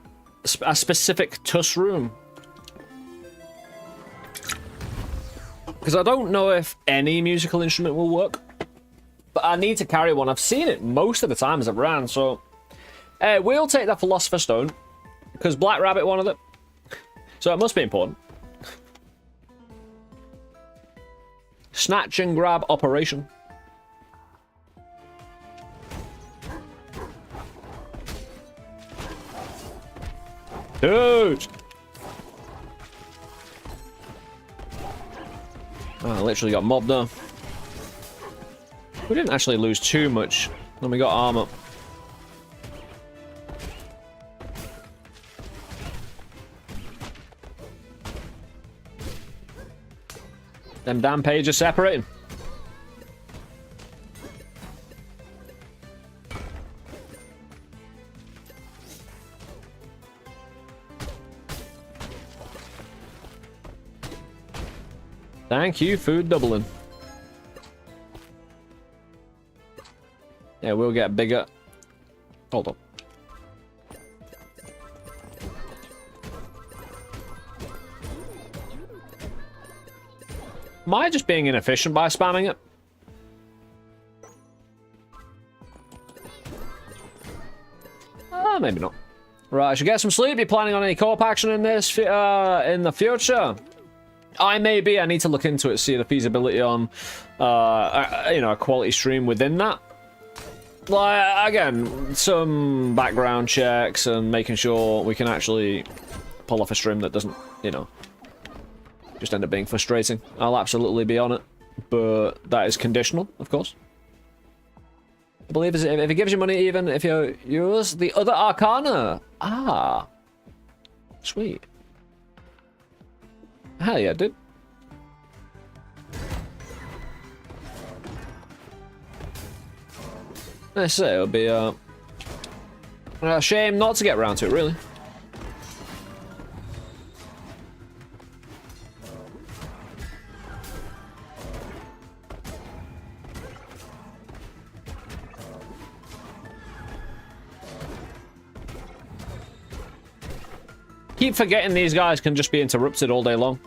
specific Tuss room. Because I don't know if any musical instrument will work, but I need to carry one. I've seen it most of the times I've ran, so we'll take the Philosopher's Stone because Black Rabbit wanted it, so it must be important. Snatch and grab operation. Dude! Oh, I literally got mobbed there. We didn't actually lose too much. Then we got armor. Them damn pages separating. Thank you, food doubling. Yeah, we'll get bigger. Hold on. Am I just being inefficient by spamming it? Maybe not. Right, I should get some sleep. You planning on any co-op action in this in the future? I may be. I need to look into it, see the feasibility on, you know, a quality stream within that. Like, again, some background checks and making sure we can actually pull off a stream that doesn't, you know, just end up being frustrating. I'll absolutely be on it, but that is conditional, of course. I believe if it gives you money, even if you use the other Arcana. Ah, sweet. Hell yeah, dude. I say it'll be a shame not to get around to it, really. Keep forgetting these guys can just be interrupted all day long.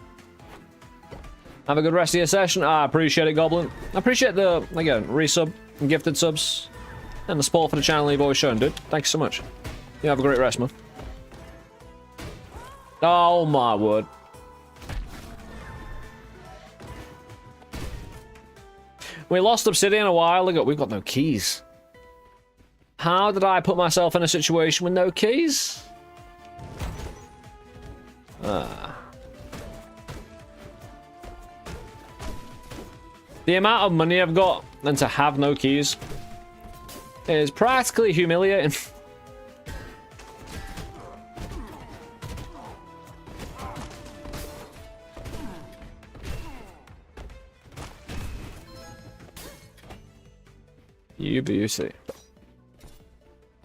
Have a good rest of your session. I appreciate it, Goblin. I appreciate the, again, resub and gifted subs. And the support for the channel you've always shown, dude. Thanks so much. You have a great rest, man. Oh, my word. We lost Obsidian a while ago. We've got no keys. How did I put myself in a situation with no keys? The amount of money I've got and to have no keys is practically humiliating. You beauty.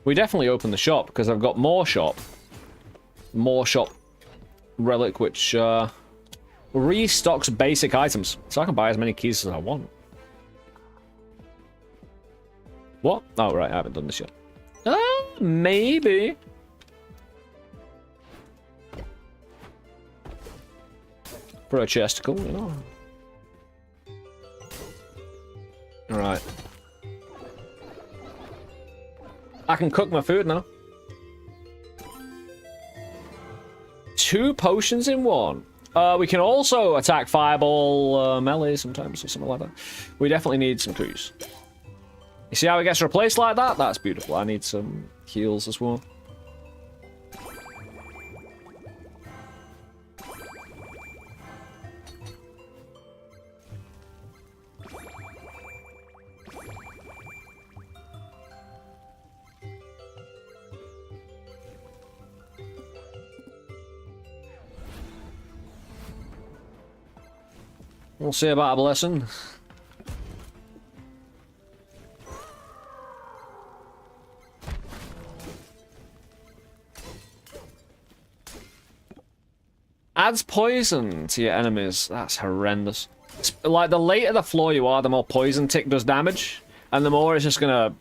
We definitely opened the shop because I've got more shop relic, which restocks basic items, so I can buy as many keys as I want. What? Oh, right, I haven't done this yet. Maybe. For a chesticle, you know. Alright. I can cook my food now. 2 potions in 1. We can also attack fireball melee sometimes or something like that. We definitely need some keys. You see how it gets replaced like that? That's beautiful. I need some heals as well. We'll see about a blessing. Adds poison to your enemies. That's horrendous. It's like, the later the floor you are, the more poison tick does damage. And the more it's just gonna...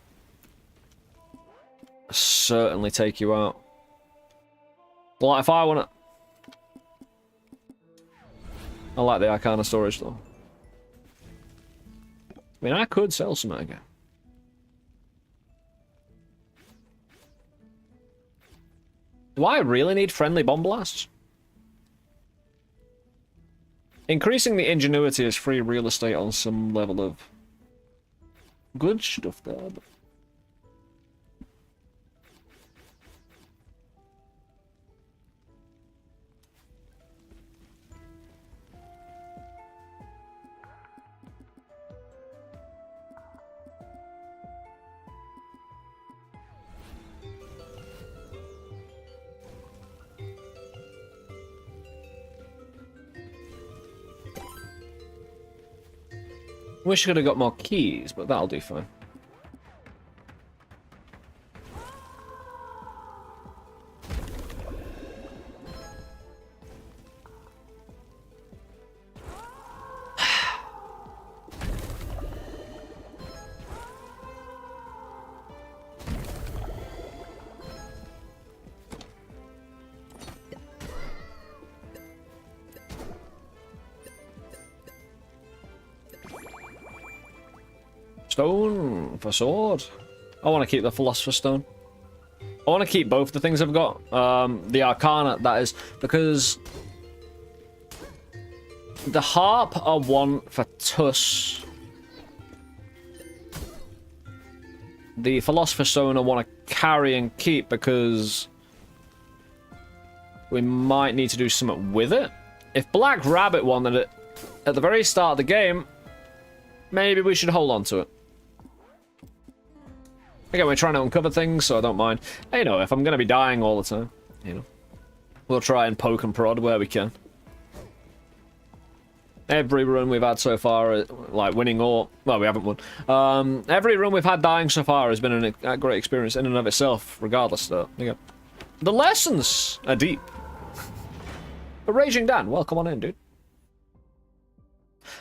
certainly take you out. Like, if I wanna... I like the Arcana storage, though. I mean, I could sell some again. Do I really need friendly bomb blasts? Increasing the ingenuity is free real estate on some level of good stuff there. But... Wish I could have got more keys, but that'll do fine. Stone for sword. I want to keep the Philosopher's Stone. I want to keep both the things I've got. The Arcana, that is, because the Harp I want for Tuss. The Philosopher's Stone I want to carry and keep because we might need to do something with it. If Black Rabbit wanted it at the very start of the game, maybe we should hold on to it. Again, we're trying to uncover things, so I don't mind. You know, if I'm going to be dying all the time, you know, we'll try and poke and prod where we can. Every run we've had so far, like winning or... well, we haven't won. Every run we've had dying so far has been a great experience in and of itself, regardless, though. Yeah. The lessons are deep. But Raging Dan, welcome on in, dude.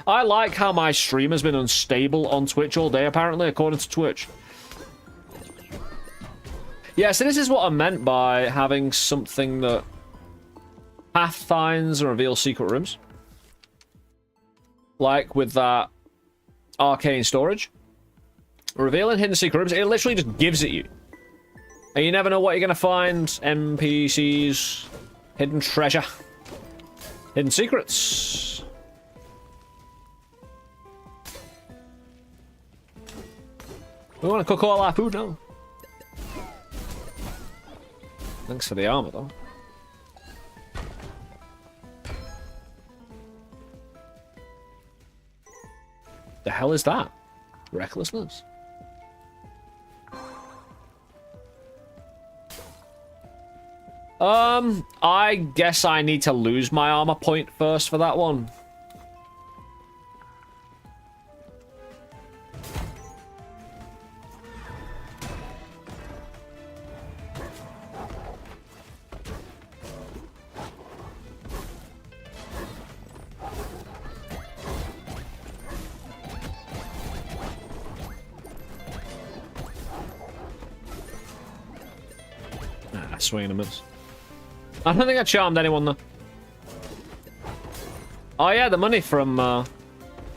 I like how my stream has been unstable on Twitch all day, apparently, according to Twitch. Yeah, so this is what I meant by having something that pathfinds and reveals secret rooms. Like with that arcane storage. Revealing hidden secret rooms, it literally just gives it you. And you never know what you're going to find. NPCs, hidden treasure, hidden secrets. We want to cook all our food now. Thanks for the armor, though. The hell is that? Recklessness. I guess I need to lose my armor point first for that one. Swing and a miss. I don't think I charmed anyone though. Oh yeah, the money from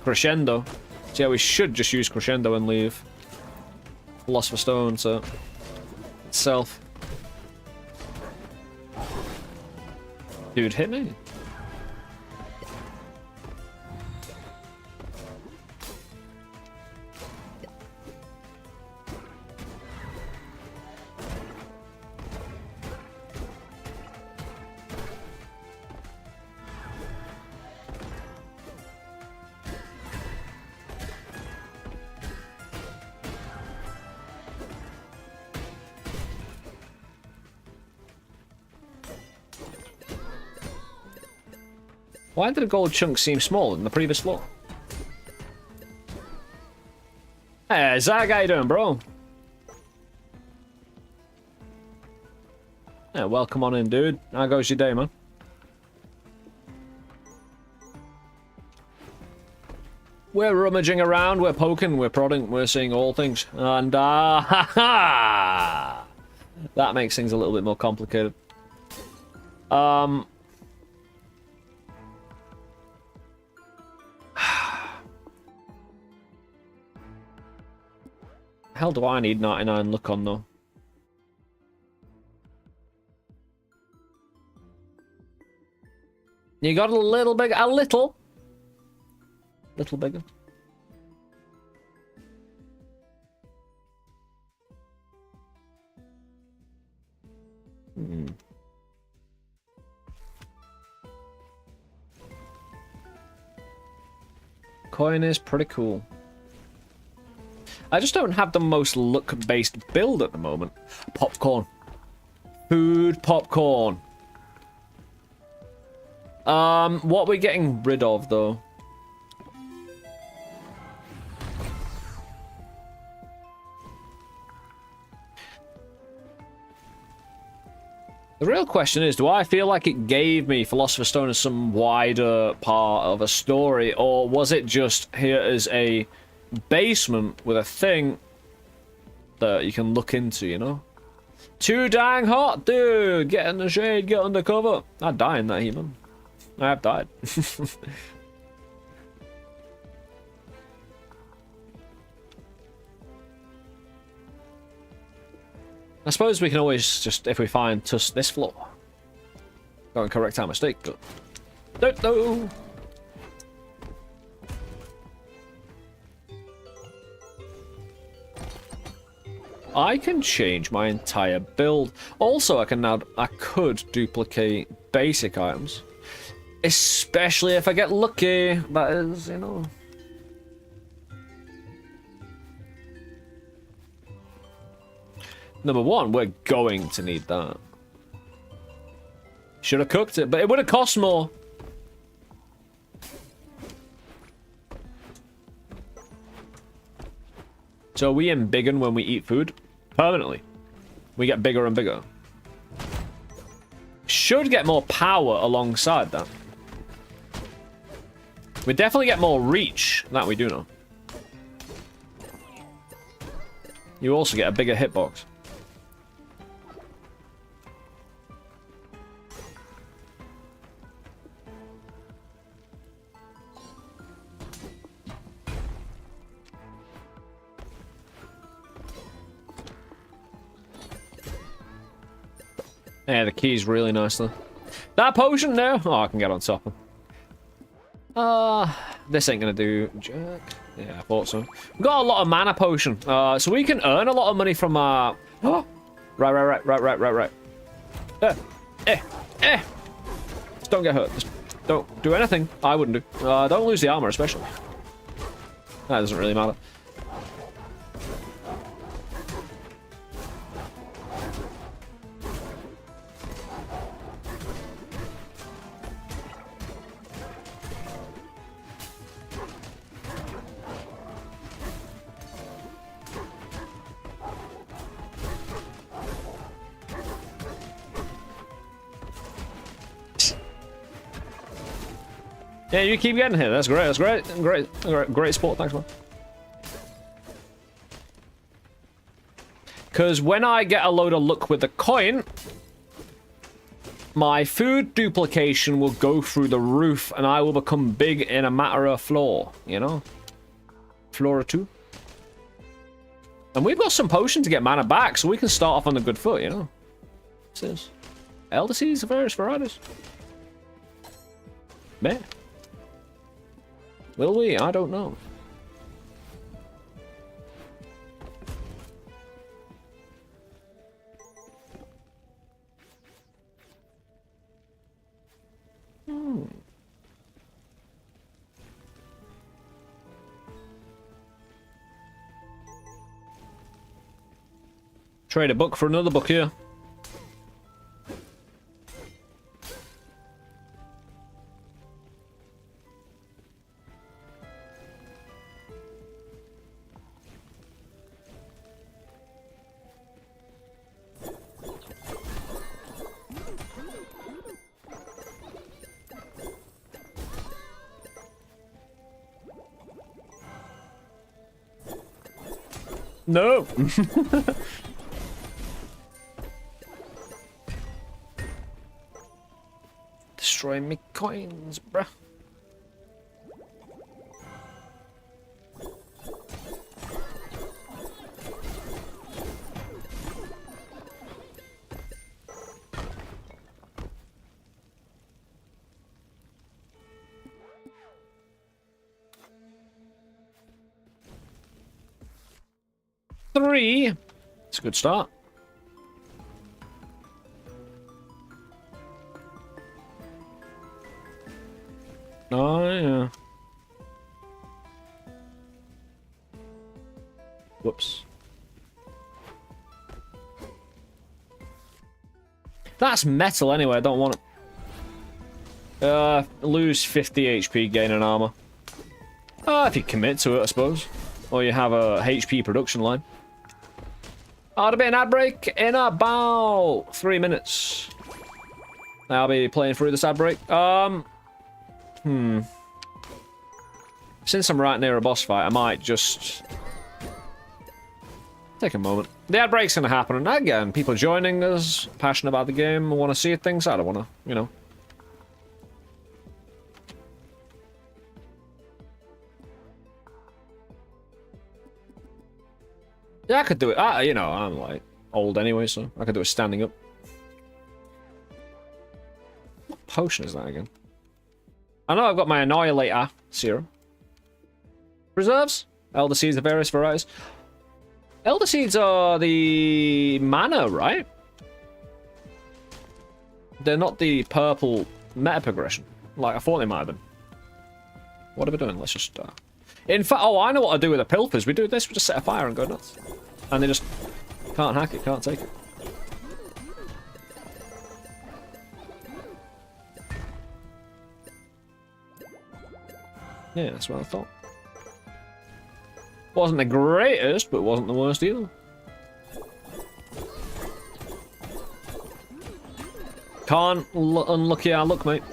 Crescendo. So yeah, we should just use Crescendo and leave Philosopher's Stone to itself. Dude, hit me. Why did a gold chunk seem smaller than the previous floor? Hey, Zach, how you doing, bro? Yeah, welcome on in, dude. How goes your day, man? We're rummaging around, we're poking, we're prodding, we're seeing all things. And, ha ha! That makes things a little bit more complicated. Hell do I need 99 luck on, though? You got a little bigger, a little bigger. Coin is pretty cool. I just don't have the most luck-based build at the moment. Popcorn. Food popcorn. What are we getting rid of, though? The real question is, do I feel like it gave me Philosopher's Stone as some wider part of a story, or was it just here as a basement with a thing that you can look into, you know? Too dang hot, dude! Get in the shade, get under cover. I'd die in that heat, man. I have died. I suppose we can always just, if we find just this floor, go and correct our mistake, but... Don't know! I can change my entire build. Also, I could duplicate basic items. Especially if I get lucky, that is, you know... Number one, we're going to need that. Should have cooked it, but it would have cost more. So we embiggen when we eat food? Permanently. We get bigger and bigger. Should get more power alongside that. We definitely get more reach. That we do know. You also get a bigger hitbox. Yeah, the key's really nice though. That potion now? Oh, I can get on top of him. This ain't gonna do jerk. Yeah, I thought so. We've got a lot of mana potion. So we can earn a lot of money from our... Oh! Right. Just don't get hurt. Just don't do anything. I wouldn't do. Don't lose the armor, especially. That doesn't really matter. Yeah, you keep getting here. That's great. That's great. Great sport. Thanks, man. Because when I get a load of luck with the coin, my food duplication will go through the roof, and I will become big in a matter of floor. You know, floor or two. And we've got some potion to get mana back, so we can start off on a good foot. You know, what's this? Elder seeds of various varieties. Man. Will we? I don't know. Trade a book for another book here. No. Destroy me coins, bruh. Three. It's a good start. Oh, yeah. Whoops. That's metal anyway, I don't want it. Lose 50 HP, gain an armor. If you commit to it, I suppose. Or you have a HP production line. Ought to be an ad break in about 3 minutes. I'll be playing through this ad break. Since I'm right near a boss fight, I might just take a moment. The ad break's gonna happen, and again, people joining us, passionate about the game, want to see things. I don't want to, you know. Yeah, I could do it. You know, I'm like old anyway, so I could do it standing up. What potion is that again? I know I've got my Annihilator serum. Reserves? Elder Seeds of various varieties. Elder Seeds are the mana, right? They're not the purple meta progression. Like, I thought they might have been. What are we doing? Let's just... In fact, oh, I know what I do with the pilfers. We do this, we just set a fire and go nuts. And they just can't hack it, can't take it. Yeah, that's what I thought. Wasn't the greatest, but wasn't the worst either. Can't unlucky our luck, mate.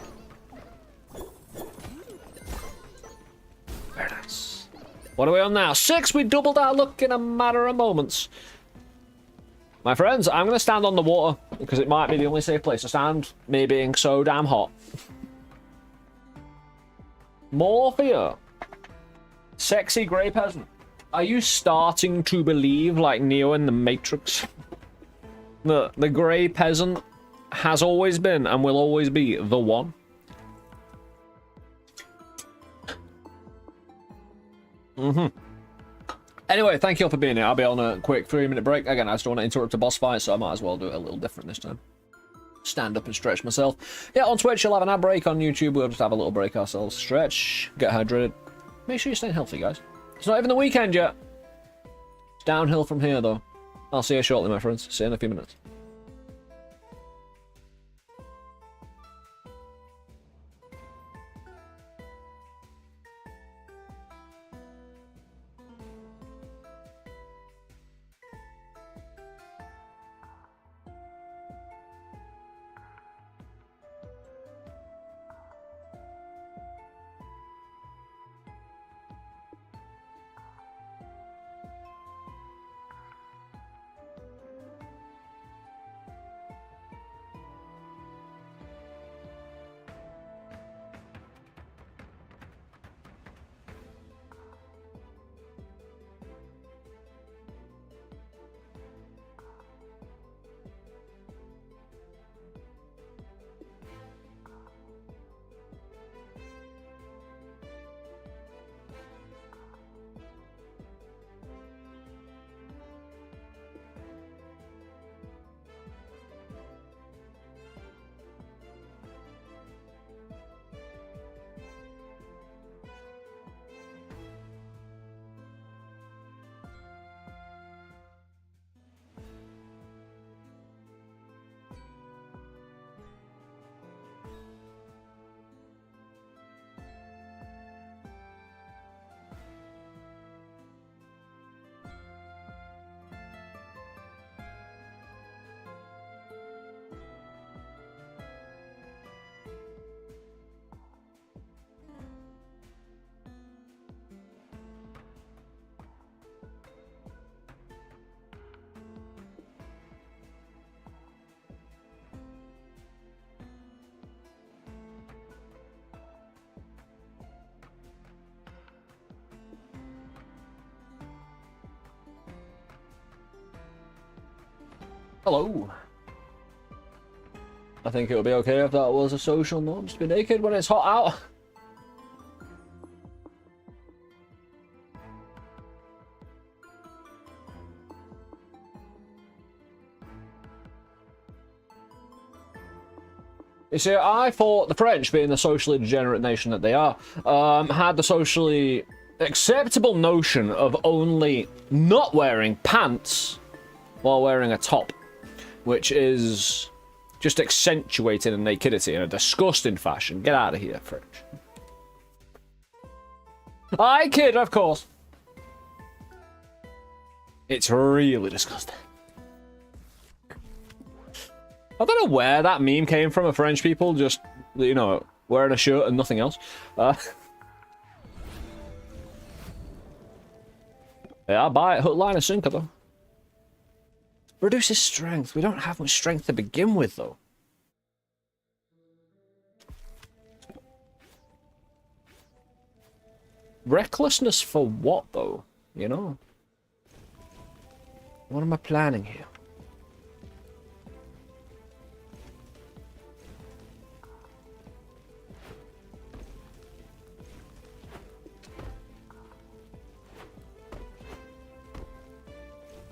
Very nice. What are we on now? 6! We doubled our luck in a matter of moments. My friends, I'm going to stand on the water, because it might be the only safe place to stand, me being so damn hot. More for you. Sexy grey peasant. Are you starting to believe, like Neo in the Matrix? The grey peasant has always been and will always be the one. Anyway, thank you all for being here. I'll be on a quick 3-minute break. Again, I just don't want to interrupt a boss fight, so I might as well do it a little different this time. Stand up and stretch myself. Yeah, on Twitch, you'll have an ad break. On YouTube, we'll just have a little break ourselves. Stretch, get hydrated. Make sure you're staying healthy, guys. It's not even the weekend yet. It's downhill from here, though. I'll see you shortly, my friends. See you in a few minutes. Hello. I think it would be okay if that was a social norm to be naked when it's hot out. You see, I thought the French, being the socially degenerate nation that they are, had the socially acceptable notion of only not wearing pants while wearing a top, which is just accentuating a nakedity in a disgusting fashion. Get out of here, French. I kid, of course. It's really disgusting. I don't know where that meme came from of French people just, you know, wearing a shirt and nothing else. Yeah, I'll buy it hook, line, and sinker, though. Reduces strength. We don't have much strength to begin with, though. Recklessness for what, though? You know? What am I planning here?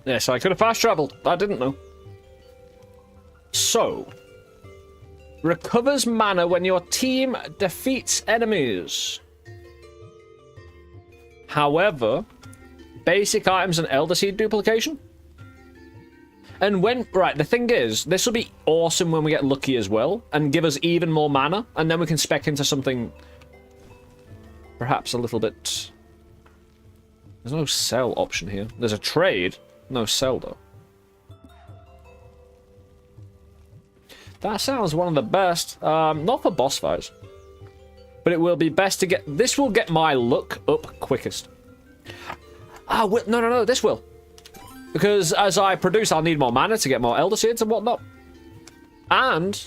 Yes, I could have fast traveled. I didn't know. So, recovers mana when your team defeats enemies. However, basic items and Elder Seed duplication. And when, right, the thing is, this will be awesome when we get lucky as well, and give us even more mana, and then we can spec into something perhaps a little bit... There's no sell option here. There's a trade. No sell, though. That sounds one of the best. Not for boss fights. But it will be best to get... This will get my luck up quickest. Ah, no, this will. Because as I produce, I'll need more mana to get more Elder Seeds and whatnot. And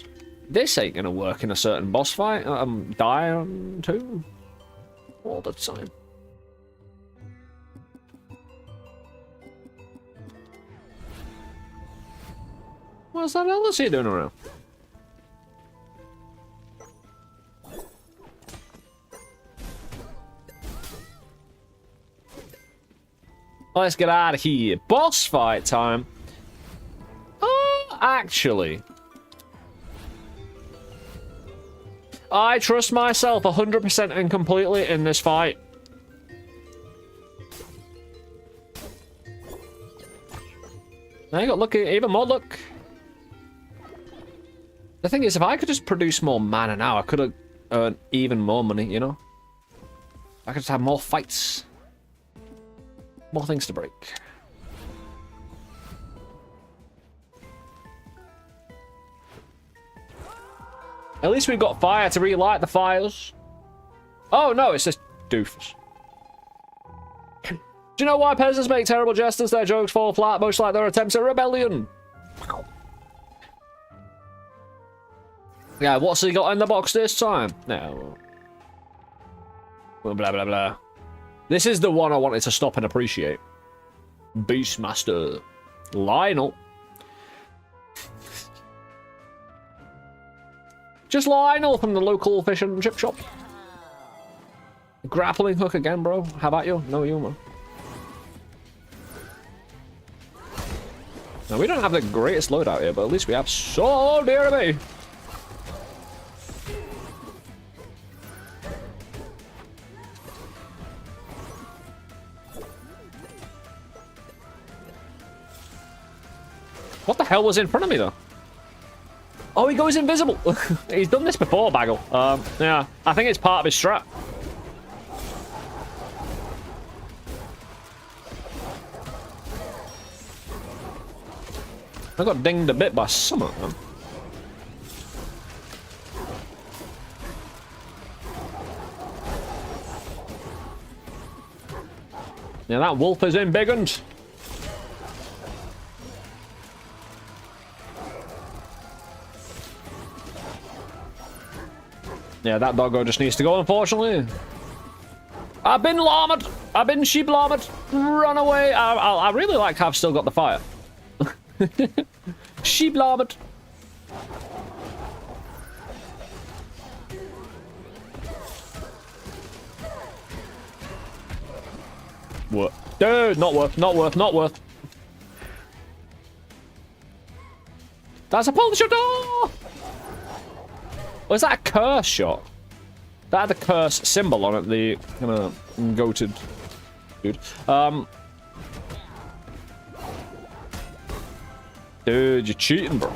this ain't gonna work in a certain boss fight. Die on 2 all the time. What's that Elder Seed doing around? Let's get out of here. Boss fight time. Actually, I trust myself 100% and completely in this fight. I got lucky, even more luck. The thing is, if I could just produce more mana now, I could have earned even more money, you know? I could just have more fights. More things to break. At least we've got fire to relight the fires. Oh no, it's this doofus. Do you know why peasants make terrible jesters? Their jokes fall flat, most like their attempts at rebellion. Yeah, what's he got in the box this time? No. Well, blah, blah, blah. This is the one I wanted to stop and appreciate. Beastmaster. Lionel. Just Lionel from the local fish and chip shop. Grappling hook again, bro. How about you? No, you, man. Now, we don't have the greatest loadout here, but at least we have so dear to me. What the hell was in front of me, though? Oh, he goes invisible. He's done this before, Bagel. Yeah, I think it's part of his strat. I got dinged a bit by some of them. Yeah, that wolf is in big uns. Yeah, that doggo just needs to go, unfortunately. I've been llamed. I've been sheep llamed. Run away. I really like to have still got the fire. She blobbered. What? Dude, not worth, not worth, not worth. That's a pull shot. Oh! Was that a curse shot? That had the curse symbol on it, the kind of goated dude. Dude, you're cheating, bro.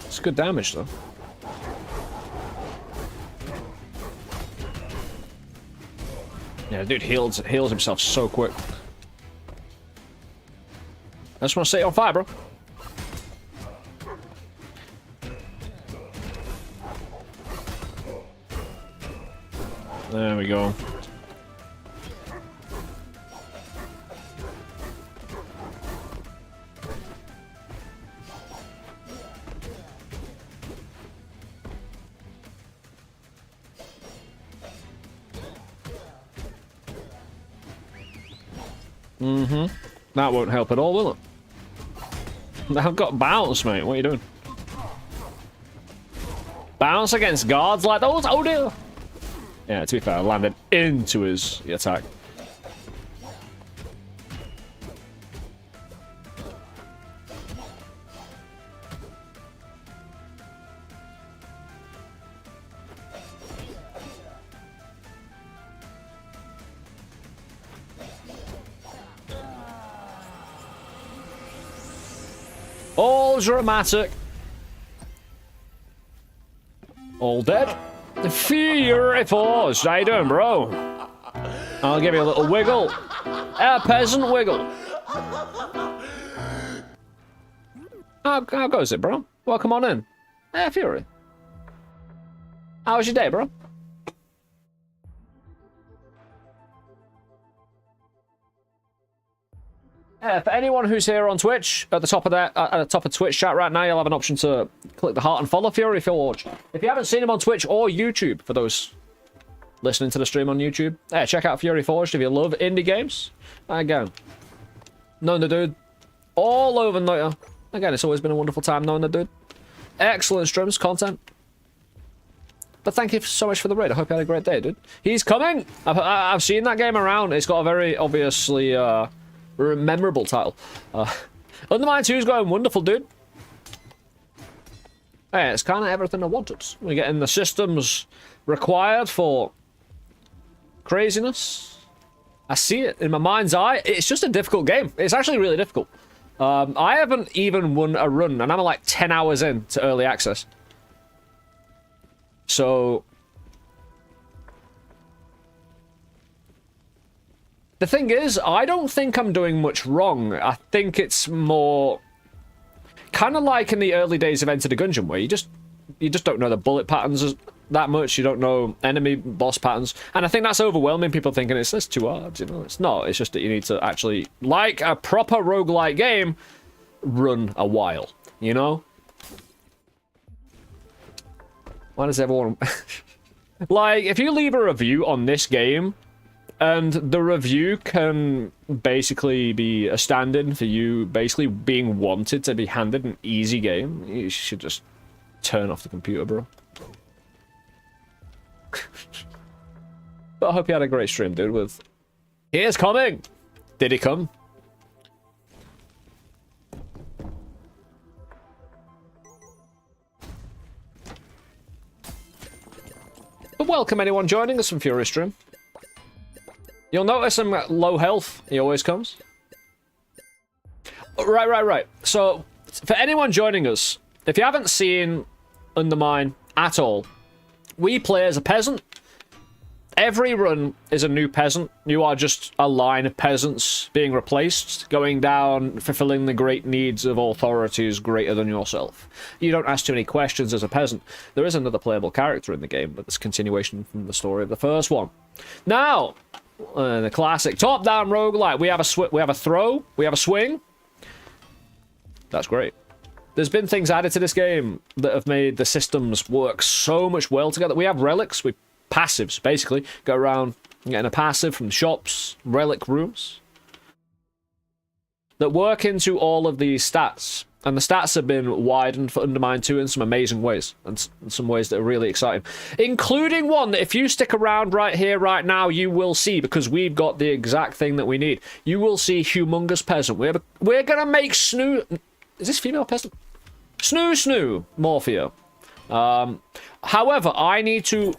It's good damage, though. Yeah, dude heals himself so quick. I just want to set you on fire, bro. There we go. That won't help at all, will it? I've got bounce, mate. What are you doing? Bounce against guards like those? Oh dear! Yeah, to be fair, I landed into his attack. All dramatic. All dead. Fury Force. How you doing, bro? I'll give you a little wiggle. A peasant wiggle. How goes it, bro? Welcome on in. Hey, Fury. How was your day, bro? For anyone who's here on Twitch, at the top of Twitch chat right now, you'll have an option to click the heart and follow Fury if you're watching. If you haven't seen him on Twitch or YouTube, for those listening to the stream on YouTube, check out Fury Forged if you love indie games. Again, knowing the dude all over Noita. Again, it's always been a wonderful time knowing the dude. Excellent streams, content. But thank you so much for the raid. I hope you had a great day, dude. He's coming! I've seen that game around. It's got a very obviously memorable title. UnderMine2 is going wonderful, dude. Hey, it's kind of everything I wanted. We're getting the systems required for craziness. I see it in my mind's eye. It's just a difficult game. It's actually really difficult. I haven't even won a run, and I'm like 10 hours in to early access. So the thing is, I don't think I'm doing much wrong. I think it's more kind of like in the early days of Enter the Gungeon, where you just don't know the bullet patterns that much. You don't know enemy boss patterns, and I think that's overwhelming people thinking it's too hard. You know, it's not. It's just that you need to actually, like a proper roguelike game, run a while. You know. Why does everyone like if you leave a review on this game? And the review can basically be a stand-in for you basically being wanted to be handed an easy game. You should just turn off the computer, bro. But I hope you had a great stream, dude, with... He is coming! Did he come? But welcome anyone joining us from Fury Stream. You'll notice I'm at low health. He always comes. Right. So, for anyone joining us, if you haven't seen Undermine at all, we play as a peasant. Every run is a new peasant. You are just a line of peasants being replaced, going down, fulfilling the great needs of authorities greater than yourself. You don't ask too many questions as a peasant. There is another playable character in the game, but it's a continuation from the story of the first one. Now... the classic top-down roguelike. We have a throw, we have a swing. That's great. There's been things added to this game that have made the systems work so much well together. We have relics. We passives, basically. Go around getting a passive from shops, relic rooms, that work into all of these stats. And the stats have been widened for Undermine 2 in some amazing ways, and some ways that are really exciting. Including one that if you stick around right here, right now, you will see, because we've got the exact thing that we need. You will see Humongous Peasant. We're gonna make Snoo... Is this female peasant? Snoo Morpheo. However, I need to...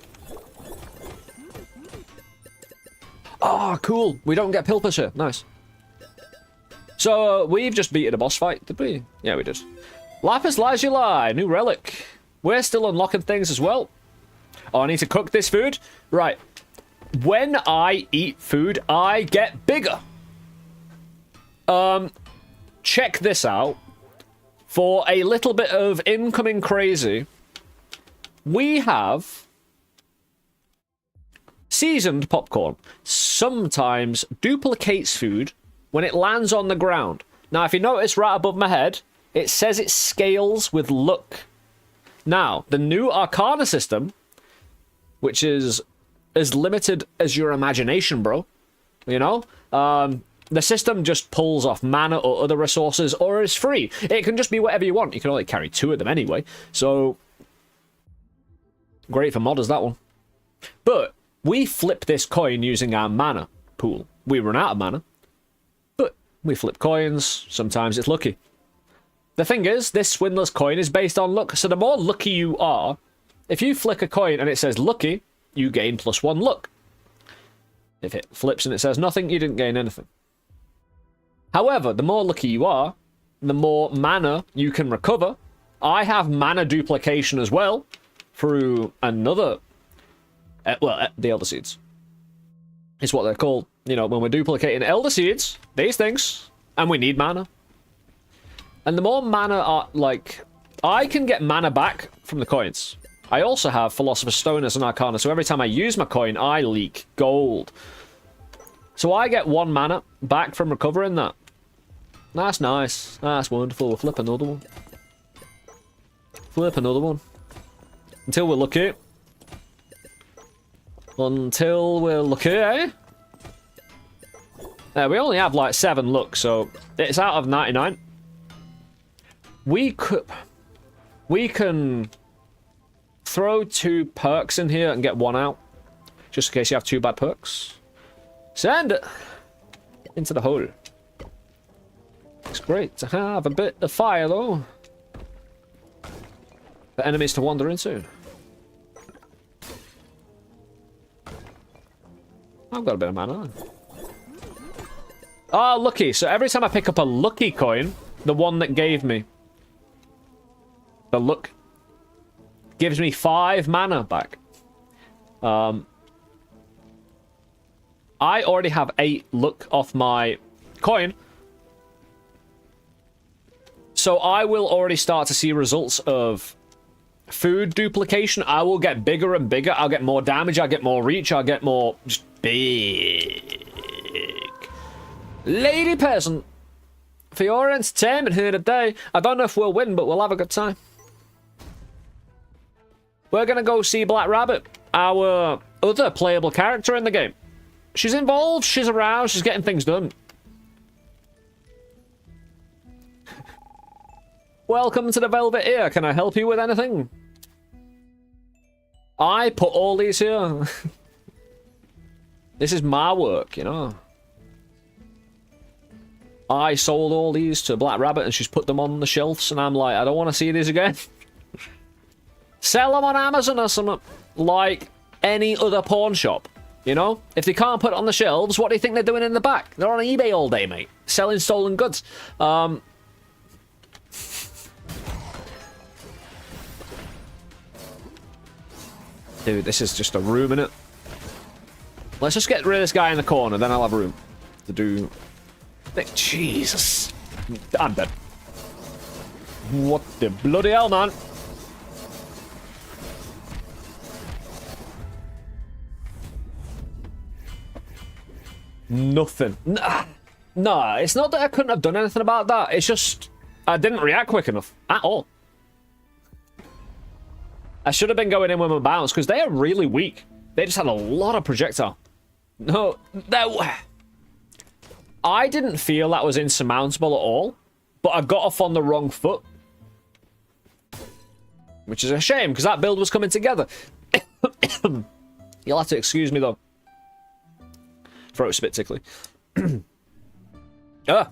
Oh, cool. We don't get Pilpers here. Nice. So, we've just beaten a boss fight, did we? Yeah, we did. Lapis Lazuli, new relic. We're still unlocking things as well. Oh, I need to cook this food? Right. When I eat food, I get bigger. Check this out. For a little bit of incoming crazy, we have seasoned popcorn. Sometimes duplicates food when it lands on the ground. Now, if you notice right above my head, it says it scales with luck. Now, the new Arcana system, which is as limited as your imagination, bro, you know? The system just pulls off mana or other resources, or is free. It can just be whatever you want. You can only carry 2 of them anyway, so... Great for modders, that one. But we flip this coin using our mana pool. We run out of mana. We flip coins, sometimes it's lucky. The thing is, this Swindler's coin is based on luck, so the more lucky you are, if you flick a coin and it says lucky, you gain +1 luck. If it flips and it says nothing, you didn't gain anything. However, the more lucky you are, the more mana you can recover. I have mana duplication as well, through another... the Elder Seeds. It's what they're called. You know, when we're duplicating Elder Seeds, these things, and we need mana. And the more mana are, like... I can get mana back from the coins. I also have Philosopher's Stone as an Arcana, so every time I use my coin, I leak gold. So I get 1 mana back from recovering that. That's nice. That's wonderful. We'll flip another one. Flip another one. Until we're lucky. Until we're lucky, eh? We only have like 7 luck, so it's out of 99. We can throw 2 perks in here and get 1 out, just in case you have 2 bad perks. Send it into the hole. It's great to have a bit of fire, though, for enemies to wander into. I've got a bit of mana. Ah, lucky. So every time I pick up a lucky coin, the one that gave me the luck gives me 5 mana back. I already have 8 luck off my coin. So I will already start to see results of food duplication. I will get bigger and bigger. I'll get more damage. I'll get more reach. I'll get more just big. Lady Peasant, for your entertainment here today. I don't know if we'll win, but we'll have a good time. We're gonna go see Black Rabbit, our other playable character in the game. She's involved, she's around, she's getting things done. Welcome to the Velvet Ear. Can I help you with anything? I put all these here. This is my work, you know. I sold all these to Black Rabbit and she's put them on the shelves and I'm like, I don't want to see these again. Sell them on Amazon or something. Like any other pawn shop. You know? If they can't put it on the shelves, what do you think they're doing in the back? They're on eBay all day, mate. Selling stolen goods. Dude, this is just a room, innit? Let's just get rid of this guy in the corner, then I'll have room to do... Jesus. I'm dead. What the bloody hell, man? Nothing. Nah, it's not that I couldn't have done anything about that. It's just I didn't react quick enough at all. I should have been going in with my bounce because they are really weak. They just had a lot of projectile. No. I didn't feel that was insurmountable at all, but I got off on the wrong foot. Which is a shame, because that build was coming together. You'll have to excuse me, though. Throat's a bit tickly. Ah.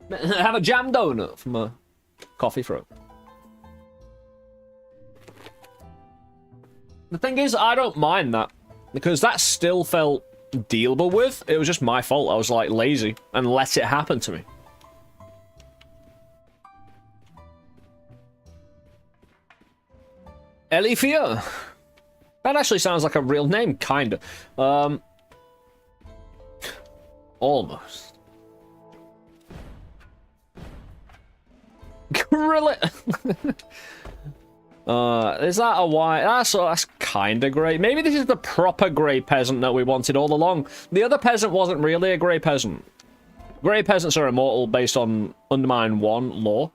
Have a jam donut for my coffee throat. The thing is, I don't mind that, because that still felt dealable with. It was just my fault. I was, like, lazy and let it happen to me. Elifia. That actually sounds like a real name, kinda. Almost. Really? Is that a white? That's kinda grey. Maybe this is the proper grey peasant that we wanted all along. The other peasant wasn't really a grey peasant. Grey peasants are immortal based on Undermine 1 lore.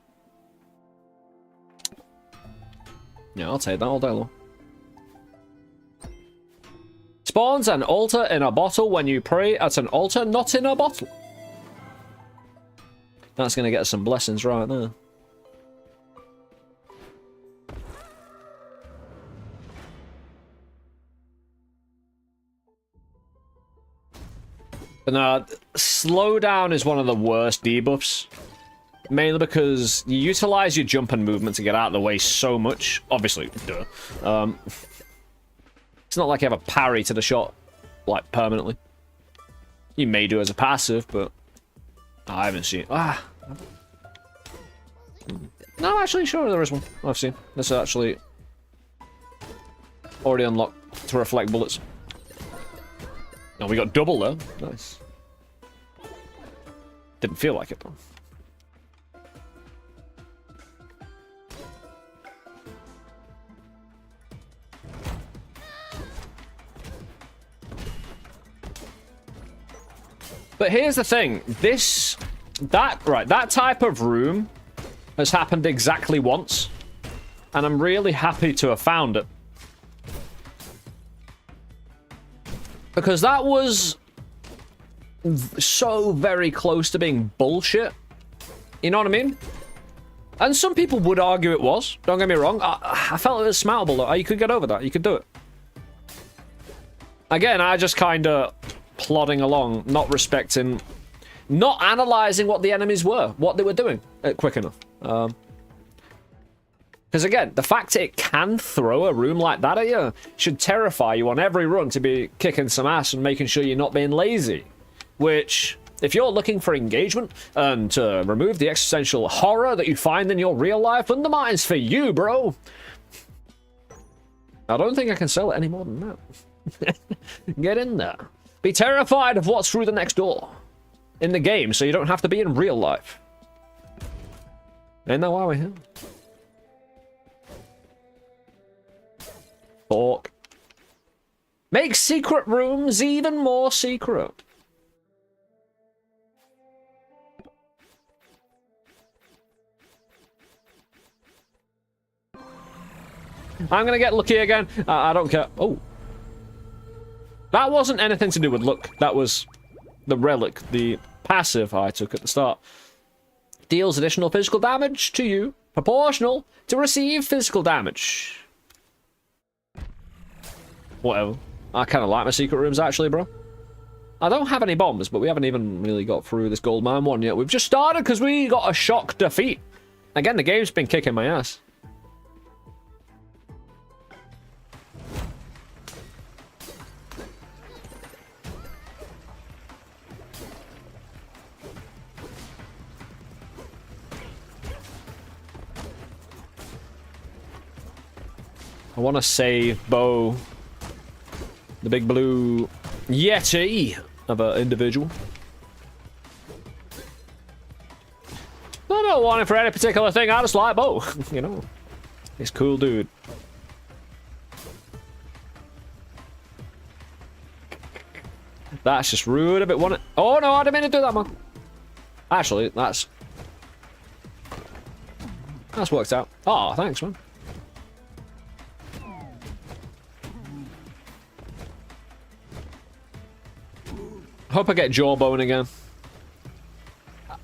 Yeah, I'll take that all day long. Spawns an altar in a bottle when you pray at an altar, not in a bottle. That's gonna get us some blessings right there. But no, slowdown is one of the worst debuffs. Mainly because you utilize your jump and movement to get out of the way so much. Obviously, duh. It's not like you have a parry to the shot, like, permanently. You may do as a passive, but I haven't seen it. Ah. No, actually, sure, there is one. I've seen. This is actually already unlocked to reflect bullets. Oh, we got double, though. Nice. Didn't feel like it, though. But here's the thing, that type of room has happened exactly once, and I'm really happy to have found it. Because that was so very close to being bullshit. You know what I mean? And some people would argue it was, don't get me wrong. I felt it was smartable though. You could get over that, you could do it. Again, I just kinda plodding along, not respecting, not analyzing what the enemies were, what they were doing quick enough. Because again, the fact it can throw a room like that at you should terrify you on every run to be kicking some ass and making sure you're not being lazy. Which, if you're looking for engagement and to remove the existential horror that you find in your real life, Undermine's for you, bro. I don't think I can sell it any more than that. Get in there. Be terrified of what's through the next door in the game, so you don't have to be in real life. Ain't that why we're here? Talk. Make secret rooms even more secret. I'm gonna get lucky again. I don't care. Oh. That wasn't anything to do with luck. That was the relic, the passive I took at the start. Deals additional physical damage to you, proportional to receive physical damage. Whatever. I kind of like my secret rooms, actually, bro. I don't have any bombs, but we haven't even really got through this gold mine one yet. We've just started because we got a shock defeat. Again, the game's been kicking my ass. I want to save Bo, the big blue yeti of an individual. I don't want it for any particular thing. I just like Bo, you know. He's a cool dude. That's just rude a bit, wasn't it? Oh no, I didn't mean to do that, man. Actually, that's worked out. Oh, thanks, man. hope I get jawbone again.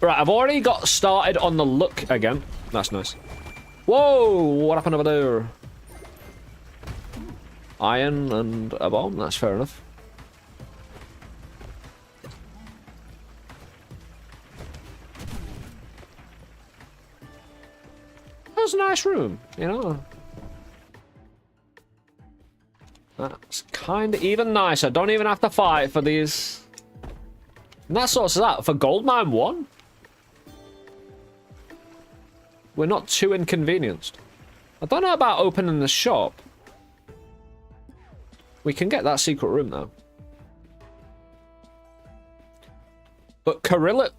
Right, I've already got started on the look again. That's nice. Whoa, what happened over there? Iron and a bomb, that's fair enough. That's a nice room, you know. That's kind of even nicer. Don't even have to fight for these. And that sorts us out for Goldmine 1. We're not too inconvenienced. I don't know about opening the shop. We can get that secret room though. But Carilla...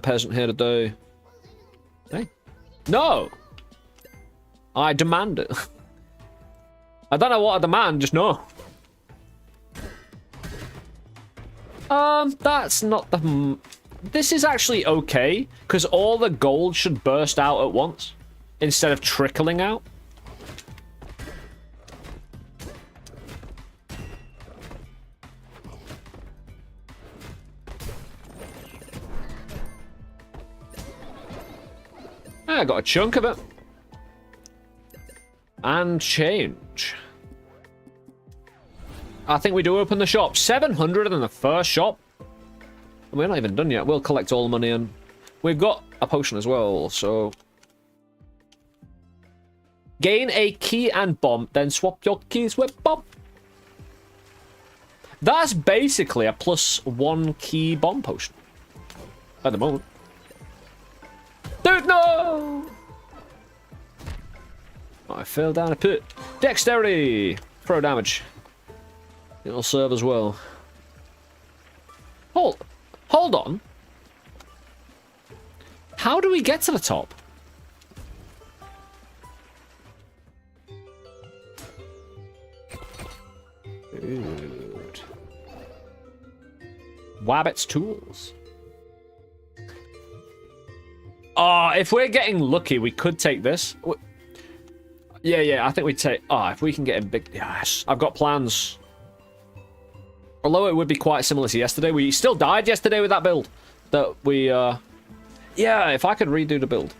peasant here today. Hey. No! I demand it. I don't know what I demand, just no. That's not the... This is actually okay, because all the gold should burst out at once, instead of trickling out. I got a chunk of it. And change. I think we do open the shop. 700 in the first shop. We're not even done yet. We'll collect all the money and we've got a potion as well, so... Gain a key and bomb, then swap your keys with bomb. That's basically a +1 key bomb potion. At the moment. Dude, no! Oh, I fell down a pit. Dexterity! Throw damage. It'll serve as well. Hold on. How do we get to the top? Dude. Wabbit's tools. If we're getting lucky, we could take this. Yeah, I think we'd take... if we can get him big... Yes, I've got plans. Although it would be quite similar to yesterday. We still died yesterday with that build. That we, Yeah, if I could redo the build.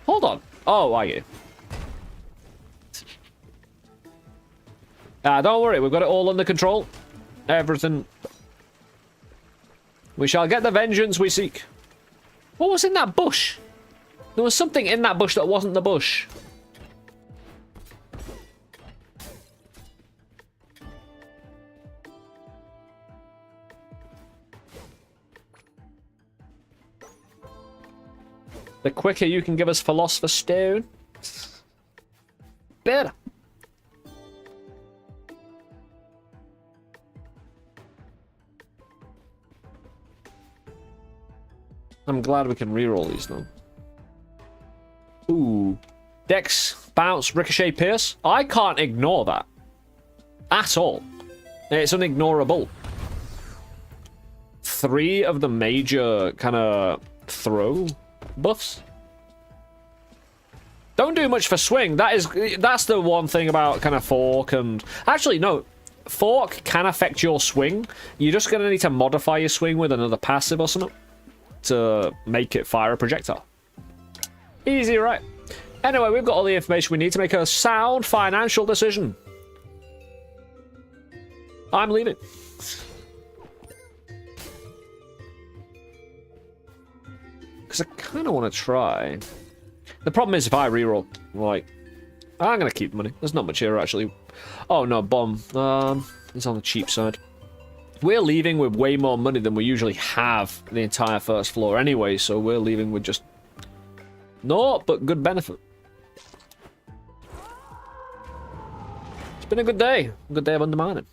Hold on. Oh, are you? Don't worry, we've got it all under control. Everything. We shall get the vengeance we seek. What was in that bush? There was something in that bush that wasn't the bush. The quicker you can give us Philosopher's Stone, better. I'm glad we can reroll these though. Ooh. Dex, bounce, ricochet, pierce. I can't ignore that. At all. It's unignorable. 3 of the major kind of throw buffs. Don't do much for swing. That's the one thing about kind of fork and... Actually, no. Fork can affect your swing. You're just going to need to modify your swing with another passive or something to make it fire a projectile. Easy, right? Anyway, we've got all the information we need to make a sound financial decision. I'm leaving. Because I kind of want to try. The problem is if I reroll, like, I'm going to keep the money. There's not much here, actually. Oh, no, bomb. It's on the cheap side. We're leaving with way more money than we usually have the entire first floor anyway, so we're leaving with just... No, but good benefit. It's been a good day. A good day of undermining.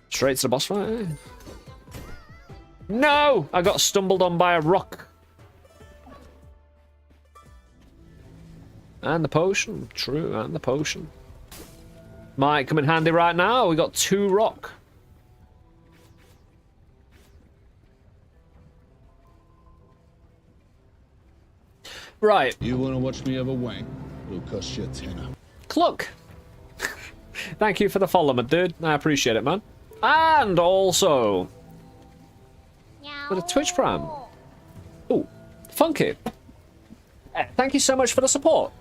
Straight to the boss fight, eh? No! I got stumbled on by a rock. And the potion. True, and the potion. Might come in handy right now. We got 2 rock. Right. You want to watch me have a wank? It'll cost you a tenner. Cluck. Thank you for the follow, my dude. I appreciate it, man. And also, with a Twitch Prime. Ooh, funky. Thank you so much for the support.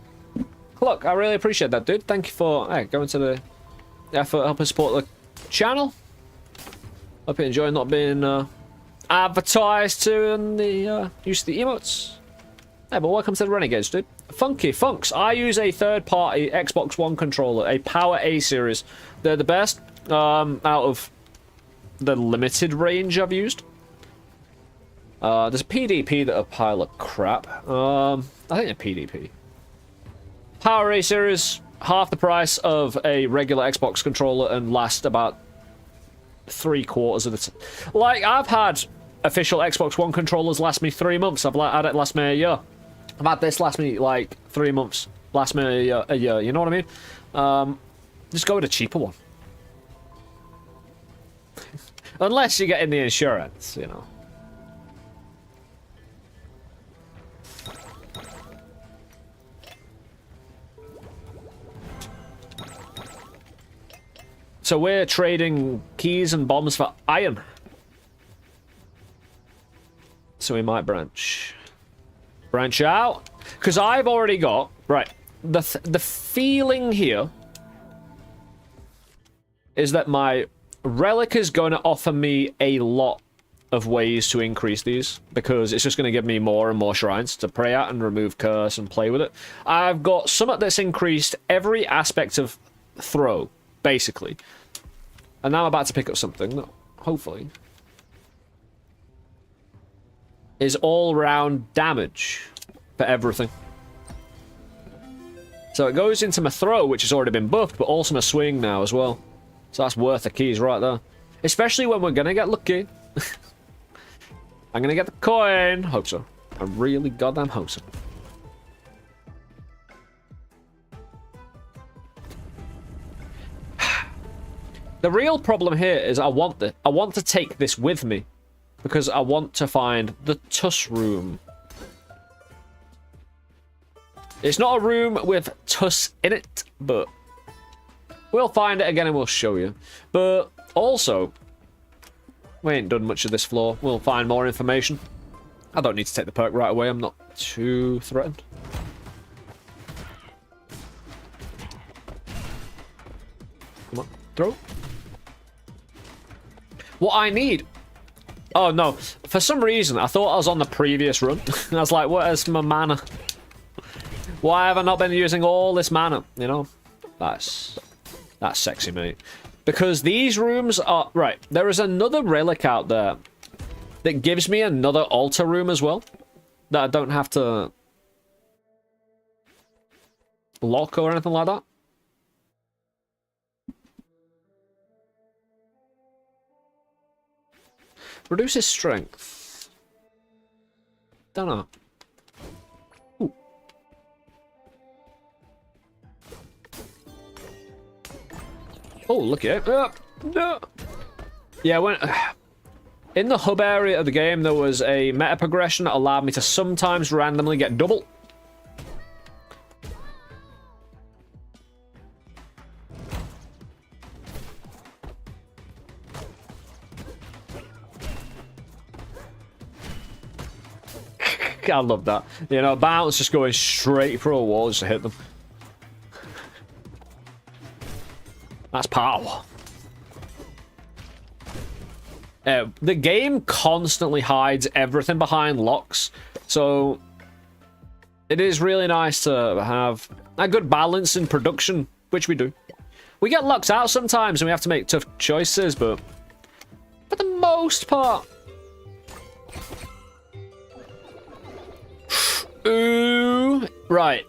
Cluck, I really appreciate that, dude. Thank you for going to the effort helping support the channel. Hope you enjoy not being advertised to and the use of the emotes. Hey, but welcome to the Renegades, dude. Funky Funks. I use a third-party Xbox One controller, a Power A series. They're the best out of the limited range I've used. There's a PDP that are a pile of crap. I think a PDP. Power A series, half the price of a regular Xbox controller and last about 3/4 of the time. Like, I've had official Xbox One controllers last me 3 months. I've had it last me a year. I've had this last me like 3 months. Last me a year. You know what I mean? Just go with a cheaper one. Unless you're getting the insurance, you know. So we're trading keys and bombs for iron. So we might branch out, because I've already got right. The feeling here is that my relic is going to offer me a lot of ways to increase these, because it's just going to give me more and more shrines to pray at and remove curse and play with it. I've got something that's increased every aspect of throw, basically. And now I'm about to pick up something that, hopefully, is all-round damage for everything. So it goes into my throw, which has already been buffed, but also my swing now as well. So that's worth the keys right there. Especially when we're gonna get lucky. I'm gonna get the coin. Hope so. I really goddamn hope so. The real problem here is I want to take this with me, because I want to find the Tuss room. It's not a room with Tuss in it, but we'll find it again and we'll show you. But also, we ain't done much of this floor. We'll find more information. I don't need to take the perk right away. I'm not too threatened. Come on, throw. What I need... Oh, no. For some reason, I thought I was on the previous run. I was like, where's my mana? Why have I not been using all this mana? You know? That's sexy, mate. Because these rooms are... Right, there is another relic out there that gives me another altar room as well. That I don't have to lock or anything like that. Reduces strength. Don't know. Ooh. Oh, look at it. No. Yeah, when in the hub area of the game, there was a meta progression that allowed me to sometimes randomly get double. I love that. You know, bounce just going straight through a wall just to hit them. That's power. The game constantly hides everything behind locks, so it is really nice to have a good balance in production, which we do. We get locked out sometimes and we have to make tough choices, but for the most part... Ooh, right.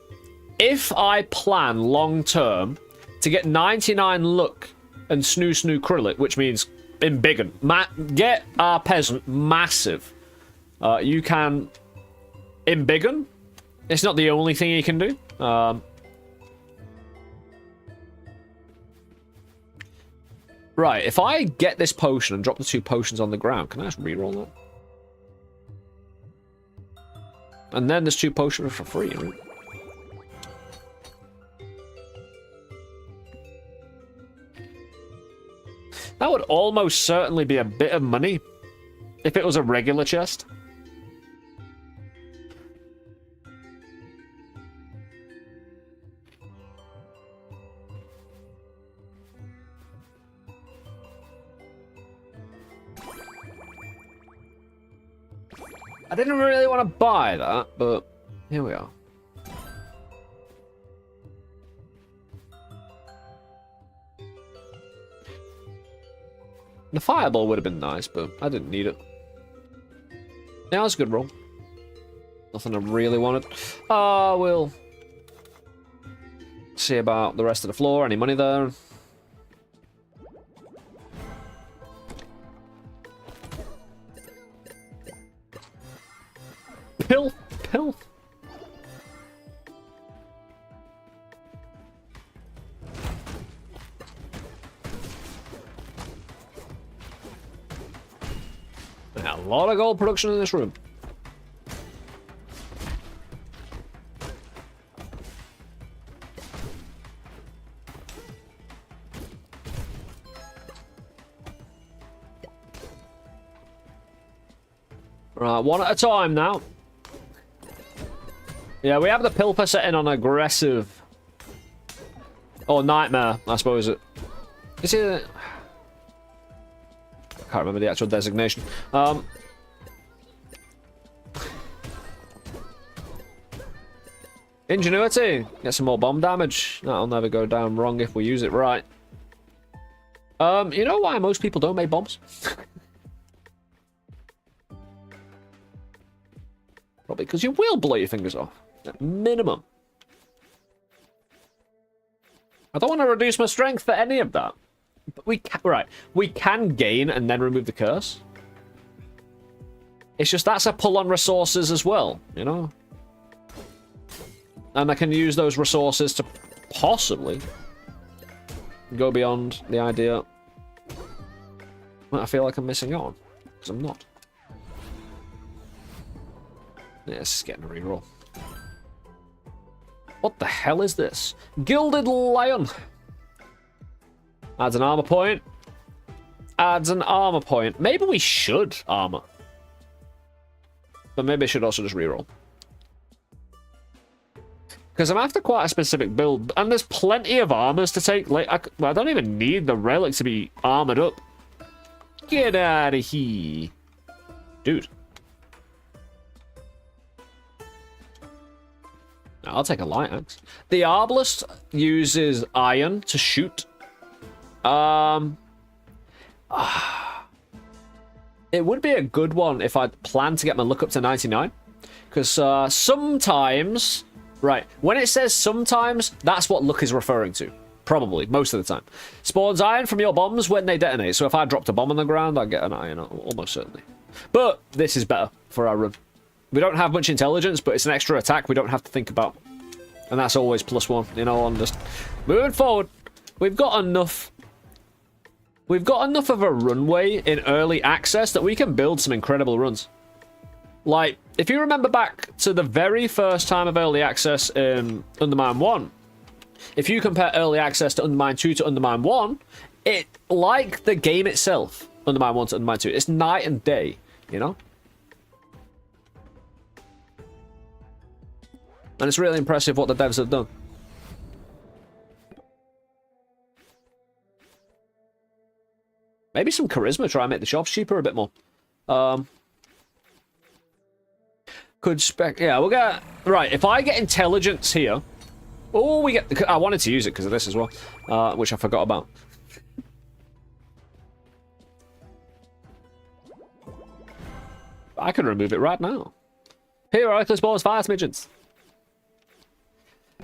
If I plan long term to get 99 luck and snoo crillet, which means embiggen, get our peasant massive. You can embiggen. It's not the only thing you can do. Right, if I get this potion and drop the 2 potions on the ground, can I just reroll that? And then there's 2 potions for free, right? That would almost certainly be a bit of money if it was a regular chest. I didn't really want to buy that, but here we are. The fireball would have been nice, but I didn't need it. Yeah, that was a good roll. Nothing I really wanted. We'll see about the rest of the floor. Any money there? Pill. A lot of gold production in this room. Right, one at a time now. Yeah, we have the Pilfer setting on aggressive. Or nightmare, I suppose it. Is it? I can't remember the actual designation. Ingenuity. Get some more bomb damage. That'll never go down wrong if we use it right. You know why most people don't make bombs? Probably because you will blow your fingers off. At minimum. I don't want to reduce my strength for any of that. But we can, right. We can gain and then remove the curse. It's just that's a pull on resources as well, you know? And I can use those resources to possibly go beyond the idea that I feel like I'm missing on. Because I'm not. Yeah, this is getting a reroll. What the hell is this? Gilded Lion. Adds an armor point. Adds an armor point. Maybe we should armor. But maybe I should also just reroll. Because I'm after quite a specific build. And there's plenty of armors to take. Like, I don't even need the relic to be armored up. Get out of here. Dude. I'll take a light axe. The Arbalest uses iron to shoot. It would be a good one if I planned to get my look up to 99. Because sometimes... Right, when it says sometimes, that's what luck is referring to. Probably, most of the time. Spawns iron from your bombs when they detonate. So if I dropped a bomb on the ground, I'd get an iron, almost certainly. But this is better for our run. We don't have much intelligence, but it's an extra attack we don't have to think about. And that's always +1, you know, on just moving forward. We've got enough of a runway in early access that we can build some incredible runs. Like, if you remember back to the very first time of early access in Undermine 1, if you compare early access to Undermine 2 to Undermine 1, it, like the game itself, Undermine 1 to Undermine 2, it's night and day, you know? And it's really impressive what the devs have done. Maybe some charisma, try and make the shops cheaper a bit more. Could spec... Yeah, we'll get... Right, if I get intelligence here... Oh, we get... I wanted to use it because of this as well. Which I forgot about. I can remove it right now. Here, Reckless Balls, fire smidgens.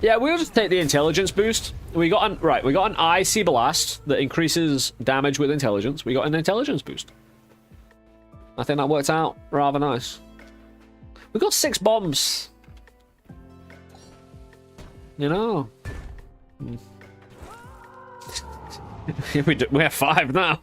Yeah, we'll just take the intelligence boost. We got an icy blast that increases damage with intelligence. We got an intelligence boost. I think that worked out rather nice. We got 6 bombs. You know. we have 5 now.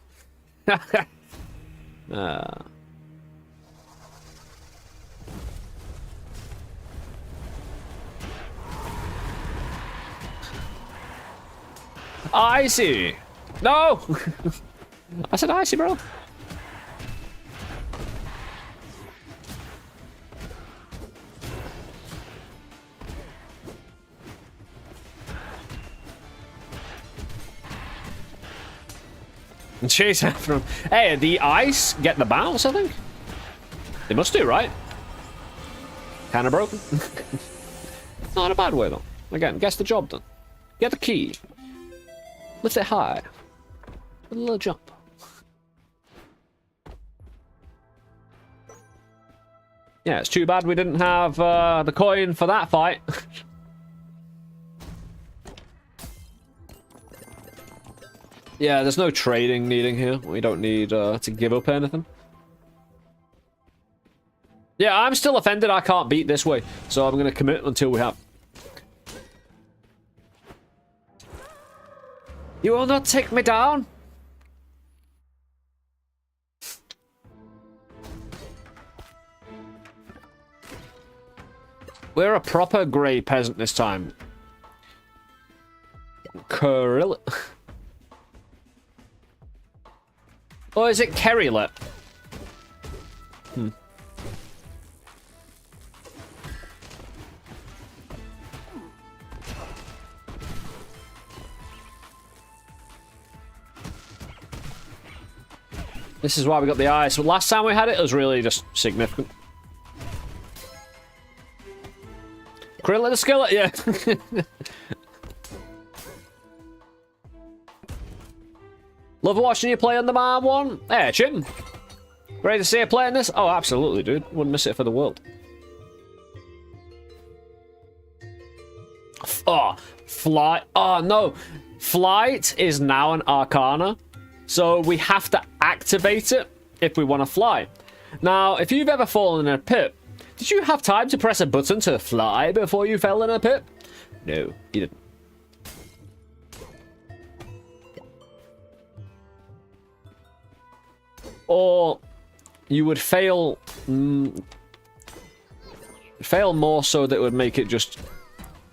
I see. No! I said icy, bro. And chase after him. Hey, the ice get the bounce, I think? They must do, right? Kind of broken. Not in a bad way, though. Again, gets the job done. Get the key. Lift it high. With a little jump. Yeah, it's too bad we didn't have the coin for that fight. Yeah, there's no trading needing here. We don't need to give up anything. Yeah, I'm still offended I can't beat this way, so I'm going to commit until we have. You will not take me down? We're a proper grey peasant this time. Curl. Or is it Kerrylet? This is why we got the eye. So last time we had it, it was really just significant. Krill the skillet, yeah. Love watching you play Undermine 1. Hey, Chim. Ready to see you playing this? Oh, absolutely, dude. Wouldn't miss it for the world. Oh, flight. Oh, no. Flight is now an arcana. So we have to activate it if we want to fly. Now, if you've ever fallen in a pit, did you have time to press a button to fly before you fell in a pit? No, you didn't. Or you would fail... fail more so that it would make it just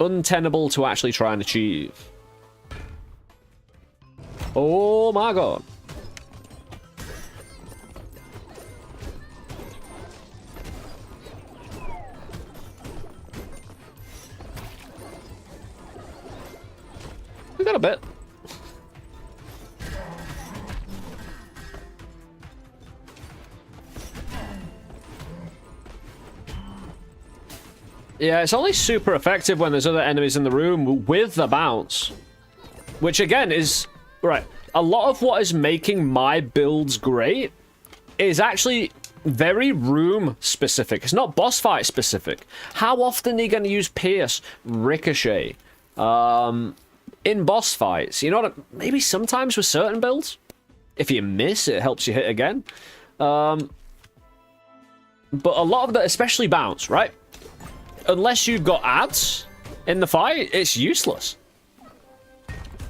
untenable to actually try and achieve. Oh my god. We got a bit. Yeah, it's only super effective when there's other enemies in the room with the bounce. Which again is... Right, a lot of what is making my builds great is actually very room specific. It's not boss fight specific. How often are you going to use Pierce, Ricochet, in boss fights? You know, maybe sometimes with certain builds. If you miss, it helps you hit again. But a lot of the, especially bounce, right? Unless you've got ads in the fight, it's useless.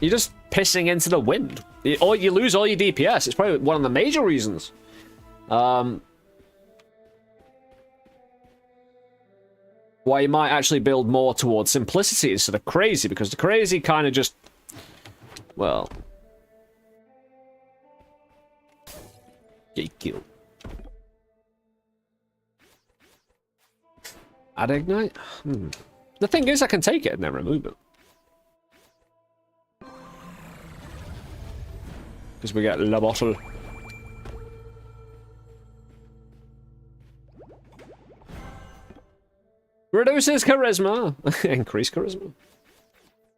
You're just pissing into the wind. Or you lose all your DPS. It's probably one of the major reasons. Why you might actually build more towards simplicity instead of crazy, because the crazy kind of just... Well... Get killed. Add ignite? The thing is, I can take it and then remove it. Because we get La Bottle. Reduces charisma. Increase charisma.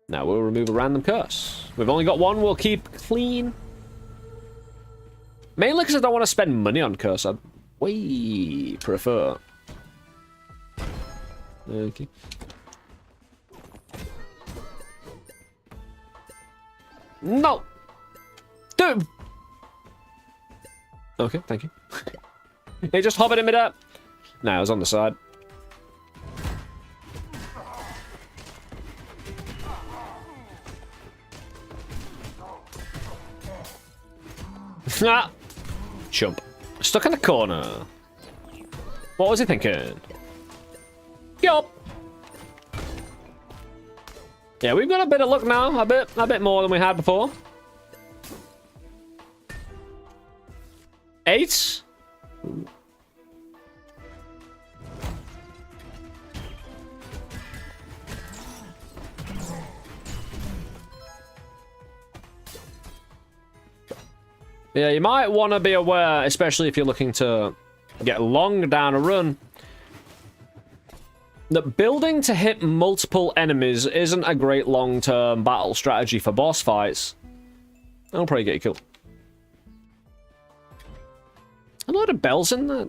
Now we'll remove a random curse. We've only got one, we'll keep clean. Mainly because I don't want to spend money on curse. I'd way prefer. Okay. No! Dude! Okay, thank you. He just hovered in mid-air. No, I was on the side. Ah! Chump. Stuck in the corner. What was he thinking? Yup. Yeah, we've got a bit of luck now. A bit more than we had before. 8? Yeah, you might want to be aware, especially if you're looking to get long down a run, that building to hit multiple enemies isn't a great long-term battle strategy for boss fights. That'll probably get you killed. A lot of bells in there.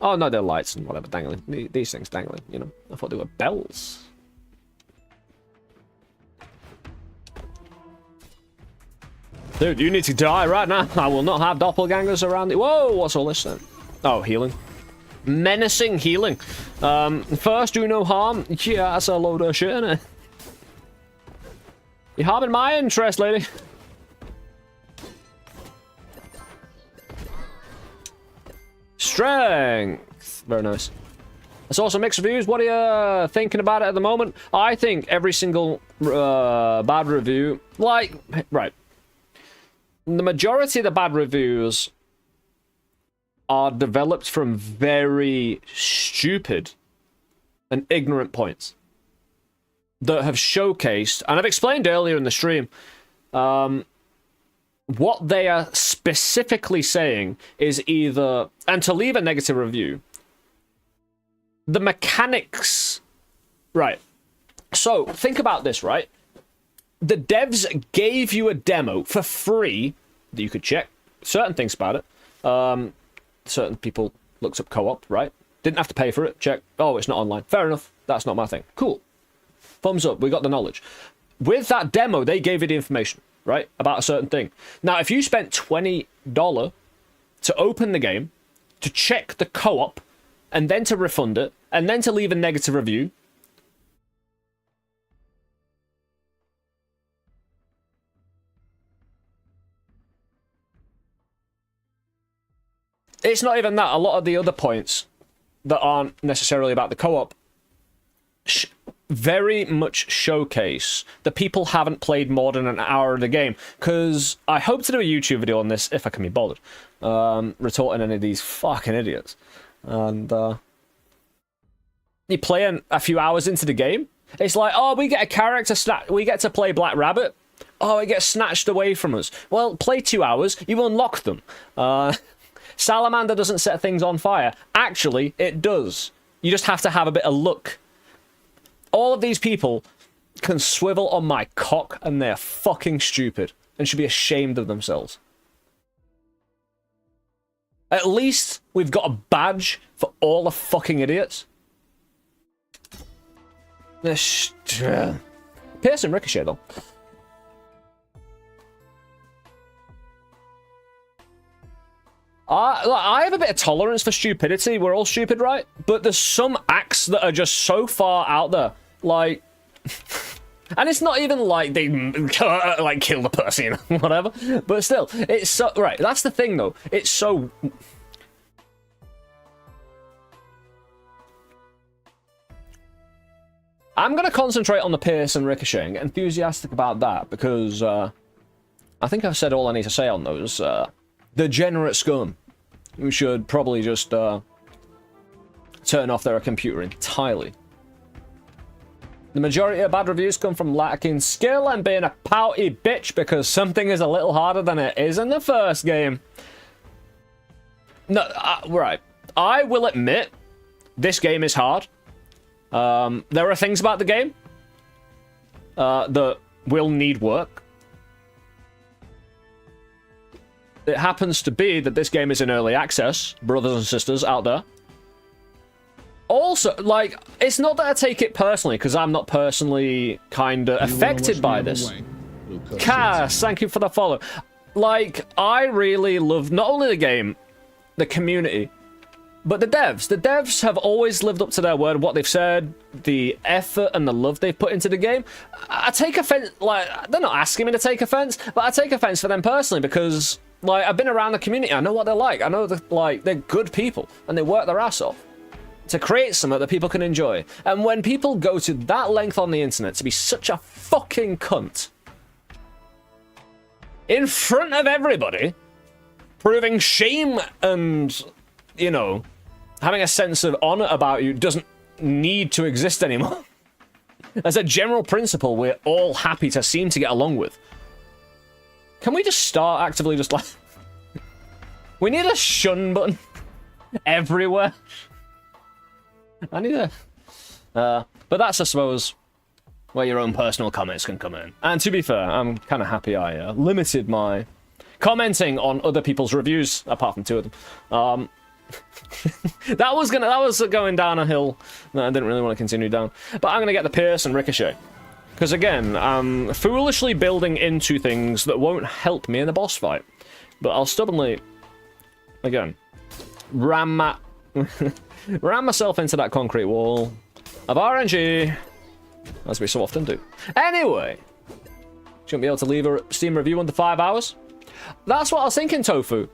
Oh, no, they're lights and whatever, dangling. These things dangling, you know. I thought they were bells. Dude, you need to die right now. I will not have doppelgangers around it. Whoa, what's all this then? Oh, healing. Menacing healing. First, do no harm. Yeah, that's a load of shit, isn't it? You're harming my interest, lady. Strength. Very nice. I saw some mixed reviews. What are you thinking about it at the moment? I think every single bad review, like, right. The majority of the bad reviews are developed from very stupid and ignorant points that have showcased, and I've explained earlier in the stream, what they are specifically saying is either, and to leave a negative review, the mechanics, right? So think about this, right? The devs gave you a demo for free that you could check certain things about it. Certain people looked up co-op, right? Didn't have to pay for it. Check. Oh, it's not online. Fair enough. That's not my thing. Cool. Thumbs up. We got the knowledge. With that demo, they gave you the information, right? About a certain thing. Now, if you spent $20 to open the game, to check the co-op, and then to refund it, and then to leave a negative review, it's not even that. A lot of the other points that aren't necessarily about the co-op very much showcase that people haven't played more than an hour of the game. Because I hope to do a YouTube video on this, if I can be bothered, retorting any of these fucking idiots. And you play a few hours into the game, it's like, oh, we get a character, we get to play Black Rabbit. Oh, it gets snatched away from us. Well, play 2 hours, you unlock them. Salamander doesn't set things on fire. Actually, it does. You just have to have a bit of luck. All of these people can swivel on my cock, and they're fucking stupid and should be ashamed of themselves. At least we've got a badge for all the fucking idiots. Pearson Ricochet, though. I have a bit of tolerance for stupidity. We're all stupid, right? But there's some acts that are just so far out there. Like... and it's not even like they like kill the person, you know, whatever. But still, it's so... Right, that's the thing, though. It's so... I'm going to concentrate on the Pierce and Ricochet and get enthusiastic about that, because I think I've said all I need to say on those. Degenerate scum who should probably just turn off their computer entirely. The majority of bad reviews come from lacking skill and being a pouty bitch because something is a little harder than it is in the first game. No, right. I will admit, this game is hard. There are things about the game that will need work. It happens to be that this game is in early access, brothers and sisters out there. Also, like, it's not that I take it personally, because I'm not personally kind of affected by this. Cass, thank you for the follow. Like, I really love not only the game, the community, but the devs. The devs have always lived up to their word, what they've said, the effort and the love they've put into the game. I take offense, like, they're not asking me to take offense, but I take offense for them personally because, like, I've been around the community. I know what they're like. I know that, like, they're good people and they work their ass off to create something that people can enjoy. And when people go to that length on the internet to be such a fucking cunt in front of everybody, proving shame and, you know, having a sense of honor about you doesn't need to exist anymore. As a general principle, we're all happy to seem to get along with. Can we just start actively just like... We need a shun button everywhere. I need a... but that's, I suppose, where your own personal comments can come in. And to be fair, I'm kind of happy I limited my commenting on other people's reviews, apart from 2 of them. that was going down a hill that I didn't really want to continue down. But I'm gonna get the Pierce and Ricochet. Because again, I'm foolishly building into things that won't help me in the boss fight. But I'll stubbornly, again, ram myself into that concrete wall of RNG, as we so often do. Anyway, shouldn't be able to leave a Steam review under 5 hours. That's what I was thinking, Tofu.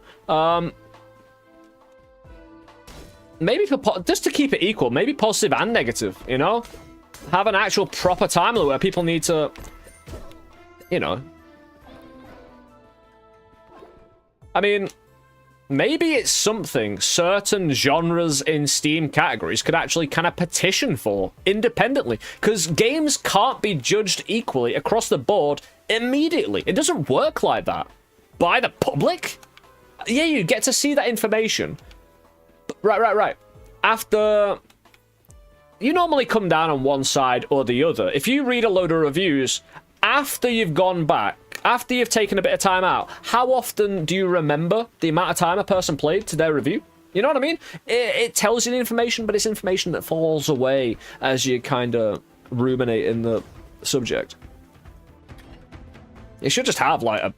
Maybe just to keep it equal, maybe positive and negative, you know? Have an actual proper time limit where people need to, you know. I mean, maybe it's something certain genres in Steam categories could actually kind of petition for independently, because games can't be judged equally across the board immediately. It doesn't work like that. By the public? Yeah, you get to see that information. Right. After... You normally come down on one side or the other. If you read a load of reviews, after you've gone back, after you've taken a bit of time out, how often do you remember the amount of time a person played to their review? You know what I mean? It tells you the information, but it's information that falls away as you kind of ruminate in the subject. You should just have, like, a...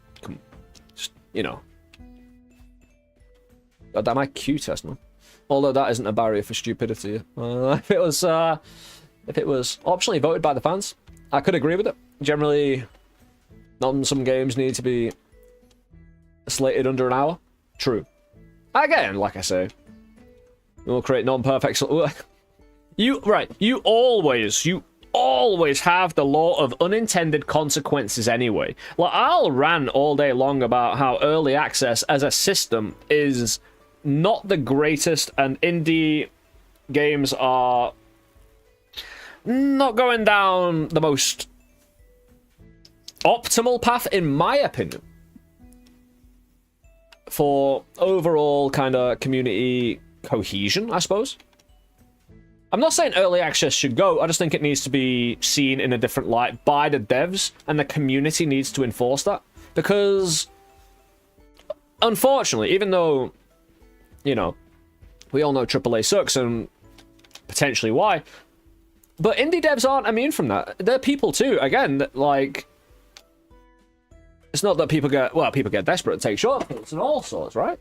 You know... God damn, I Q test, man. Although that isn't a barrier for stupidity. If it was optionally voted by the fans, I could agree with it. Generally, some games need to be slated under an hour. True. Again, like I say, we'll create non-perfect... You always have the law of unintended consequences anyway. Like, I'll rant all day long about how early access as a system is not the greatest, and indie games are not going down the most optimal path, in my opinion, for overall kind of community cohesion, I suppose. I'm not saying early access should go, I just think it needs to be seen in a different light by the devs, and the community needs to enforce that. Because, unfortunately, even though, you know, we all know AAA sucks and potentially why, but indie devs aren't immune from that. They're people too. Again, like, it's not that people get desperate and take shortcuts and all sorts, right?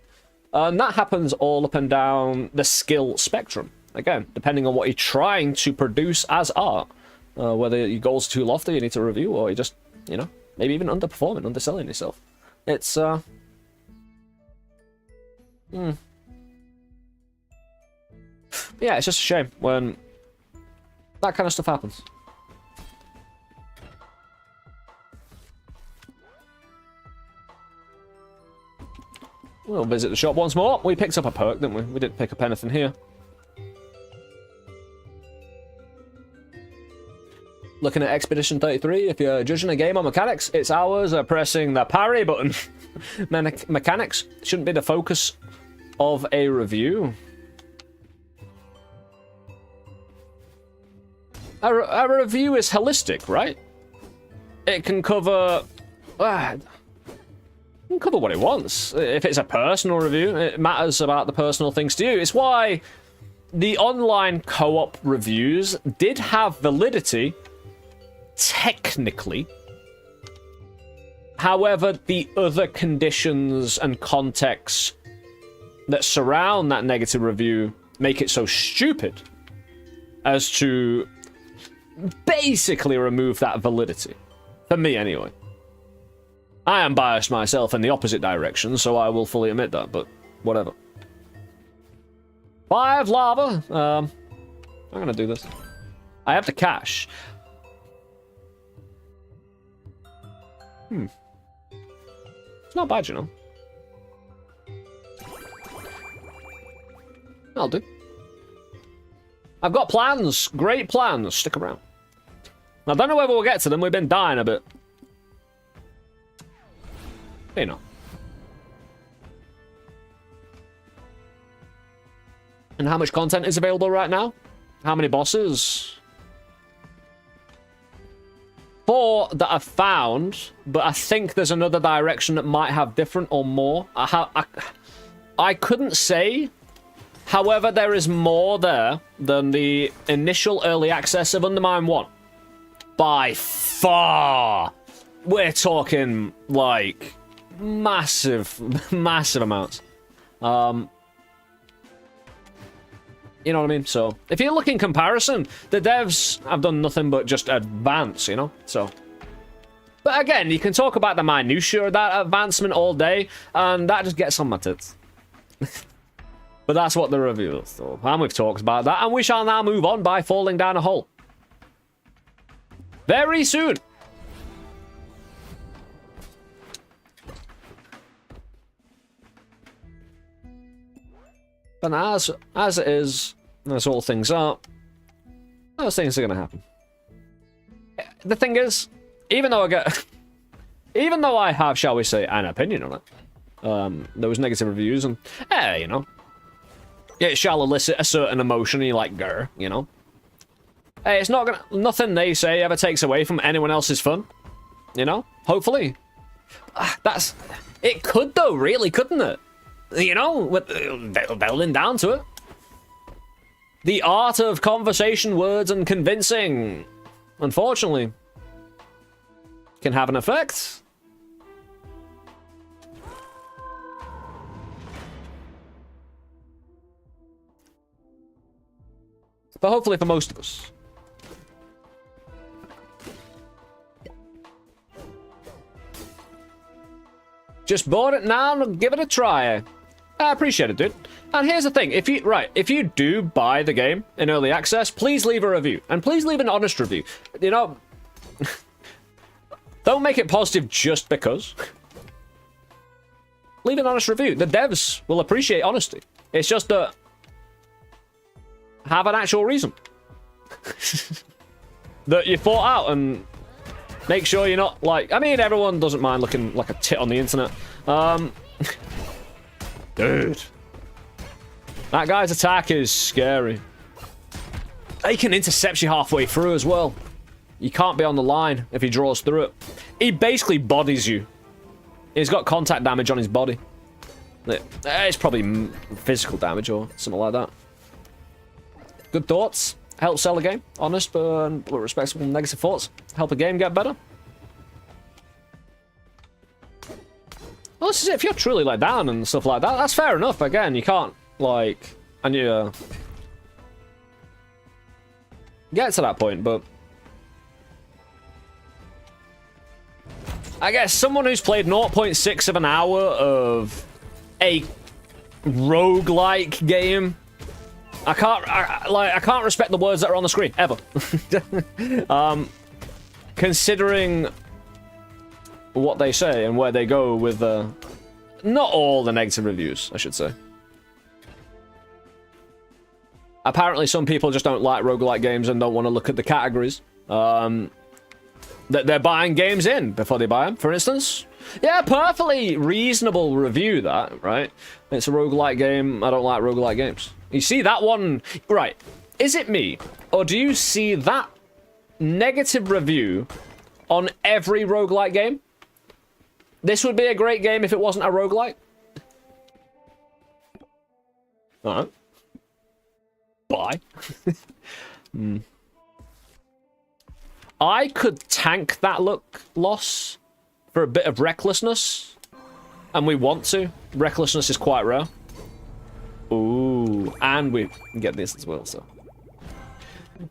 And that happens all up and down the skill spectrum. Again, depending on what you're trying to produce as art. Whether your goals are too lofty, you need to review, or you're just, you know, maybe even underperforming, underselling yourself. It's, yeah, it's just a shame when that kind of stuff happens. We'll visit the shop once more. We picked up a perk, didn't we? We didn't pick up anything here. Looking at Expedition 33, if you're judging a game on mechanics, its hours are pressing the parry button. Mechanics shouldn't be the focus of a review. A review is holistic, right? It can cover... it can cover what it wants. If it's a personal review, it matters about the personal things to you. It's why the online co-op reviews did have validity, technically. However, the other conditions and contexts that surround that negative review make it so stupid as to basically remove that validity. For me, anyway. I am biased myself in the opposite direction, so I will fully admit that, but whatever. 5 lava. I'm gonna do this. I have the cash. It's not bad, you know. I'll do. I've got plans. Great plans. Stick around. I don't know whether we'll get to them. We've been dying a bit. You know. And how much content is available right now? How many bosses? 4 that I've found, but I think there's another direction that might have different or more. I couldn't say. However, there is more there than the initial early access of Undermine 1. By far. We're talking, like, massive, massive amounts. You know what I mean? So, if you look in comparison, the devs have done nothing but just advance, you know? So, but again, you can talk about the minutiae of that advancement all day, and that just gets on my tits. But that's what the review is. So, and we've talked about that, and we shall now move on by falling down a hole. Very soon. But as it is, as all things are, those things are going to happen. The thing is, even though I have, shall we say, an opinion on it, those negative reviews, and you know, it shall elicit a certain emotion, and you're like, grr, you know. Hey, it's not gonna, nothing they say ever takes away from anyone else's fun, you know. Hopefully, it could though, really, couldn't it? You know, with delving down to it. The art of conversation, words, and convincing, unfortunately, can have an effect. But hopefully for most of us. Just bought it now, give it a try. I appreciate it, dude. And here's the thing, if you do buy the game in early access, please leave a review. And please leave an honest review. You know, don't make it positive just because. Leave an honest review. The devs will appreciate honesty. It's just that have an actual reason. That you thought out, and make sure you're not like, I mean, everyone doesn't mind looking like a tit on the internet. Dude. That guy's attack is scary. He can intercept you halfway through as well. You can't be on the line if he draws through it. He basically bodies you. He's got contact damage on his body. It's probably physical damage or something like that. Good thoughts. Help sell a game. Honest but respectable negative thoughts. Help a game get better. Well, this is it. If you're truly let down and stuff like that, that's fair enough. Again, you can't, like, and you get to that point, but I guess someone who's played 0.6 of an hour of a roguelike game, I can't respect the words that are on the screen ever. Considering what they say and where they go with not all the negative reviews, I should say. Apparently some people just don't like roguelike games and don't want to look at the categories that they're buying games in before they buy them, for instance. Yeah, perfectly reasonable review that, right? It's a roguelike game, I don't like roguelike games. You see that one, right, is it me, or do you see that negative review on every roguelike game? This would be a great game if it wasn't a roguelike. Alright. Bye. I could tank that loss for a bit of recklessness. And we want to. Recklessness is quite rare. Ooh. And we can get this as well, so.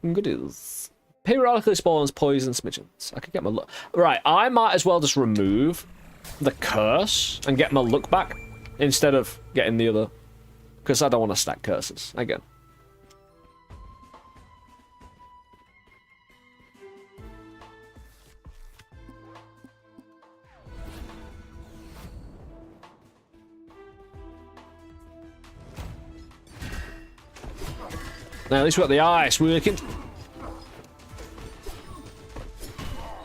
Goodies. Periodically spawns poison smidgens. I could get my look. Right, I might as well just remove the curse and get my look back instead of getting the other, because I don't want to stack curses again. Now, at least we got the ice working.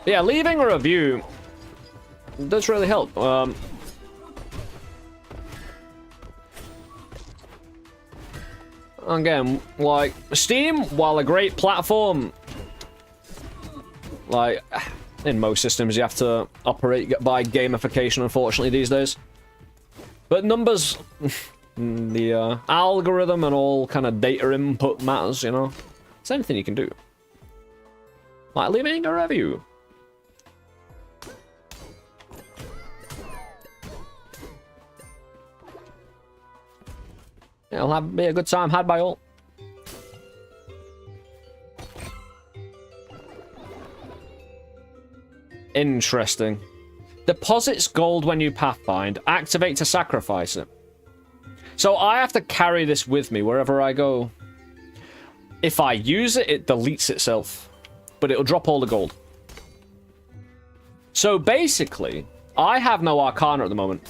Yeah, leaving a review does really help. Again, like, Steam, while a great platform, like, in most systems you have to operate by gamification, unfortunately, these days. But numbers, the algorithm and all kind of data input matters, you know? It's anything you can do. Like leaving a review. It'll be a good time had by all. Interesting. Deposits gold when you pathfind. Activate to sacrifice it. So I have to carry this with me wherever I go. If I use it, it deletes itself. But it'll drop all the gold. So basically, I have no Arcana at the moment.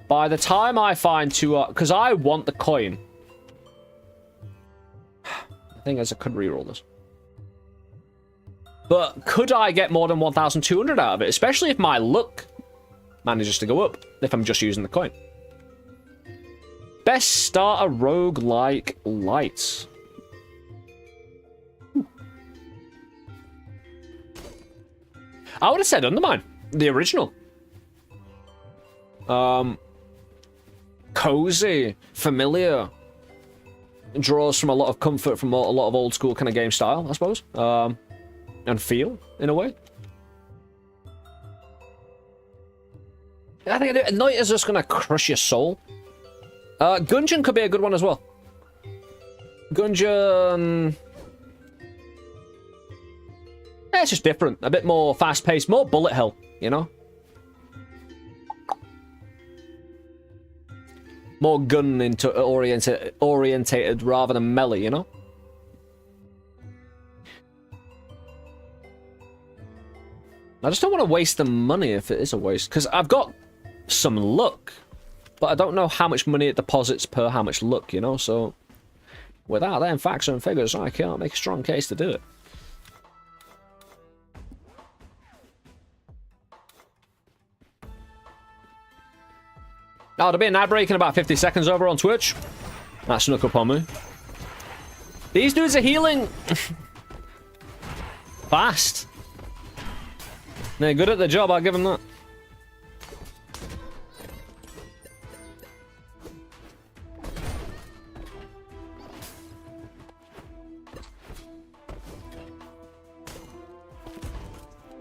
By the time I find two... because I want the coin. The thing is, I could reroll this. But could I get more than 1,200 out of it? Especially if my luck manages to go up. If I'm just using the coin. Best starter roguelike light. I would have said Undermine. The original. Cozy. Familiar. Draws from a lot of comfort from a lot of old school kind of game style, I suppose. And feel, in a way. I think Night is just going to crush your soul. Gungeon could be a good one as well. Gungeon... yeah, it's just different. A bit more fast-paced, more bullet hell, you know? More gun into orientated rather than melee, you know? I just don't want to waste the money if it is a waste. Because I've got some luck. But I don't know how much money it deposits per how much luck, you know? So, without them facts and figures, I can't make a strong case to do it. Oh, there'll be an ad break in about 50 seconds over on Twitch. That snuck up on me. These dudes are healing fast. They're good at the job, I'll give them that.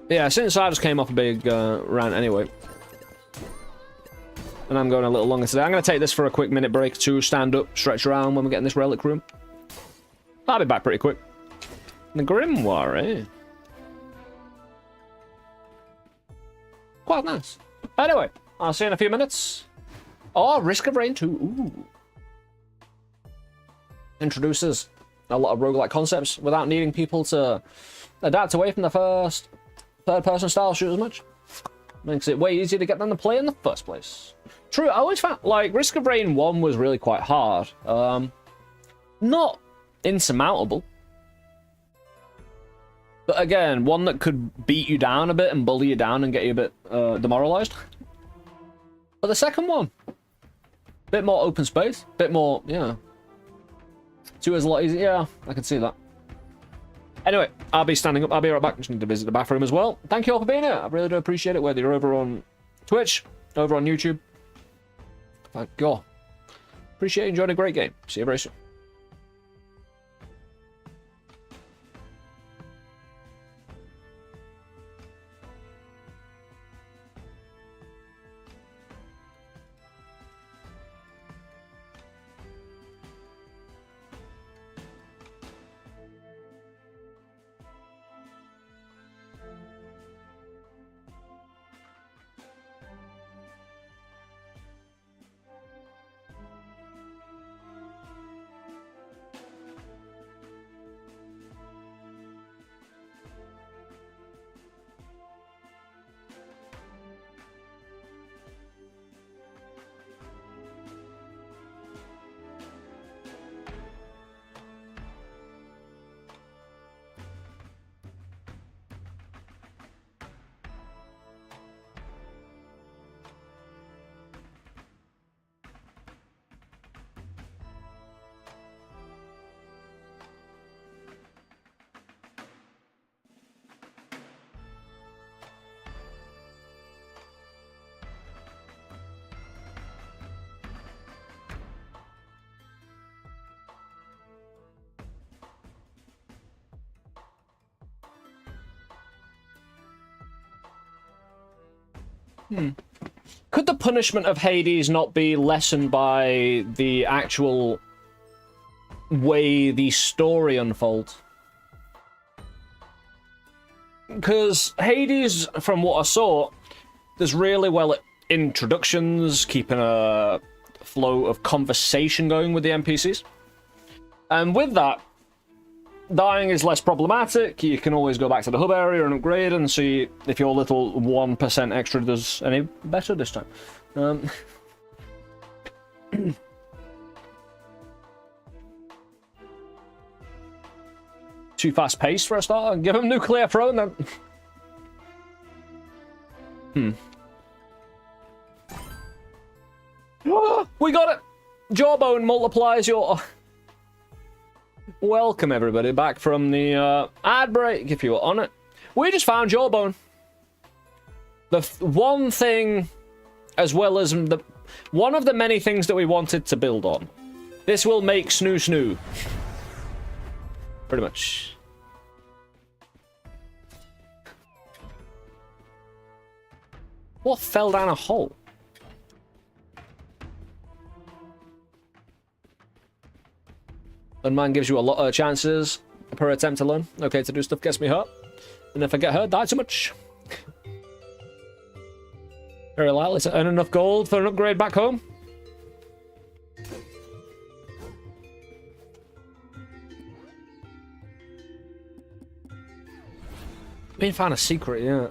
Yeah, since I just came off a big rant anyway. And I'm going a little longer today. I'm going to take this for a quick minute break to stand up, stretch around when we get in this relic room. I'll be back pretty quick. The Grimoire, eh? Quite nice. Anyway, I'll see you in a few minutes. Oh, Risk of Rain 2. Ooh. Introduces a lot of roguelike concepts without needing people to adapt away from the first third-person style shooters much. Makes it way easier to get them to play in the first place. True, I always found, like, Risk of Rain 1 was really quite hard. Not insurmountable. But again, one that could beat you down a bit and bully you down and get you a bit demoralized. But the second one, bit more open space, bit more, yeah. 2 is a lot easier, yeah, I can see that. Anyway, I'll be standing up, I'll be right back. Just need to visit the bathroom as well. Thank you all for being here, I really do appreciate it, whether you're over on Twitch, over on YouTube. Thank God. Appreciate you enjoying a great game. See you very soon. Could the punishment of Hades not be lessened by the actual way the story unfolds? Because Hades, from what I saw, does really well at introductions, keeping a flow of conversation going with the NPCs. And with that, dying is less problematic. You can always go back to the hub area and upgrade and see if your little 1% extra does any better this time. Too fast paced for a start. Give him nuclear throne then. We got it! Jawbone multiplies your... Welcome everybody back from the ad break, if you were on it. We just found Jawbone. The one thing, as well as the one of the many things that we wanted to build on. This will make Snoo Snoo. Pretty much. What fell down a hole? Undermine gives you a lot of chances per attempt to learn. Okay, to do stuff gets me hurt. And if I get hurt, die too much. Very likely to earn enough gold for an upgrade back home. Been found a secret, yeah.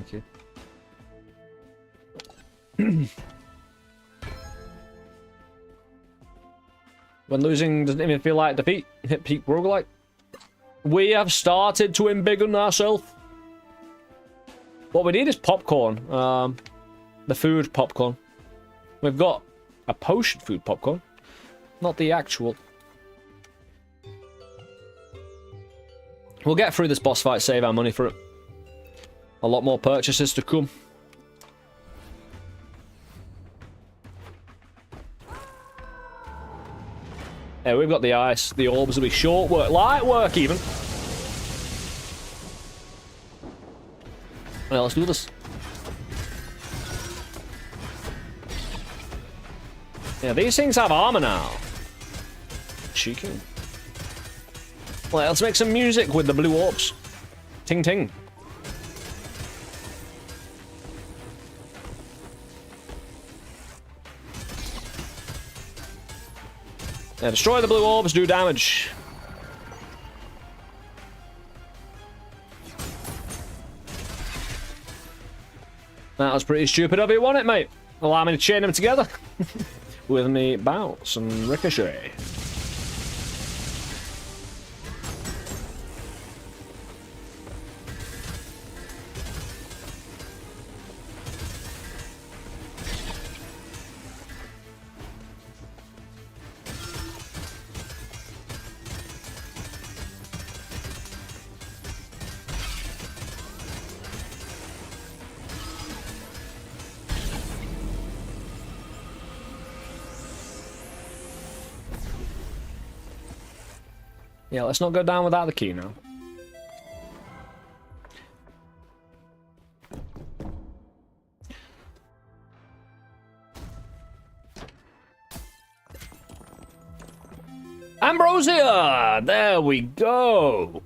Okay. When losing doesn't even feel like defeat. Hit peak roguelike. We have started to embiggen ourselves. What we need is popcorn. The food popcorn. We've got a potion food popcorn. Not the actual. We'll get through this boss fight, save our money for it. A lot more purchases to come. Yeah, we've got the ice. The orbs will be short work. Light work, even. Well, let's do this. Yeah, these things have armor now. Cheeky. Well, let's make some music with the blue orbs. Ting ting. Yeah, destroy the blue orbs, do damage. That was pretty stupid of you, wasn't it, mate? Allow me to chain them together. With me bounce and ricochet. Yeah, let's not go down without the key now. Ambrosia! There we go!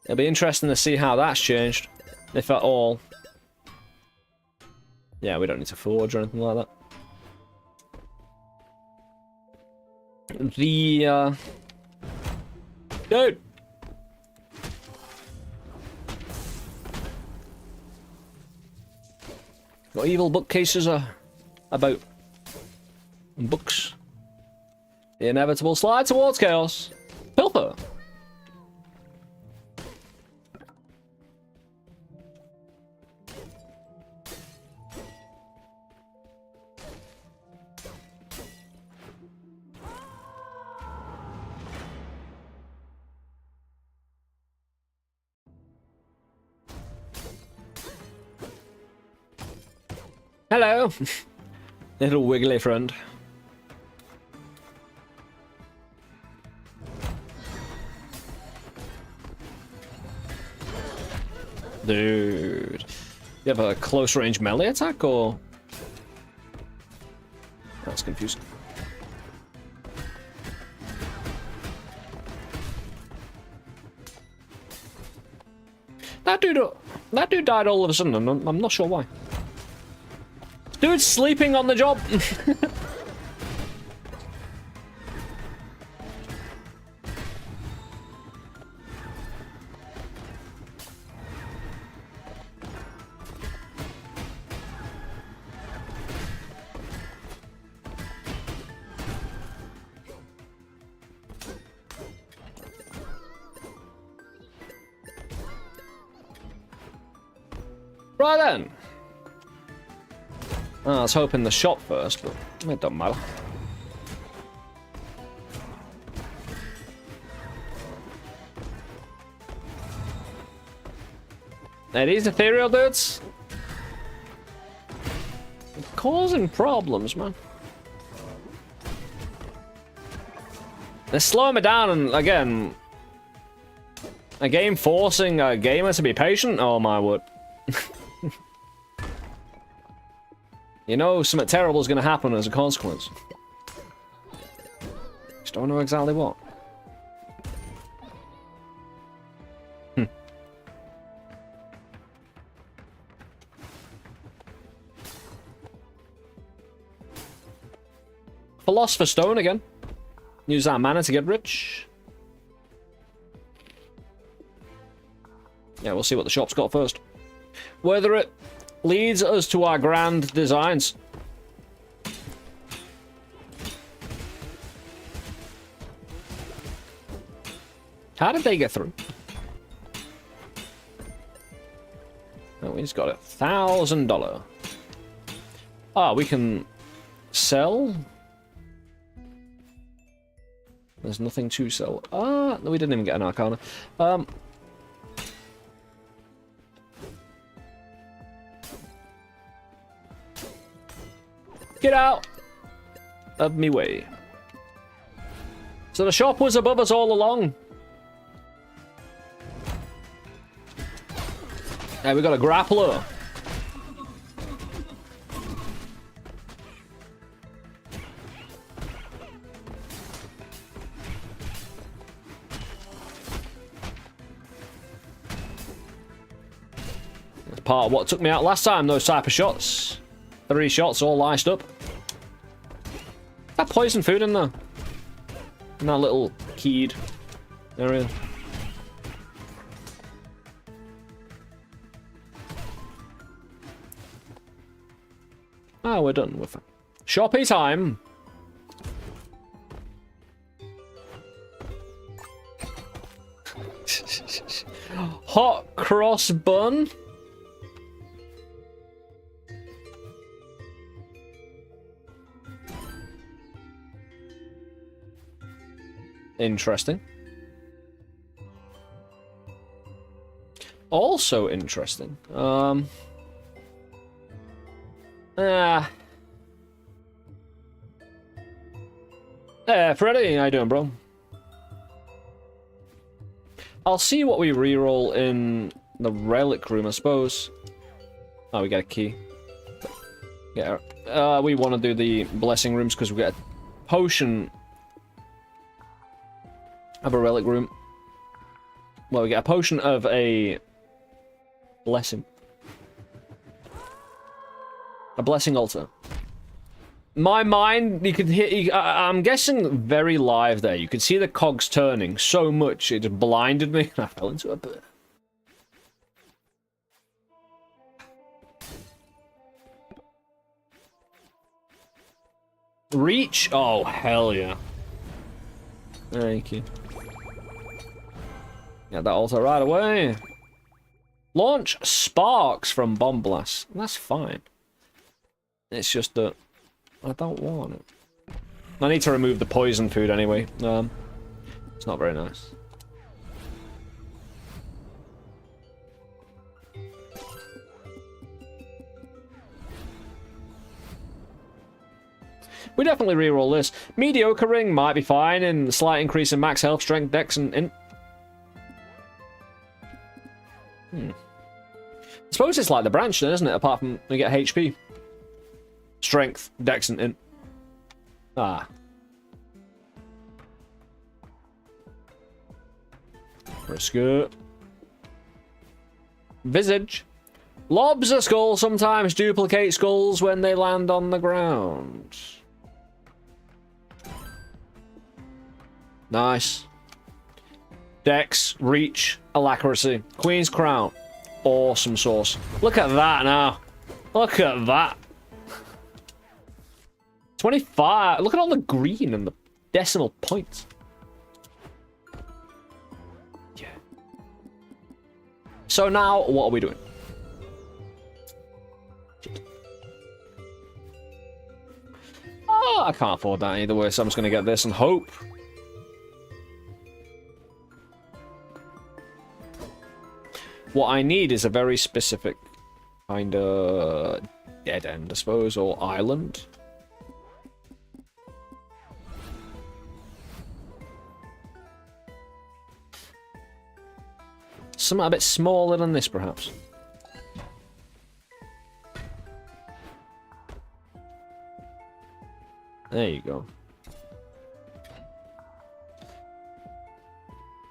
It'll be interesting to see how that's changed, if at all. Yeah, we don't need to forge or anything like that. The, Dude! What evil bookcases are about? Books. The inevitable slide towards chaos. Pilfer! Hello, little wiggly friend. Dude, you have a close range melee attack, or? That's confusing. That dude died all of a sudden, and I'm not sure why. Dude's sleeping on the job. Right then. I was hoping the shop first, but it doesn't matter. Now these ethereal dudes, causing problems, man. They're slowing me down, and again, a game forcing a gamer to be patient. Oh my word. You know something terrible is going to happen as a consequence. Just don't know exactly what. Philosopher's Stone again. Use that mana to get rich. Yeah, we'll see what the shop's got first. Whether it leads us to our grand designs. How did they get through? Oh, we just got $1,000. Ah, we can sell. There's nothing to sell. Ah, no, we didn't even get an Arcana. Get out of me way. So the shop was above us all along. Hey, we got a grappler. That's part of what took me out last time, those type of shots. 3 shots all iced up. That poison food in there. In that little keyed area. Ah, we're done with it. Shoppy time. Hot cross bun. Interesting. Also interesting. Freddy, how you doing, bro? I'll see what we reroll in the relic room, I suppose. Oh, we got a key. Yeah. We want to do the blessing rooms because we got a potion of a relic room. Well, we get a potion of a blessing. A blessing altar. My mind, you could hear, I'm guessing very live there. You could see the cogs turning so much, it just blinded me. I fell into a bit. Reach? Oh, hell yeah. Thank you. Get that altar right away. Launch sparks from bomb blasts. That's fine. It's just that I don't want it. I need to remove the poison food anyway. It's not very nice. We definitely reroll this. Mediocre ring might be fine, and slight increase in max health, strength, dex, and int. I suppose it's like the branch then, isn't it? Apart from we get HP. Strength, dex, and int. Ah. Brisket. Visage. Lobs a skull sometimes duplicate skulls when they land on the ground. Nice. Dex, reach, alacrity. Queen's crown. Awesome sauce. Look at that now. Look at that. 25. Look at all the green and the decimal points. Yeah. So now, what are we doing? Oh, I can't afford that either way, so I'm just going to get this and hope. What I need is a very specific kind of dead end, I suppose, or island. Something a bit smaller than this, perhaps. There you go.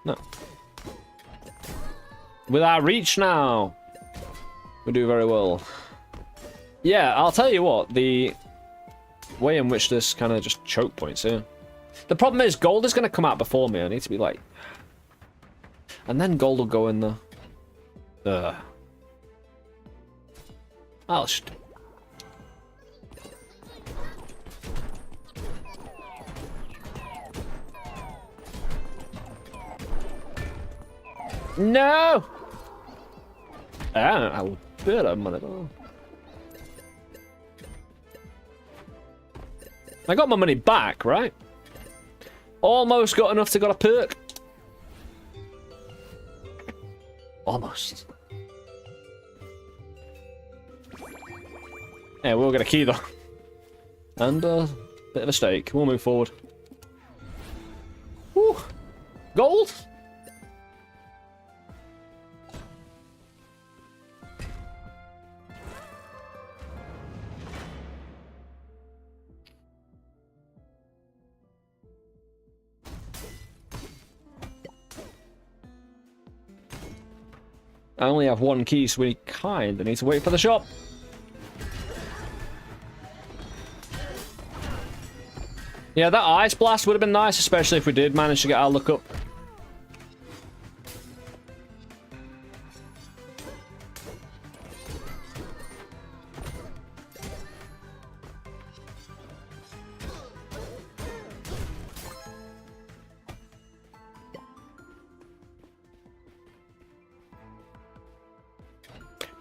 No. With our reach now, we do very well. Yeah, I'll tell you what, the way in which this kind of just choke points here. The problem is, gold is going to come out before me. I need to be like... And then gold will go in the... I'll just... No! I'll bet I'm on it all. I got my money back, right? Almost got enough to get a perk. Almost. Yeah, we'll get a key though. And a bit of a stake. We'll move forward. Woo! Gold! I only have one key, so we kind of need to wait for the shop. Yeah, that ice blast would have been nice, especially if we did manage to get our luck up.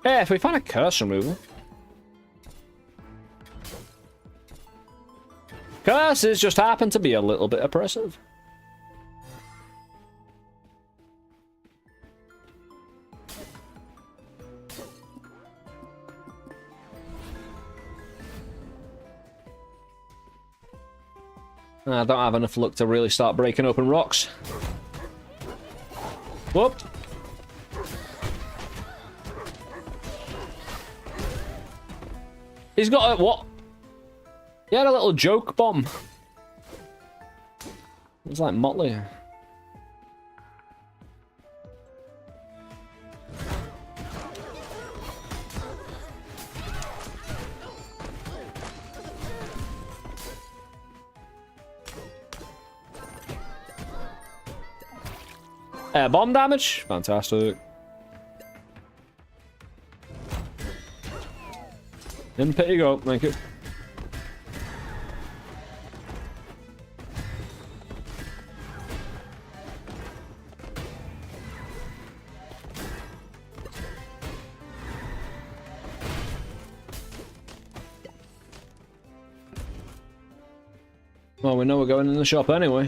Yeah, if we find a curse removal. Curses just happen to be a little bit oppressive. I don't have enough luck to really start breaking open rocks. Whoop. He's got a, what? He had a little joke bomb. It's like Motley. Bomb damage? Fantastic. In pit you go, thank you. Well, we know we're going in the shop anyway.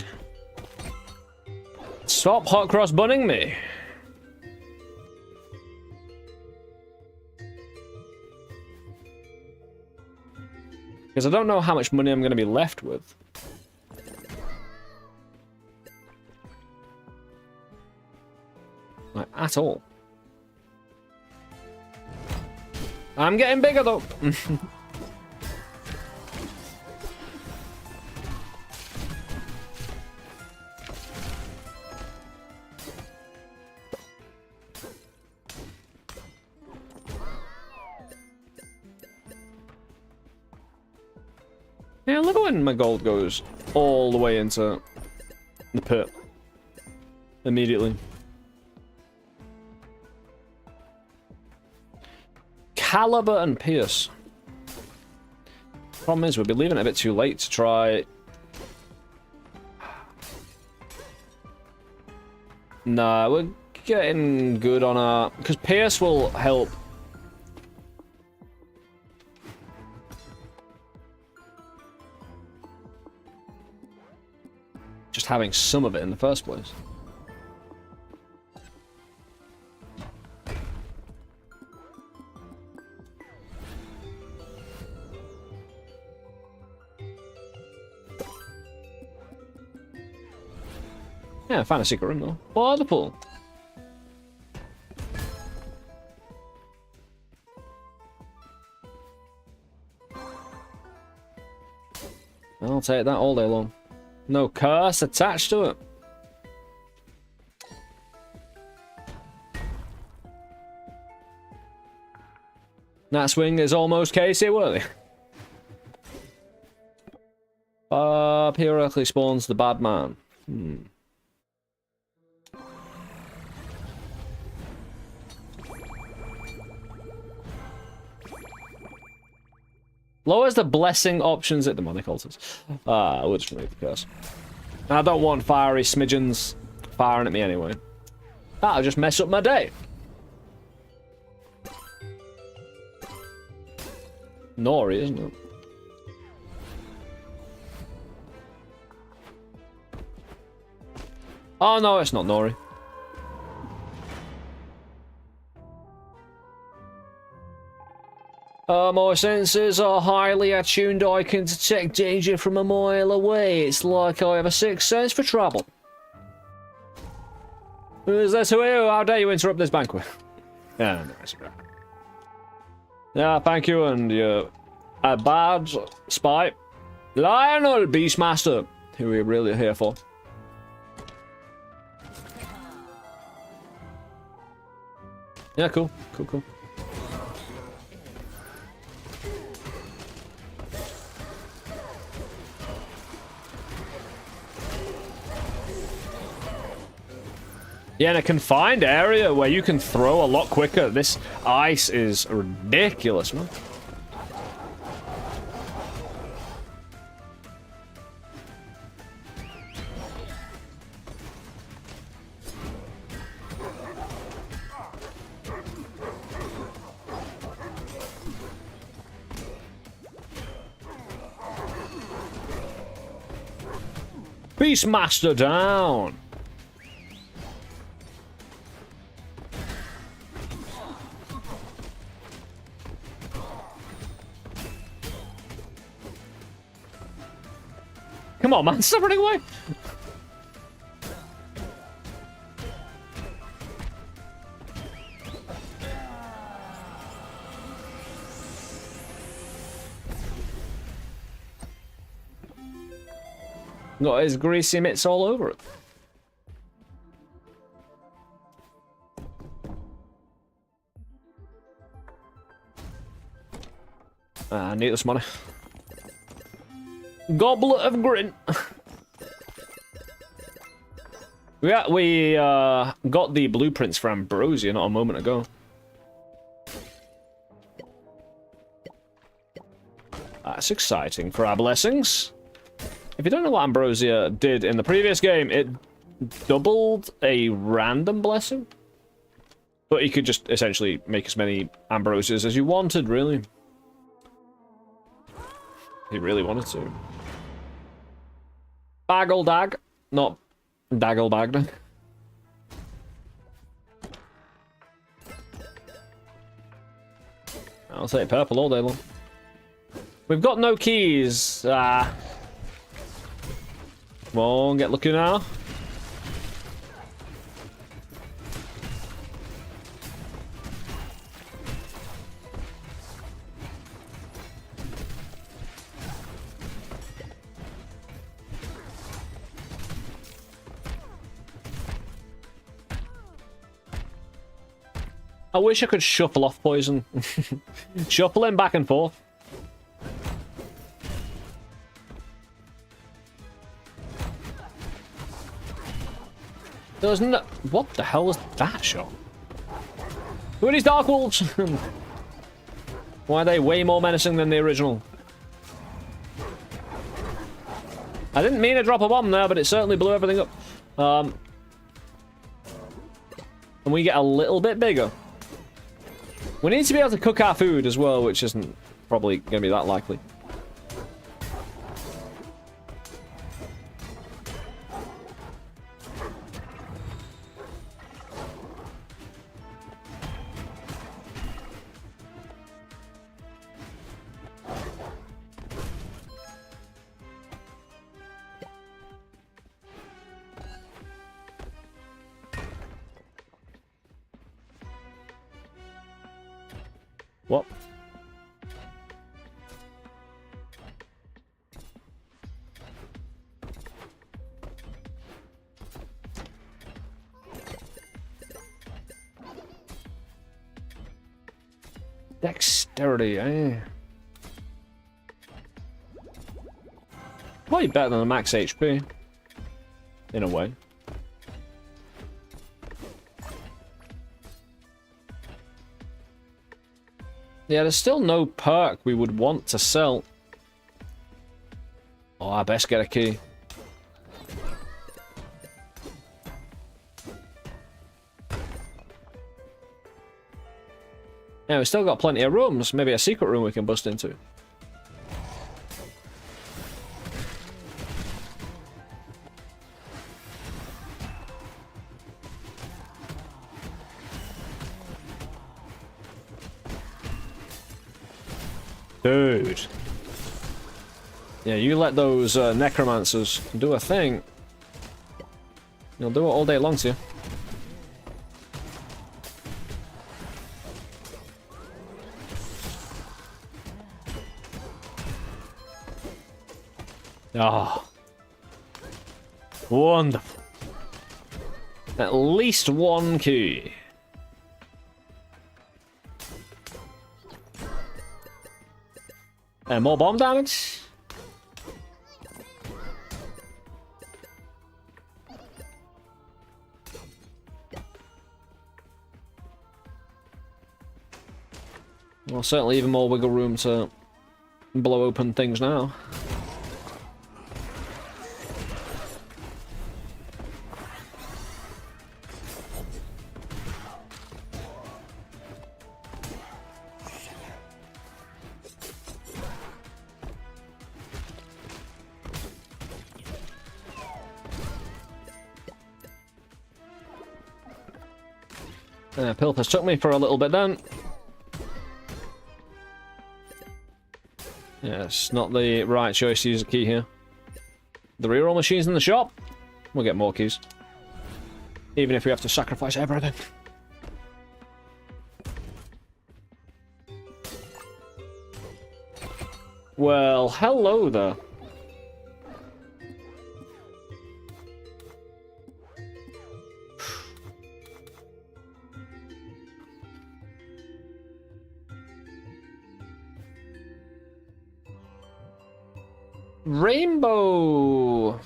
Stop hot cross bunning me. Because I don't know how much money I'm going to be left with. Like, at all. I'm getting bigger, though. Yeah, I love it when my gold goes all the way into the pit. Immediately. Caliber and Pierce. Problem is, we'll be leaving it a bit too late to try. Nah, we're getting good on our... Because Pierce will help. Just having some of it in the first place. Yeah, I found a secret room though. Wonderful. I'll take that all day long. No curse attached to it. That swing is almost Casey worthy. Periodically spawns the bad man. Lowers the blessing options at demonic altars. We'll just remove the curse. I don't want fiery smidgens firing at me anyway. That'll just mess up my day. Nori, isn't it? Oh no, it's not Nori. My senses are highly attuned. I can detect danger from a mile away. It's like I have a sixth sense for trouble. Is this who you? How dare you interrupt this banquet? Yeah, no, it's okay. Yeah, thank you, and you're a bad spy. Lionel Beastmaster, who we're really here for. Yeah, cool, cool, cool. Yeah, in a confined area where you can throw a lot quicker, this ice is ridiculous, man. Beastmaster down! Come on, man, stop running away! Got his greasy mitts all over it. I need this money. Goblet of Grin. we got the blueprints for Ambrosia not a moment ago. That's exciting for our blessings. If you don't know what Ambrosia did in the previous game, it doubled a random blessing. But you could just essentially make as many Ambrosias as you wanted, really. He really wanted to. Baggle dag, not daggle bagged. I'll take purple all day long. We've got no keys. Come on, get lucky now. I wish I could shuffle off poison. Shuffling back and forth. There's no... What the hell was that shot? Who are these Dark Wolves? Why are they way more menacing than the original? I didn't mean to drop a bomb there, but it certainly blew everything up. And we get a little bit bigger. We need to be able to cook our food as well, which isn't probably going to be that likely. What? Dexterity, eh? Probably better than a max HP. In a way. Yeah, there's still no perk we would want to sell. Oh, I best get a key. Yeah, we've still got plenty of rooms. Maybe a secret room we can bust into. Dude. Yeah, you let those necromancers do a thing. You'll do it all day long to you. Ah. Wonderful. At least one key. And more bomb damage. Well, certainly even more wiggle room to blow open things now. Pilpus took me for a little bit then. Yeah, it's not the right choice to use a key here. The reroll machine's in the shop. We'll get more keys. Even if we have to sacrifice everything. Well, hello there. Rainbow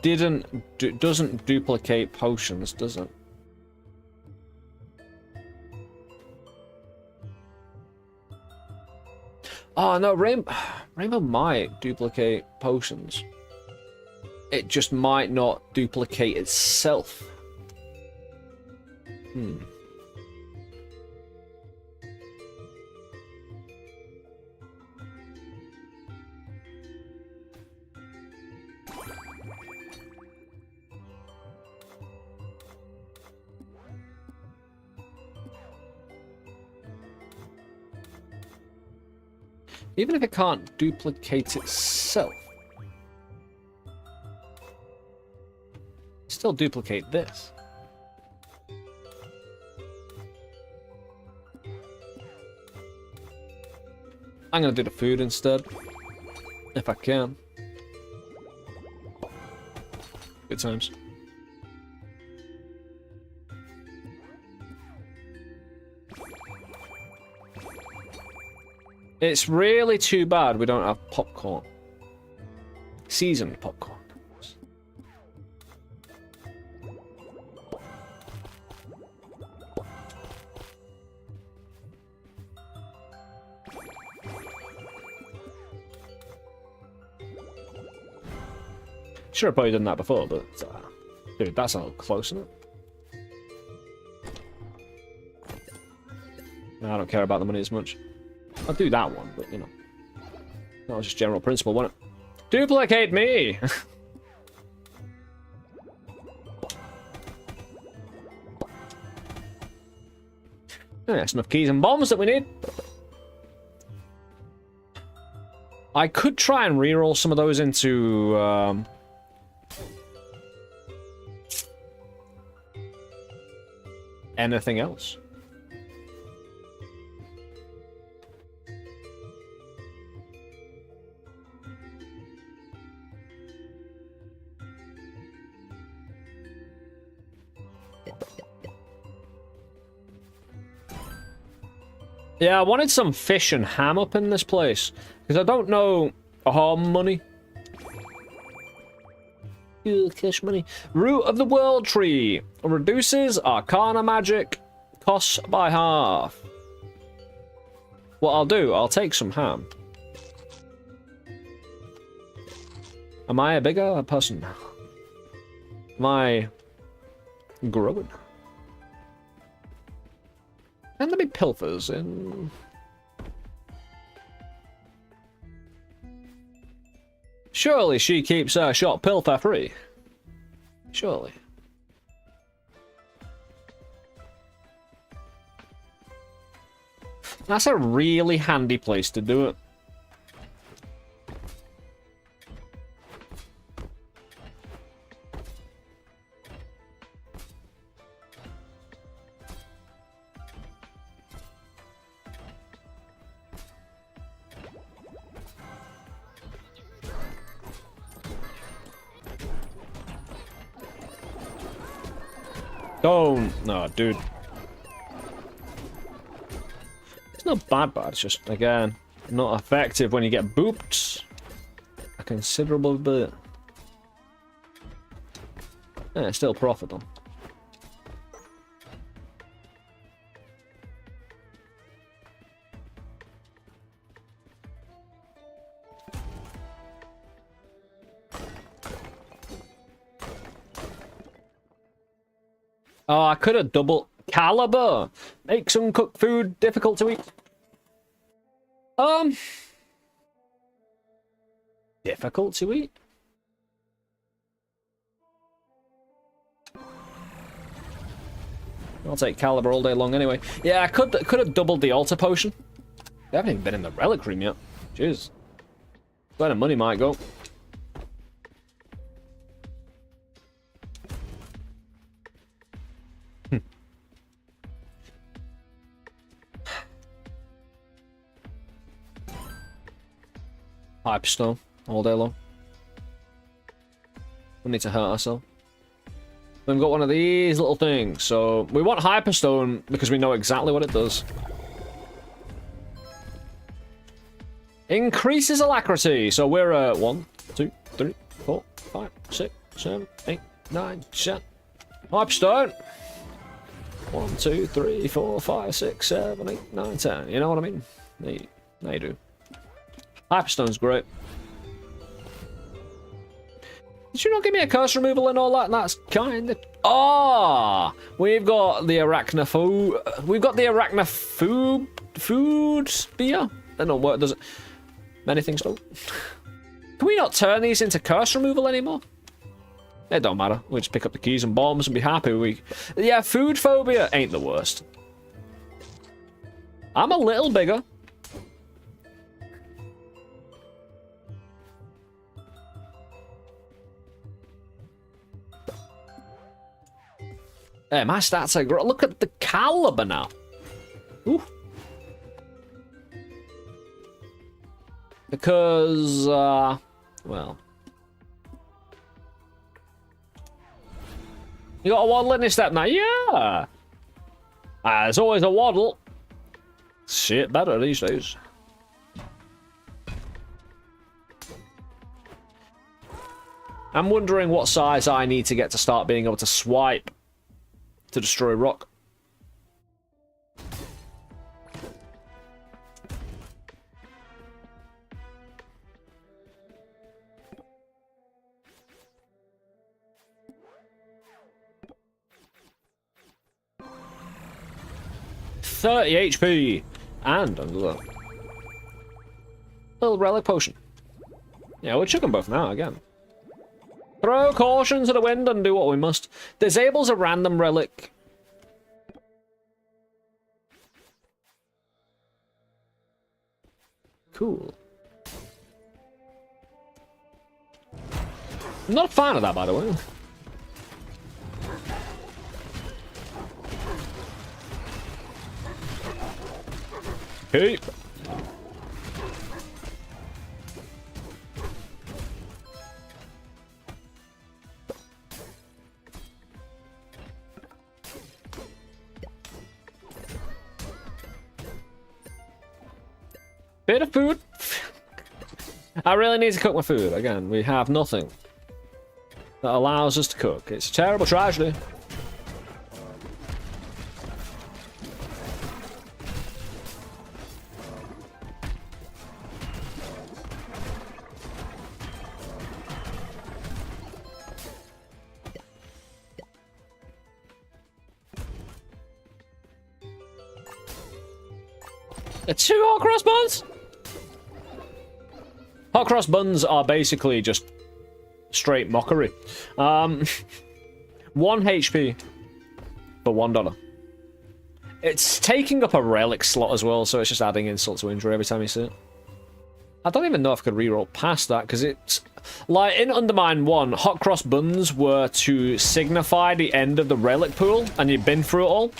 doesn't duplicate potions, does it? Oh no, Rainbow might duplicate potions. It just might not duplicate itself. Even if it can't duplicate itself. Still duplicate this. I'm gonna do the food instead. If I can. Good times. It's really too bad we don't have popcorn. Seasoned popcorn. Sure, I've probably done that before, but dude, that's not close, isn't it? No, I don't care about the money as much. I'll do that one, but you know, that was just general principle, wasn't it? Duplicate me. Yeah, that's enough keys and bombs that we need. I could try and reroll some of those into anything else. Yeah, I wanted some fish and ham up in this place, because I don't know... Oh, money. Ew, cash money. Root of the World Tree. Reduces Arcana magic. Costs by half. What I'll do, I'll take some ham. Am I a bigger person? Am I growing? And there be pilfers in... Surely she keeps her shop pilfer free. Surely. That's a really handy place to do it. Don't. No, dude. It's not bad, it's just, again, not effective when you get booped a considerable bit. Yeah, still profit though. Oh, I could have double caliber. Make some cooked food difficult to eat. Difficult to eat? I'll take caliber all day long anyway. Yeah, I could have doubled the altar potion. They haven't even been in the relic room yet. Jeez. Where the money might go. Hyperstone all day long. We need to hurt ourselves. We've got one of these little things, so we want Hyperstone because we know exactly what it does. Increases alacrity, so we're 1, 2, 3, 4, 5, 6, 7, 8, 9, 10. Hyperstone. 1, 2, 3, 4, 5, 6, 7, 8, 9, 10. You know what I mean? Now you do. Hyperstone's great. Did you not give me a curse removal and all that? That's kind of... Ah! We've got the arachnophobe... We've got the arachnophobe... Food spear? I don't know what does it... Many things don't. Can we not turn these into curse removal anymore? It don't matter. We just pick up the keys and bombs and be happy. Yeah, food phobia ain't the worst. I'm a little bigger. Hey, my stats are great. Look at the caliber now. Ooh. Because, well. You got a waddle in your step now? Yeah! There's always a waddle. Shit better these days. I'm wondering what size I need to get to start being able to swipe to destroy rock. $30 HP and another little relic potion. Yeah, we'll chuck them both now again. Throw caution to the wind and do what we must. Disables a random relic. Cool. I'm not a fan of that, by the way. Hey. Bit of food. I really need to cook my food. Again, we have nothing that allows us to cook. It's a terrible tragedy. Two hot cross buns? Hot cross buns are basically just straight mockery. 1 HP for $1. It's taking up a relic slot as well, so it's just adding insult to injury every time you see it. I don't even know if I could reroll past that, because it's... Like, in Undermine 1, hot cross buns were to signify the end of the relic pool, and you've been through it all.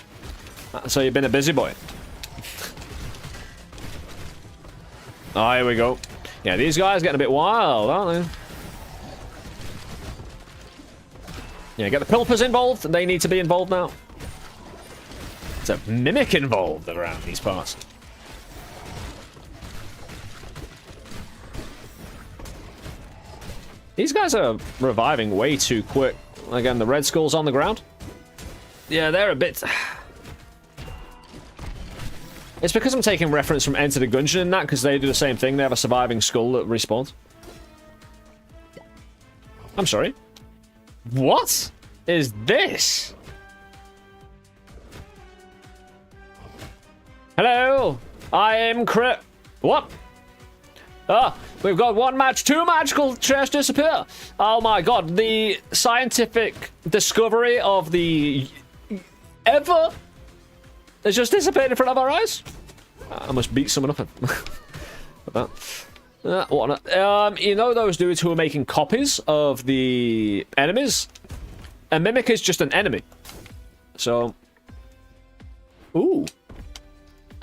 So you've been a busy boy. Oh, here we go. Yeah, these guys getting a bit wild, aren't they? Yeah, get the Pilpers involved. They need to be involved now. There's a mimic involved around these parts. These guys are reviving way too quick. Again, the Red Skull's on the ground. Yeah, they're a bit... It's because I'm taking reference from Enter the Gungeon in that, because they do the same thing. They have a surviving skull that respawns. I'm sorry. What is this? Hello, I am Crit. What? We've got one match, 2 magical chests disappear. Oh my god, the scientific discovery of the ever has just disappeared in front of our eyes. I must beat someone up. What? You know those dudes who are making copies of the enemies? A mimic is just an enemy. So, ooh,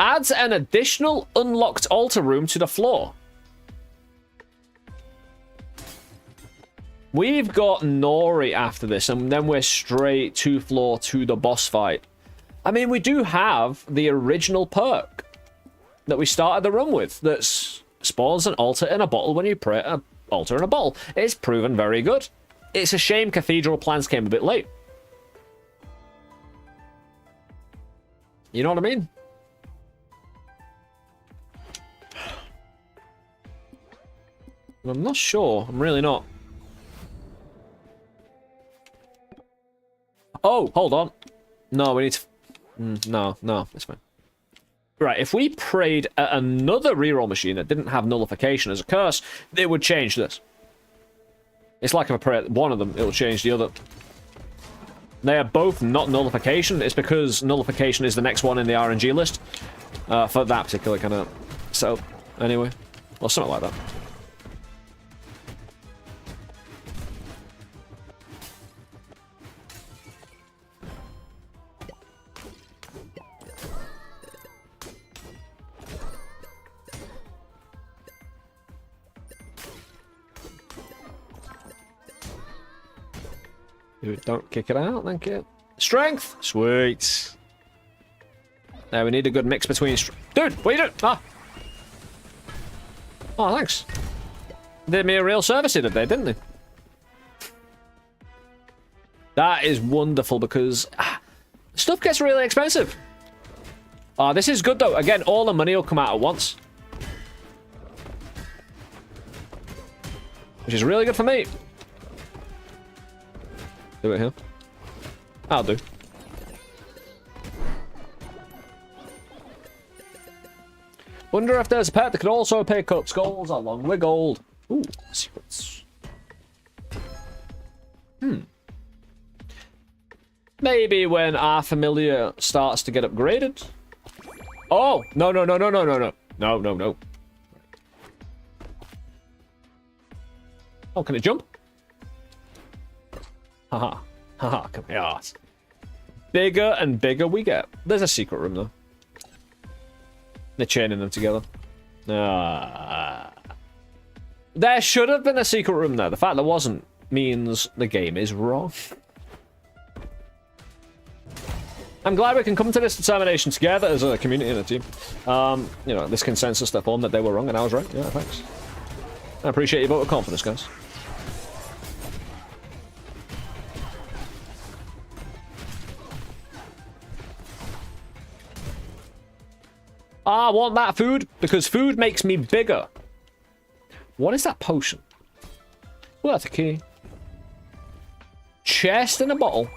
adds an additional unlocked altar room to the floor. We've got Nori after this, and then we're straight to floor to the boss fight. I mean, we do have the original perk that we started the run with that spawns an altar in a bottle when you pray an altar in a bottle. It's proven very good. It's a shame Cathedral plans came a bit late. You know what I mean? I'm not sure. I'm really not. Oh, hold on. No, we need to... No, it's fine. Right, if we prayed at another reroll machine that didn't have nullification as a curse, it would change this. It's like if I pray at one of them, it will change the other. They are both not nullification. It's because nullification is the next one in the RNG list for that particular kind of... So, anyway. Well, something like that. Dude, don't kick it out, thank you. Strength! Sweet. Now we need a good mix between... Dude, what are you doing? Ah! Oh, thanks. They did me a real service here today, didn't they? That is wonderful because stuff gets really expensive. This is good though. Again, all the money will come out at once. Which is really good for me. Do it here. I'll do. Wonder if there's a pet that could also pick up skulls along with gold. Ooh, secrets. Maybe when our familiar starts to get upgraded. Oh, no. No. Oh, can it jump? Haha. Haha, come here. Bigger and bigger we get. There's a secret room, though. They're chaining them together. There should have been a secret room there. The fact there wasn't means the game is wrong. I'm glad we can come to this determination together as a community and a team. You know, this consensus they formed that they were wrong and I was right. Yeah, thanks. I appreciate your vote of confidence, guys. I want that food because food makes me bigger. What is that potion? Well, that's a key. Chest in a bottle.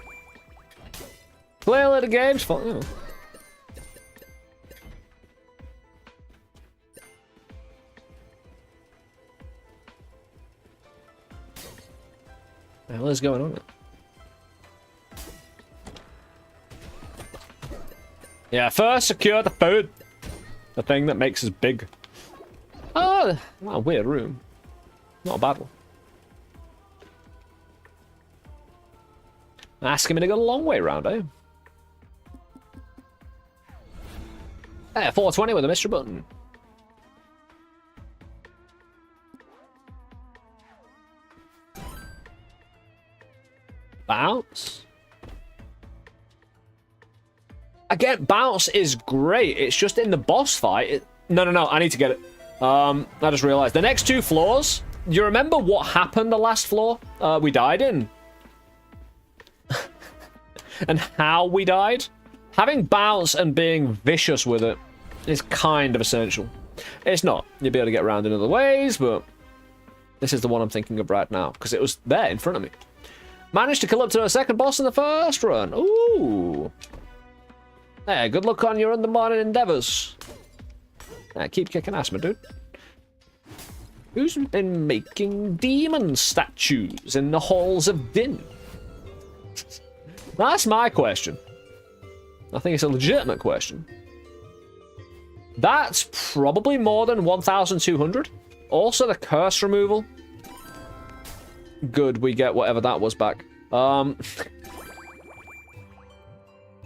Play a little games, fun. You know. What the hell is going on? Yeah, first secure the food. The thing that makes us big. Oh, what a weird room. Not a bad one. Asking me to go a long way round, eh? Hey, 420 with a mystery button. Bounce. Again, bounce is great. It's just in the boss fight. No, I need to get it. I just realized. The next two floors, you remember what happened the last floor we died in? And how we died? Having bounce and being vicious with it is kind of essential. It's not. You'll be able to get around in other ways, but this is the one I'm thinking of right now because it was there in front of me. Managed to kill up to a second boss in the first run. Ooh. Hey, good luck on your Undermine endeavors. Keep kicking ass, my dude. Who's been making demon statues in the halls of Din? That's my question. I think it's a legitimate question. That's probably more than 1,200. Also, the curse removal. Good, we get whatever that was back.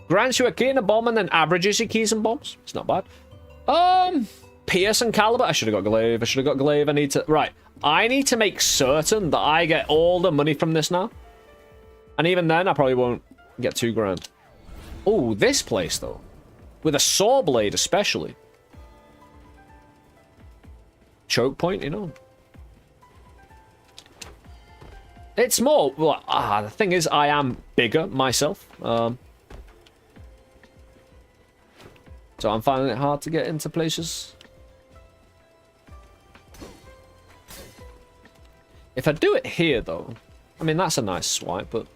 Grants you a key and a bomb and then averages your keys and bombs. It's not bad. Pierce and Caliber. I should have got Glaive. I need to... Right. I need to make certain that I get all the money from this now. And even then, I probably won't get $2 grand. Oh, this place, though. With a saw blade, especially. Choke point, you know. It's more... Well, the thing is, I am bigger myself. So I'm finding it hard to get into places. If I do it here, though, I mean, that's a nice swipe, but...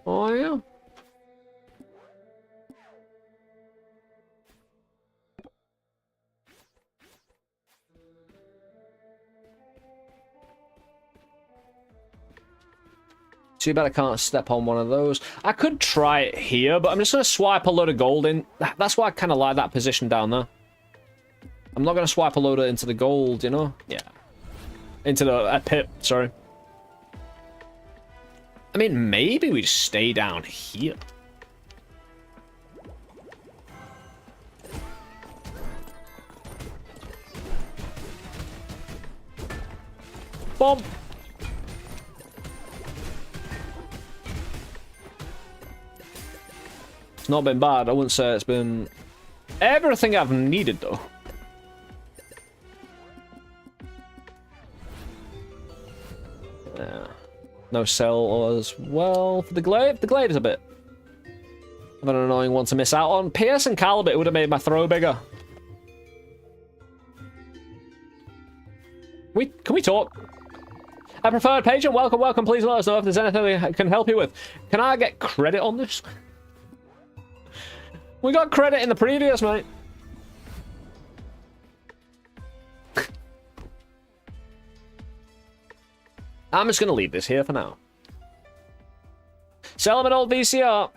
Oh, yeah. Too bad I can't step on one of those. I could try it here, but I'm just going to swipe a load of gold in. That's why I kind of like that position down there. I'm not going to swipe a load into the gold, you know? Yeah. Into the pit, sorry. I mean, maybe we just stay down here. Bomb. It's not been bad. I wouldn't say it's been everything I've needed, though. Yeah. No cell as well for the glaive. The glaive is a bit of an annoying one to miss out on. Pierce and Caliber would have made my throw bigger. Can we talk? A preferred patron, welcome, welcome. Please let us know if there's anything I can help you with. Can I get credit on this? We got credit in the previous, mate. I'm just going to leave this here for now. Sell him an old VCR.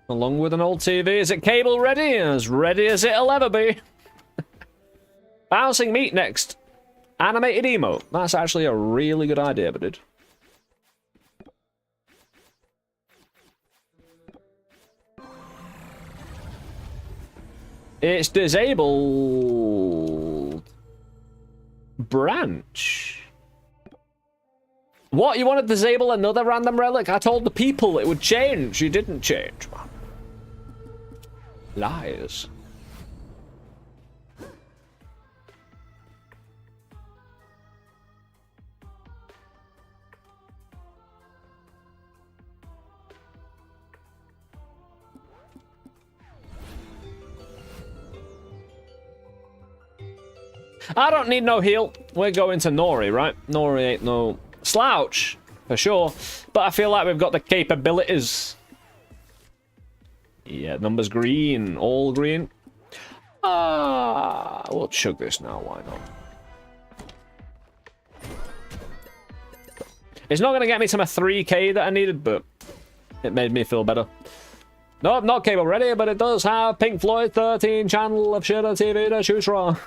Along with an old TV. Is it cable ready? As ready as it'll ever be. Bouncing meat next. Animated emote. That's actually a really good idea, but dude. It's disabled. Branch. What? You want to disable another random relic? I told the people it would change. You didn't change, man. Lies. I don't need no heal. We're going to Nori, right? Nori ain't no slouch, for sure. But I feel like we've got the capabilities. Yeah, numbers green. All green. We'll chug this now. Why not? It's not going to get me to my 3k that I needed, but it made me feel better. No, not cable ready, but it does have Pink Floyd 13 channel of shitter TV to choose from.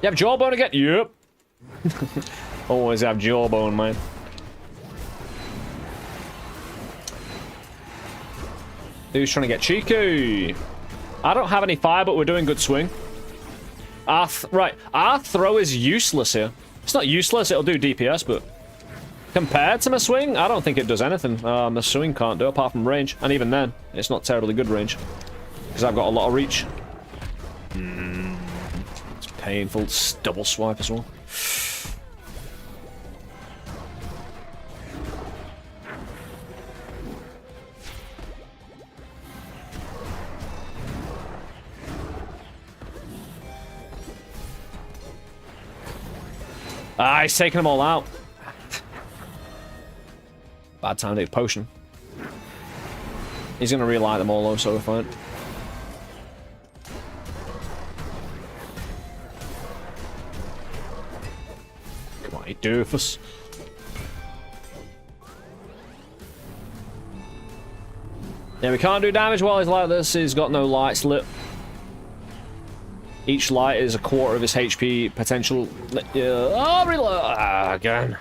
You have jawbone again? Yep. Always have jawbone, man. Who's trying to get cheeky? I don't have any fire, but we're doing good swing. Right, our throw is useless here. It's not useless, it'll do DPS, but compared to my swing, I don't think it does anything. My swing can't do apart from range, and even then, it's not terribly good range because I've got a lot of reach. Painful. Double swipe as well. He's taking them all out. Bad time to take potion. He's gonna relight them all though, so we're fine. Doofus. Yeah, we can't do damage while he's like this. He's got no lights lit. Each light is a quarter of his HP potential. Oh, reload again.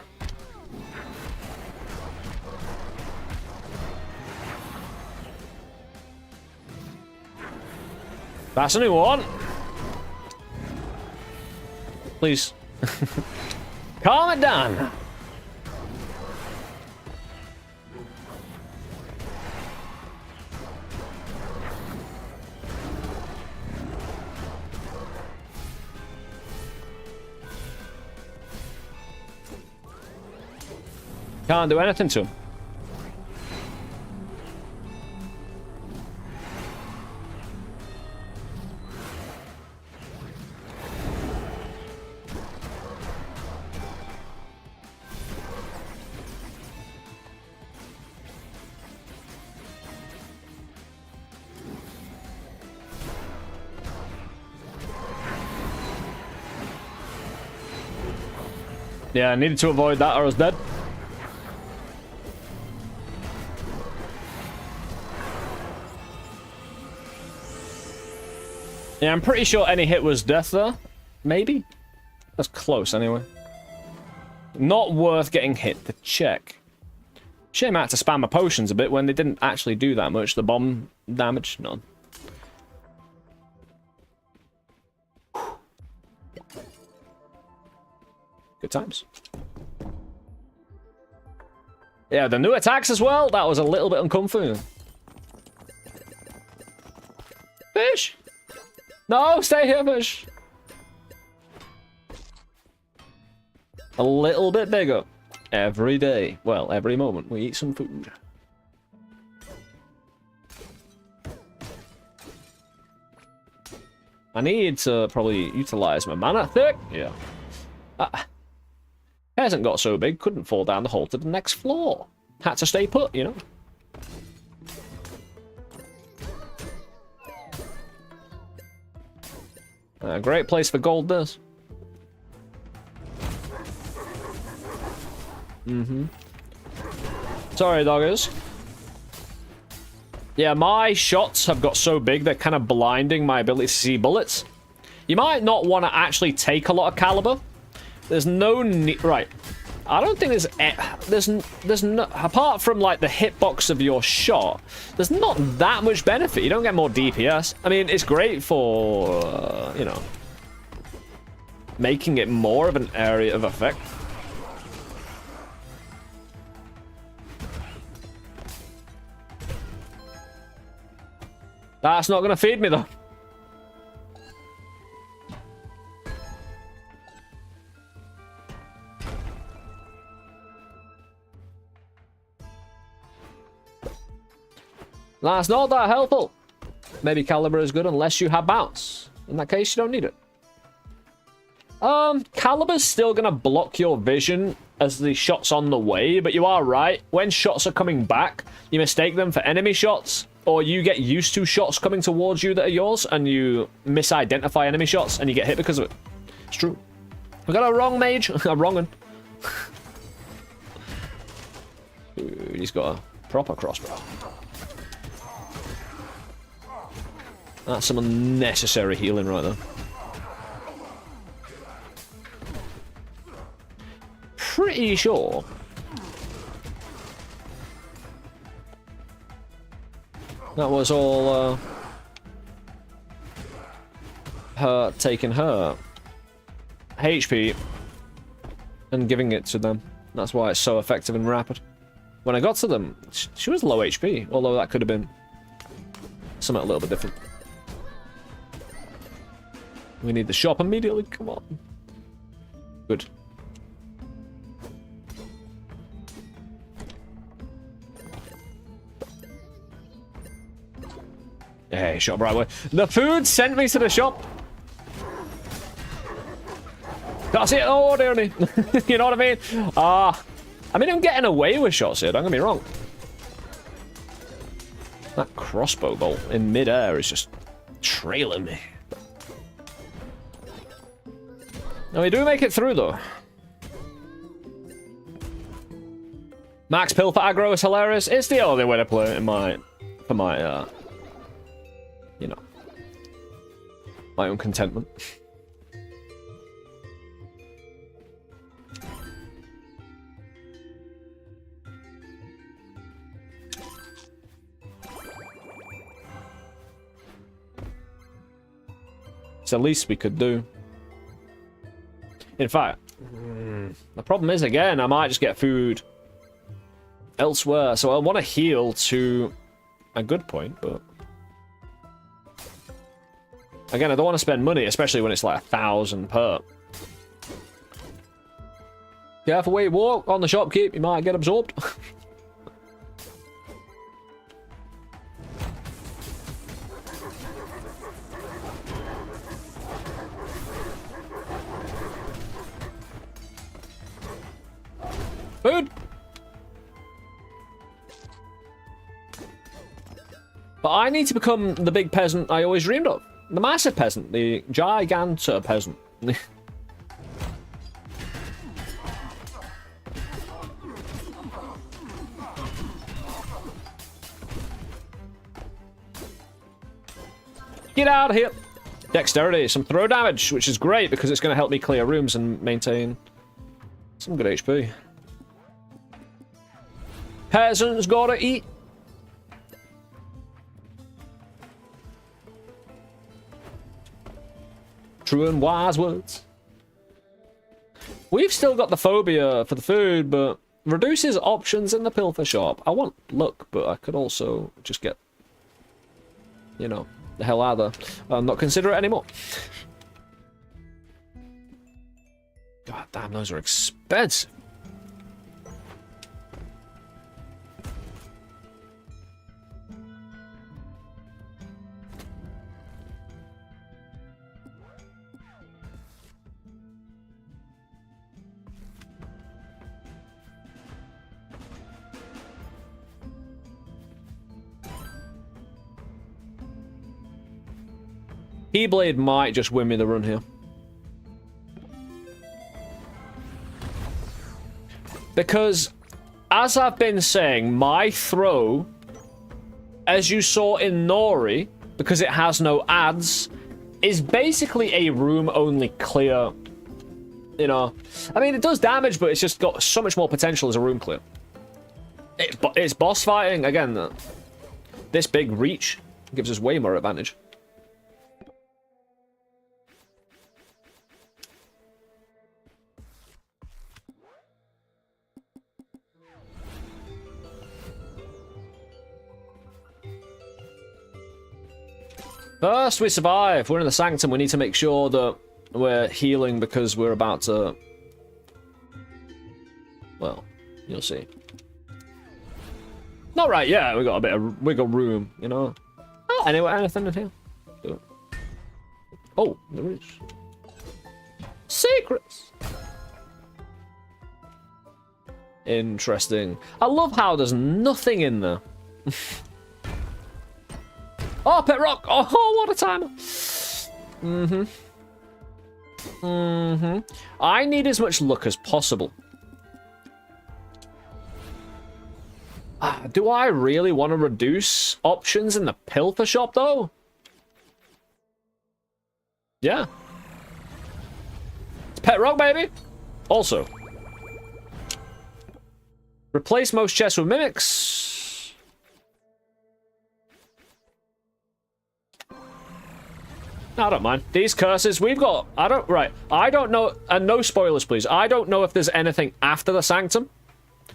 That's a new one. Please. Calm it down. Can't do anything to him. Yeah, I needed to avoid that or I was dead. Yeah, I'm pretty sure any hit was death there. Maybe? That's close anyway. Not worth getting hit to check. Shame I had to spam my potions a bit when they didn't actually do that much. The bomb damage, none. Good times. Yeah, the new attacks as well. That was a little bit uncomfortable. Fish! No, stay here, fish! A little bit bigger. Every day. Well, every moment we eat some food. I need to probably utilize my mana thick. Yeah. Hasn't got so big, couldn't fall down the hole to the next floor. Had to stay put, you know. A great place for gold, this. Sorry, doggers. Yeah, my shots have got so big they're kind of blinding my ability to see bullets. You might not want to actually take a lot of caliber. There's no need. Right. I don't think there's no, apart from like the hitbox of your shot, there's not that much benefit. You don't get more DPS. I mean, it's great for, you know, making it more of an area of effect. That's not going to feed me, though. That's not that helpful. Maybe caliber is good unless you have bounce. In that case, you don't need it. Caliber's still going to block your vision as the shot's on the way, but you are right. When shots are coming back, you mistake them for enemy shots, or you get used to shots coming towards you that are yours, and you misidentify enemy shots, and you get hit because of it. It's true. We got a wrong mage. A wrong one. Dude, he's got a proper crossbow. That's some unnecessary healing right there. Pretty sure that was all her taking her HP and giving it to them. That's why it's so effective and rapid. When I got to them, she was low HP, although that could have been something a little bit different. We need the shop immediately, come on. Good. Hey, shop right away. The food sent me to the shop. That's it. Oh, dear me. You know what I mean? I mean, I'm getting away with shots here. Don't get me wrong. That crossbow bolt in midair is just trailing me. Now, we do make it through, though. Max pill for aggro is hilarious. It's the only way to play it in for my, you know, my own contentment. It's the least we could do. In fact, the problem is, again, I might just get food elsewhere. So I want to heal to a good point, but again, I don't want to spend money, especially when it's like 1,000 per. Careful where you walk on the shopkeep, you might get absorbed. Food! But I need to become the big peasant I always dreamed of. The massive peasant. The gigantor peasant. Get out of here. Dexterity, some throw damage, which is great because it's going to help me clear rooms and maintain some good HP. Peasants gotta eat. True and wise words. We've still got the phobia for the food, but reduces options in the pilfer shop. I want luck, but I could also just get, you know, the hell out of there. I'm not consider it anymore. God damn, those are expensive. Keyblade might just win me the run here. Because, as I've been saying, my throw, as you saw in Nori, because it has no ads, is basically a room-only clear. You know, I mean, it does damage, but it's just got so much more potential as a room clear. It's boss fighting, again, this big reach gives us way more advantage. First, we survive. We're in the Sanctum. We need to make sure that we're healing because we're about to... Well, you'll see. Not right yet. We got a bit of wiggle room, you know. Oh, anyway, anything in here? Do it. Oh, there is. Secrets! Interesting. I love how there's nothing in there. Oh, pet rock! Oh, what a timer! I need as much luck as possible. Do I really want to reduce options in the pilfer shop, though? Yeah. It's pet rock, baby! Also. Replace most chests with mimics. I don't mind. These curses, we've got... I don't know... And no spoilers, please. I don't know if there's anything after the Sanctum.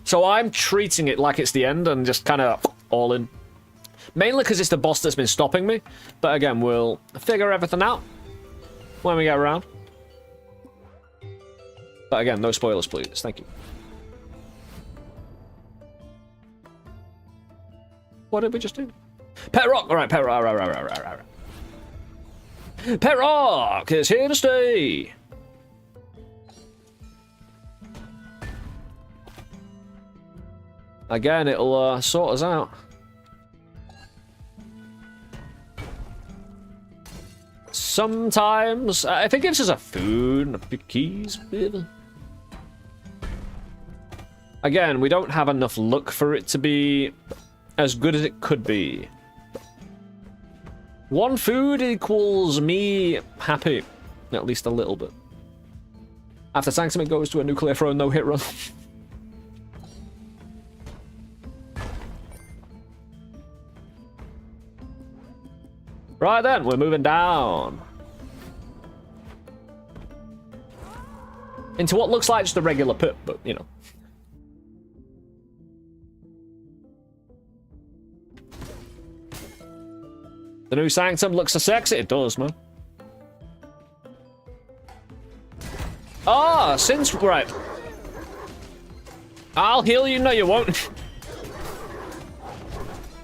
So I'm treating it like it's the end and just kind of all in. Mainly because it's the boss that's been stopping me. But again, we'll figure everything out when we get around. But again, no spoilers, please. Thank you. What did we just do? Pet rock! Alright, pet rock. Alright. Pet rock is here to stay. Again, it'll sort us out. Sometimes, if it gives us a food and a few keys, again, we don't have enough luck for it to be as good as it could be. One food equals me happy, at least a little bit. After Sanctum, it goes to a nuclear throw, no hit run. Right then, we're moving down. Into what looks like just a regular pit, but, you know. The new Sanctum looks so sexy. It does, man. Ah, since... Right. I'll heal you. No, you won't.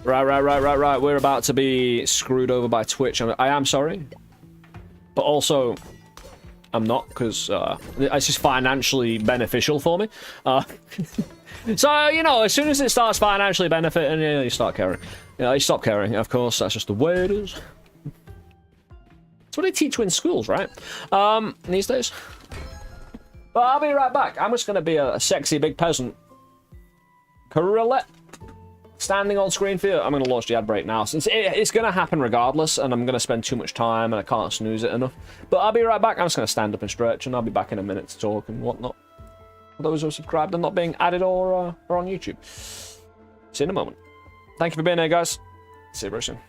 Right. We're about to be screwed over by Twitch. I am sorry. But also, I'm not, because it's just financially beneficial for me. So, you know, as soon as it starts financially benefiting, you start caring. You know, you stop caring, of course. That's just the way it is. That's what they teach you in schools, right? These days. But I'll be right back. I'm just going to be a sexy big peasant. Correct. standing on screen for you, I'm going to launch the ad break now, since it's going to happen regardless, and I'm going to spend too much time, and I can't snooze it enough. But I'll be right back. I'm just going to stand up and stretch, and I'll be back in a minute to talk and whatnot. For those who are subscribed and not being added or on YouTube. See you in a moment. Thank you for being here, guys. See you very soon.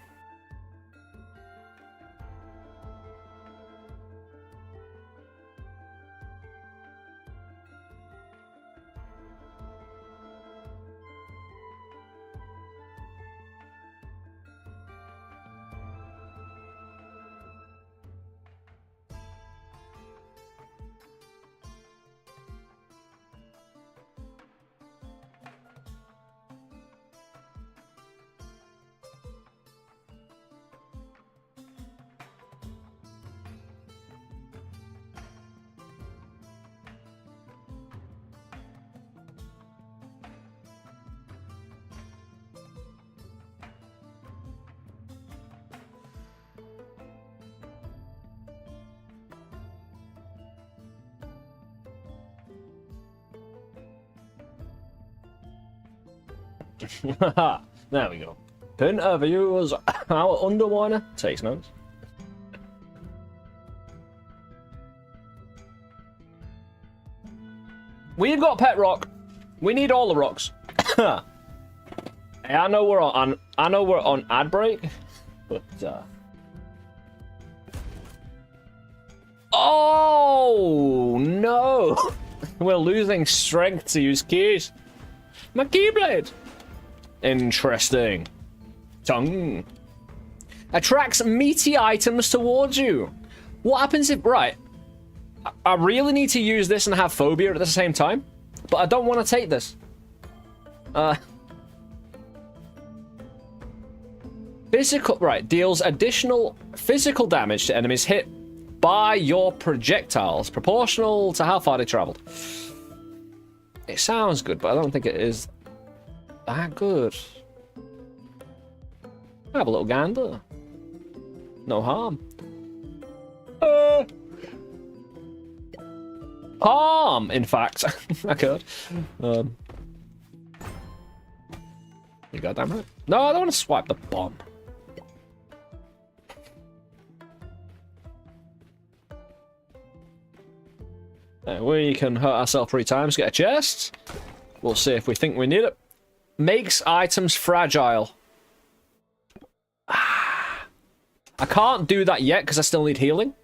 There we go. Interviewers, our Underminer takes notes. We've got pet rock. We need all the rocks. Hey, I know we're on ad break, but oh no, we're losing strength to use keys. My keyblade. Interesting. Tongue. Attracts meaty items towards you. What happens if... Right. I really need to use this and have phobia at the same time. But I don't want to take this. Physical... Right. Deals additional physical damage to enemies hit by your projectiles. Proportional to how far they traveled. It sounds good, but I don't think it is... that good. I have a little gander. No harm. Harm, in fact. I could. You goddamn right. No, I don't want to swipe the bomb. We can hurt ourselves 3 times, get a chest. We'll see if we think we need it. Makes items fragile. I can't do that yet because I still need healing.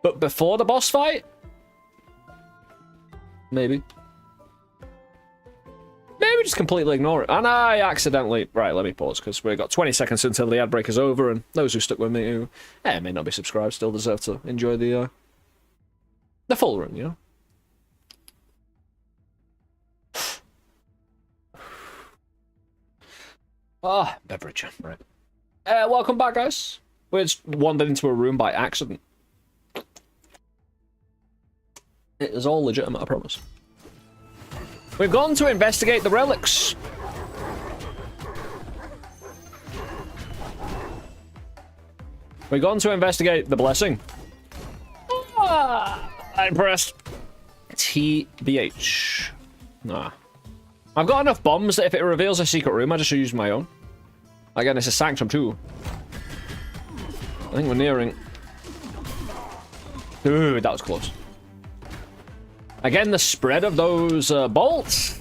But before the boss fight? Maybe. Maybe just completely ignore it. And I accidentally... Right, let me pause because we've got 20 seconds until the ad break is over, and those who stuck with me who may not be subscribed still deserve to enjoy the full run, you know? Ah, beverage. Right. Welcome back, guys. We just wandered into a room by accident. It is all legitimate, I promise. We've gone to investigate the relics. We've gone to investigate the blessing. Ah, I'm impressed. TBH. Nah. I've got enough bombs that if it reveals a secret room, I just use my own. Again, it's a sanctum too. I think we're nearing. Ooh, that was close. Again, the spread of those bolts.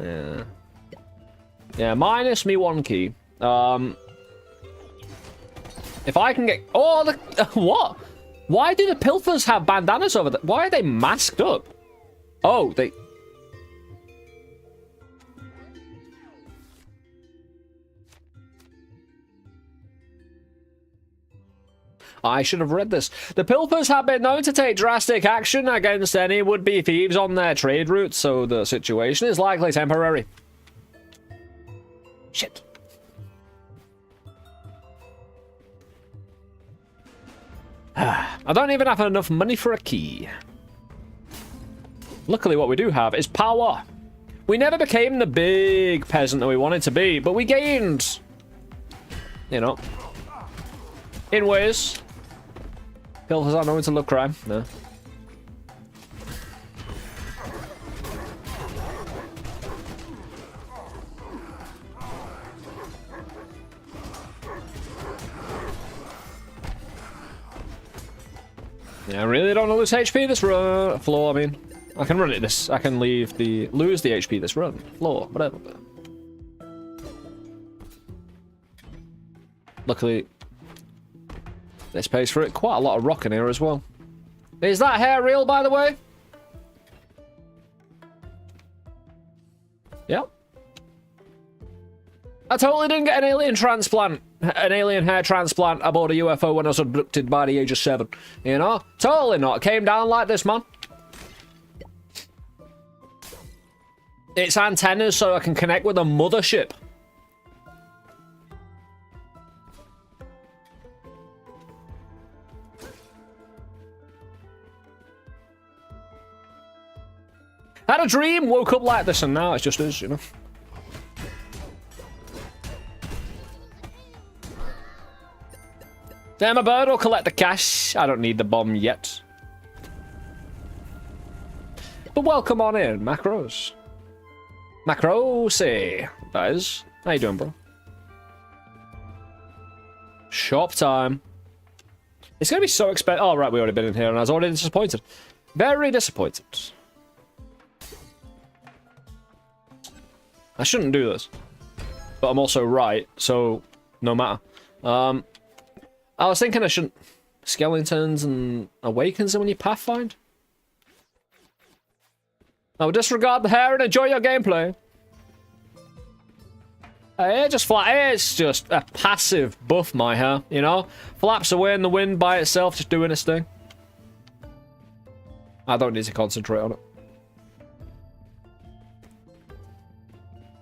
Yeah. Yeah, minus me 1 key. If I can get... Oh, the... What? Why do the pilfers have bandanas over there? Why are they masked up? Oh, they... I should have read this. The pilfers have been known to take drastic action against any would-be thieves on their trade routes, so the situation is likely temporary. Shit. I don't even have enough money for a key. Luckily, what we do have is power. We never became the big peasant that we wanted to be, but we gained, you know, in ways. Pilfers are known to love crime. No. Yeah, I really don't want to lose HP this run. Floor, I mean. I can run it this. I can lose the HP this run. Floor, whatever. Luckily, this pays for it. Quite a lot of rock in here as well. Is that hair real, by the way? Yep. I totally didn't get an alien transplant. An alien hair transplant aboard a UFO when I was abducted by the age of 7. You know? Totally not. Came down like this, man. It's antennas so I can connect with a mothership. Had a dream, woke up like this, and now it just is, you know. Damn, a bird will collect the cash. I don't need the bomb yet. But welcome on in, Macros. Macrosy, that is. How you doing, bro? Shop time. It's gonna be so expensive. Oh, right, we already been in here, and I was already disappointed. Very disappointed. I shouldn't do this. But I'm also right, so no matter. I was thinking I shouldn't... Skeletons and Awakens when you Pathfind? I will disregard the hair and enjoy your gameplay. It's just a passive buff, my hair, you know? Flaps away in the wind by itself, just doing its thing. I don't need to concentrate on it.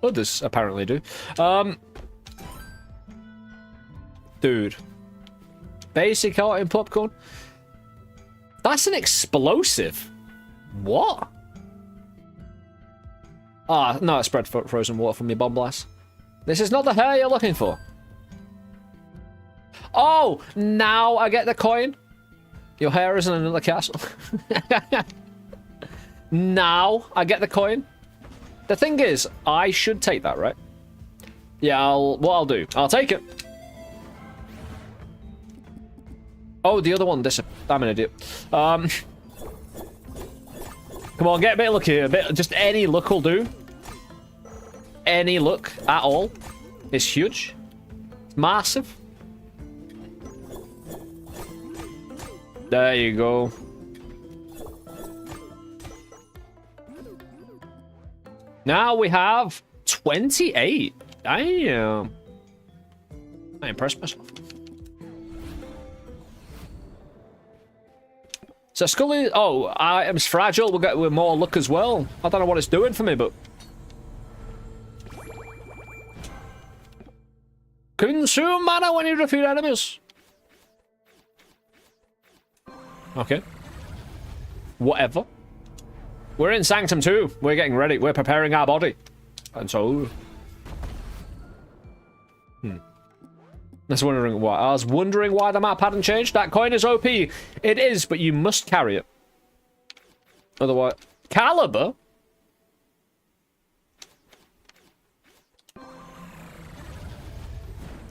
Others apparently do. Dude. Basic art in popcorn? That's an explosive. What? Ah, no, it spread frozen water from your bomb blast. This is not the hair you're looking for. Oh, now I get the coin. Your hair is in another castle. Now I get the coin. The thing is, I should take that, right? Yeah, what I'll do, I'll take it. Oh, the other one I'm an idiot. Come on, get a bit of luck here. Just any luck will do. Any luck at all. It's huge. It's massive. There you go. Now we have 28. Damn. I impressed myself. So Scully, oh, I am fragile. We'll get with more luck as well. I don't know what it's doing for me, but consume mana when you defeat enemies. Okay. Whatever. We're in Sanctum 2. We're getting ready. We're preparing our body. And so... I was wondering why the map hadn't changed. That coin is OP. It is, but you must carry it. Otherwise... Caliber?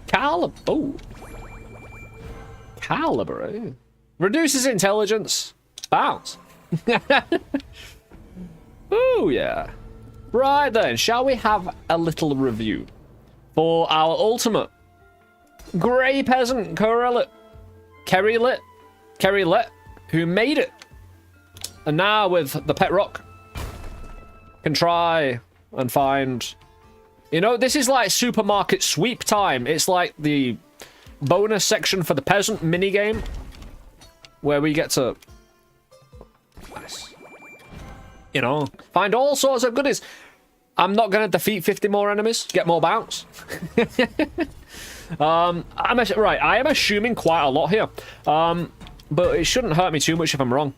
Caliber. Oh. Caliber, eh? Reduces intelligence. Bounce. Oh, yeah. Right then, shall we have a little review for our ultimate Grey Peasant Correlate Kerrylet, who made it. And now with the Pet Rock, can try and find... You know, this is like supermarket sweep time. It's like the bonus section for the Peasant minigame, where we get to... You know, find all sorts of goodies. I'm not going to defeat 50 more enemies, get more bounce. Right, I am assuming quite a lot here. But it shouldn't hurt me too much if I'm wrong.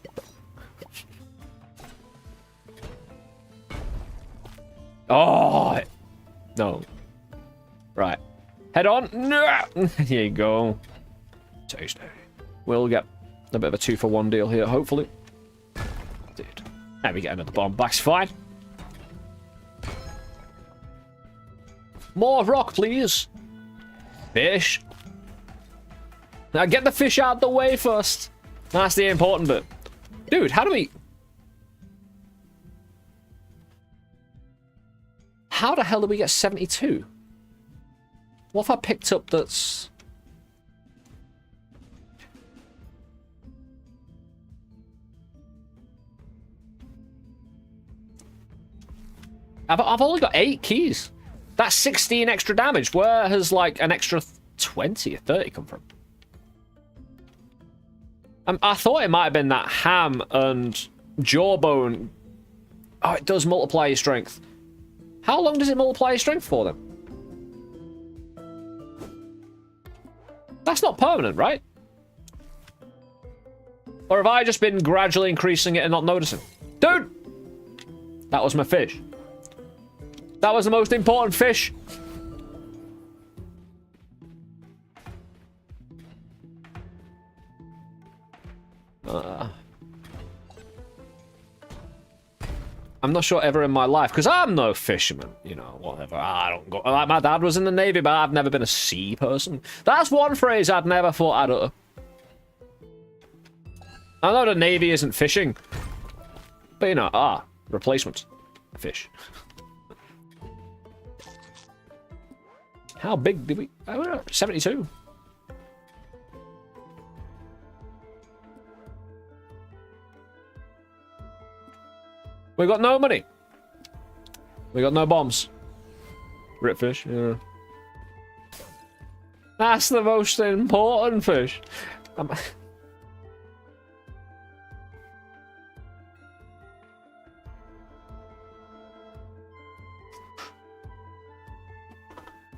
Oh! No. Right. Head on. Here you go. Tasty. We'll get a bit of a 2-for-1 deal here, hopefully. Dude. There we get another bomb. That's fine. More rock, please. Fish. Now get the fish out the way first. That's the important bit. Dude, how do we... How the hell did we get 72? What have I picked up that's... I've only got 8 keys. That's 16 extra damage. Where has, like, an extra 20 or 30 come from? I thought it might have been that ham and jawbone. Oh, it does multiply your strength. How long does it multiply your strength for, then? That's not permanent, right? Or have I just been gradually increasing it and not noticing? Dude! That was my fish. That was the most important fish. I'm not sure ever in my life, because I'm no fisherman, you know, whatever. I don't go... Like, my dad was in the Navy, but I've never been a sea person. That's one phrase I'd never thought I'd utter. I know the Navy isn't fishing, but, you know, replacement. Fish. How big did we... 72. We got no money. We got no bombs. Rip fish, yeah. That's the most important fish. I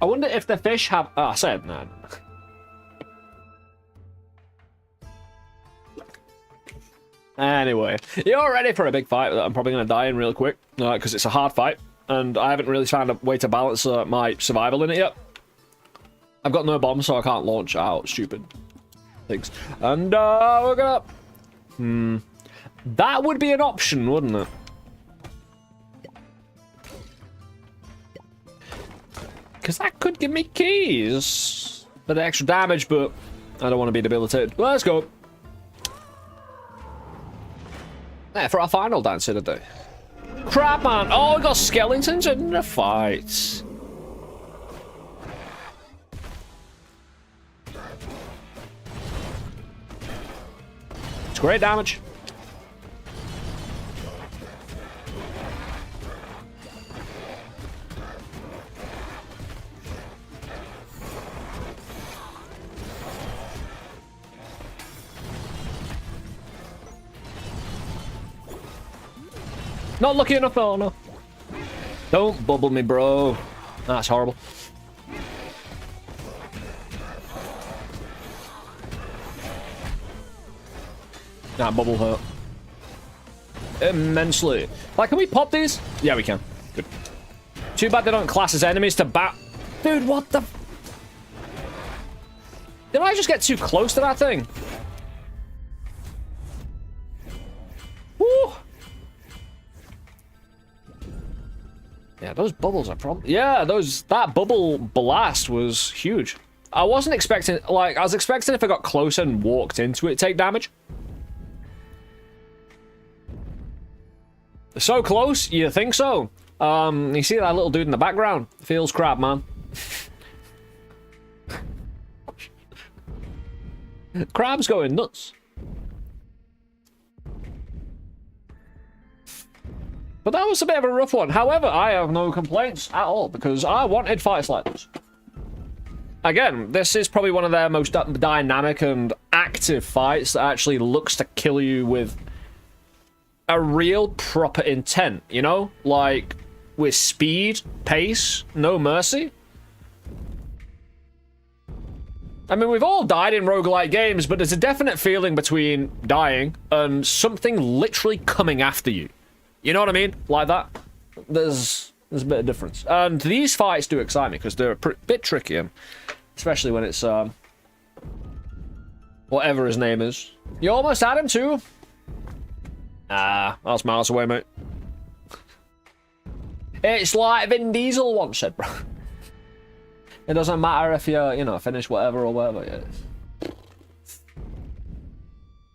wonder if the fish have... Oh, I said no. Anyway, you're ready for a big fight that I'm probably going to die in real quick, because it's a hard fight, and I haven't really found a way to balance my survival in it yet. I've got no bombs, so I can't launch out stupid things. And we're gonna... That would be an option, wouldn't it? Because that could give me keys. Bit of extra damage, but I don't want to be debilitated. Let's go. Yeah, for our final dance of the day. Crap, man. Oh, we got skeletons in the fight. It's great damage. Not lucky enough, oh no. Don't bubble me, bro. That's horrible. That bubble hurt. Immensely. Like, can we pop these? Yeah, we can. Good. Too bad they don't class as enemies to bat. Dude, what the... Did I just get too close to that thing? Woo! Yeah, those bubbles are probably... Yeah, that bubble blast was huge. I wasn't expecting... Like, I was expecting if I got closer and walked into it, take damage. So close? You think so? You see that little dude in the background? Feels crap, man. Crab's going nuts. But that was a bit of a rough one. However, I have no complaints at all, because I wanted fights like this. Again, this is probably one of their most dynamic and active fights that actually looks to kill you with a real proper intent, you know? Like, with speed, pace, no mercy. I mean, we've all died in roguelike games, but there's a definite feeling between dying and something literally coming after you. You know what I mean? Like that. There's a bit of difference. And these fights do excite me because they're a bit tricky, especially when it's whatever his name is. You almost had him too? That's miles away, mate. It's like Vin Diesel once said, bro. It doesn't matter if you know, finish whatever or whatever. Yeah.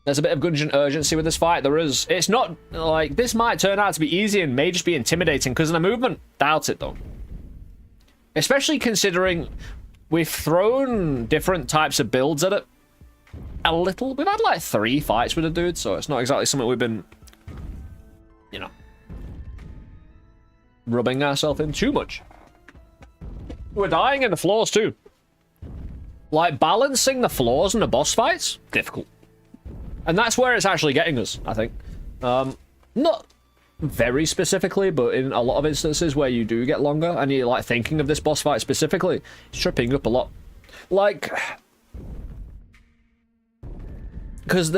There's a bit of gungeon urgency with this fight. There is. It's not like this might turn out to be easy and may just be intimidating because of the movement. Doubt it though. Especially considering we've thrown different types of builds at it a little. We've had like 3 fights with a dude, so it's not exactly something we've been, you know, rubbing ourselves in too much. We're dying in the floors too. Like, balancing the floors in the boss fights, difficult. And that's where it's actually getting us, I think. Not very specifically, but in a lot of instances where you do get longer and you're like thinking of this boss fight specifically, it's tripping up a lot. Like, because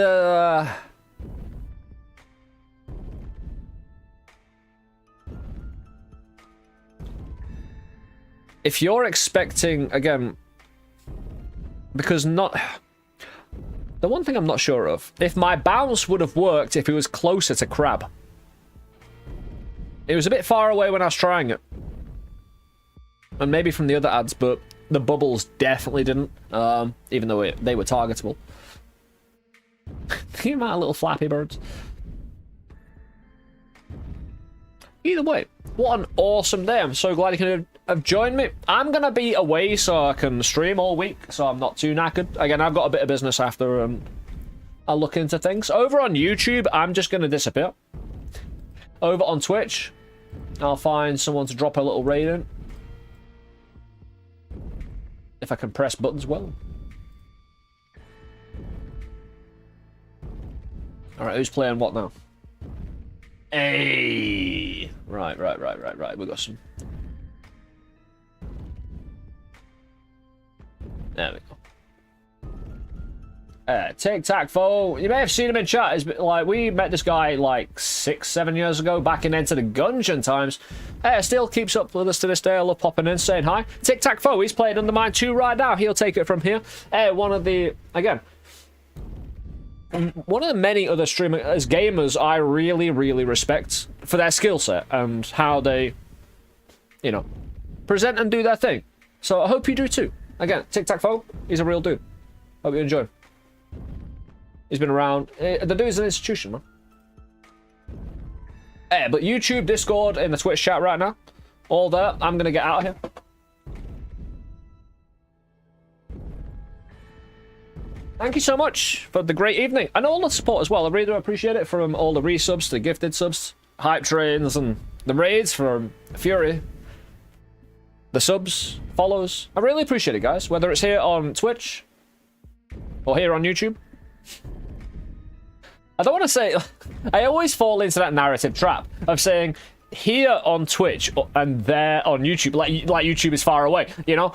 if you're expecting, again, because not... The one thing I'm not sure of, if my bounce would have worked if it was closer to Crab. It was a bit far away when I was trying it. And maybe from the other ads, but the bubbles definitely didn't, even though they were targetable. The amount of little flappy birds. Either way, what an awesome day. I'm so glad you can have joined me. I'm going to be away so I can stream all week, so I'm not too knackered. Again, I've got a bit of business after I look into things. Over on YouTube, I'm just going to disappear. Over on Twitch, I'll find someone to drop a little raid in. If I can press buttons well. Alright, who's playing what now? Hey! Right. We got some. There we go. Tic-tac-foe. You may have seen him in chat. It's like, we met this guy like 6-7 years ago, back in Enter the Gungeon times. Still keeps up with us to this day. I love popping in, saying hi. Tic-tac-foe. He's playing Undermine2 right now. He'll take it from here. One of the, again, one of the many other streamers, gamers, I really, really respect for their skill set and how they, you know, present and do their thing. So I hope you do too. Again, Tic-tac-foe, he's a real dude. Hope you enjoy. He's been around. The dude's an institution, man. But YouTube, Discord, in the Twitch chat right now. All there. I'm going to get out of here. Thank you so much for the great evening. And all the support as well. I really do appreciate it, from all the resubs to gifted subs, hype trains, and the raids from Fury. The subs, follows. I really appreciate it, guys. Whether it's here on Twitch or here on YouTube. I don't want to say... I always fall into that narrative trap of saying here on Twitch and there on YouTube. Like YouTube is far away, you know?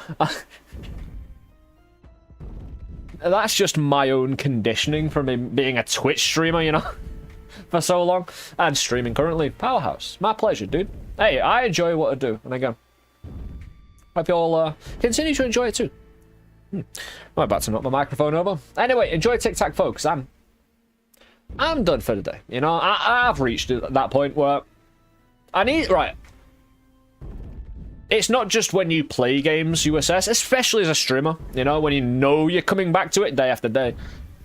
That's just my own conditioning from being a Twitch streamer, you know? For so long. And streaming currently. Powerhouse. My pleasure, dude. Hey, I enjoy what I do. And again, hope you all continue to enjoy it too. I'm about to knock my microphone over. Anyway, enjoy Tic-tac-foe, because I'm done for the day. You know, I've reached that point where I need... Right. It's not just when you play games you assess, especially as a streamer, you know, when you know you're coming back to it day after day.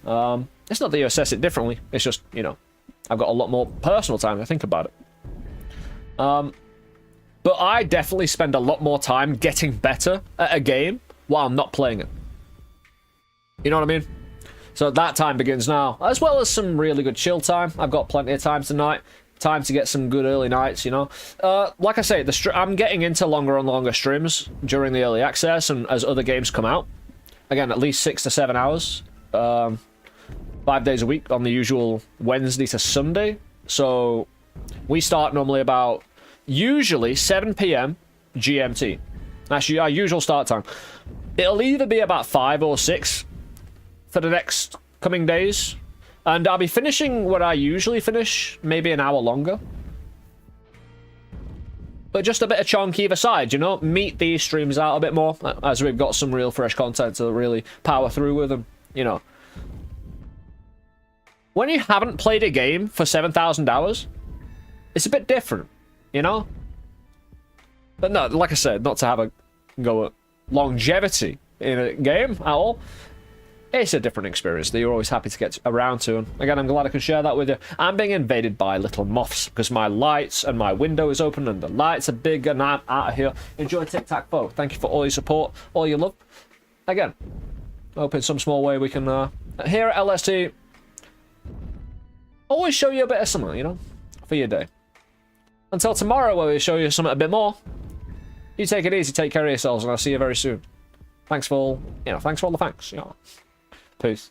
It's not that you assess it differently. It's just, you know, I've got a lot more personal time to think about it. But I definitely spend a lot more time getting better at a game while not playing it. You know what I mean? So that time begins now, as well as some really good chill time. I've got plenty of time tonight. Time to get some good early nights, you know. Like I say, I'm getting into longer and longer streams during the early access and as other games come out. Again, at least 6 to 7 hours. 5 days a week on the usual Wednesday to Sunday. So we start normally about usually 7 p.m. GMT. That's our usual start time. It'll either be about 5 or 6 for the next coming days. And I'll be finishing what I usually finish, maybe an hour longer. But just a bit of chunk either side, you know? Meet these streams out a bit more, as we've got some real fresh content to really power through with them, you know. When you haven't played a game for 7,000 hours, it's a bit different, you know? But no, like I said, not to have a go at longevity in a game at all. it's a different experience that you're always happy to get around to. And again, I'm glad I can share that with you. I'm being invaded by little moths because my lights and my window is open and the lights are big and I'm out of here. Enjoy Tic-Tac-Toe. Thank you for all your support, all your love. Again, I hope in some small way we can, here at LST, always show you a bit of something, you know, for your day. Until tomorrow, where we show you something a bit more. You take it easy, take care of yourselves, and I'll see you very soon. Thanks for all, thanks for all the thanks. Peace.